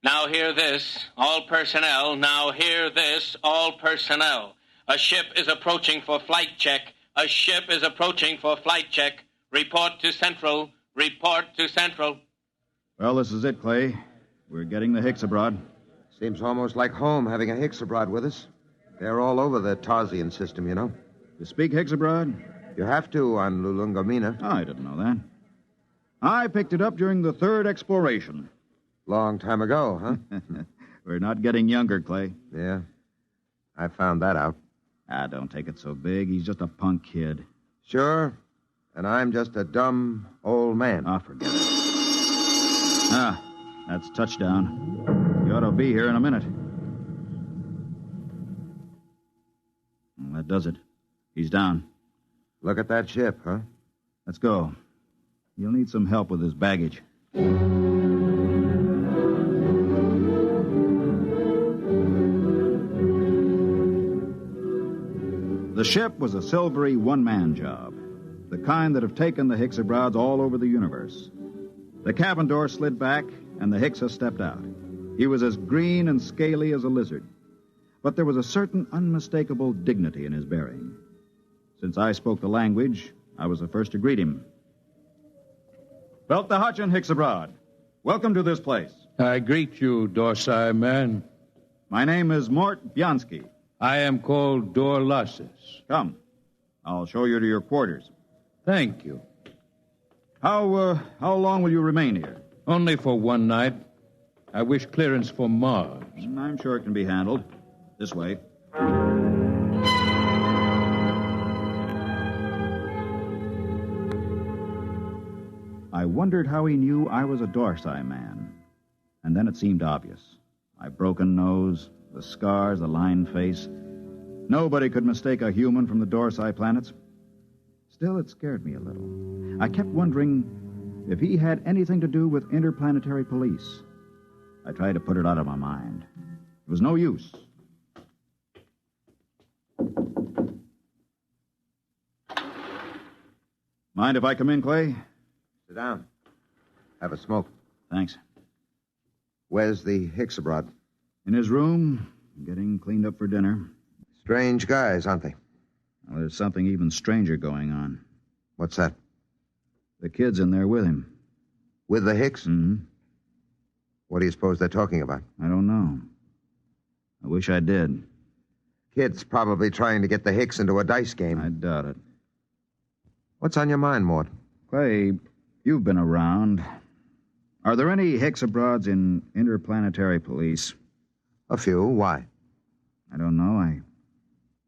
Now hear this, all personnel. Now hear this, all personnel. A ship is approaching for flight check. A ship is approaching for flight check. Report to Central. Report to Central. Well, this is it, Clay. We're getting the Hicks abroad. Seems almost like home having a Hicks abroad with us. They're all over the Tarsian system, you know. You speak Hicks abroad? You have to on Lulungomina. Oh, I didn't know that. I picked it up during the 3rd exploration. Long time ago, huh? We're not getting younger, Clay. Yeah. I found that out. Ah, don't take it so big. He's just a punk kid. Sure. And I'm just a dumb old man. Ah, forget it. Ah, that's touchdown. You ought to be here in a minute. Well, that does it. He's down. Look at that ship, huh? Let's go. You'll need some help with his baggage. The ship was a silvery one-man job, the kind that have taken the Hicksabrods all over the universe. The cabin door slid back, and the Hicksa stepped out. He was as green and scaly as a lizard, but there was a certain unmistakable dignity in his bearing. Since I spoke the language, I was the first to greet him. Belt the Hutchin, Hicksabroad. Welcome to this place. I greet you, Dorsai man. My name is Mort Bianski. I am called Dorlasses. Come. I'll show you to your quarters. Thank you. How long will you remain here? Only for one night. I wish clearance for Mars. I'm sure it can be handled. This way. I wondered how he knew I was a Dorsai man. And then it seemed obvious. My broken nose, the scars, the lined face. Nobody could mistake a human from the Dorsai planets. Still, it scared me a little. I kept wondering if he had anything to do with interplanetary police. I tried to put it out of my mind. It was no use. Mind if I come in, Clay? Sit down. Have a smoke. Thanks. Where's the Hicksabroad? In his room, getting cleaned up for dinner. Strange guys, aren't they? Well, there's something even stranger going on. What's that? The kid's in there with him. With the Hicks? Mm-hmm. What do you suppose they're talking about? I don't know. I wish I did. Kid's probably trying to get the Hicks into a dice game. I doubt it. What's on your mind, Mort? Clay, you've been around. Are there any Hicksabroads in interplanetary police? A few. Why? I don't know. I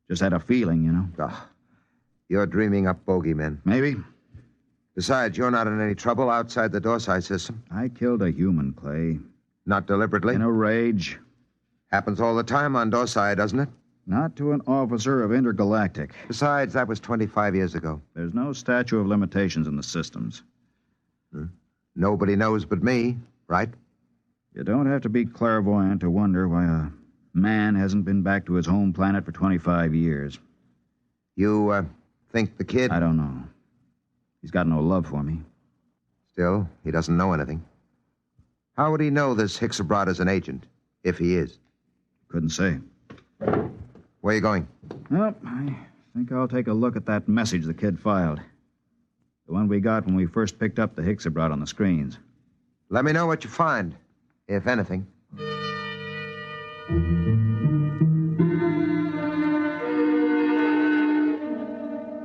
just had a feeling, you know. Oh, you're dreaming up bogeymen. Maybe. Besides, you're not in any trouble outside the Dorsai system. I killed a human, Clay. Not deliberately? In a rage. Happens all the time on Dorsai, doesn't it? Not to an officer of Intergalactic. Besides, that was 25 years ago. There's no statute of limitations in the systems. Nobody knows but me, right? You don't have to be clairvoyant to wonder why a man hasn't been back to his home planet for 25 years. You, think the kid... I don't know. He's got no love for me. Still, he doesn't know anything. How would he know this Hicksabroad is an agent, if he is? Couldn't say. Where are you going? Well, I think I'll take a look at that message the kid filed. The one we got when we first picked up the Hicksabroad on the screens. Let me know what you find, if anything.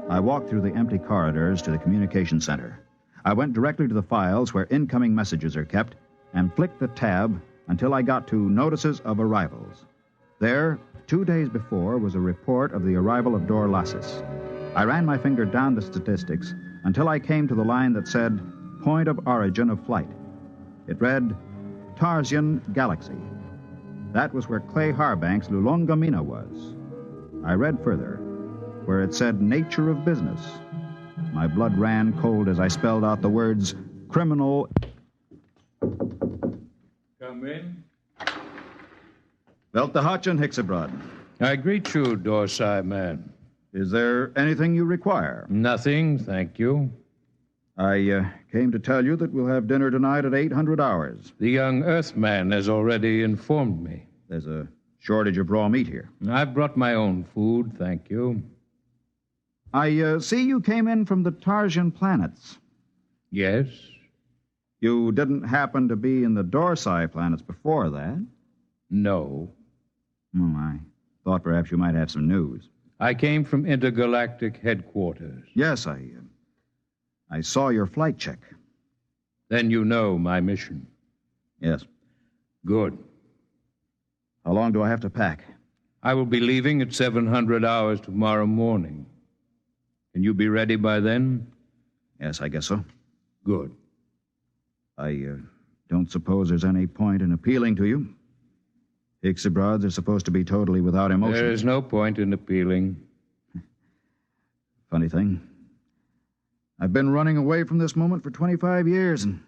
I walked through the empty corridors to the communication center. I went directly to the files where incoming messages are kept and flicked the tab until I got to Notices of Arrivals. There, 2 days before, was a report of the arrival of Dorlasses. I ran my finger down the statistics until I came to the line that said, point of origin of flight. It read, Tarsian Galaxy. That was where Clay Harbank's Lulongamina was. I read further, where it said nature of business. My blood ran cold as I spelled out the words criminal. Come in. Belt the Hutchin, Hicksebrod. I greet you, Dorsai man. Is there anything you require? Nothing, thank you. I came to tell you that we'll have dinner tonight at 800 hours. The young Earthman has already informed me. There's a shortage of raw meat here. I've brought my own food, thank you. I see you came in from the Tarsian planets. Yes? You didn't happen to be in the Dorsai planets before that? No. Oh, I thought perhaps you might have some news. I came from intergalactic headquarters. Yes, I saw your flight check. Then you know my mission. Yes. Good. How long do I have to pack? I will be leaving at 700 hours tomorrow morning. Can you be ready by then? Yes, I guess so. Good. I don't suppose there's any point in appealing to you. Hicksebrods are supposed to be totally without emotion. There is no point in appealing. Funny thing. I've been running away from this moment for 25 years, and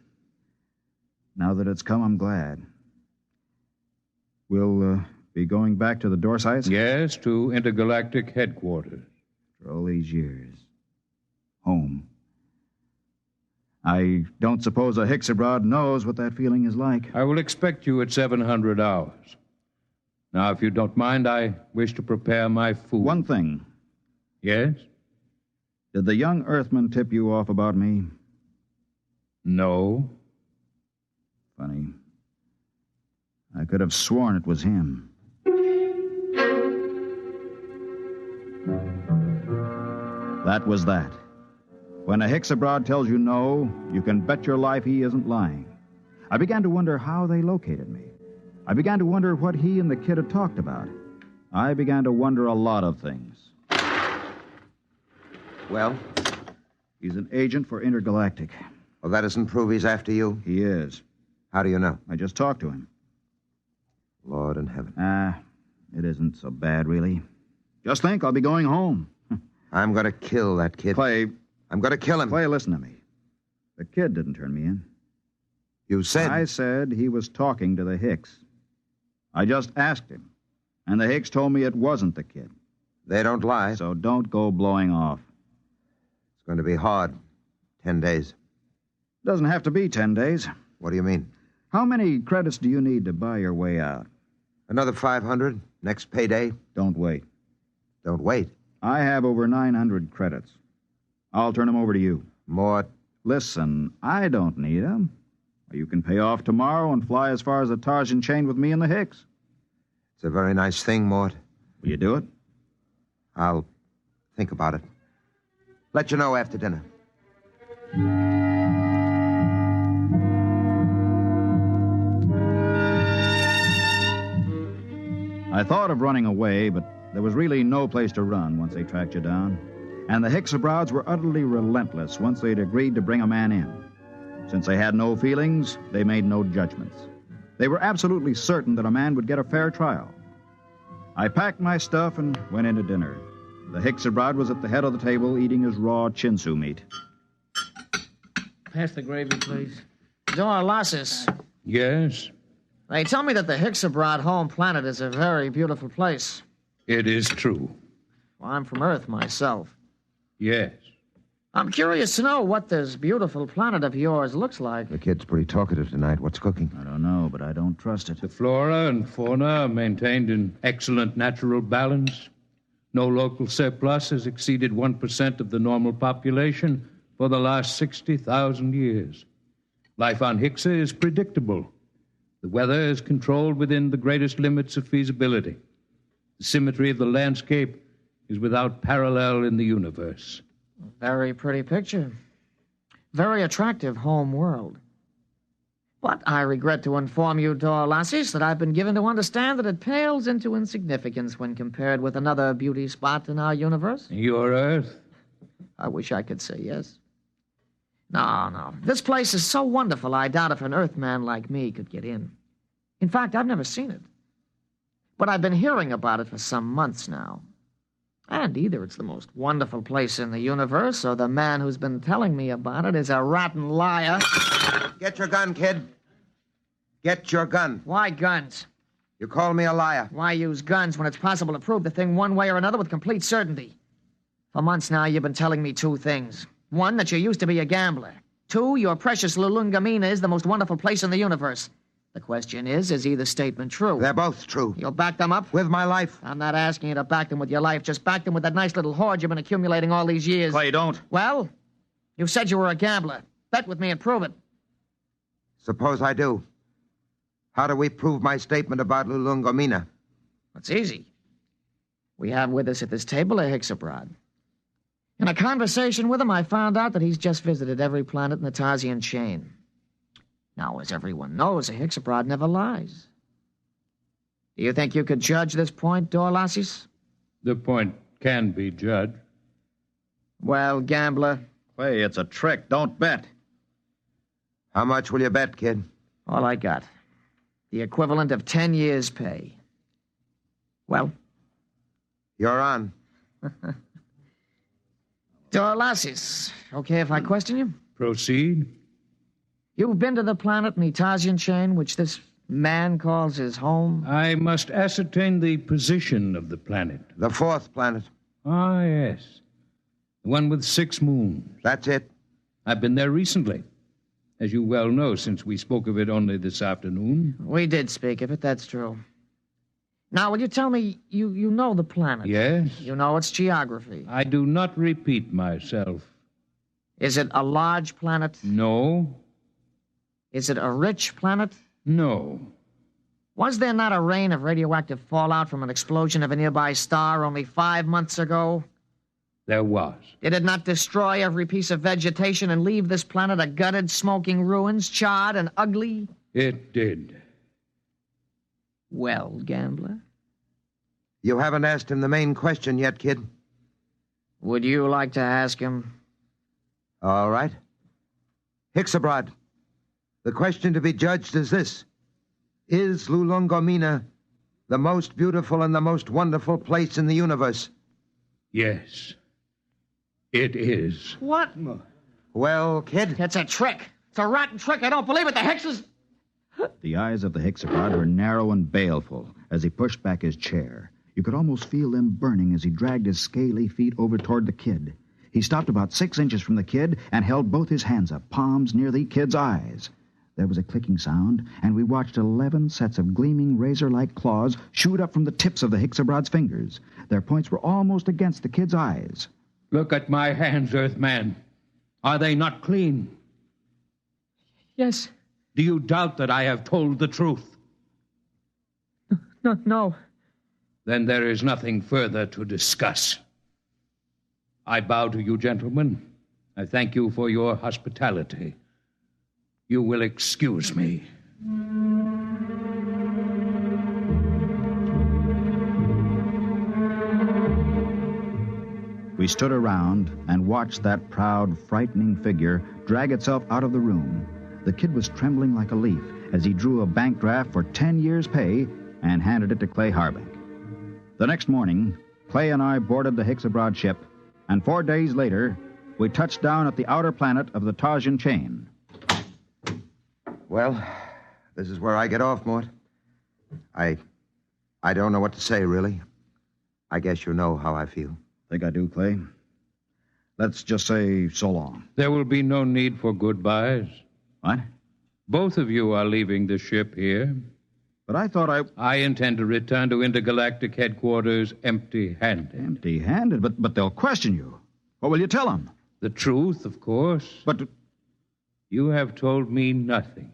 now that it's come, I'm glad. We'll be going back to the Dorsites? Yes, to intergalactic headquarters. For all these years. Home. I don't suppose a Hicksebrod knows what that feeling is like. I will expect you at 700 hours. Now, if you don't mind, I wish to prepare my food. One thing. Yes? Did the young Earthman tip you off about me? No. Funny. I could have sworn it was him. That was that. When a Hicksebrod tells you no, you can bet your life he isn't lying. I began to wonder how they located me. I began to wonder what he and the kid had talked about. I began to wonder a lot of things. Well? He's an agent for Intergalactic. Well, that doesn't prove he's after you? He is. How do you know? I just talked to him. Lord in heaven. It isn't so bad, really. Just think, I'll be going home. I'm going to kill that kid. Clay. I'm going to kill him. Clay, listen to me. The kid didn't turn me in. You said... I said he was talking to the Hicks. I just asked him, and the Hicks told me it wasn't the kid. They don't lie. So don't go blowing off. It's going to be hard. 10 days. Doesn't have to be 10 days. What do you mean? How many credits do you need to buy your way out? Another 500. Next payday. Don't wait. Don't wait? I have over 900 credits. I'll turn them over to you. Mort. Listen, I don't need them. You can pay off tomorrow and fly as far as the Tarsian chain with me and the Hicks. It's a very nice thing, Mort. Will you do it? I'll think about it. Let you know after dinner. I thought of running away, but there was really no place to run once they tracked you down. And the Hicksebrods were utterly relentless once they'd agreed to bring a man in. Since they had no feelings, they made no judgments. They were absolutely certain that a man would get a fair trial. I packed my stuff and went in to dinner. The Hicksebrod was at the head of the table eating his raw chinsu meat. Pass the gravy, please. Dorlasis. Yes? They tell me that the Hicksebrod home planet is a very beautiful place. It is true. Well, I'm from Earth myself. Yes. I'm curious to know what this beautiful planet of yours looks like. The kid's pretty talkative tonight. What's cooking? I don't know, but I don't trust it. The flora and fauna are maintained in excellent natural balance. No local surplus has exceeded 1% of the normal population for the last 60,000 years. Life on Hixa is predictable. The weather is controlled within the greatest limits of feasibility. The symmetry of the landscape is without parallel in the universe. Very pretty picture. Very attractive home world. But I regret to inform you, Dorlasis, that I've been given to understand that it pales into insignificance when compared with another beauty spot in our universe. Your Earth? I wish I could say yes. No. This place is so wonderful, I doubt if an Earthman like me could get in. In fact, I've never seen it. But I've been hearing about it for some months now. And either it's the most wonderful place in the universe, or the man who's been telling me about it is a rotten liar. Get your gun, kid. Get your gun. Why guns? You call me a liar. Why use guns when it's possible to prove the thing one way or another with complete certainty? For months now, you've been telling me two things. One, that you used to be a gambler. Two, your precious Lulungamina is the most wonderful place in the universe. The question is either statement true? They're both true. You'll back them up? With my life. I'm not asking you to back them with your life. Just back them with that nice little hoard you've been accumulating all these years. Clay, don't. Well, you said you were a gambler. Bet with me and prove it. Suppose I do. How do we prove my statement about Lulungomina? It's easy. We have with us at this table a Hixabrod. In a conversation with him, I found out that he's just visited every planet in the Tarsian chain. Now, as everyone knows, a Hixabrod never lies. Do you think you could judge this point, Dorlasis? The point can be judged. Well, gambler? Clay, it's a trick. Don't bet. How much will you bet, kid? All I got. The equivalent of 10 years' pay. Well? You're on. Dorlasis, okay if I question you? Proceed. You've been to the planet in the Tarsian chain, which this man calls his home? I must ascertain the position of the planet. The fourth planet. Ah, yes. The one with 6 moons. That's it. I've been there recently. As you well know, since we spoke of it only this afternoon. We did speak of it, that's true. Now, will you tell me, you know the planet? Yes. You know its geography? I do not repeat myself. Is it a large planet? No. Is it a rich planet? No. Was there not a rain of radioactive fallout from an explosion of a nearby star only 5 months ago? There was. Did it not destroy every piece of vegetation and leave this planet a gutted, smoking ruins, charred and ugly? It did. Well, gambler? You haven't asked him the main question yet, kid. Would you like to ask him? All right. Hixabrod, the question to be judged is this. Is Lulungomina the most beautiful and the most wonderful place in the universe? Yes. It is. What? Well, kid? It's a trick. It's a rotten trick. I don't believe it. The Hixes... The eyes of the Hixabrod were narrow and baleful as he pushed back his chair. You could almost feel them burning as he dragged his scaly feet over toward the kid. He stopped about 6 inches from the kid and held both his hands up, palms near the kid's eyes. There was a clicking sound, and we watched 11 sets of gleaming razor-like claws shoot up from the tips of the Hixabrod's fingers. Their points were almost against the kid's eyes. Look at my hands, Earthman. Are they not clean? Yes. Do you doubt that I have told the truth? No. Then there is nothing further to discuss. I bow to you, gentlemen. I thank you for your hospitality. You will excuse me. We stood around and watched that proud, frightening figure drag itself out of the room. The kid was trembling like a leaf as he drew a bank draft for 10 years' pay and handed it to Clay Harbank. The next morning, Clay and I boarded the Hixabrod ship, and 4 days later, we touched down at the outer planet of the Tarsian chain. Well, this is where I get off, Mort. I don't know what to say, really. I guess you know how I feel. Think I do, Clay. Let's just say so long. There will be no need for goodbyes. What? Both of you are leaving the ship here. But I thought I intend to return to intergalactic headquarters empty-handed. Empty-handed? But they'll question you. What will you tell them? The truth, of course. But you have told me nothing.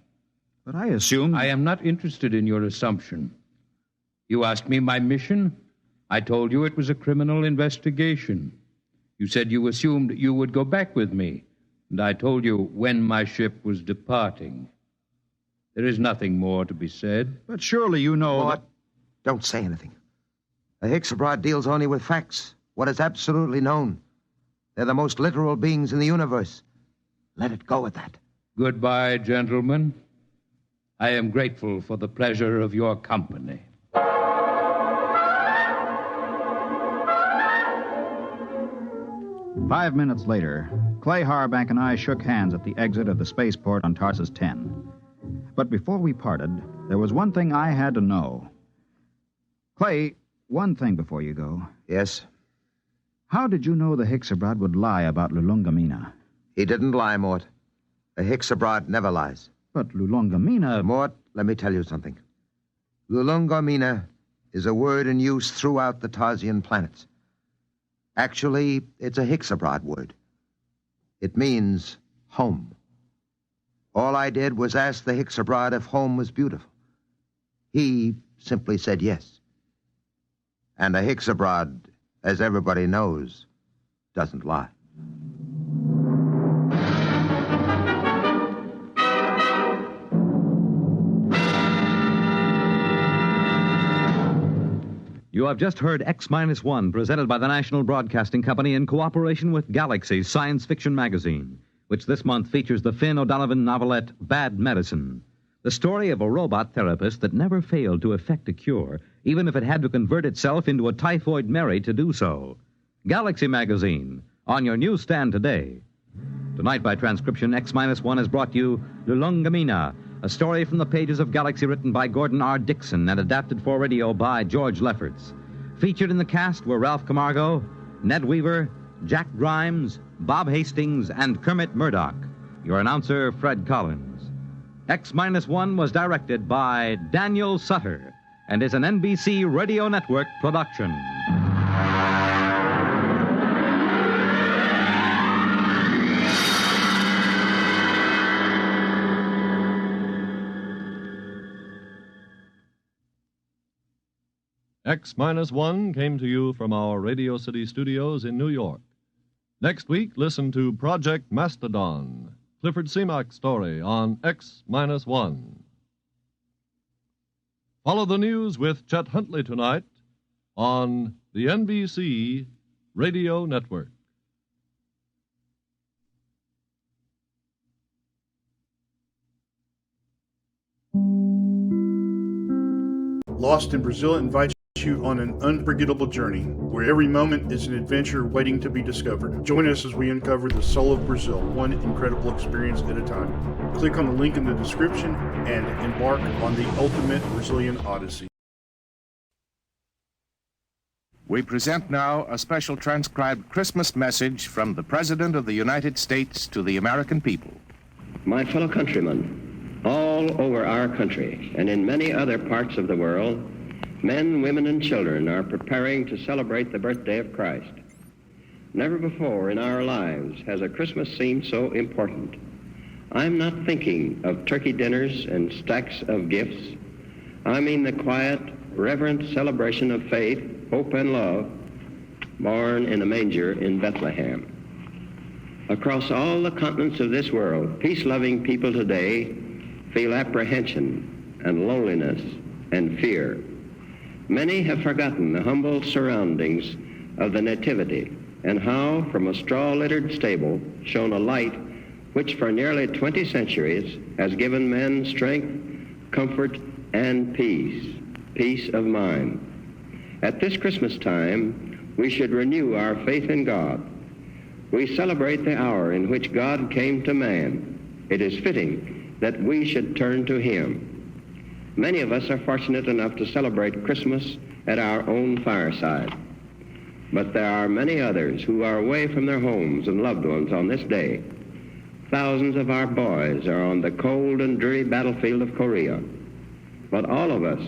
But I assumed... I am not interested in your assumption. You asked me my mission. I told you it was a criminal investigation. You said you assumed you would go back with me. And I told you when my ship was departing. There is nothing more to be said. But surely you know... Mort, don't say anything. The Hixabrod deals only with facts, what is absolutely known. They're the most literal beings in the universe. Let it go at that. Goodbye, gentlemen. I am grateful for the pleasure of your company. 5 minutes later, Clay Harbank and I shook hands at the exit of the spaceport on Tarsus 10. But before we parted, there was one thing I had to know. Clay, one thing before you go. Yes? How did you know the Hicksobrod would lie about Lulungamina? He didn't lie, Mort. A Hicksobrod never lies. But Lulungamina... Mort, let me tell you something. Lulungamina is a word in use throughout the Tarsian planets. Actually, it's a Hicksobrod word. It means home. All I did was ask the Hicksobrod if home was beautiful. He simply said yes. And a Hicksobrod, as everybody knows, doesn't lie. You have just heard X-1, presented by the National Broadcasting Company in cooperation with Galaxy Science Fiction Magazine, which this month features the Finn O'Donovan novelette Bad Medicine, the story of a robot therapist that never failed to effect a cure, even if it had to convert itself into a typhoid Mary to do so. Galaxy Magazine, on your newsstand today. Tonight, by transcription, X-1 has brought you Lulungamina, a story from the pages of Galaxy written by Gordon R. Dixon and adapted for radio by George Lefferts. Featured in the cast were Ralph Camargo, Ned Weaver, Jack Grimes, Bob Hastings, and Kermit Murdoch. Your announcer, Fred Collins. X-1 was directed by Daniel Sutter and is an NBC Radio Network production. X-1 came to you from our Radio City studios in New York. Next week, listen to Project Mastodon, Clifford Seamock's story on X-1. Follow the news with Chet Huntley tonight on the NBC Radio Network. Lost in Brazil invites you on an unforgettable journey where every moment is an adventure waiting to be discovered. Join us as we uncover the soul of Brazil, one incredible experience at a time. Click on the link in the description and embark on the ultimate Brazilian odyssey. We present now a special transcribed Christmas message from the President of the United States to the American people. My fellow countrymen, all over our country and in many other parts of the world, men, women, and children are preparing to celebrate the birthday of Christ. Never before in our lives has a Christmas seemed so important. I'm not thinking of turkey dinners and stacks of gifts. I mean the quiet, reverent celebration of faith, hope, and love, born in a manger in Bethlehem. Across all the continents of this world, peace-loving people today feel apprehension and loneliness and fear. Many have forgotten the humble surroundings of the Nativity and how from a straw-littered stable shone a light which for nearly 20 centuries has given men strength, comfort, and peace of mind. At this Christmas time, we should renew our faith in God. We celebrate the hour in which God came to man. It is fitting that we should turn to Him. Many of us are fortunate enough to celebrate Christmas at our own fireside. But there are many others who are away from their homes and loved ones on this day. Thousands of our boys are on the cold and dreary battlefield of Korea. But all of us,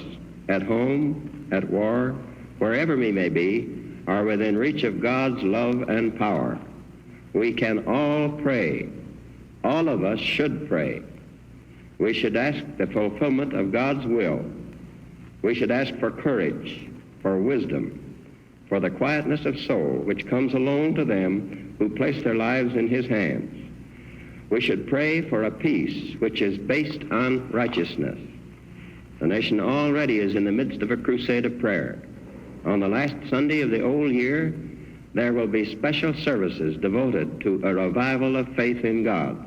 at home, at war, wherever we may be, are within reach of God's love and power. We can all pray. All of us should pray. We should ask the fulfillment of God's will. We should ask for courage, for wisdom, for the quietness of soul which comes alone to them who place their lives in His hands. We should pray for a peace which is based on righteousness. The nation already is in the midst of a crusade of prayer. On the last Sunday of the old year, there will be special services devoted to a revival of faith in God.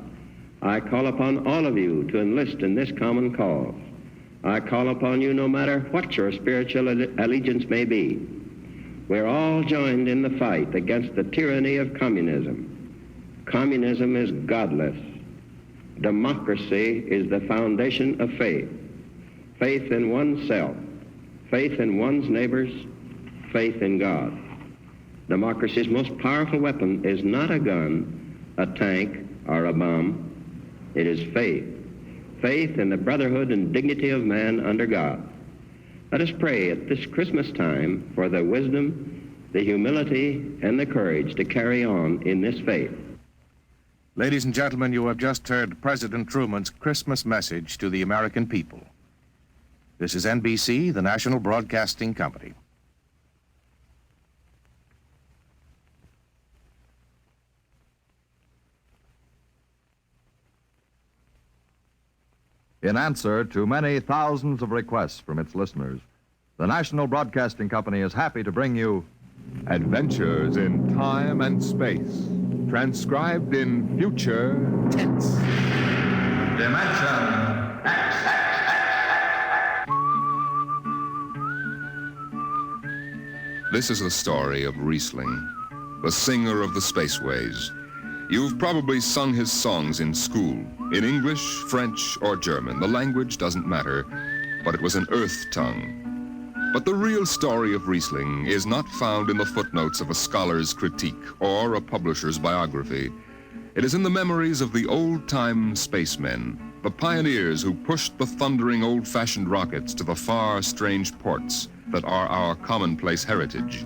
I call upon all of you to enlist in this common cause. I call upon you no matter what your spiritual allegiance may be. We're all joined in the fight against the tyranny of communism. Communism is godless. Democracy is the foundation of faith. Faith in oneself, faith in one's neighbors, faith in God. Democracy's most powerful weapon is not a gun, a tank, or a bomb. It is faith. Faith in the brotherhood and dignity of man under God. Let us pray at this Christmas time for the wisdom, the humility, and the courage to carry on in this faith. Ladies and gentlemen, you have just heard President Truman's Christmas message to the American people. This is NBC, the National Broadcasting Company. In answer to many thousands of requests from its listeners, the National Broadcasting Company is happy to bring you Adventures in Time and Space, transcribed in future tense. Dimension X. This is the story of Riesling, the singer of the spaceways. You've probably sung his songs in school, in English, French, or German. The language doesn't matter, but it was an earth tongue. But the real story of Riesling is not found in the footnotes of a scholar's critique or a publisher's biography. It is in the memories of the old-time spacemen, the pioneers who pushed the thundering old-fashioned rockets to the far, strange ports that are our commonplace heritage.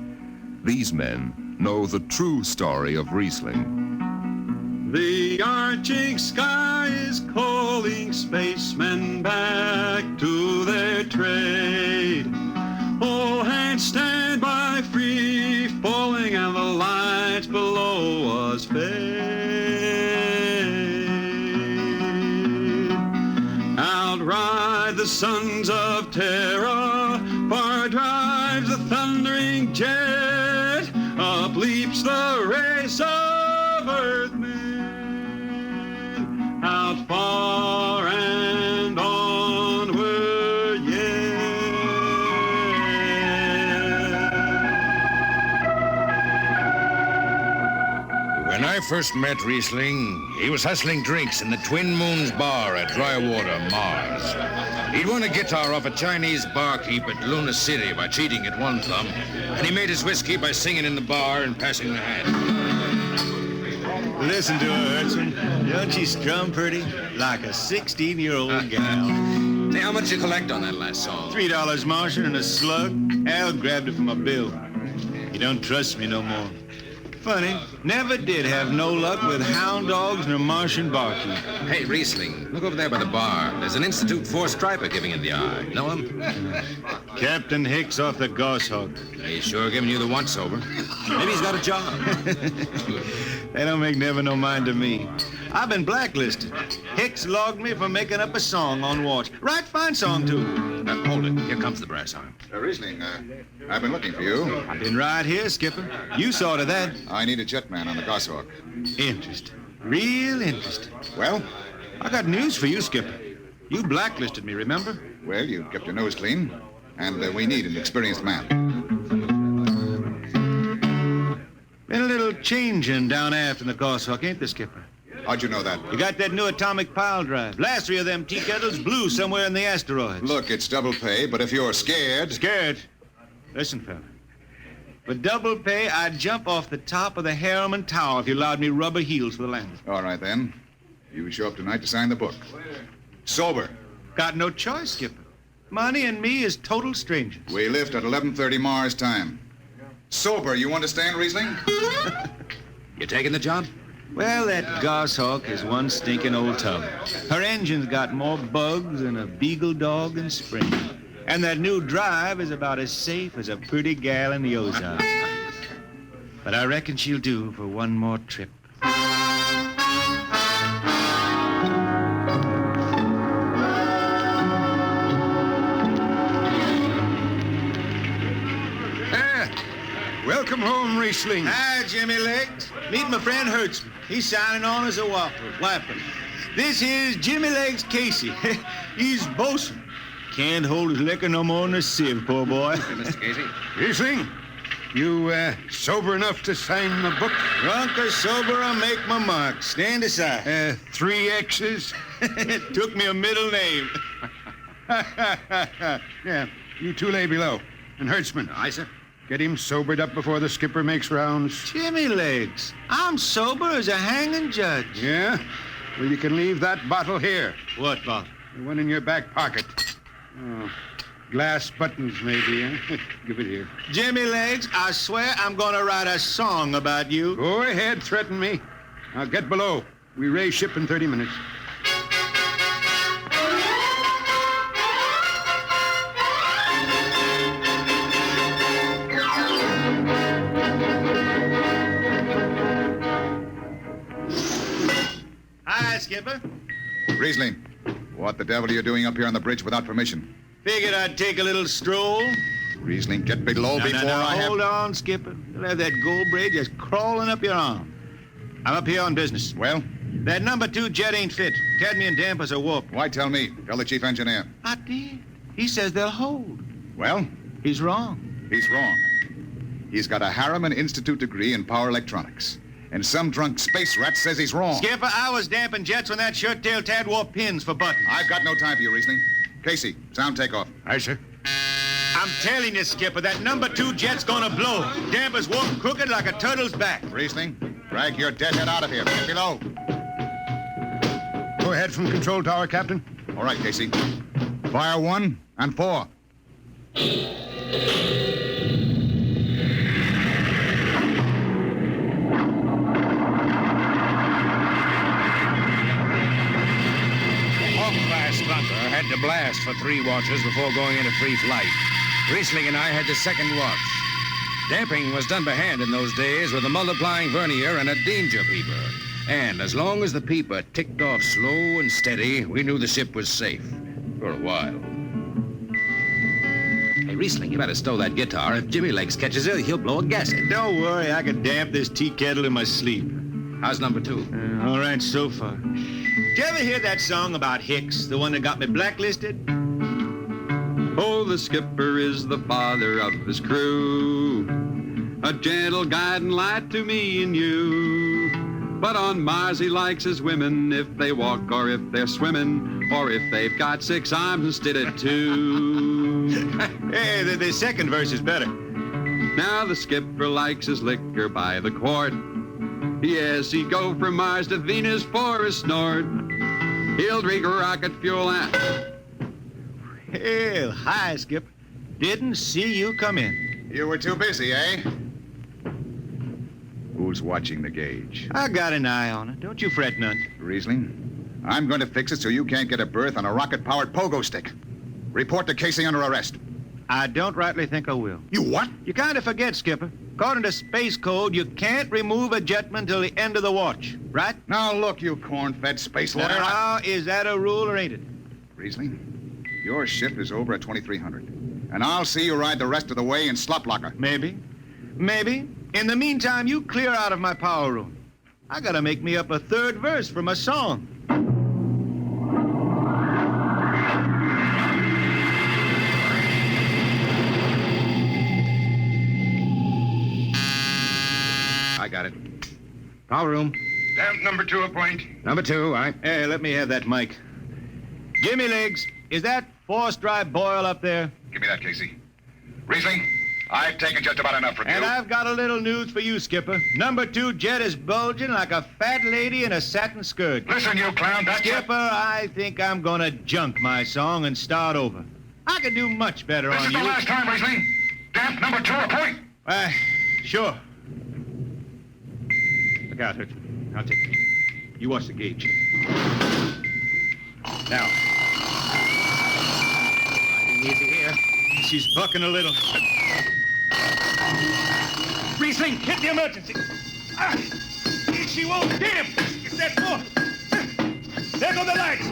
These men know the true story of Riesling. The arching sky is calling spacemen back to their trade. All hands stand by, free falling, and the lights below us fade. Outride the sons of terror, far drives the thundering jet, up leaps the race of earthmen. Out far and onward, yeah. When I first met Riesling, he was hustling drinks in the Twin Moons bar at Drywater, Mars. He'd won a guitar off a Chinese barkeep at Luna City by cheating at one thumb, and he made his whiskey by singing in the bar and passing the hat. Listen to her, Hudson. Don't she strum pretty? Like a 16-year-old gal. Say, how much you collect on that last song? $3 Martian and a slug. Al grabbed it from my bill. He don't trust me no more. Funny, never did have no luck with hound dogs nor Martian barkeep. Hey, Riesling, look over there by the bar. There's an Institute 4 striper giving it the eye. Know him? Captain Hicks off the Goshawk. He's sure giving you the once-over. Maybe he's got a job. They don't make never no mind to me. I've been blacklisted. Hicks logged me for making up a song on watch. Right fine song, too. Hold it. Here comes the brass arm. Riesling, I've been looking for you. I've been right here, Skipper. You saw to that. I need a jetman on the Goshawk. Interesting. Real interesting. Well? I got news for you, Skipper. You blacklisted me, remember? Well, you kept your nose clean, and we need an experienced man. Been a little changing down aft in the Goshawk, ain't there, Skipper? How'd you know that? You got that new atomic pile drive. Last 3 of them tea kettles blew somewhere in the asteroids. Look, it's double pay, but if you're scared... Scared? Listen, fella. For double pay, I'd jump off the top of the Harriman Tower if you allowed me rubber heels for the landing. All right, then. You show up tonight to sign the book. Sober. Got no choice, Skipper. Money and me is total strangers. We lift at 11:30 Mars time. Sober, you understand, Riesling? You taking the job? Well, that Goshawk is one stinking old tub. Her engine's got more bugs than a beagle dog in spring. And that new drive is about as safe as a pretty gal in the Ozarks. But I reckon she'll do for one more trip. Welcome home, Riesling. Hi, Jimmy Legs. Meet my friend Hertzman. He's signing on as a whopper. This here's Jimmy Legs Casey. He's bosun. Can't hold his liquor no more than a sieve, poor boy. Hey, Mr. Casey. Riesling, you sober enough to sign the book? Drunk or sober, I'll make my mark. Stand aside. 3 X's? It took me a middle name. Yeah, you two lay below. And Hertzman. Aye, sir. Get him sobered up before the skipper makes rounds. Jimmy Legs, I'm sober as a hanging judge. Yeah? Well, you can leave that bottle here. What bottle? The one in your back pocket. Oh, glass buttons, maybe, huh? Give it here. Jimmy Legs, I swear I'm gonna write a song about you. Go ahead, threaten me. Now get below. We raise ship in 30 minutes. Hi, Skipper. Riesling, what the devil are you doing up here on the bridge without permission? Figured I'd take a little stroll. Riesling, get below before I have... Hold on, Skipper. You'll have that gold braid just crawling up your arm. I'm up here on business. Well? That number 2 jet ain't fit. Cadmium dampers are warped. Why tell me? Tell the chief engineer. I did. He says they'll hold. Well? He's wrong. He's wrong. He's got a Harriman Institute degree in power electronics. And some drunk space rat says he's wrong. Skipper, I was damping jets when that shirt-tail Tad wore pins for buttons. I've got no time for you, Riesling. Casey, sound takeoff. Aye, sir. I'm telling you, Skipper, that number 2 jet's gonna blow. Dampers warp crooked like a turtle's back. Riesling, drag your deadhead out of here. Get below. Go ahead from control tower, Captain. All right, Casey. Fire 1 and 4. Had to blast for 3 watches before going into free flight. Riesling and I had the second watch. Damping was done by hand in those days with a multiplying vernier and a danger peeper. And as long as the peeper ticked off slow and steady, we knew the ship was safe. For a while. Hey, Riesling, you better stow that guitar. If Jimmy Legs catches it, he'll blow a gasket. Don't worry, I can damp this tea kettle in my sleep. How's number 2? All right so far. Did you ever hear that song about Hicks, the one that got me blacklisted? Oh, the skipper is the father of his crew, a gentle guiding light to me and you. But on Mars he likes his women if they walk or if they're swimming, or if they've got 6 arms instead of 2. Hey, the second verse is better. Now the skipper likes his liquor by the quart. Yes, he'd go from Mars to Venus for a snort. He'll drink rocket fuel and... Hell, hi, Skip. Didn't see you come in. You were too busy, eh? Who's watching the gauge? I got an eye on it. Don't you fret none. Riesling, I'm going to fix it so you can't get a berth on a rocket-powered pogo stick. Report to Casey under arrest. I don't rightly think I will. You what? You kind of forget, Skipper. According to Space Code, you can't remove a jetman till the end of the watch, right? Now, look, you corn-fed space lawyer. Now, is that a rule or ain't it? Riesling, your ship is over at 2300. And I'll see you ride the rest of the way in slop locker. Maybe. Maybe. In the meantime, you clear out of my power room. I gotta make me up a 3rd verse for my song. I got it. Power room. Damp number 2 a point. Number 2, aye. Hey, let me have that mic. Jimmy Legs, is that forced dry boil up there? Give me that, Casey. Riesling, I've taken just about enough from you. And I've got a little news for you, Skipper. Number 2 jet is bulging like a fat lady in a satin skirt. Listen, you clown, that's... Skipper, I think I'm gonna junk my song and start over. I can do much better on you. This is the last time, Riesling. Damp number 2 a point. Sure. Look out, Hurt. I'll take it. You watch the gauge. Now. Riding easy here. She's bucking a little. Riesling, hit the emergency. She won't. Damn! It's that four. There go the lights.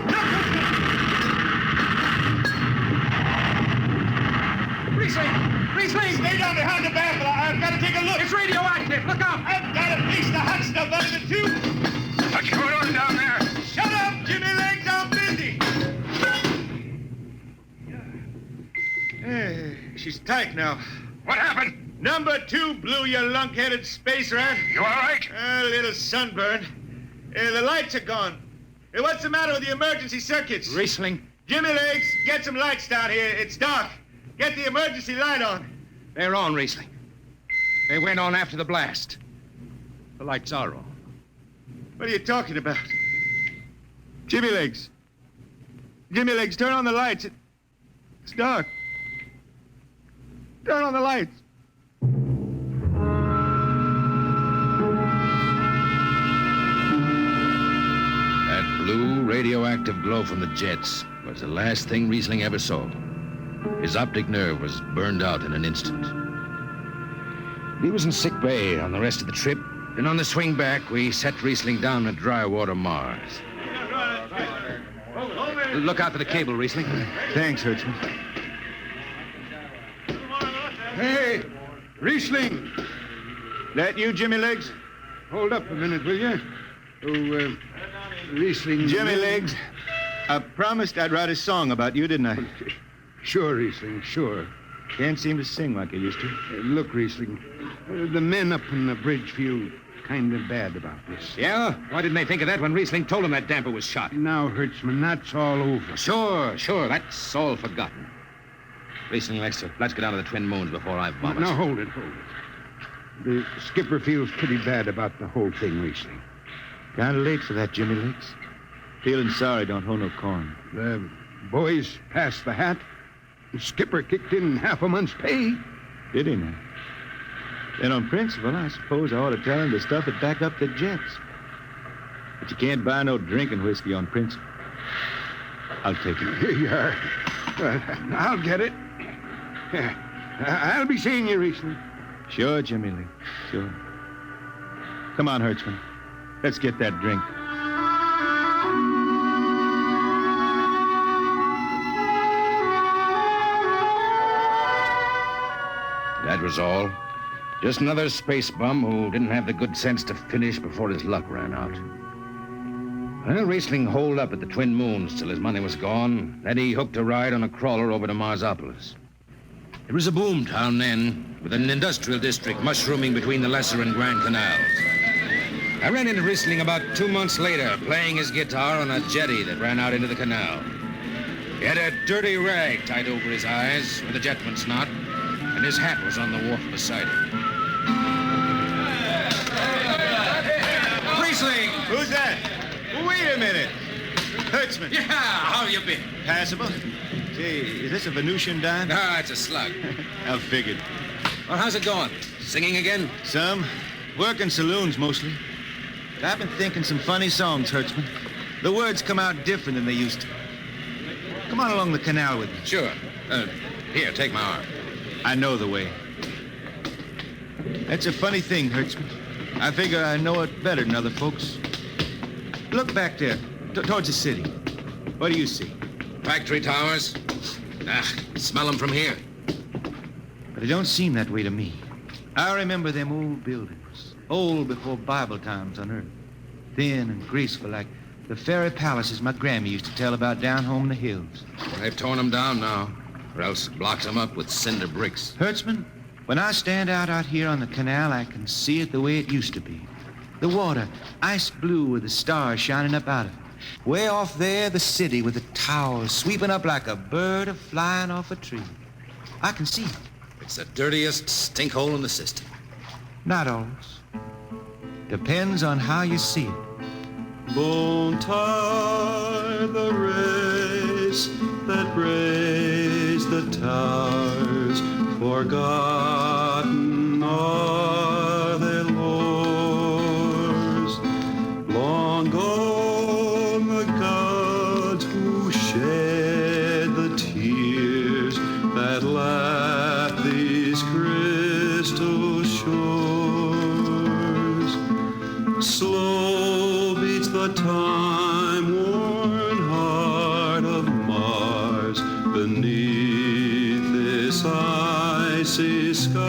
Riesling, stay down behind the baffle. I've got to take a look. It's radioactive. Look out. I've got to place the hot stuff under the tube. What's going on down there? Shut up, Jimmy. She's tight now. What happened? Number 2 blew, you lunk-headed space rat. You all right? A little sunburn. The lights are gone. What's the matter with the emergency circuits? Riesling. Jimmy Legs, get some lights down here. It's dark. Get the emergency light on. They're on, Riesling. They went on after the blast. The lights are on. What are you talking about? Jimmy Legs. Jimmy Legs, turn on the lights. It's dark. Turn on the lights. That blue radioactive glow from the jets was the last thing Riesling ever saw. His optic nerve was burned out in an instant. He was in sick bay on the rest of the trip. Then on the swing back, we set Riesling down at Drywater, Mars. Look out for the cable, Riesling. Thanks, Hertzman. Hey, Riesling. That you, Jimmy Legs? Hold up a minute, will you? Oh, Riesling. Jimmy Legs, I promised I'd write a song about you, didn't I? Sure, Riesling, sure. Can't seem to sing like I used to. Look, Riesling, the men up on the bridge feel kind of bad about this. Yeah? Why didn't they think of that when Riesling told them that damper was shot? Now, Hertzman, that's all over. Sure. That's all forgotten. Riesling, let's get down to the Twin Moons before I vomit. Now, hold it. The skipper feels pretty bad about the whole thing, Riesling. Kind of late for that, Jimmy Legs. Feeling sorry don't hold no corn. The boys passed the hat. The skipper kicked in half a month's pay. Did he now? Then on principle, I suppose I ought to tell him to stuff it back up the jets. But you can't buy no drinking whiskey on principle. I'll take it. Here you are. I'll get it. I'll be seeing you, Riesling. Sure, Jimmy Lee. Sure. Come on, Hertzman. Let's get that drink. That was all. Just another space bum who didn't have the good sense to finish before his luck ran out. Well, Riesling holed up at the Twin Moons till his money was gone. Then he hooked a ride on a crawler over to Marsopolis. It was a boom town then, with an industrial district mushrooming between the Lesser and Grand Canals. I ran into Riesling about 2 months later, playing his guitar on a jetty that ran out into the canal. He had a dirty rag tied over his eyes with a jetman's knot, and his hat was on the wharf beside him. Riesling! Who's that? Wait a minute. Hertzman. Yeah, how you been? Passable. Say, is this a Venusian dime? Ah, it's a slug. I figured. Well, how's it going? Singing again? Some. Working saloons, mostly. But I've been thinking some funny songs, Hertzman. The words come out different than they used to. Come on along the canal with me. Sure. Here, take my arm. I know the way. That's a funny thing, Hertzman. I figure I know it better than other folks. Look back there, towards the city. What do you see? Factory towers? Smell them from here. But it don't seem that way to me. I remember them old buildings, old before Bible times on Earth. Thin and graceful like the fairy palaces my Grammy used to tell about down home in the hills. They've torn them down now, or else blocked them up with cinder bricks. Hertzman, when I stand out here on the canal, I can see it the way it used to be. The water, ice blue with the stars shining up out of it. Way off there, the city with the towers sweeping up like a bird flying off a tree. I can see it. It's the dirtiest stinkhole in the system. Not always. Depends on how you see it. Bone tie the race that raised the towers, forgotten are their lores. Long gone the gods who shed the tears that lap these crystal shores. Slow beats the time-worn heart of Mars beneath this icy sky.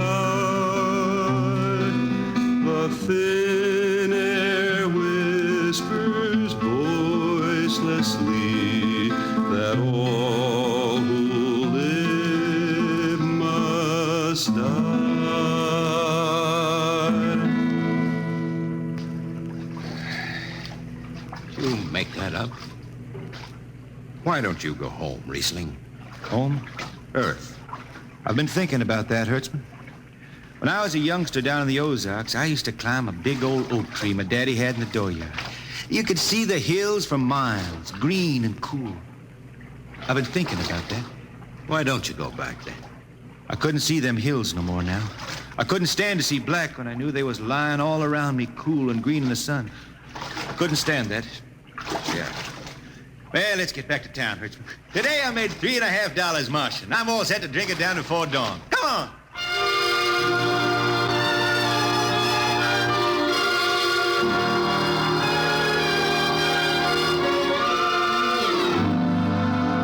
The thin air whispers voicelessly that all who live the stars. You make that up. Why don't you go home, Riesling? Home? Earth. I've been thinking about that, Hertzman. When I was a youngster down in the Ozarks, I used to climb a big old oak tree my daddy had in the dooryard. You could see the hills for miles, green and cool. I've been thinking about that. Why don't you go back then? I couldn't see them hills no more now. I couldn't stand to see black when I knew they was lying all around me, cool and green in the sun. I couldn't stand that. Yeah. Well, let's get back to town, Hertzman. Today I made $3.50 Martian. I'm all set to drink it down before dawn. Come on!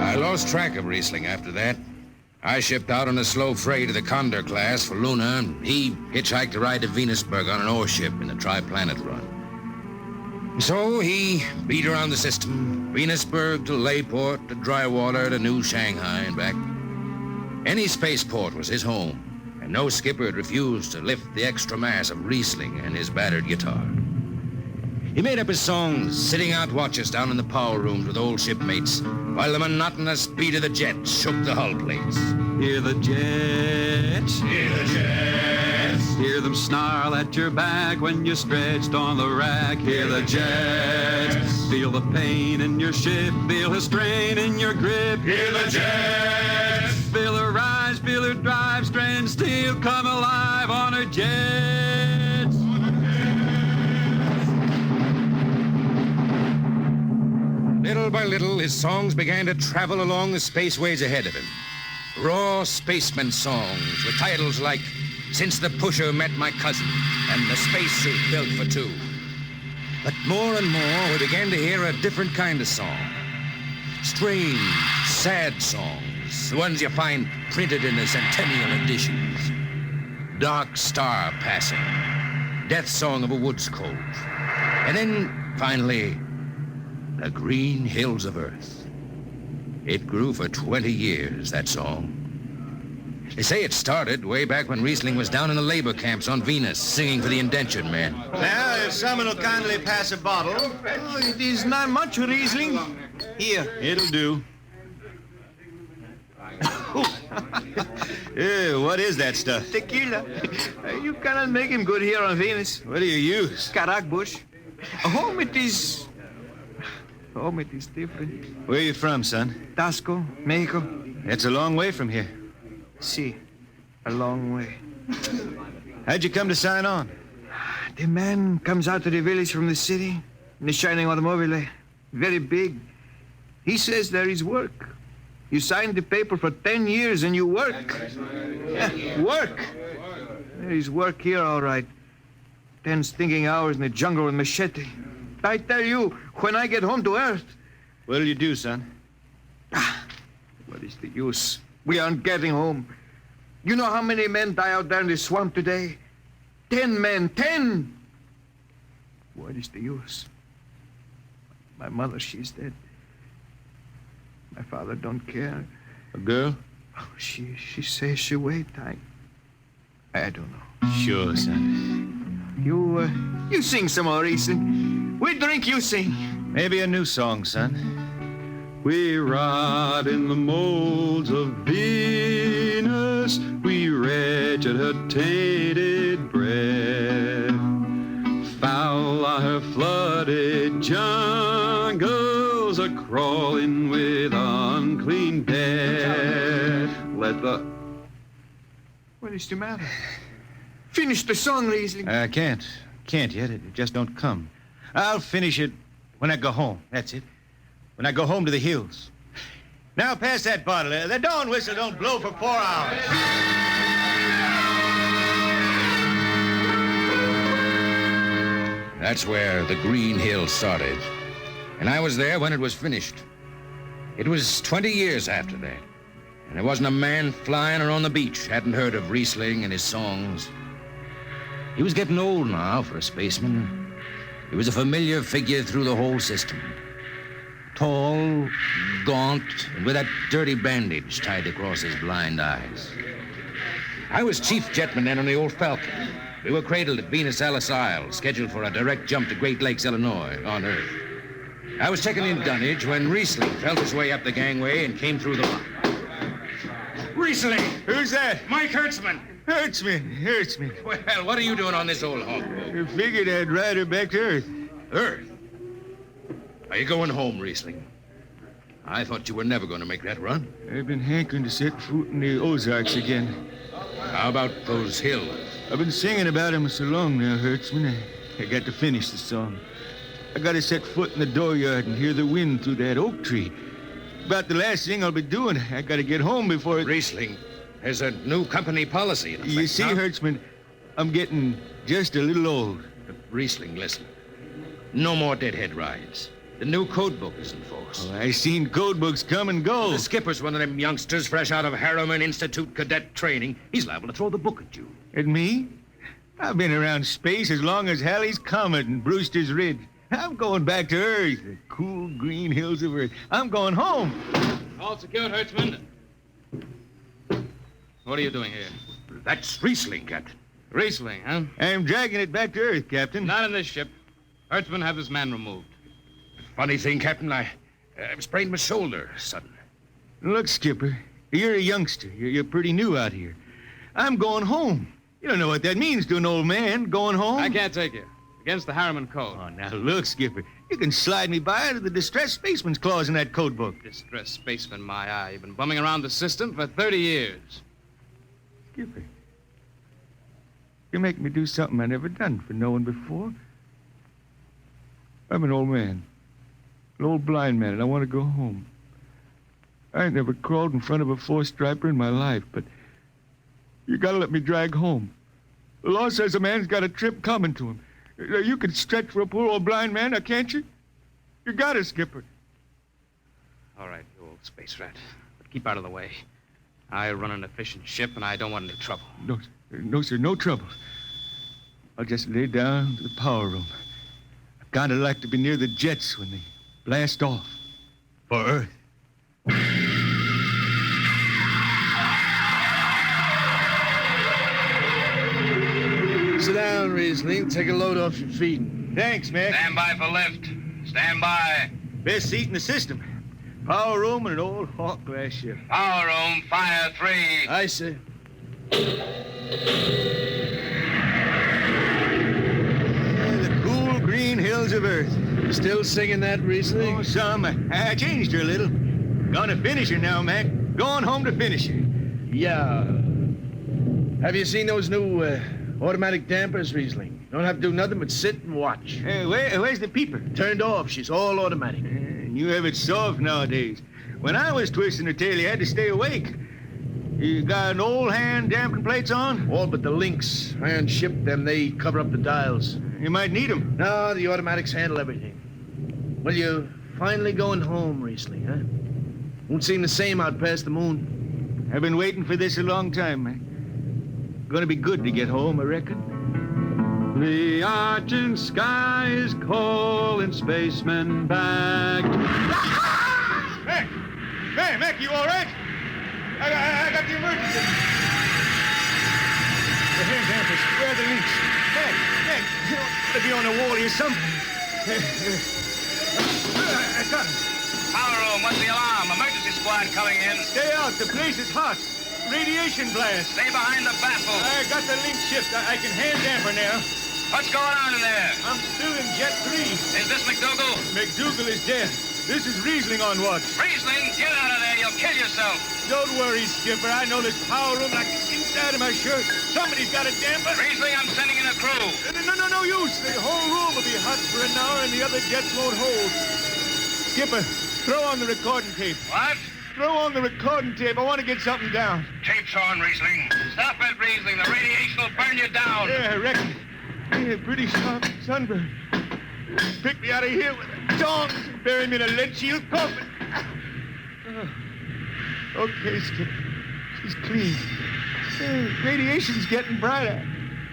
I lost track of Riesling after that. I shipped out on a slow freight of the Condor class for Luna, and he hitchhiked a ride to Venusburg on an ore ship in the Tri-Planet run. So he beat around the system, Venusburg to Layport to Drywater to New Shanghai and back. Any spaceport was his home, and no skipper had refused to lift the extra mass of Riesling and his battered guitar. He made up his songs, sitting out watches down in the power rooms with old shipmates, while the monotonous beat of the jets shook the hull plates. Hear the jets. Hear the jets. Hear them snarl at your back when you're stretched on the rack. Hear the jets. Feel the pain in your ship. Feel the strain in your grip. Hear the jets. Feel her rise, feel her drive, strand steel come alive on her jets. Little by little, his songs began to travel along the spaceways ahead of him. Raw spaceman songs with titles like Since the Pusher Met My Cousin and The Spacesuit Built for Two. But more and more, we began to hear a different kind of song. Strange, sad songs, the ones you find printed in the centennial editions. Dark Star Passing, Death Song of a Woods Cove. And then, finally, The Green Hills of Earth. It grew for 20 years, that song. They say it started way back when Riesling was down in the labor camps on Venus, singing for the indentured men. Now, if someone will kindly pass a bottle. Oh, it is not much, Riesling. Here. It'll do. What is that stuff? Tequila. You cannot make him good here on Venus. What do you use? Caracbush. Home it is different. Where are you from, son? Tasco, Mexico. It's a long way from here. See, a long way. How'd you come to sign on? The man comes out to the village from the city in the shining automobile, very big. He says there is work. You sign the paper for 10 years and you work. Yeah, work. There is work here, all right. 10 stinking hours in the jungle with machete. I tell you, when I get home to Earth... What'll you do, son? What is the use? We aren't getting home. You know how many men die out there in the swamp today? 10 men, 10! What is the use? My mother, she's dead. My father don't care. A girl? Oh, she says she wait. I don't know. Sure, son. You sing some more, Riesling. We drink, you sing. Maybe a new song, son. We rot in the molds of Venus. We wretched her tainted breath. Foul are her flooded jungles, a-crawling with unclean death. Let the... What is the matter? Finish the song, Riesling. I can't. Can't yet. It just don't come. I'll finish it when I go home. That's it. When I go home to the hills. Now pass that bottle. The dawn whistle don't blow for 4 hours. That's where the Green Hills started. And I was there when it was finished. It was 20 years after that. And there wasn't a man flying or on the beach hadn't heard of Riesling and his songs. He was getting old now for a spaceman. He was a familiar figure through the whole system. Tall, gaunt, and with that dirty bandage tied across his blind eyes. I was chief jetman then on the old Falcon. We were cradled at Venus Alice Isle, scheduled for a direct jump to Great Lakes, Illinois, on Earth. I was checking in dunnage when Riesling felt his way up the gangway and came through the lock. Riesling! Who's that? Mike Hertzman. Hertzman. Well, what are you doing on this old hog? I figured I'd ride her back to Earth. Earth? Are you going home, Riesling? I thought you were never going to make that run. I've been hankering to set foot in the Ozarks again. How about those hills? I've been singing about them so long now, Hertzman. I got to finish the song. I got to set foot in the dooryard and hear the wind through that oak tree. About the last thing I'll be doing. I got to get home before it... Riesling, there's a new company policy in effect. You see, Hertzman, I'm getting just a little old. Riesling, listen. No more deadhead rides. The new code book is in force. Oh, I seen code books come and go. The skipper's one of them youngsters fresh out of Harriman Institute cadet training. He's liable to throw the book at you. At me? I've been around space as long as Halley's Comet and Brewster's Ridge. I'm going back to Earth, the cool green hills of Earth. I'm going home. All secured, Hertzman. What are you doing here? That's Riesling, Captain. Riesling, huh? I'm dragging it back to Earth, Captain. Not in this ship. Hertzman, have this man removed. Funny thing, Captain, I sprained my shoulder suddenly. Look, Skipper, you're a youngster. You're pretty new out here. I'm going home. You don't know what that means to an old man, going home. I can't take you. Against the Harriman Code. Oh, now look, Skipper. You can slide me by under the distressed spaceman's clause in that code book. Distressed spaceman, my eye. You've been bumming around the system for 30 years. Skipper, you make me do something I never done for no one before. I'm an old man. An old blind man, and I want to go home. I ain't never crawled in front of a four-striper in my life, but you gotta let me drag home. The law says a man's got a trip coming to him. You can stretch for a poor old blind man, now can't you? You got it, Skipper. All right, you old space rat. But keep out of the way. I run an efficient ship, and I don't want any trouble. No, sir, no trouble. I'll just lay down to the power room. I kind of like to be near the jets when they blast off for Earth. Sit down, Riesling. Take a load off your feet. Thanks, Mac. Stand by for lift. Stand by. Best seat in the system. Power room and an old Hawk class ship. Power room, fire 3. Aye, sir. The cool green hills of Earth. You still singing that, Riesling? Oh, some. I changed her a little. Gonna finish her now, Mac. Going home to finish her. Yeah. Have you seen those new automatic dampers, Riesling? Don't have to do nothing but sit and watch. Where's the peeper? Turned off. She's all automatic. You have it soft nowadays. When I was twisting her tail, you had to stay awake. You got an old hand damping plates on? All but the links. Iron ship them. They cover up the dials. You might need them. No, the automatics handle everything. Well, you're finally going home, Riesling, huh? Won't seem the same out past the moon. I've been waiting for this a long time, man. Gonna be good to get home, I reckon. The argent sky is calling spacemen back. Mac, you all right? I got the emergency. The hand dampers, where are the links? Mac, you ought to be on the wall here somewhere. I got him. Power room, what's the alarm? Emergency squad coming in. Stay out, the place is hot. Radiation blast. Stay behind the baffle. I got the link shift. I can hand damper now. What's going on in there? I'm still in Jet 3. Is this McDougal? McDougal is dead. This is Riesling on watch. Riesling, get out of there. You'll kill yourself. Don't worry, Skipper. I know this power room like the inside of my shirt. Somebody's got a damper. Riesling, I'm sending in a crew. No use. The whole room will be hot for an hour and the other jets won't hold. Skipper, throw on the recording tape. What? Throw on the recording tape. I want to get something down. Tape's on, Riesling. Stop it, Riesling. The radiation will burn you down. Yeah, I reckon. Yeah, pretty sharp sunburn. Pick me out of here with the tongs and bury me in a lead shield coffin. Okay, Skipper. She's clean. Radiation's getting brighter.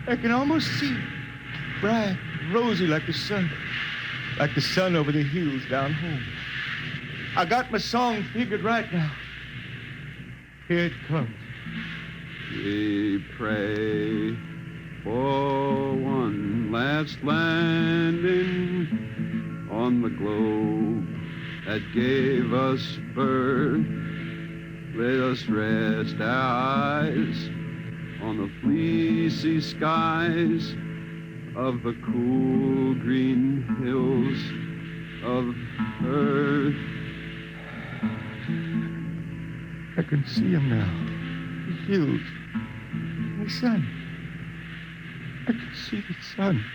I can almost see it. Bright, rosy like the sun. Like the sun over the hills down home. I got my song figured right now. Here it comes. pray for one last landing on the globe that gave us birth. Let us rest our eyes on the fleecy skies of the cool green hills of earth. I can see him now. The hills. The sun. I can see the sun.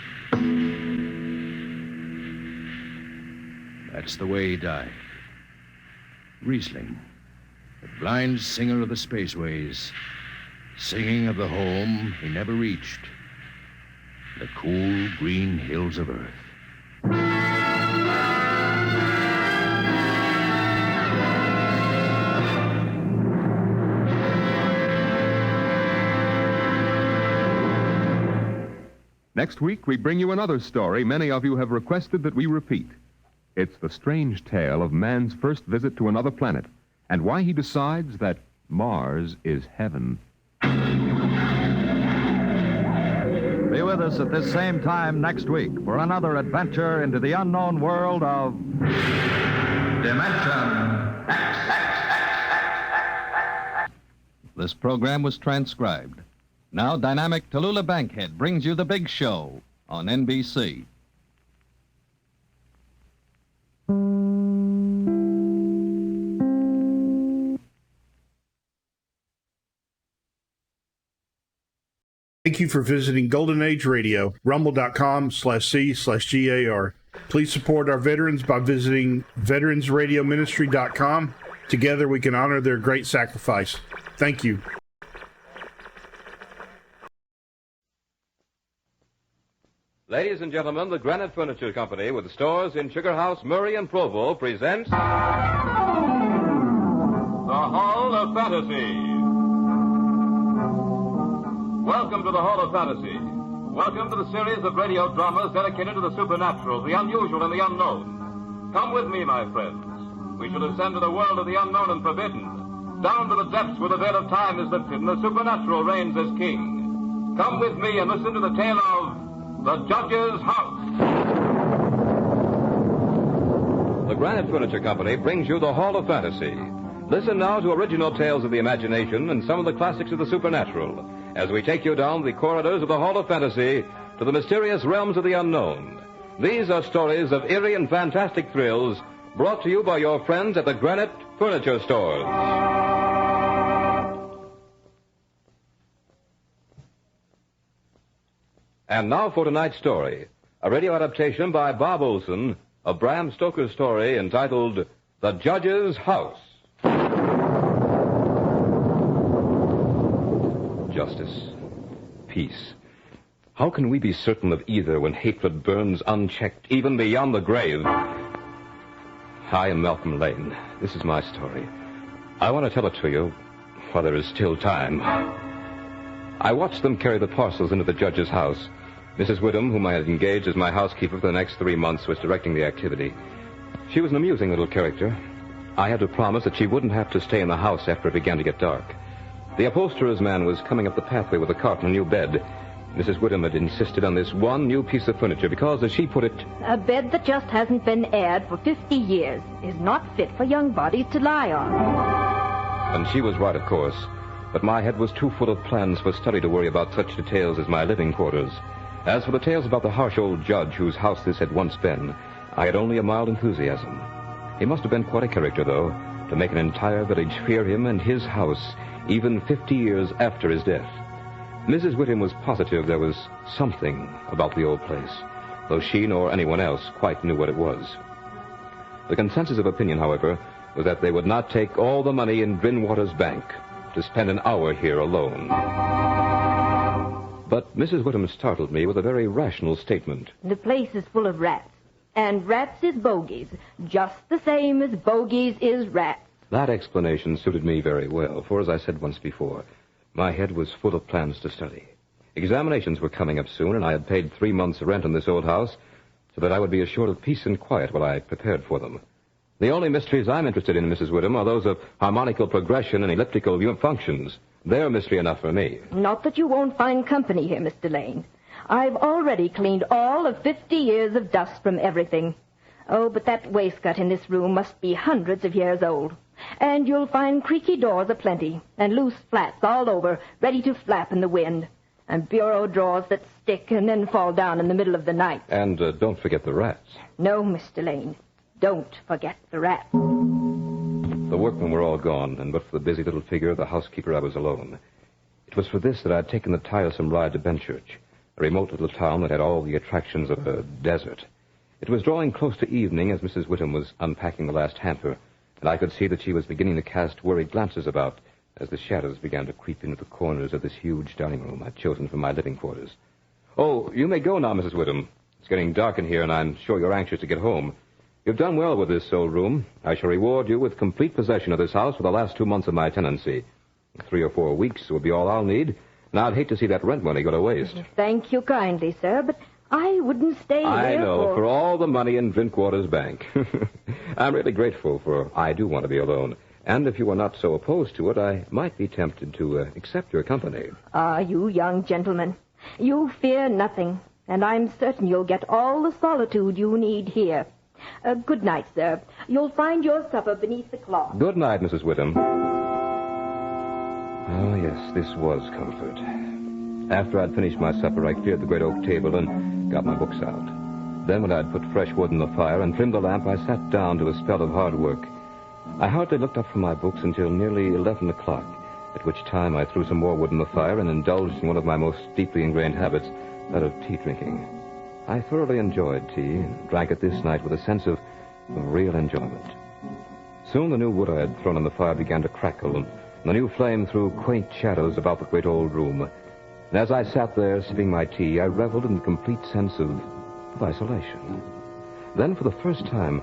That's the way he died. Riesling, the blind singer of the spaceways, singing of the home he never reached, the cool green hills of Earth. Next week, we bring you another story many of you have requested that we repeat. It's the strange tale of man's first visit to another planet and why he decides that Mars is heaven. Be with us at this same time next week for another adventure into the unknown world of Dimension X. This program was transcribed. Now, dynamic Tallulah Bankhead brings you The Big Show on NBC. Thank you for visiting Golden Age Radio, rumble.com/C/GAR. Please support our veterans by visiting veteransradioministry.com. Together we can honor their great sacrifice. Thank you. Ladies and gentlemen, the Granite Furniture Company, with stores in Sugar House, Murray, and Provo, presents The Hall of Fantasy. Welcome to the Hall of Fantasy. Welcome to the series of radio dramas dedicated to the supernatural, the unusual, and the unknown. Come with me, my friends. We shall ascend to the world of the unknown and forbidden, down to the depths where the veil of time is lifted and the supernatural reigns as king. Come with me and listen to the tale of The Judge's House. The Granite Furniture Company brings you the Hall of Fantasy. Listen now to original tales of the imagination and some of the classics of the supernatural as we take you down the corridors of the Hall of Fantasy to the mysterious realms of the unknown. These are stories of eerie and fantastic thrills brought to you by your friends at the Granite Furniture Stores. And now for tonight's story, a radio adaptation by Bob Olson of Bram Stoker's story entitled The Judge's House. Justice. Peace. How can we be certain of either when hatred burns unchecked, even beyond the grave? I am Malcolm Lane. This is my story. I want to tell it to you while there is still time. I watched them carry the parcels into the judge's house. Mrs. Whittam, whom I had engaged as my housekeeper for the next 3 months, was directing the activity. She was an amusing little character. I had to promise that she wouldn't have to stay in the house after it began to get dark. The upholsterer's man was coming up the pathway with a cart and a new bed. Mrs. Whittam had insisted on this one new piece of furniture because, as she put it, a bed that just hasn't been aired for 50 years is not fit for young bodies to lie on. And she was right, of course. But my head was too full of plans for study to worry about such details as my living quarters. As for the tales about the harsh old judge whose house this had once been, I had only a mild enthusiasm. He must have been quite a character, though, to make an entire village fear him and his house, even 50 years after his death. Mrs. Whittam was positive there was something about the old place, though she nor anyone else quite knew what it was. The consensus of opinion, however, was that they would not take all the money in Drinwater's bank to spend an hour here alone. But Mrs. Whittam startled me with a very rational statement. The place is full of rats, and rats is bogies, just the same as bogies is rats. That explanation suited me very well, for as I said once before, my head was full of plans to study. Examinations were coming up soon, and I had paid 3 months' rent in this old house so that I would be assured of peace and quiet while I prepared for them. The only mysteries I'm interested in, Mrs. Whittam, are those of harmonical progression and elliptical functions. They're mystery enough for me. Not that you won't find company here, Mr. Lane. I've already cleaned all of 50 years of dust from everything. Oh, but that wainscot in this room must be hundreds of years old. And you'll find creaky doors aplenty, and loose flats all over, ready to flap in the wind, and bureau drawers that stick and then fall down in the middle of the night. And don't forget the rats. No, Mr. Lane, don't forget the rats. The workmen were all gone, and but for the busy little figure of the housekeeper, I was alone. It was for this that I had taken the tiresome ride to Benchurch, a remote little town that had all the attractions of a desert. It was drawing close to evening as Mrs. Whittam was unpacking the last hamper, and I could see that she was beginning to cast worried glances about as the shadows began to creep into the corners of this huge dining room I'd chosen for my living quarters. Oh, you may go now, Mrs. Whittam. It's getting dark in here, and I'm sure you're anxious to get home. You've done well with this old room. I shall reward you with complete possession of this house for the last 2 months of my tenancy. 3 or 4 weeks will be all I'll need, and I'd hate to see that rent money go to waste. Thank you kindly, sir, but I wouldn't stay here I know, for all the money in Drinkwater's bank. I'm really grateful, for I do want to be alone. And if you are not so opposed to it, I might be tempted to accept your company. Ah, you young gentlemen. You fear nothing, and I'm certain you'll get all the solitude you need here. Good night, sir. You'll find your supper beneath the cloth. Good night, Mrs. Whittam. Oh, yes, this was comfort. After I'd finished my supper, I cleared the great oak table and got my books out. Then when I'd put fresh wood in the fire and trimmed the lamp, I sat down to a spell of hard work. I hardly looked up from my books until nearly 11 o'clock, at which time I threw some more wood in the fire and indulged in one of my most deeply ingrained habits, that of tea drinking. I thoroughly enjoyed tea and drank it this night with a sense of real enjoyment. Soon the new wood I had thrown on the fire began to crackle, and the new flame threw quaint shadows about the great old room. And as I sat there sipping my tea, I reveled in the complete sense of isolation. Then, for the first time,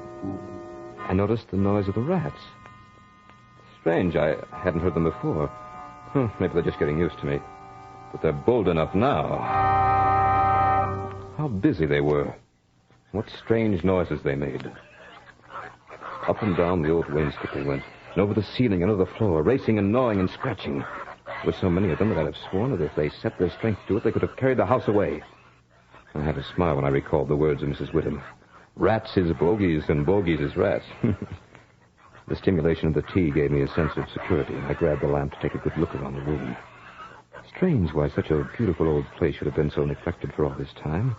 I noticed the noise of the rats. Strange, I hadn't heard them before. Maybe they're just getting used to me. But they're bold enough now. How busy they were. What strange noises they made. Up and down the old wainscot they went, and over the ceiling and over the floor, racing and gnawing and scratching. There were so many of them that I'd have sworn that if they set their strength to it, they could have carried the house away. I had to smile when I recalled the words of Mrs. Whittam. Rats is bogies, and bogies is rats. The stimulation of the tea gave me a sense of security, and I grabbed the lamp to take a good look around the room. Strange why such a beautiful old place should have been so neglected for all this time.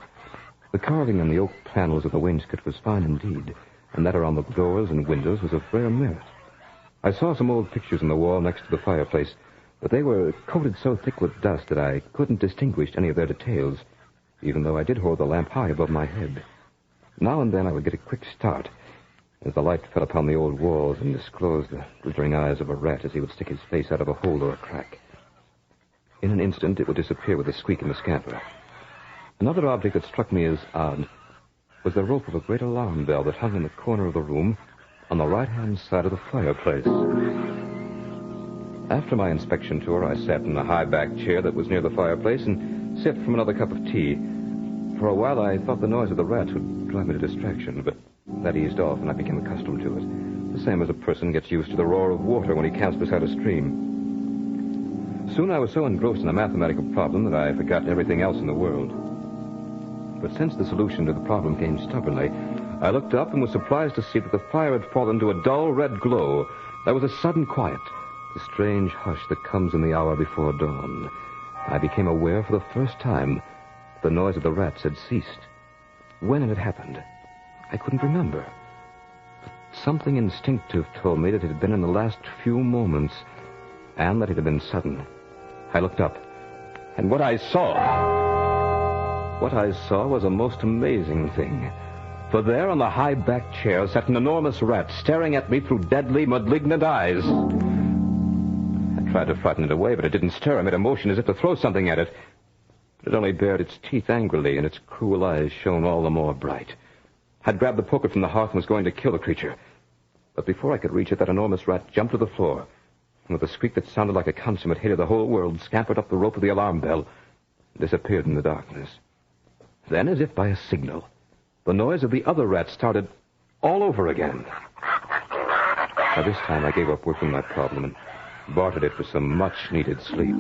The carving on the oak panels of the wainscot was fine indeed, and that around the doors and windows was of rare merit. I saw some old pictures on the wall next to the fireplace, but they were coated so thick with dust that I couldn't distinguish any of their details, even though I did hold the lamp high above my head. Now and then I would get a quick start as the light fell upon the old walls and disclosed the glittering eyes of a rat as he would stick his face out of a hole or a crack. In an instant, it would disappear with a squeak and a scamper. Another object that struck me as odd was the rope of a great alarm bell that hung in the corner of the room on the right-hand side of the fireplace. After my inspection tour, I sat in a high-backed chair that was near the fireplace and sipped from another cup of tea. For a while, I thought the noise of the rats would drive me to distraction, but that eased off and I became accustomed to it, the same as a person gets used to the roar of water when he camps beside a stream. Soon I was so engrossed in a mathematical problem that I forgot everything else in the world. But since the solution to the problem came stubbornly, I looked up and was surprised to see that the fire had fallen to a dull red glow. There was a sudden quiet, the strange hush that comes in the hour before dawn. I became aware for the first time that the noise of the rats had ceased. When it had happened, I couldn't remember. But something instinctive told me that it had been in the last few moments, and that it had been sudden. I looked up, and what I saw was a most amazing thing. For there on the high-backed chair sat an enormous rat staring at me through deadly, malignant eyes. I tried to frighten it away, but it didn't stir. I made a motion as if to throw something at it. But it only bared its teeth angrily, and its cruel eyes shone all the more bright. I'd grabbed the poker from the hearth and was going to kill the creature. But before I could reach it, that enormous rat jumped to the floor, and with a squeak that sounded like a consummate hit of the whole world, scampered up the rope of the alarm bell and disappeared in the darkness. Then, as if by a signal, the noise of the other rat started all over again. By this time, I gave up working my problem and bartered it for some much-needed sleep.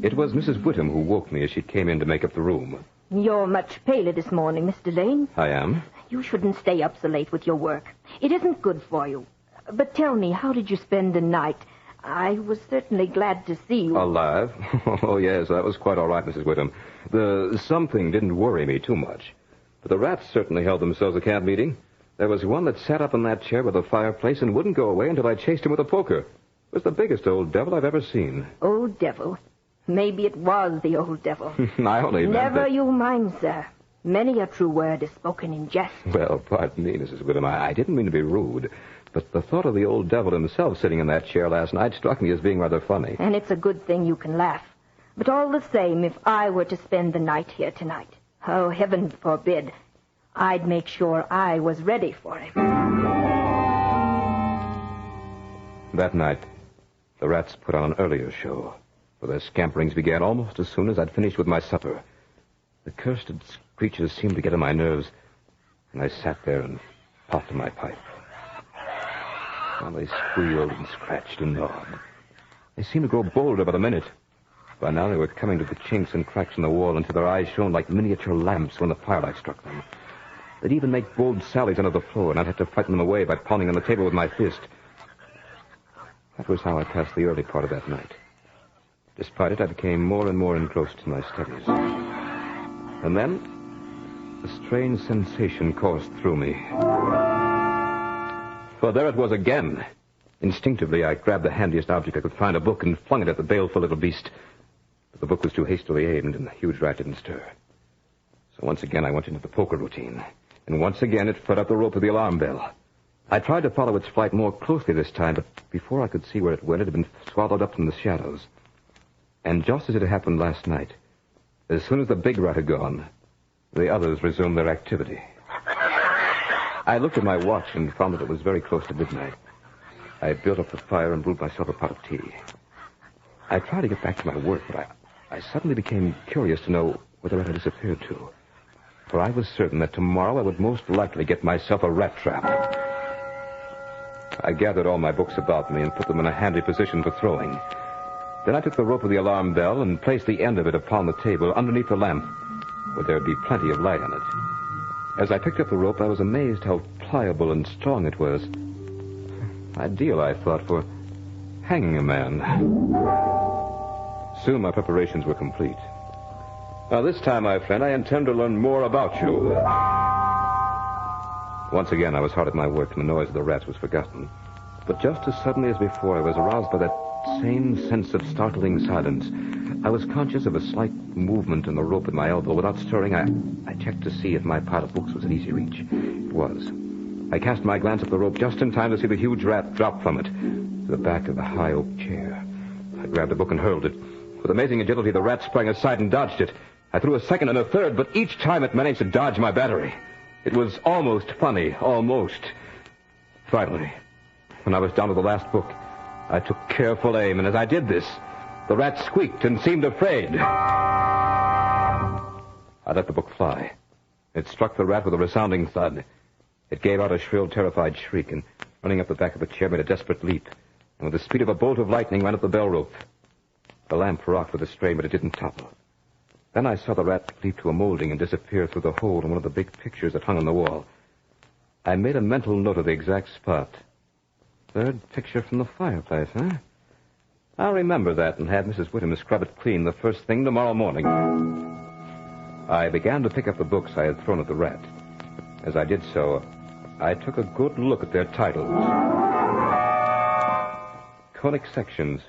It was Mrs. Whittem who woke me as she came in to make up the room. You're much paler this morning, Mr. Lane. I am? You shouldn't stay up so late with your work. It isn't good for you. But tell me, how did you spend the night? I was certainly glad to see you. Alive? Oh, yes, that was quite all right, Mrs. Whittem. The something didn't worry me too much. But the rats certainly held themselves a camp meeting. There was one that sat up in that chair by the fireplace and wouldn't go away until I chased him with a poker. It was the biggest old devil I've ever seen. Old devil? Maybe it was the old devil. I only meant Never that... you mind, sir. Many a true word is spoken in jest. Well, pardon me, Mrs. Whittem. I didn't mean to be rude. But the thought of the old devil himself sitting in that chair last night struck me as being rather funny. And it's a good thing you can laugh. But all the same, if I were to spend the night here tonight, oh, heaven forbid, I'd make sure I was ready for him. That night, the rats put on an earlier show, for their scamperings began almost as soon as I'd finished with my supper. The cursed screeches seemed to get on my nerves, and I sat there and puffed my pipe. While they squealed and scratched and gnawed. They seemed to grow bolder by the minute. By now they were coming to the chinks and cracks in the wall until their eyes shone like miniature lamps when the firelight struck them. They'd even make bold sallies under the floor, and I'd have to frighten them away by pounding on the table with my fist. That was how I passed the early part of that night. Despite it, I became more and more engrossed in my studies. And then, a strange sensation coursed through me. For there it was again. Instinctively, I grabbed the handiest object I could find, a book, and flung it at the baleful little beast. But the book was too hastily aimed, and the huge rat didn't stir. So once again, I went into the poker routine. And once again, it fed up the rope of the alarm bell. I tried to follow its flight more closely this time, but before I could see where it went, it had been swallowed up in the shadows. And just as it had happened last night, as soon as the big rat had gone, the others resumed their activity. I looked at my watch and found that it was very close to midnight. I built up the fire and brewed myself a pot of tea. I tried to get back to my work, but I suddenly became curious to know where the rat had disappeared to. For I was certain that tomorrow I would most likely get myself a rat trap. I gathered all my books about me and put them in a handy position for throwing. Then I took the rope of the alarm bell and placed the end of it upon the table underneath the lamp, where there would be plenty of light on it. As I picked up the rope, I was amazed how pliable and strong it was. Ideal, I thought, for hanging a man. Soon my preparations were complete. Now, this time, my friend, I intend to learn more about you. Once again, I was hard at my work, and the noise of the rats was forgotten. But just as suddenly as before, I was aroused by that same sense of startling silence. I was conscious of a slight movement in the rope at my elbow. Without stirring, I checked to see if my pile of books was in easy reach. It was. I cast my glance at the rope just in time to see the huge rat drop from it to the back of the high oak chair. I grabbed the book and hurled it. With amazing agility, the rat sprang aside and dodged it. I threw a second and a third, but each time it managed to dodge my battery. It was almost funny, almost. Finally, when I was down to the last book, I took careful aim, and as I did this, the rat squeaked and seemed afraid. I let the book fly. It struck the rat with a resounding thud. It gave out a shrill, terrified shriek, and running up the back of the chair, made a desperate leap, and with the speed of a bolt of lightning ran up the bell rope. The lamp rocked with a strain, but it didn't topple. Then I saw the rat leap to a molding and disappear through the hole in one of the big pictures that hung on the wall. I made a mental note of the exact spot. Third picture from the fireplace, huh? I'll remember that and have Mrs. Whittem scrub it clean the first thing tomorrow morning. I began to pick up the books I had thrown at the rat. As I did so, I took a good look at their titles. Conic sections.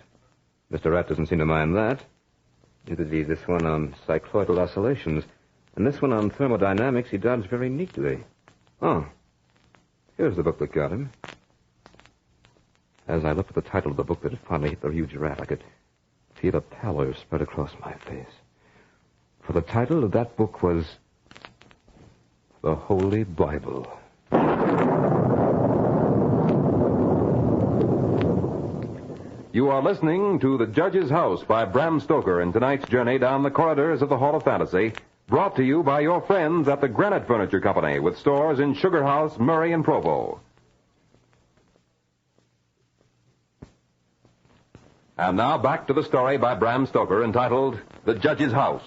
Mr. Rat doesn't seem to mind that. Neither did this one on cycloidal oscillations. And this one on thermodynamics he dodged very neatly. Oh, here's the book that got him. As I looked at the title of the book that had finally hit the huge rat, I could feel a pallor spread across my face. For the title of that book was The Holy Bible. You are listening to The Judge's House by Bram Stoker in tonight's journey down the corridors of the Hall of Fantasy, brought to you by your friends at the Granite Furniture Company with stores in Sugar House, Murray, and Provo. And now back to the story by Bram Stoker entitled The Judge's House.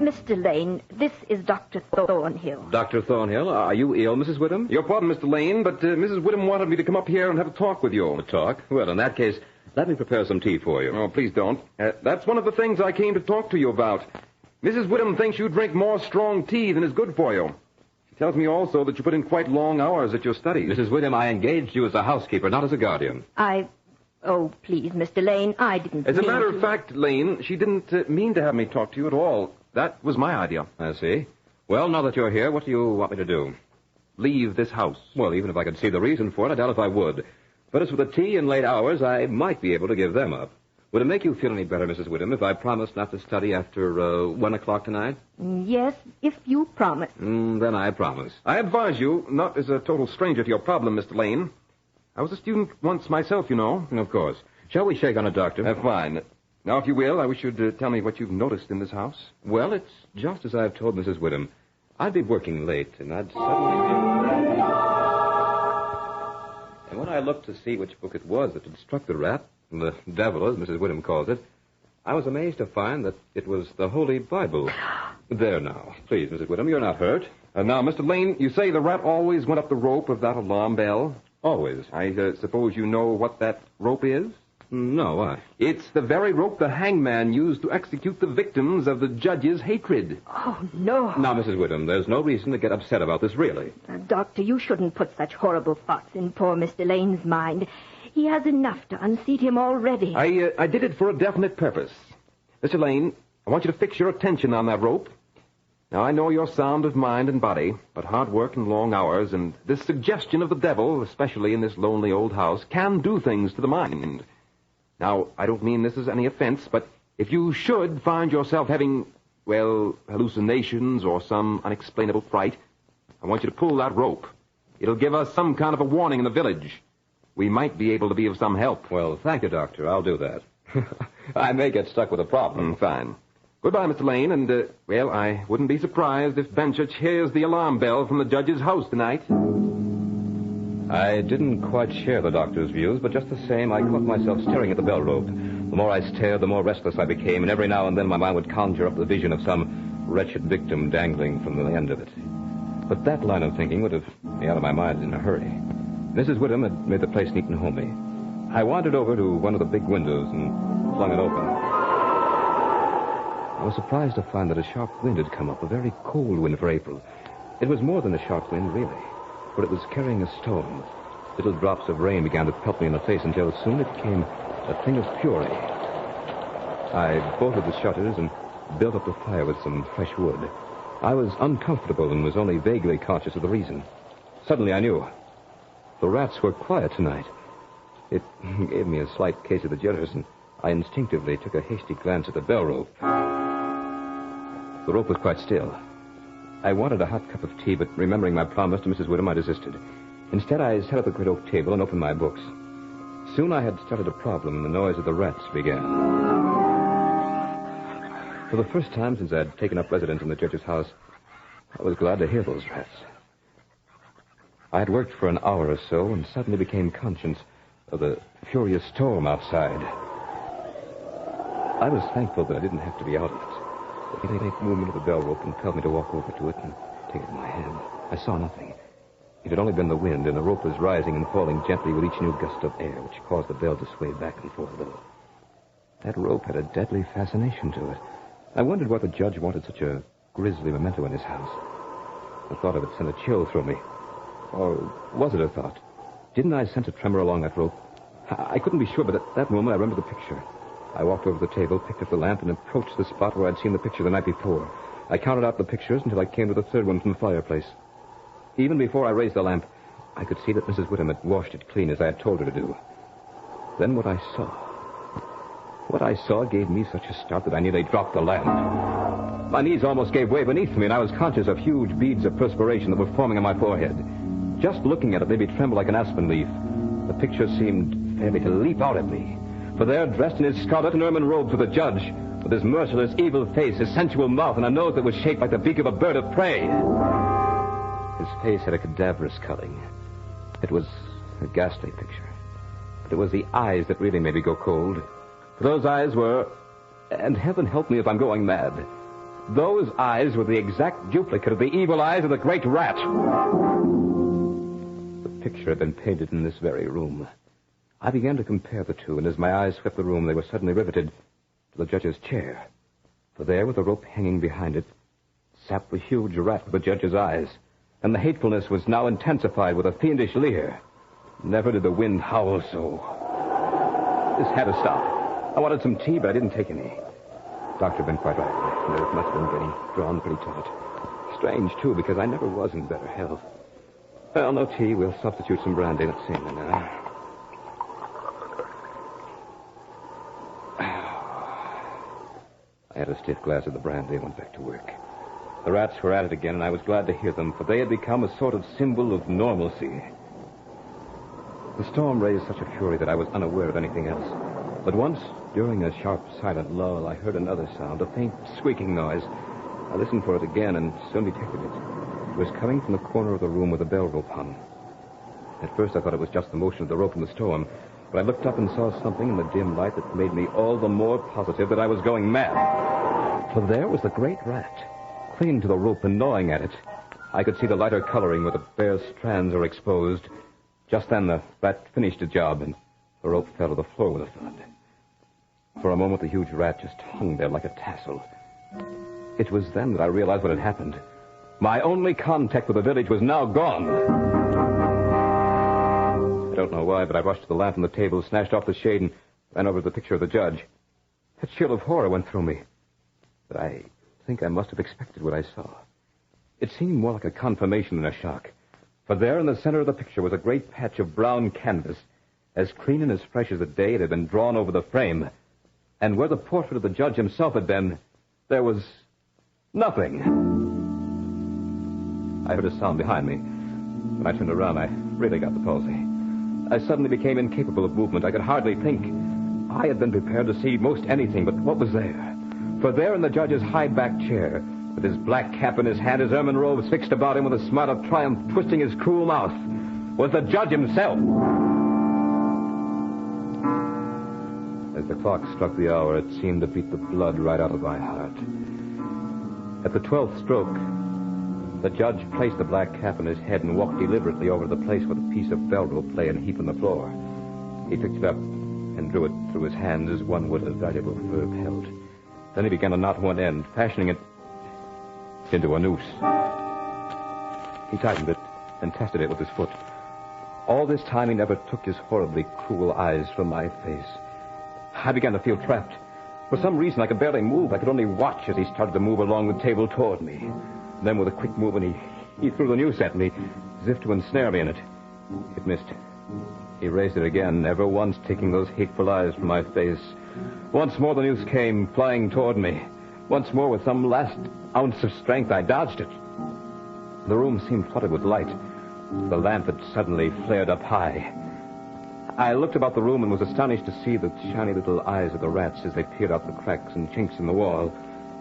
Mr. Lane, this is Dr. Thornhill. Dr. Thornhill, are you ill, Mrs. Whittam? Your pardon, Mr. Lane, but Mrs. Whittam wanted me to come up here and have a talk with you. A talk? Well, in that case, let me prepare some tea for you. Oh, please don't. That's one of the things I came to talk to you about. Mrs. Whittam thinks you drink more strong tea than is good for you. She tells me also that you put in quite long hours at your studies. Mrs. Whittam, I engaged you as a housekeeper, not as a guardian. Oh, please, Mr. Lane, I didn't As a mean matter to. of fact, Lane, she didn't mean to have me talk to you at all. That was my idea. I see. Well, now that you're here, what do you want me to do? Leave this house. Well, even if I could see the reason for it, I doubt if I would. But as for the tea and late hours, I might be able to give them up. Would it make you feel any better, Mrs. Whittam, if I promised not to study after 1 o'clock tonight? Yes, if you promise. Then I promise. I advise you, not as a total stranger to your problem, Mr. Lane. I was a student once myself, you know. Of course. Shall we shake on it, Doctor? Fine. Now, if you will, I wish you'd tell me what you've noticed in this house. Well, it's just as I've told Mrs. Whittam. I'd be working late, and I'd suddenly... And when I looked to see which book it was that had struck the rat, the devil, as Mrs. Whittam calls it, I was amazed to find that it was the Holy Bible. There now. Please, Mrs. Whittam, you're not hurt. Now, Mr. Lane, you say the rat always went up the rope of that alarm bell? Always. I suppose you know what that rope is? No, why? It's the very rope the hangman used to execute the victims of the judge's hatred. Oh, no. Now, Mrs. Whittam, there's no reason to get upset about this, really. Doctor, you shouldn't put such horrible thoughts in poor Mr. Lane's mind. He has enough to unseat him already. I did it for a definite purpose. Mr. Lane, I want you to fix your attention on that rope. Now, I know you're sound of mind and body, but hard work and long hours and this suggestion of the devil, especially in this lonely old house, can do things to the mind. Now, I don't mean this as any offense, but if you should find yourself having, well, hallucinations or some unexplainable fright, I want you to pull that rope. It'll give us some kind of a warning in the village. We might be able to be of some help. Well, thank you, Doctor. I'll do that. I may get stuck with a problem. Fine. Goodbye, Mr. Lane, and, well, I wouldn't be surprised if Benchich hears the alarm bell from the judge's house tonight. I didn't quite share the doctor's views, but just the same, I caught myself staring at the bell rope. The more I stared, the more restless I became, and every now and then my mind would conjure up the vision of some wretched victim dangling from the end of it. But that line of thinking would have me out of my mind in a hurry. Mrs. Whittam had made the place neat and homely. I wandered over to one of the big windows and flung it open. I was surprised to find that a sharp wind had come up, a very cold wind for April. It was more than a sharp wind, really, for it was carrying a storm. Little drops of rain began to pelt me in the face until soon it became a thing of fury. I bolted the shutters and built up the fire with some fresh wood. I was uncomfortable and was only vaguely conscious of the reason. Suddenly I knew. The rats were quiet tonight. It gave me a slight case of the jitters, and I instinctively took a hasty glance at the bell rope. The rope was quite still. I wanted a hot cup of tea, but remembering my promise to Mrs. Whittam, I desisted. Instead, I sat at the great oak table and opened my books. Soon I had started a problem, and the noise of the rats began. For the first time since I had taken up residence in the judge's house, I was glad to hear those rats. I had worked for an hour or so and suddenly became conscious of the furious storm outside. I was thankful that I didn't have to be out of it. The faint movement of the bell rope compelled me to walk over to it and take it in my hand. I saw nothing. It had only been the wind, and the rope was rising and falling gently with each new gust of air, which caused the bell to sway back and forth a little. That rope had a deadly fascination to it. I wondered why the judge wanted such a grisly memento in his house. The thought of it sent a chill through me. Or was it a thought? Didn't I sense a tremor along that rope? I couldn't be sure, but at that moment I remembered the picture. I walked over to the table, picked up the lamp, and approached the spot where I'd seen the picture the night before. I counted out the pictures until I came to the third one from the fireplace. Even before I raised the lamp, I could see that Mrs. Whittam had washed it clean as I had told her to do. Then what I saw gave me such a start that I nearly dropped the lamp. My knees almost gave way beneath me, and I was conscious of huge beads of perspiration that were forming on my forehead. Just looking at it made me tremble like an aspen leaf. The picture seemed fairly to leap out at me. For there, dressed in his scarlet and ermine robes was the judge, with his merciless, evil face, his sensual mouth, and a nose that was shaped like the beak of a bird of prey. His His face had a cadaverous cutting. It was a ghastly picture. But it was the eyes that really made me go cold. For those eyes were... And heaven help me if I'm going mad. Those eyes were the exact duplicate of the evil eyes of the great rat. The picture had been painted in this very room. I began to compare the two, and as my eyes swept the room, they were suddenly riveted to the judge's chair. For there, with the rope hanging behind it, sat the huge rat with the judge's eyes. And the hatefulness was now intensified with a fiendish leer. Never did the wind howl so. This had to stop. I wanted some tea, but I didn't take any. The doctor had been quite right. The nerve must have been getting drawn pretty taut. Strange, too, because I never was in better health. Well, no tea. We'll substitute some brandy. Let's see now. I had a stiff glass of the brandy and went back to work. The rats were at it again, and I was glad to hear them, for they had become a sort of symbol of normalcy. The storm raised such a fury that I was unaware of anything else. But once, during a sharp, silent lull, I heard another sound, a faint, squeaking noise. I listened for it again and soon detected it. It was coming from the corner of the room where the bell rope hung. At first, I thought it was just the motion of the rope in the storm, but I looked up and saw something in the dim light that made me all the more positive that I was going mad. For there was the great rat, clinging to the rope and gnawing at it. I could see the lighter coloring where the bare strands were exposed. Just then, the rat finished the job, and the rope fell to the floor with a thud. For a moment, the huge rat just hung there like a tassel. It was then that I realized what had happened. My only contact with the village was now gone. I don't know why, but I rushed to the lamp on the table, snatched off the shade, and ran over to the picture of the judge. A chill of horror went through me. But I think I must have expected what I saw. It seemed more like a confirmation than a shock. For there in the center of the picture was a great patch of brown canvas, as clean and as fresh as the day it had been drawn over the frame. And where the portrait of the judge himself had been, there was nothing. I heard a sound behind me. When I turned around, I really got the palsy. I suddenly became incapable of movement. I could hardly think. I had been prepared to see most anything, but what was there? For there in the judge's high-backed chair, with his black cap in his hand, his ermine robes fixed about him with a smile of triumph twisting his cruel mouth, was the judge himself. As the clock struck the hour, it seemed to beat the blood right out of my heart. At the 12th stroke, the judge placed the black cap on his head and walked deliberately over to the place where the piece of bell rope lay in a heap on the floor. He picked it up and drew it through his hands as one would a valuable fur pelt. Then he began to knot one end, fashioning it into a noose. He tightened it and tested it with his foot. All this time he never took his horribly cruel eyes from my face. I began to feel trapped. For some reason, I could barely move. I could only watch as he started to move along the table toward me. Then, with a quick movement, he threw the noose at me, as if to ensnare me in it. It missed. He raised it again, never once taking those hateful eyes from my face. Once more the noose came, flying toward me. Once more, with some last ounce of strength, I dodged it. The room seemed flooded with light. The lamp had suddenly flared up high. I looked about the room and was astonished to see the shiny little eyes of the rats as they peered out the cracks and chinks in the wall.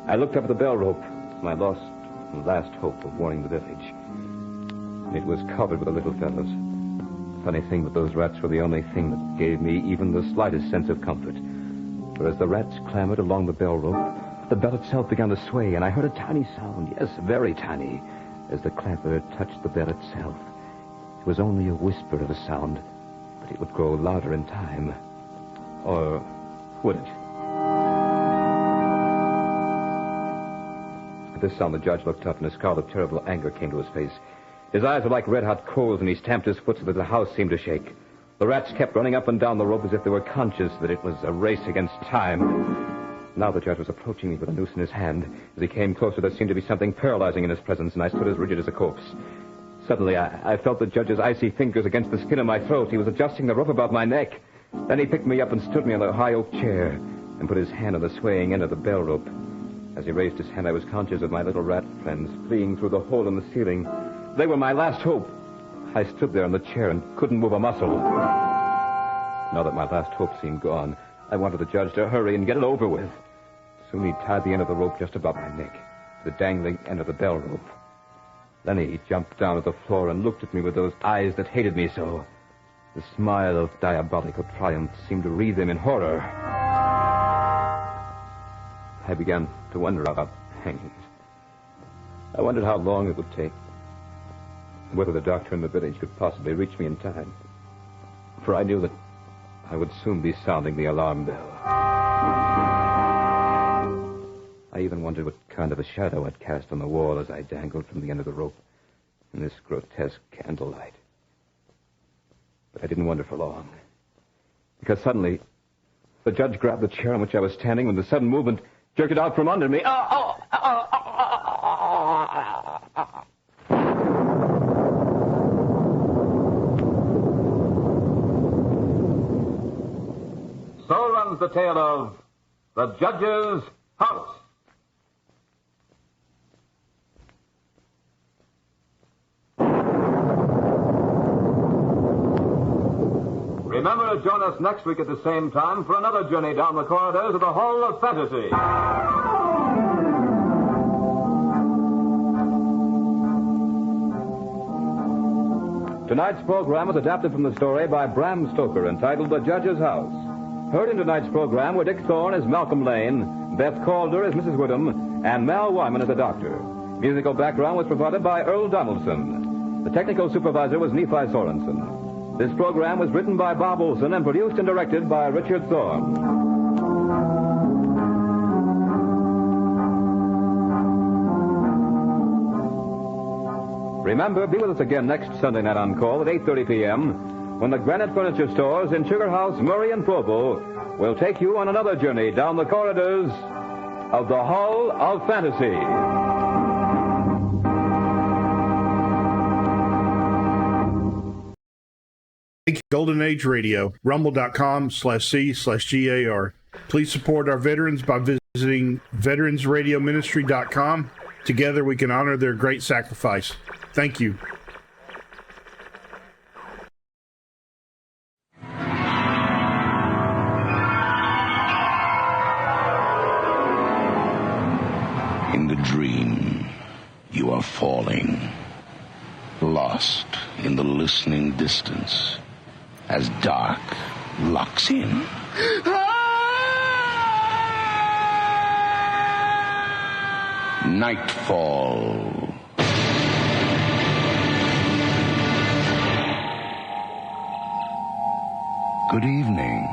I looked up at the bell rope, my last hope of warning the village. It was covered with the little fellows. Funny thing, but those rats were the only thing that gave me even the slightest sense of comfort. For as the rats clambered along the bell rope, the bell itself began to sway, and I heard a tiny sound, yes, very tiny, as the clamper touched the bell itself. It was only a whisper of a sound, but it would grow louder in time. Or would it? At this sound, the judge looked up, and a scowl of terrible anger came to his face. His eyes were like red-hot coals, and he stamped his foot so that the house seemed to shake. The rats kept running up and down the rope as if they were conscious that it was a race against time. Now the judge was approaching me with a noose in his hand. As he came closer, there seemed to be something paralyzing in his presence, and I stood as rigid as a corpse. Suddenly, I felt the judge's icy fingers against the skin of my throat. He was adjusting the rope about my neck. Then he picked me up and stood me on the high oak chair and put his hand on the swaying end of the bell rope. As he raised his hand, I was conscious of my little rat friends fleeing through the hole in the ceiling. They were my last hope. I stood there in the chair and couldn't move a muscle. Now that my last hope seemed gone, I wanted the judge to hurry and get it over with. Soon he tied the end of the rope just about my neck, the dangling end of the bell rope. Then he jumped down to the floor and looked at me with those eyes that hated me so. The smile of diabolical triumph seemed to wreathe him in horror. I began to wonder about hanging. I wondered how long it would take. Whether the doctor in the village could possibly reach me in time. For I knew that I would soon be sounding the alarm bell. I even wondered what kind of a shadow I'd cast on the wall as I dangled from the end of the rope in this grotesque candlelight. But I didn't wonder for long. Because suddenly, the judge grabbed the chair on which I was standing with a sudden movement, jerked it out from under me. So runs the tale of the Judge's House. Remember to join us next week at the same time for another journey down the corridors of the Hall of Fantasy. Tonight's program was adapted from the story by Bram Stoker entitled The Judge's House. Heard in tonight's program were Dick Thorne as Malcolm Lane, Beth Calder as Mrs. Whittam, and Mal Wyman as the Doctor. Musical background was provided by Earl Donaldson. The technical supervisor was Nephi Sorensen. This program was written by Bob Olson and produced and directed by Richard Thorne. Remember, be with us again next Sunday night on call at 8:30 p.m. when the Granite Furniture Stores in Sugar House, Murray, and Provo will take you on another journey down the corridors of the Hall of Fantasy. Golden Age Radio, rumble.com/C/GAR. Please support our veterans by visiting veteransradioministry.com. Together we can honor their great sacrifice. Thank you. In the dream, you are falling, lost in the listening distance, as dark locks in. Nightfall. Good evening.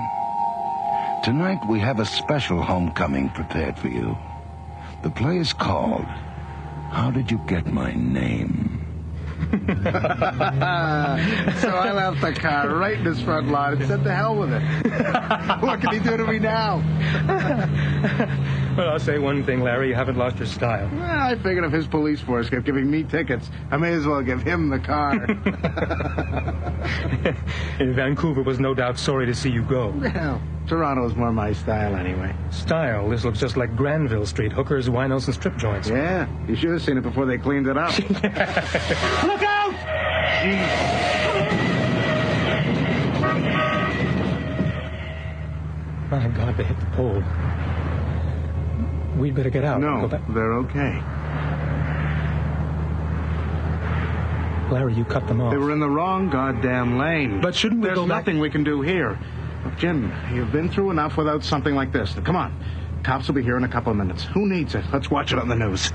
Tonight we have a special homecoming prepared for you. The play is called How Did You Get My Name? So I left the car right in his front lawn and said, to hell with it. What can he do to me now? Well, I'll say one thing, Larry. You haven't lost your style. Well, I figured if his police force kept giving me tickets, I may as well give him the car. Vancouver was no doubt sorry to see you go. Well, Toronto's more my style anyway. Style? This looks just like Granville Street. Hookers, winos, and strip joints. Yeah, you should have seen it before they cleaned it up. Look out! My God, they hit the pole. We'd better get out. No, they're okay. Larry, you cut them off. They were in the wrong goddamn lane. But shouldn't we There's go back? nothing we can do here. Look, Jim, you've been through enough without something like this. Come on. Cops will be here in a couple of minutes. Who needs it? Let's watch it on the news.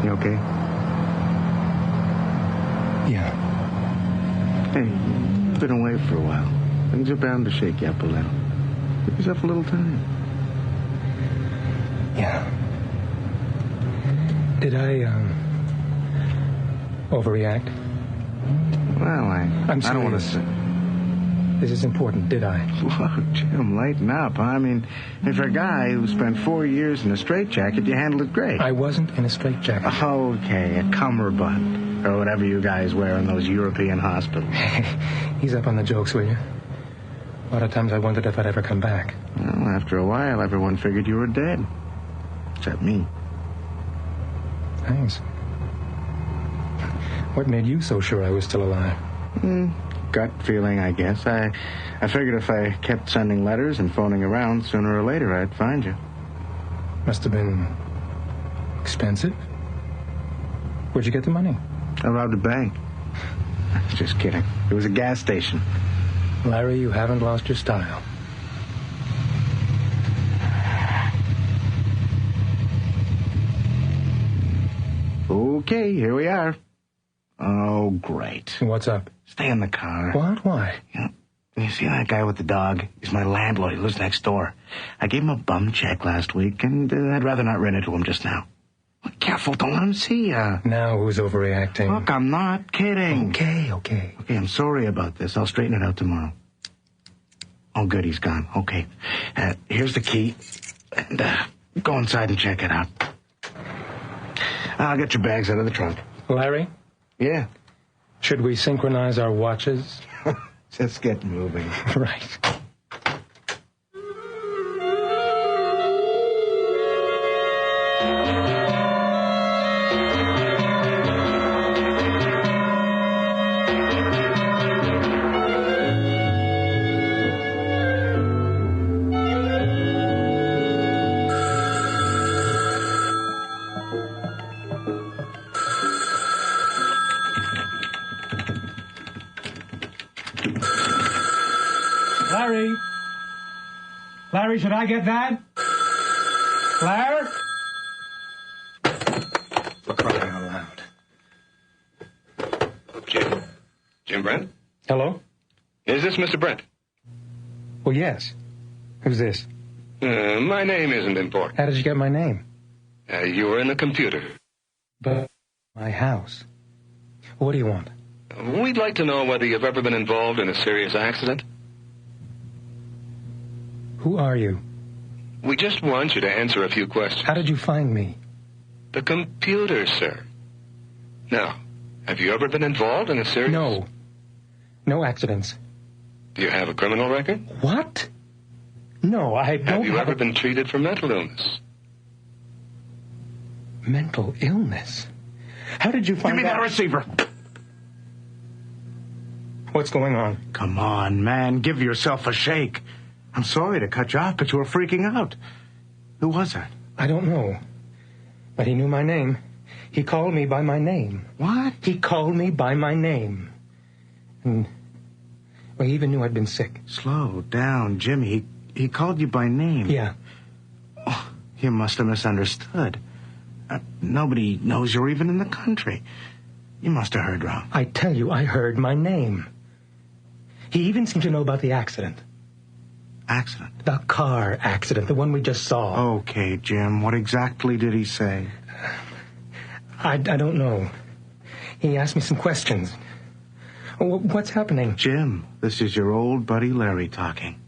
You okay? Yeah. Hey, you've been away for a while. Things are bound to shake you up a little. Give yourself a little time. Yeah. Did I, overreact? Well, I'm I don't want to serious. say. This is important, did I? Look, Jim, lighten up. I mean, if a guy who spent 4 years in a straitjacket, you handled it great. I wasn't in a straitjacket. Okay, a cummerbund, or whatever you guys wear in those European hospitals. Ease up on the jokes, will you? A lot of times I wondered if I'd ever come back. Well, after a while, everyone figured you were dead. Except me. Thanks. What made you so sure I was still alive? Gut feeling, I guess. I figured if I kept sending letters and phoning around, sooner or later I'd find you. Must have been expensive. Where'd you get the money? I robbed a bank. Just kidding. It was a gas station. Larry, you haven't lost your style. Okay, here we are. Oh, great. What's up? Stay in the car. What? Why? You see that guy with the dog? He's my landlord. He lives next door. I gave him a bum check last week, and I'd rather not run into him just now. Well, careful, don't let him see ya. Now who's overreacting? Look, I'm not kidding. Okay. Okay, I'm sorry about this. I'll straighten it out tomorrow. Oh, good, he's gone. Okay. Here's the key. And, go inside and check it out. I'll get your bags out of the trunk. Larry? Yeah? Should we synchronize our watches? Just get moving. Right. Larry, should I get that? Claire? For crying out loud. Jim Brent? Hello? Is this Mr. Brent? Well, yes. Who's this? My name isn't important. How did you get my name? You were in the computer. But my house. What do you want? We'd like to know whether you've ever been involved in a serious accident. Who are you? We just want you to answer a few questions. How did you find me? The computer, sir. Now, have you ever been involved in a serious... No. No accidents. Do you have a criminal record? What? No, I don't have you ever been treated for mental illness? Mental illness? How did you find Give me that receiver. What's going on? Come on, man. Give yourself a shake. I'm sorry to cut you off, but you were freaking out. Who was that? I don't know. But he knew my name. He called me by my name. What? He called me by my name. And, well, he even knew I'd been sick. Slow down, Jimmy. He called you by name. Yeah. Oh, you must have misunderstood. Nobody knows you're even in the country. You must have heard wrong. I tell you, I heard my name. He even seemed to know about the accident. Accident? The car accident, the one we just saw. Okay, Jim, what exactly did he say? I don't know. He asked me some questions. What's happening? Jim, this is your old buddy Larry talking.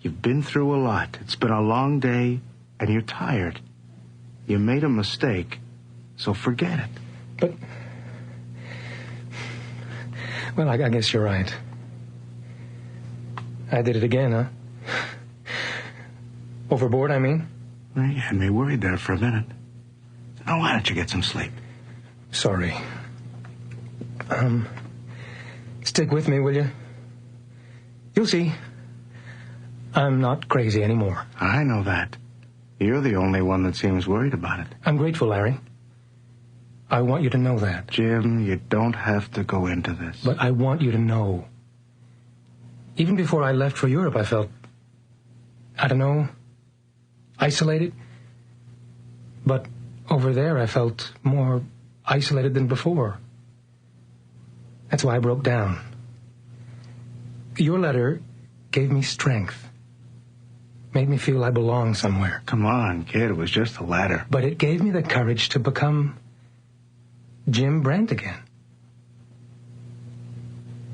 You've been through a lot. It's been a long day, and you're tired. You made a mistake, so forget it. But... well, I guess you're right. I did it again, huh? Overboard, I mean? Well, you had me worried there for a minute. Now, why don't you get some sleep? Sorry. Stick with me, will you? You'll see. I'm not crazy anymore. I know that. You're the only one that seems worried about it. I'm grateful, Larry. I want you to know that. Jim, you don't have to go into this. But I want you to know. Even before I left for Europe, I felt, I don't know, isolated. But over there, I felt more isolated than before. That's why I broke down. Your letter gave me strength. Made me feel I belong somewhere. Come on, kid, it was just a letter. But it gave me the courage to become Jim Brent again.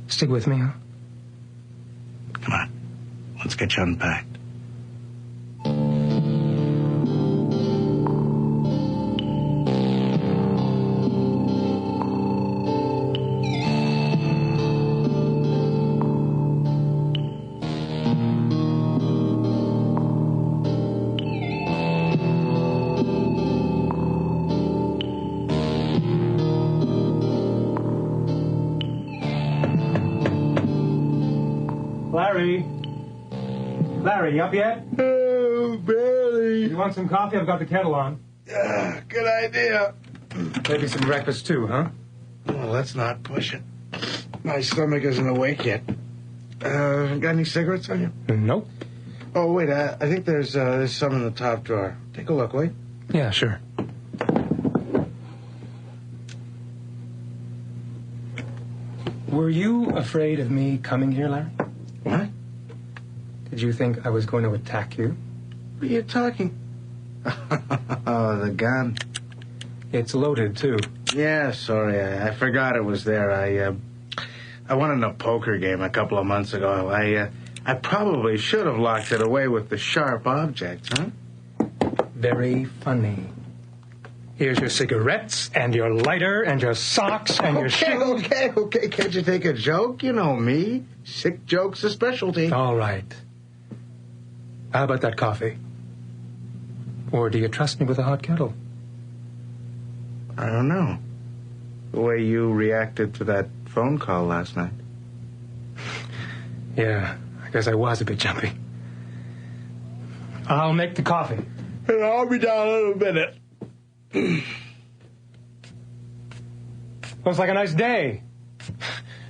Stick with me, huh? Come on, let's get you unpacked. Larry? Larry, you up yet? Oh, barely. You want some coffee? I've got the kettle on. Good idea. Maybe some breakfast, too, huh? Well, let's not push it. My stomach isn't awake yet. Got any cigarettes on you? Nope. Oh, wait, I think there's some in the top drawer. Take a look, wait. Yeah, sure. Were you afraid of me coming here, Larry? What? Did you think I was going to attack you? What are you talking? Oh, the gun. It's loaded, too. Yeah, sorry. I forgot it was there. I won in a poker game a couple of months ago. I probably should have locked it away with the sharp objects, huh? Very funny. Here's your cigarettes and your lighter and your socks and your shoes. Okay. Can't you take a joke? You know me. Sick joke's a specialty. All right. How about that coffee? Or do you trust me with a hot kettle? I don't know. The way you reacted to that phone call last night. Yeah, I guess I was a bit jumpy. I'll make the coffee. And I'll be down in a minute. Looks like a nice day.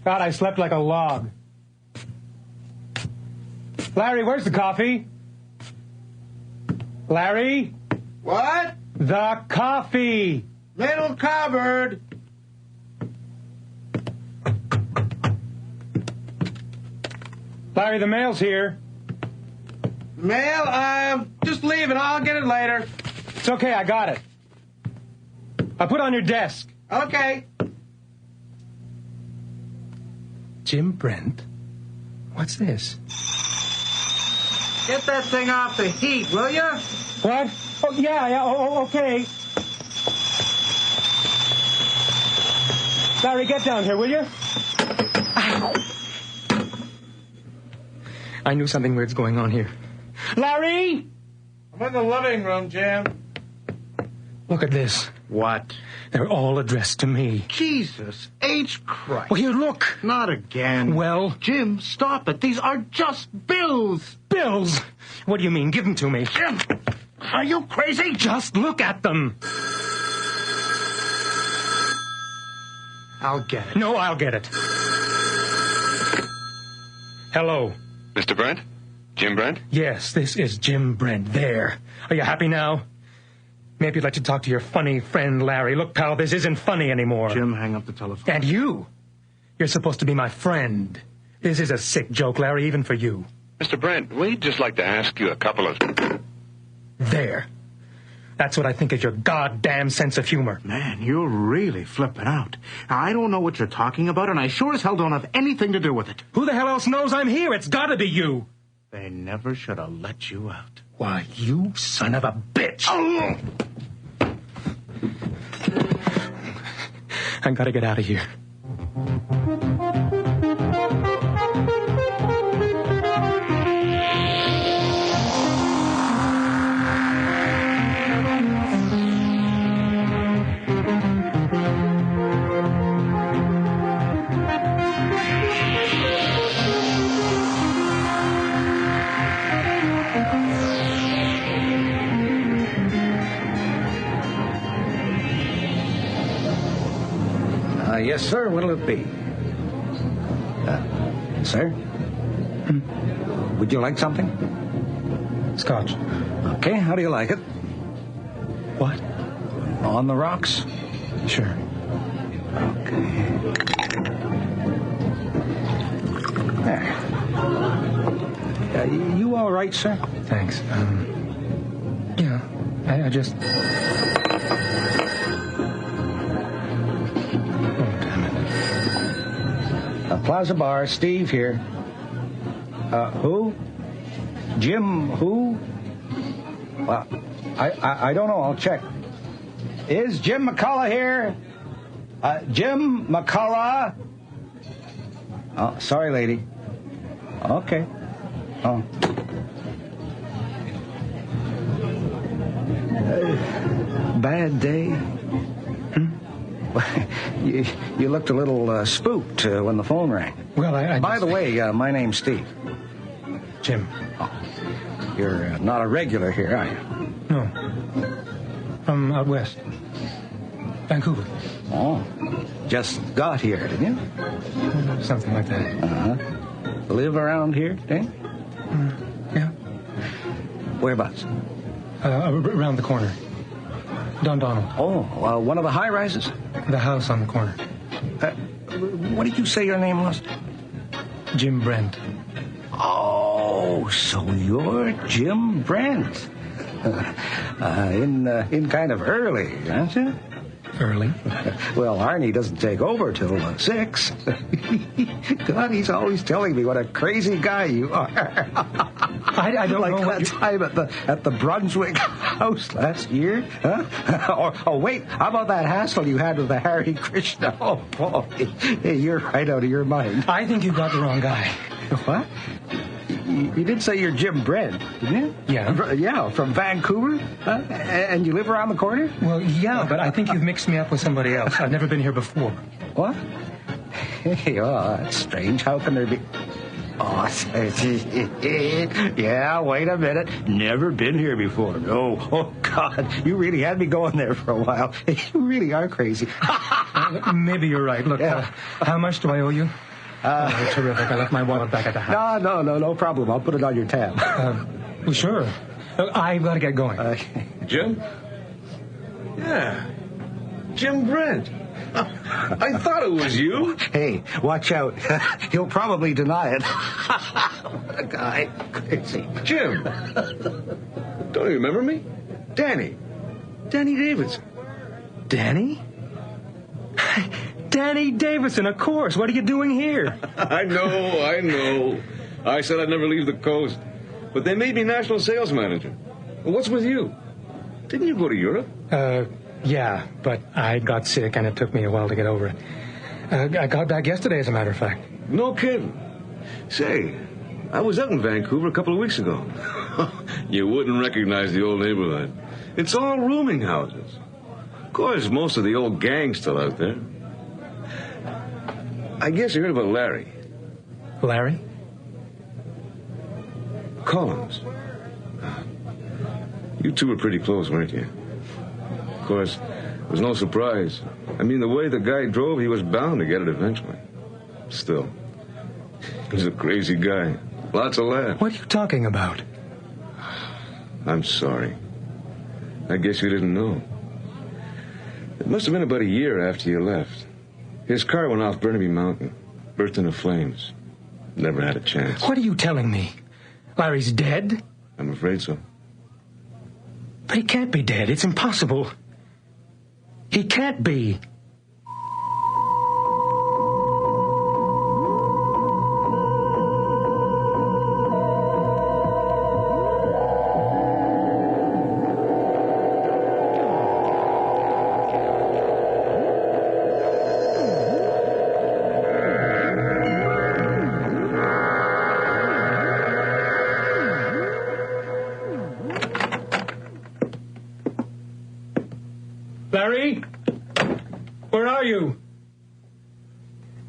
God, I slept like a log. Larry, where's the coffee? Larry? What? The coffee. Middle cupboard. Larry, the mail's here. Mail? I'm just leaving. I'll get it later. It's okay, I got it. I put it on your desk. Okay. Jim Brent? What's this? Get that thing off the heat, will you? What? Oh, yeah, okay. Larry, get down here, will you? Ow. I knew something weird's going on here. Larry! I'm in the living room, Jim. Look at this. What? They're all addressed to me. Jesus H. Christ. Well, here, look. Not again. Well? Jim, stop it. These are just bills. Bills? What do you mean? Give them to me. Jim, are you crazy? Just look at them. I'll get it. No, I'll get it. Hello. Mr. Brent? Jim Brent? Yes, this is Jim Brent. There. Are you happy now? Maybe you'd like to talk to your funny friend, Larry. Look, pal, this isn't funny anymore. Jim, hang up the telephone. And you? You're supposed to be my friend. This is a sick joke, Larry, even for you. Mr. Brent, we'd just like to ask you a couple of... There. That's what I think is your goddamn sense of humor. Man, you're really flipping out. I don't know what you're talking about, and I sure as hell don't have anything to do with it. Who the hell else knows I'm here? It's gotta be you. They never should have let you out. Why, you son of a bitch. Oh. I gotta get out of here. Yes, sir. What'll it be? Sir? Would you like something? Scotch. Okay, how do you like it? What? On the rocks? Sure. Okay. There. You all right, sir? Thanks. Yeah, I just... Plaza Bar, Steve here. Who? Jim who? Well, I don't know. I'll check. Is Jim McCullough here? Jim McCullough? Oh, sorry, lady. Okay. Oh. Bad day? You looked a little spooked when the phone rang. Well, By the way, my name's Steve. Jim. Oh, you're not a regular here, are you? No. From out west. Vancouver. Oh, just got here, didn't you? Something like that. Uh-huh. Live around here, Dan? Yeah. Whereabouts? Around the corner. Dundonald. Oh, one of the high-rises? The house on the corner. What did you say your name was? Jim Brent. Oh, so you're Jim Brent. In kind of early, aren't you? Early? Well, Arnie doesn't take over till 6. God, he's always telling me what a crazy guy you are. I don't know that time at the Brunswick house last year, huh? Wait, how about that hassle you had with the Hare Krishna? Oh, boy, hey, you're right out of your mind. I think you got the wrong guy. What? You did say you're Jim Brent, didn't you? Yeah. Yeah, from Vancouver? Huh? And you live around the corner? Well, yeah, but I think you've mixed me up with somebody else. I've never been here before. What? Hey, that's strange. How can there be... Oh, yeah, wait a minute. Never been here before. No. Oh, God, you really had me going there for a while. You really are crazy. Maybe you're right. Look, how much do I owe you? Terrific. I left my wallet back at the house. No problem. I'll put it on your tab. Well, sure. I've got to get going. Jim? Yeah. Jim Brent. I thought it was you. Hey, watch out. He'll probably deny it. What a guy. Crazy. Jim. Don't you remember me? Danny. Danny Davidson. Danny? Danny Davidson, of course. What are you doing here? I know. I said I'd never leave the coast. But they made me national sales manager. Well, what's with you? Didn't you go to Europe? Yeah, but I got sick and it took me a while to get over it. I got back yesterday, as a matter of fact. No kidding. Say, I was out in Vancouver a couple of weeks ago. You wouldn't recognize the old neighborhood. It's all rooming houses. Of course, most of the old gang's still out there. I guess you heard about Larry. Larry? Collins. You two were pretty close, weren't you? Of course, it was no surprise. I mean, the way the guy drove, he was bound to get it eventually. Still, he's a crazy guy. Lots of laughs. What are you talking about? I'm sorry. I guess you didn't know. It must have been about a year after you left. His car went off Burnaby Mountain, burst into flames. Never had a chance. What are you telling me? Larry's dead? I'm afraid so. But he can't be dead. It's impossible. He can't be. Larry? Where are you?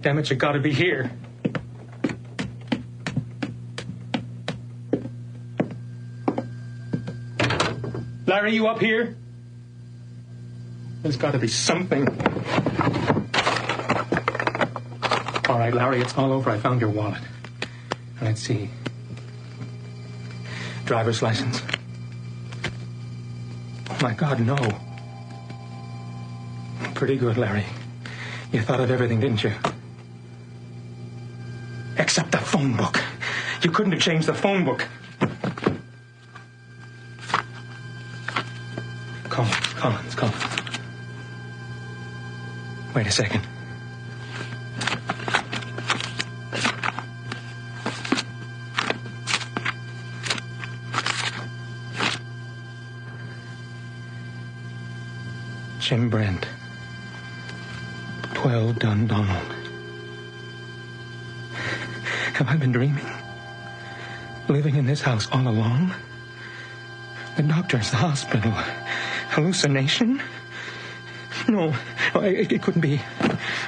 Damn it, you gotta be here. Larry, you up here? There's gotta be something. All right, Larry, it's all over. I found your wallet. Let's see. Driver's license. Oh, my God, no. Pretty good, Larry. You thought of everything, didn't you? Except the phone book. You couldn't have changed the phone book. Collins. Wait a second. Jim Brent. 12 Dundonald. Have I been dreaming? Living in this house all alone? The doctors, the hospital. Hallucination? No, it couldn't be.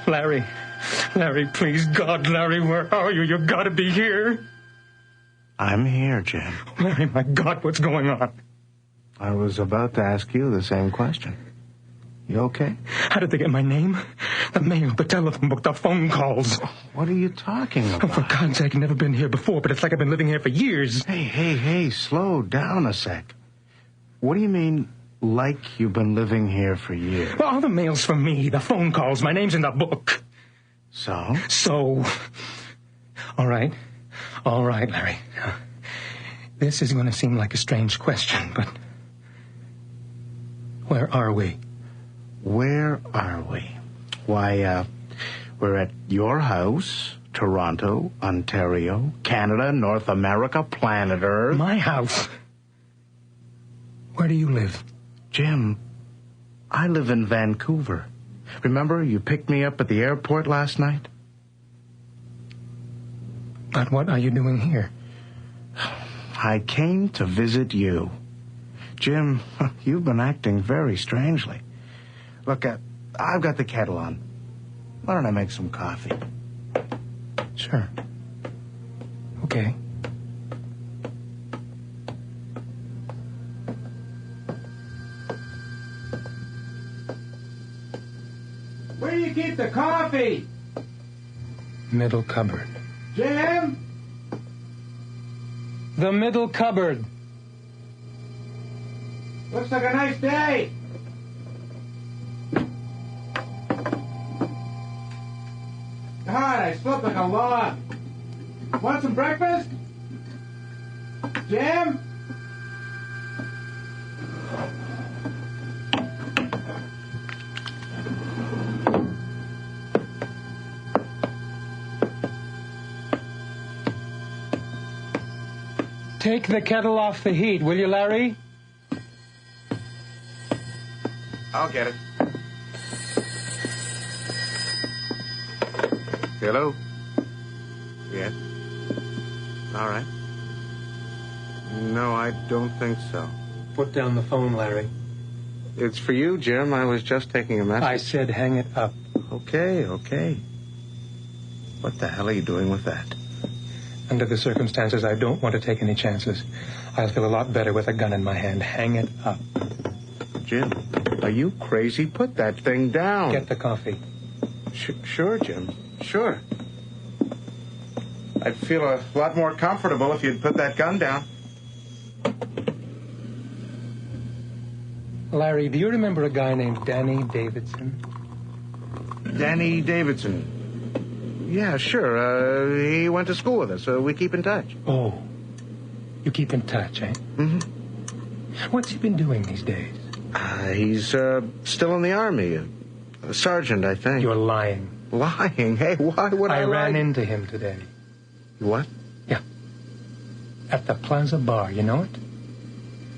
Larry, please, God, Larry, where are you? You've got to be here. I'm here, Jim. Larry, my God, what's going on? I was about to ask you the same question. You okay? How did they get my name? The mail, the telephone book, the phone calls. What are you talking about? Oh, for God's sake, I've never been here before, but it's like I've been living here for years. Hey, slow down a sec. What do you mean, like you've been living here for years? Well, all the mail's from me, the phone calls, my name's in the book. So? All right, Larry. This is going to seem like a strange question, but where are we? Where are we? Why, we're at your house, Toronto, Ontario, Canada, North America, planet Earth. My house? Where do you live? Jim, I live in Vancouver. Remember, you picked me up at the airport last night? But what are you doing here? I came to visit you. Jim, you've been acting very strangely. Look, I've got the kettle on. Why don't I make some coffee? Sure. Okay. Where do you keep the coffee? Middle cupboard. Jim? The middle cupboard. Looks like a nice day. God, I slept like a log. Want some breakfast? Jim? Take the kettle off the heat, will you, Larry? I'll get it. Hello? Yes? All right. No, I don't think so. Put down the phone, Larry. It's for you, Jim. I was just taking a message. I said hang it up. Okay. What the hell are you doing with that? Under the circumstances, I don't want to take any chances. I'll feel a lot better with a gun in my hand. Hang it up. Jim, are you crazy? Put that thing down. Get the coffee. Sure, Jim. Sure. I'd feel a lot more comfortable if you'd put that gun down. Larry, do you remember a guy named Danny Davidson? Danny Davidson. Yeah, sure. He went to school with us, so we keep in touch. Oh. You keep in touch, eh? Mm-hmm. What's he been doing these days? He's still in the Army. A sergeant, I think. You're lying. Lying? Hey, why would I lie? I ran into him today. What? Yeah. At the Plaza Bar, you know it?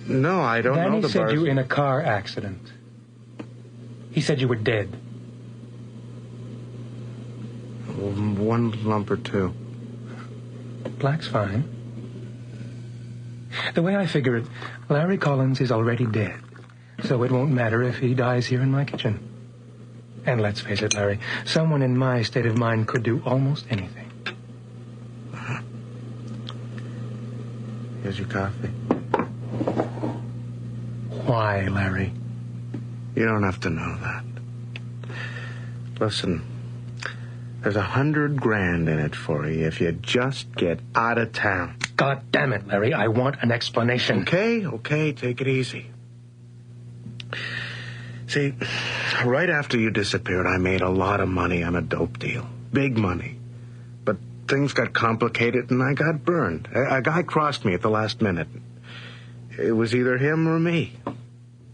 No, I don't know the bar. Danny said you were in a car accident. He said you were dead. One lump or two. Black's fine. The way I figure it, Larry Collins is already dead. So it won't matter if he dies here in my kitchen. And let's face it, Larry, someone in my state of mind could do almost anything. Here's your coffee. Why, Larry? You don't have to know that. Listen, there's $100,000 in it for you if you just get out of town. God damn it, Larry, I want an explanation. Okay, take it easy. See, right after you disappeared, I made a lot of money on a dope deal. Big money. But things got complicated and I got burned. A guy crossed me at the last minute. It was either him or me.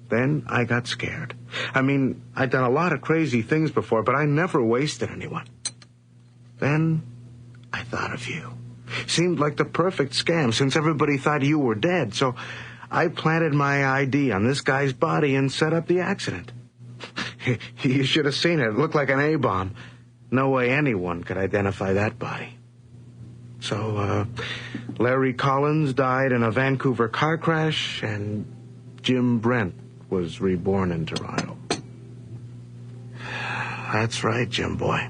Then I got scared. I mean, I'd done a lot of crazy things before, but I never wasted anyone. Then I thought of you. Seemed like the perfect scam since everybody thought you were dead. So I planted my ID on this guy's body and set up the accident. You should have seen it. It looked like an A-bomb. No way anyone could identify that body. So, Larry Collins died in a Vancouver car crash, and Jim Brent was reborn in Toronto. That's right, Jim boy.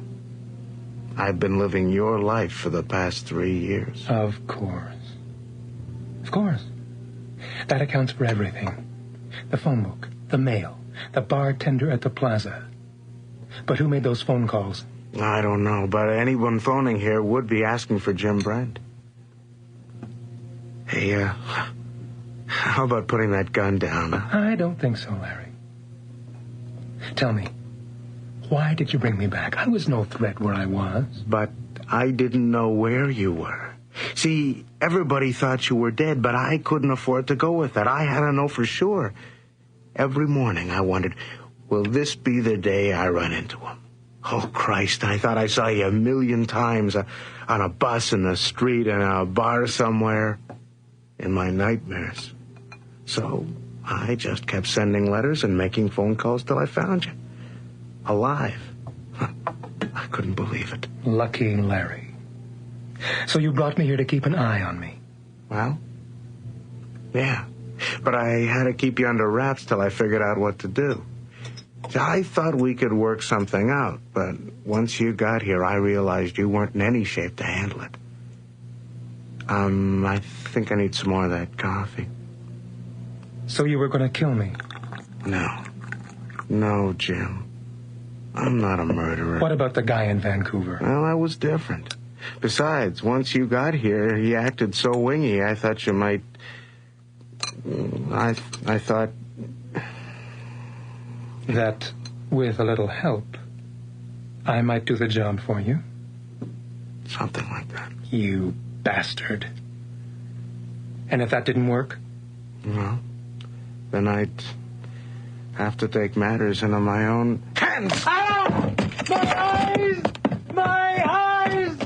I've been living your life for the past 3 years. Of course. Of course. That accounts for everything. The phone book, the mail, the bartender at the plaza. But who made those phone calls? I don't know, but anyone phoning here would be asking for Jim Brent. Hey, how about putting that gun down? I don't think so, Larry. Tell me, why did you bring me back? I was no threat where I was. But I didn't know where you were. See, everybody thought you were dead, but I couldn't afford to go with that. I had to know for sure. Every morning I wondered, will this be the day I run into him? Oh, Christ, I thought I saw you 1,000,000 times on a bus, in the street, in a bar somewhere, in my nightmares. So I just kept sending letters and making phone calls till I found you. Alive. I couldn't believe it. Lucky Larry. So you brought me here to keep an eye on me? Well, yeah. But I had to keep you under wraps till I figured out what to do. I thought we could work something out, but once you got here, I realized you weren't in any shape to handle it. I think I need some more of that coffee. So you were going to kill me? No, Jim. I'm not a murderer. What about the guy in Vancouver? Well, I was different. Besides, once you got here, he acted so wingy, I thought you might... I thought... That, with a little help, I might do the job for you? Something like that. You bastard. And if that didn't work? Well, then I'd have to take matters into my own hands. Ow! My eyes! My eyes!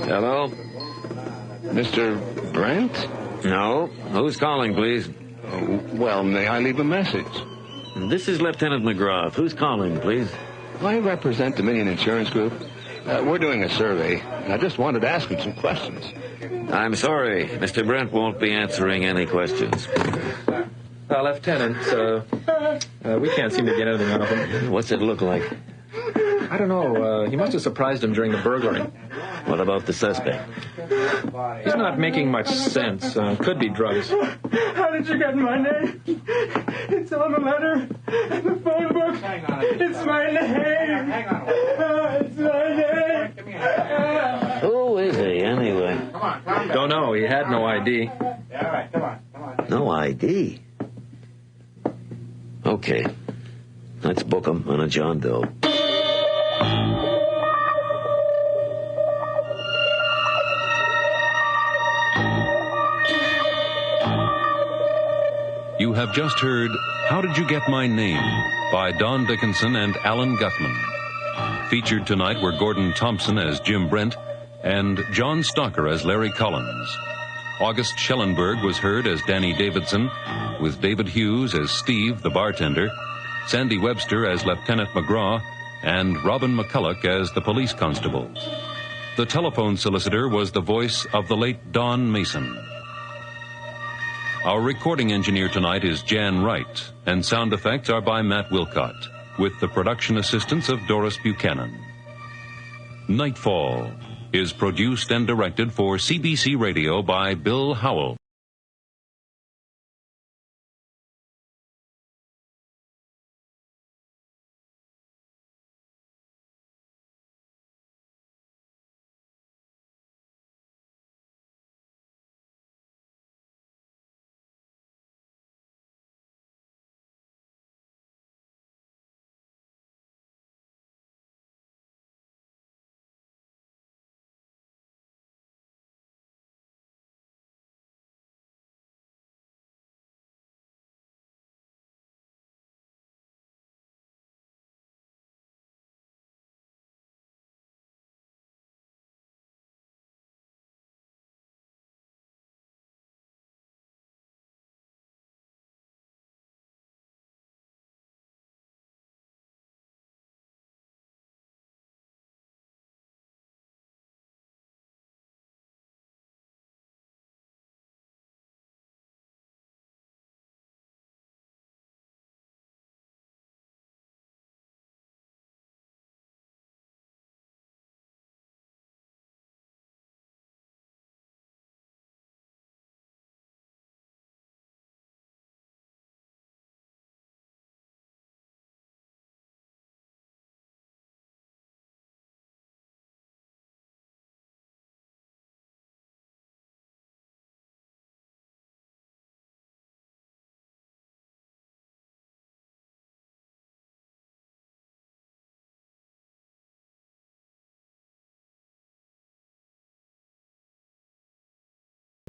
Hello? Mr. Brent? No. Who's calling, please? Well, may I leave a message? This is Lieutenant McGrath. Who's calling, please? I represent Dominion Insurance Group. We're doing a survey, and I just wanted to ask him some questions. I'm sorry. Mr. Brent won't be answering any questions. Lieutenant, we can't seem to get anything out of him. What's it look like? I don't know. He must have surprised him during the burglary. What about the suspect? He's not making much sense. Could be drugs. How did you get my name? It's on the letter and the phone book. It's my name. Hang on. It's my name. Who is he, anyway? Don't know. He had no ID. All right, come on. No ID? Okay. Let's book him on a John Doe. You have just heard How Did You Get My Name by Don Dickinson and Alan Gutman. Featured tonight were Gordon Thompson as Jim Brent and John Stalker as Larry Collins. August Schellenberg was heard as Danny Davidson, with David Hughes as Steve, the bartender, Sandy Webster as Lieutenant McGraw, and Robin McCulloch as the police constable. The telephone solicitor was the voice of the late Don Mason. Our recording engineer tonight is Jan Wright, and sound effects are by Matt Wilcott, with the production assistance of Doris Buchanan. Nightfall is produced and directed for CBC Radio by Bill Howell.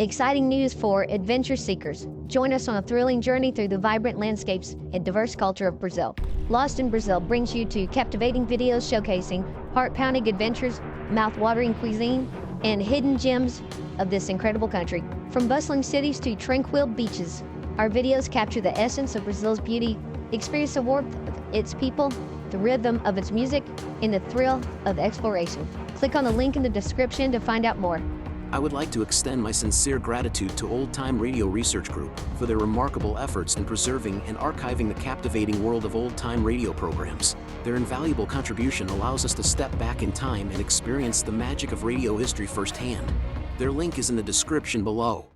Exciting news for adventure seekers. Join us on a thrilling journey through the vibrant landscapes and diverse culture of Brazil. Lost in Brazil brings you to captivating videos showcasing heart-pounding adventures, mouth-watering cuisine, and hidden gems of this incredible country. From bustling cities to tranquil beaches, our videos capture the essence of Brazil's beauty. Experience the warmth of its people, the rhythm of its music, and the thrill of exploration. Click on the link in the description to find out more. I would like to extend my sincere gratitude to Old Time Radio Research Group for their remarkable efforts in preserving and archiving the captivating world of old-time radio programs. Their invaluable contribution allows us to step back in time and experience the magic of radio history firsthand. Their link is in the description below.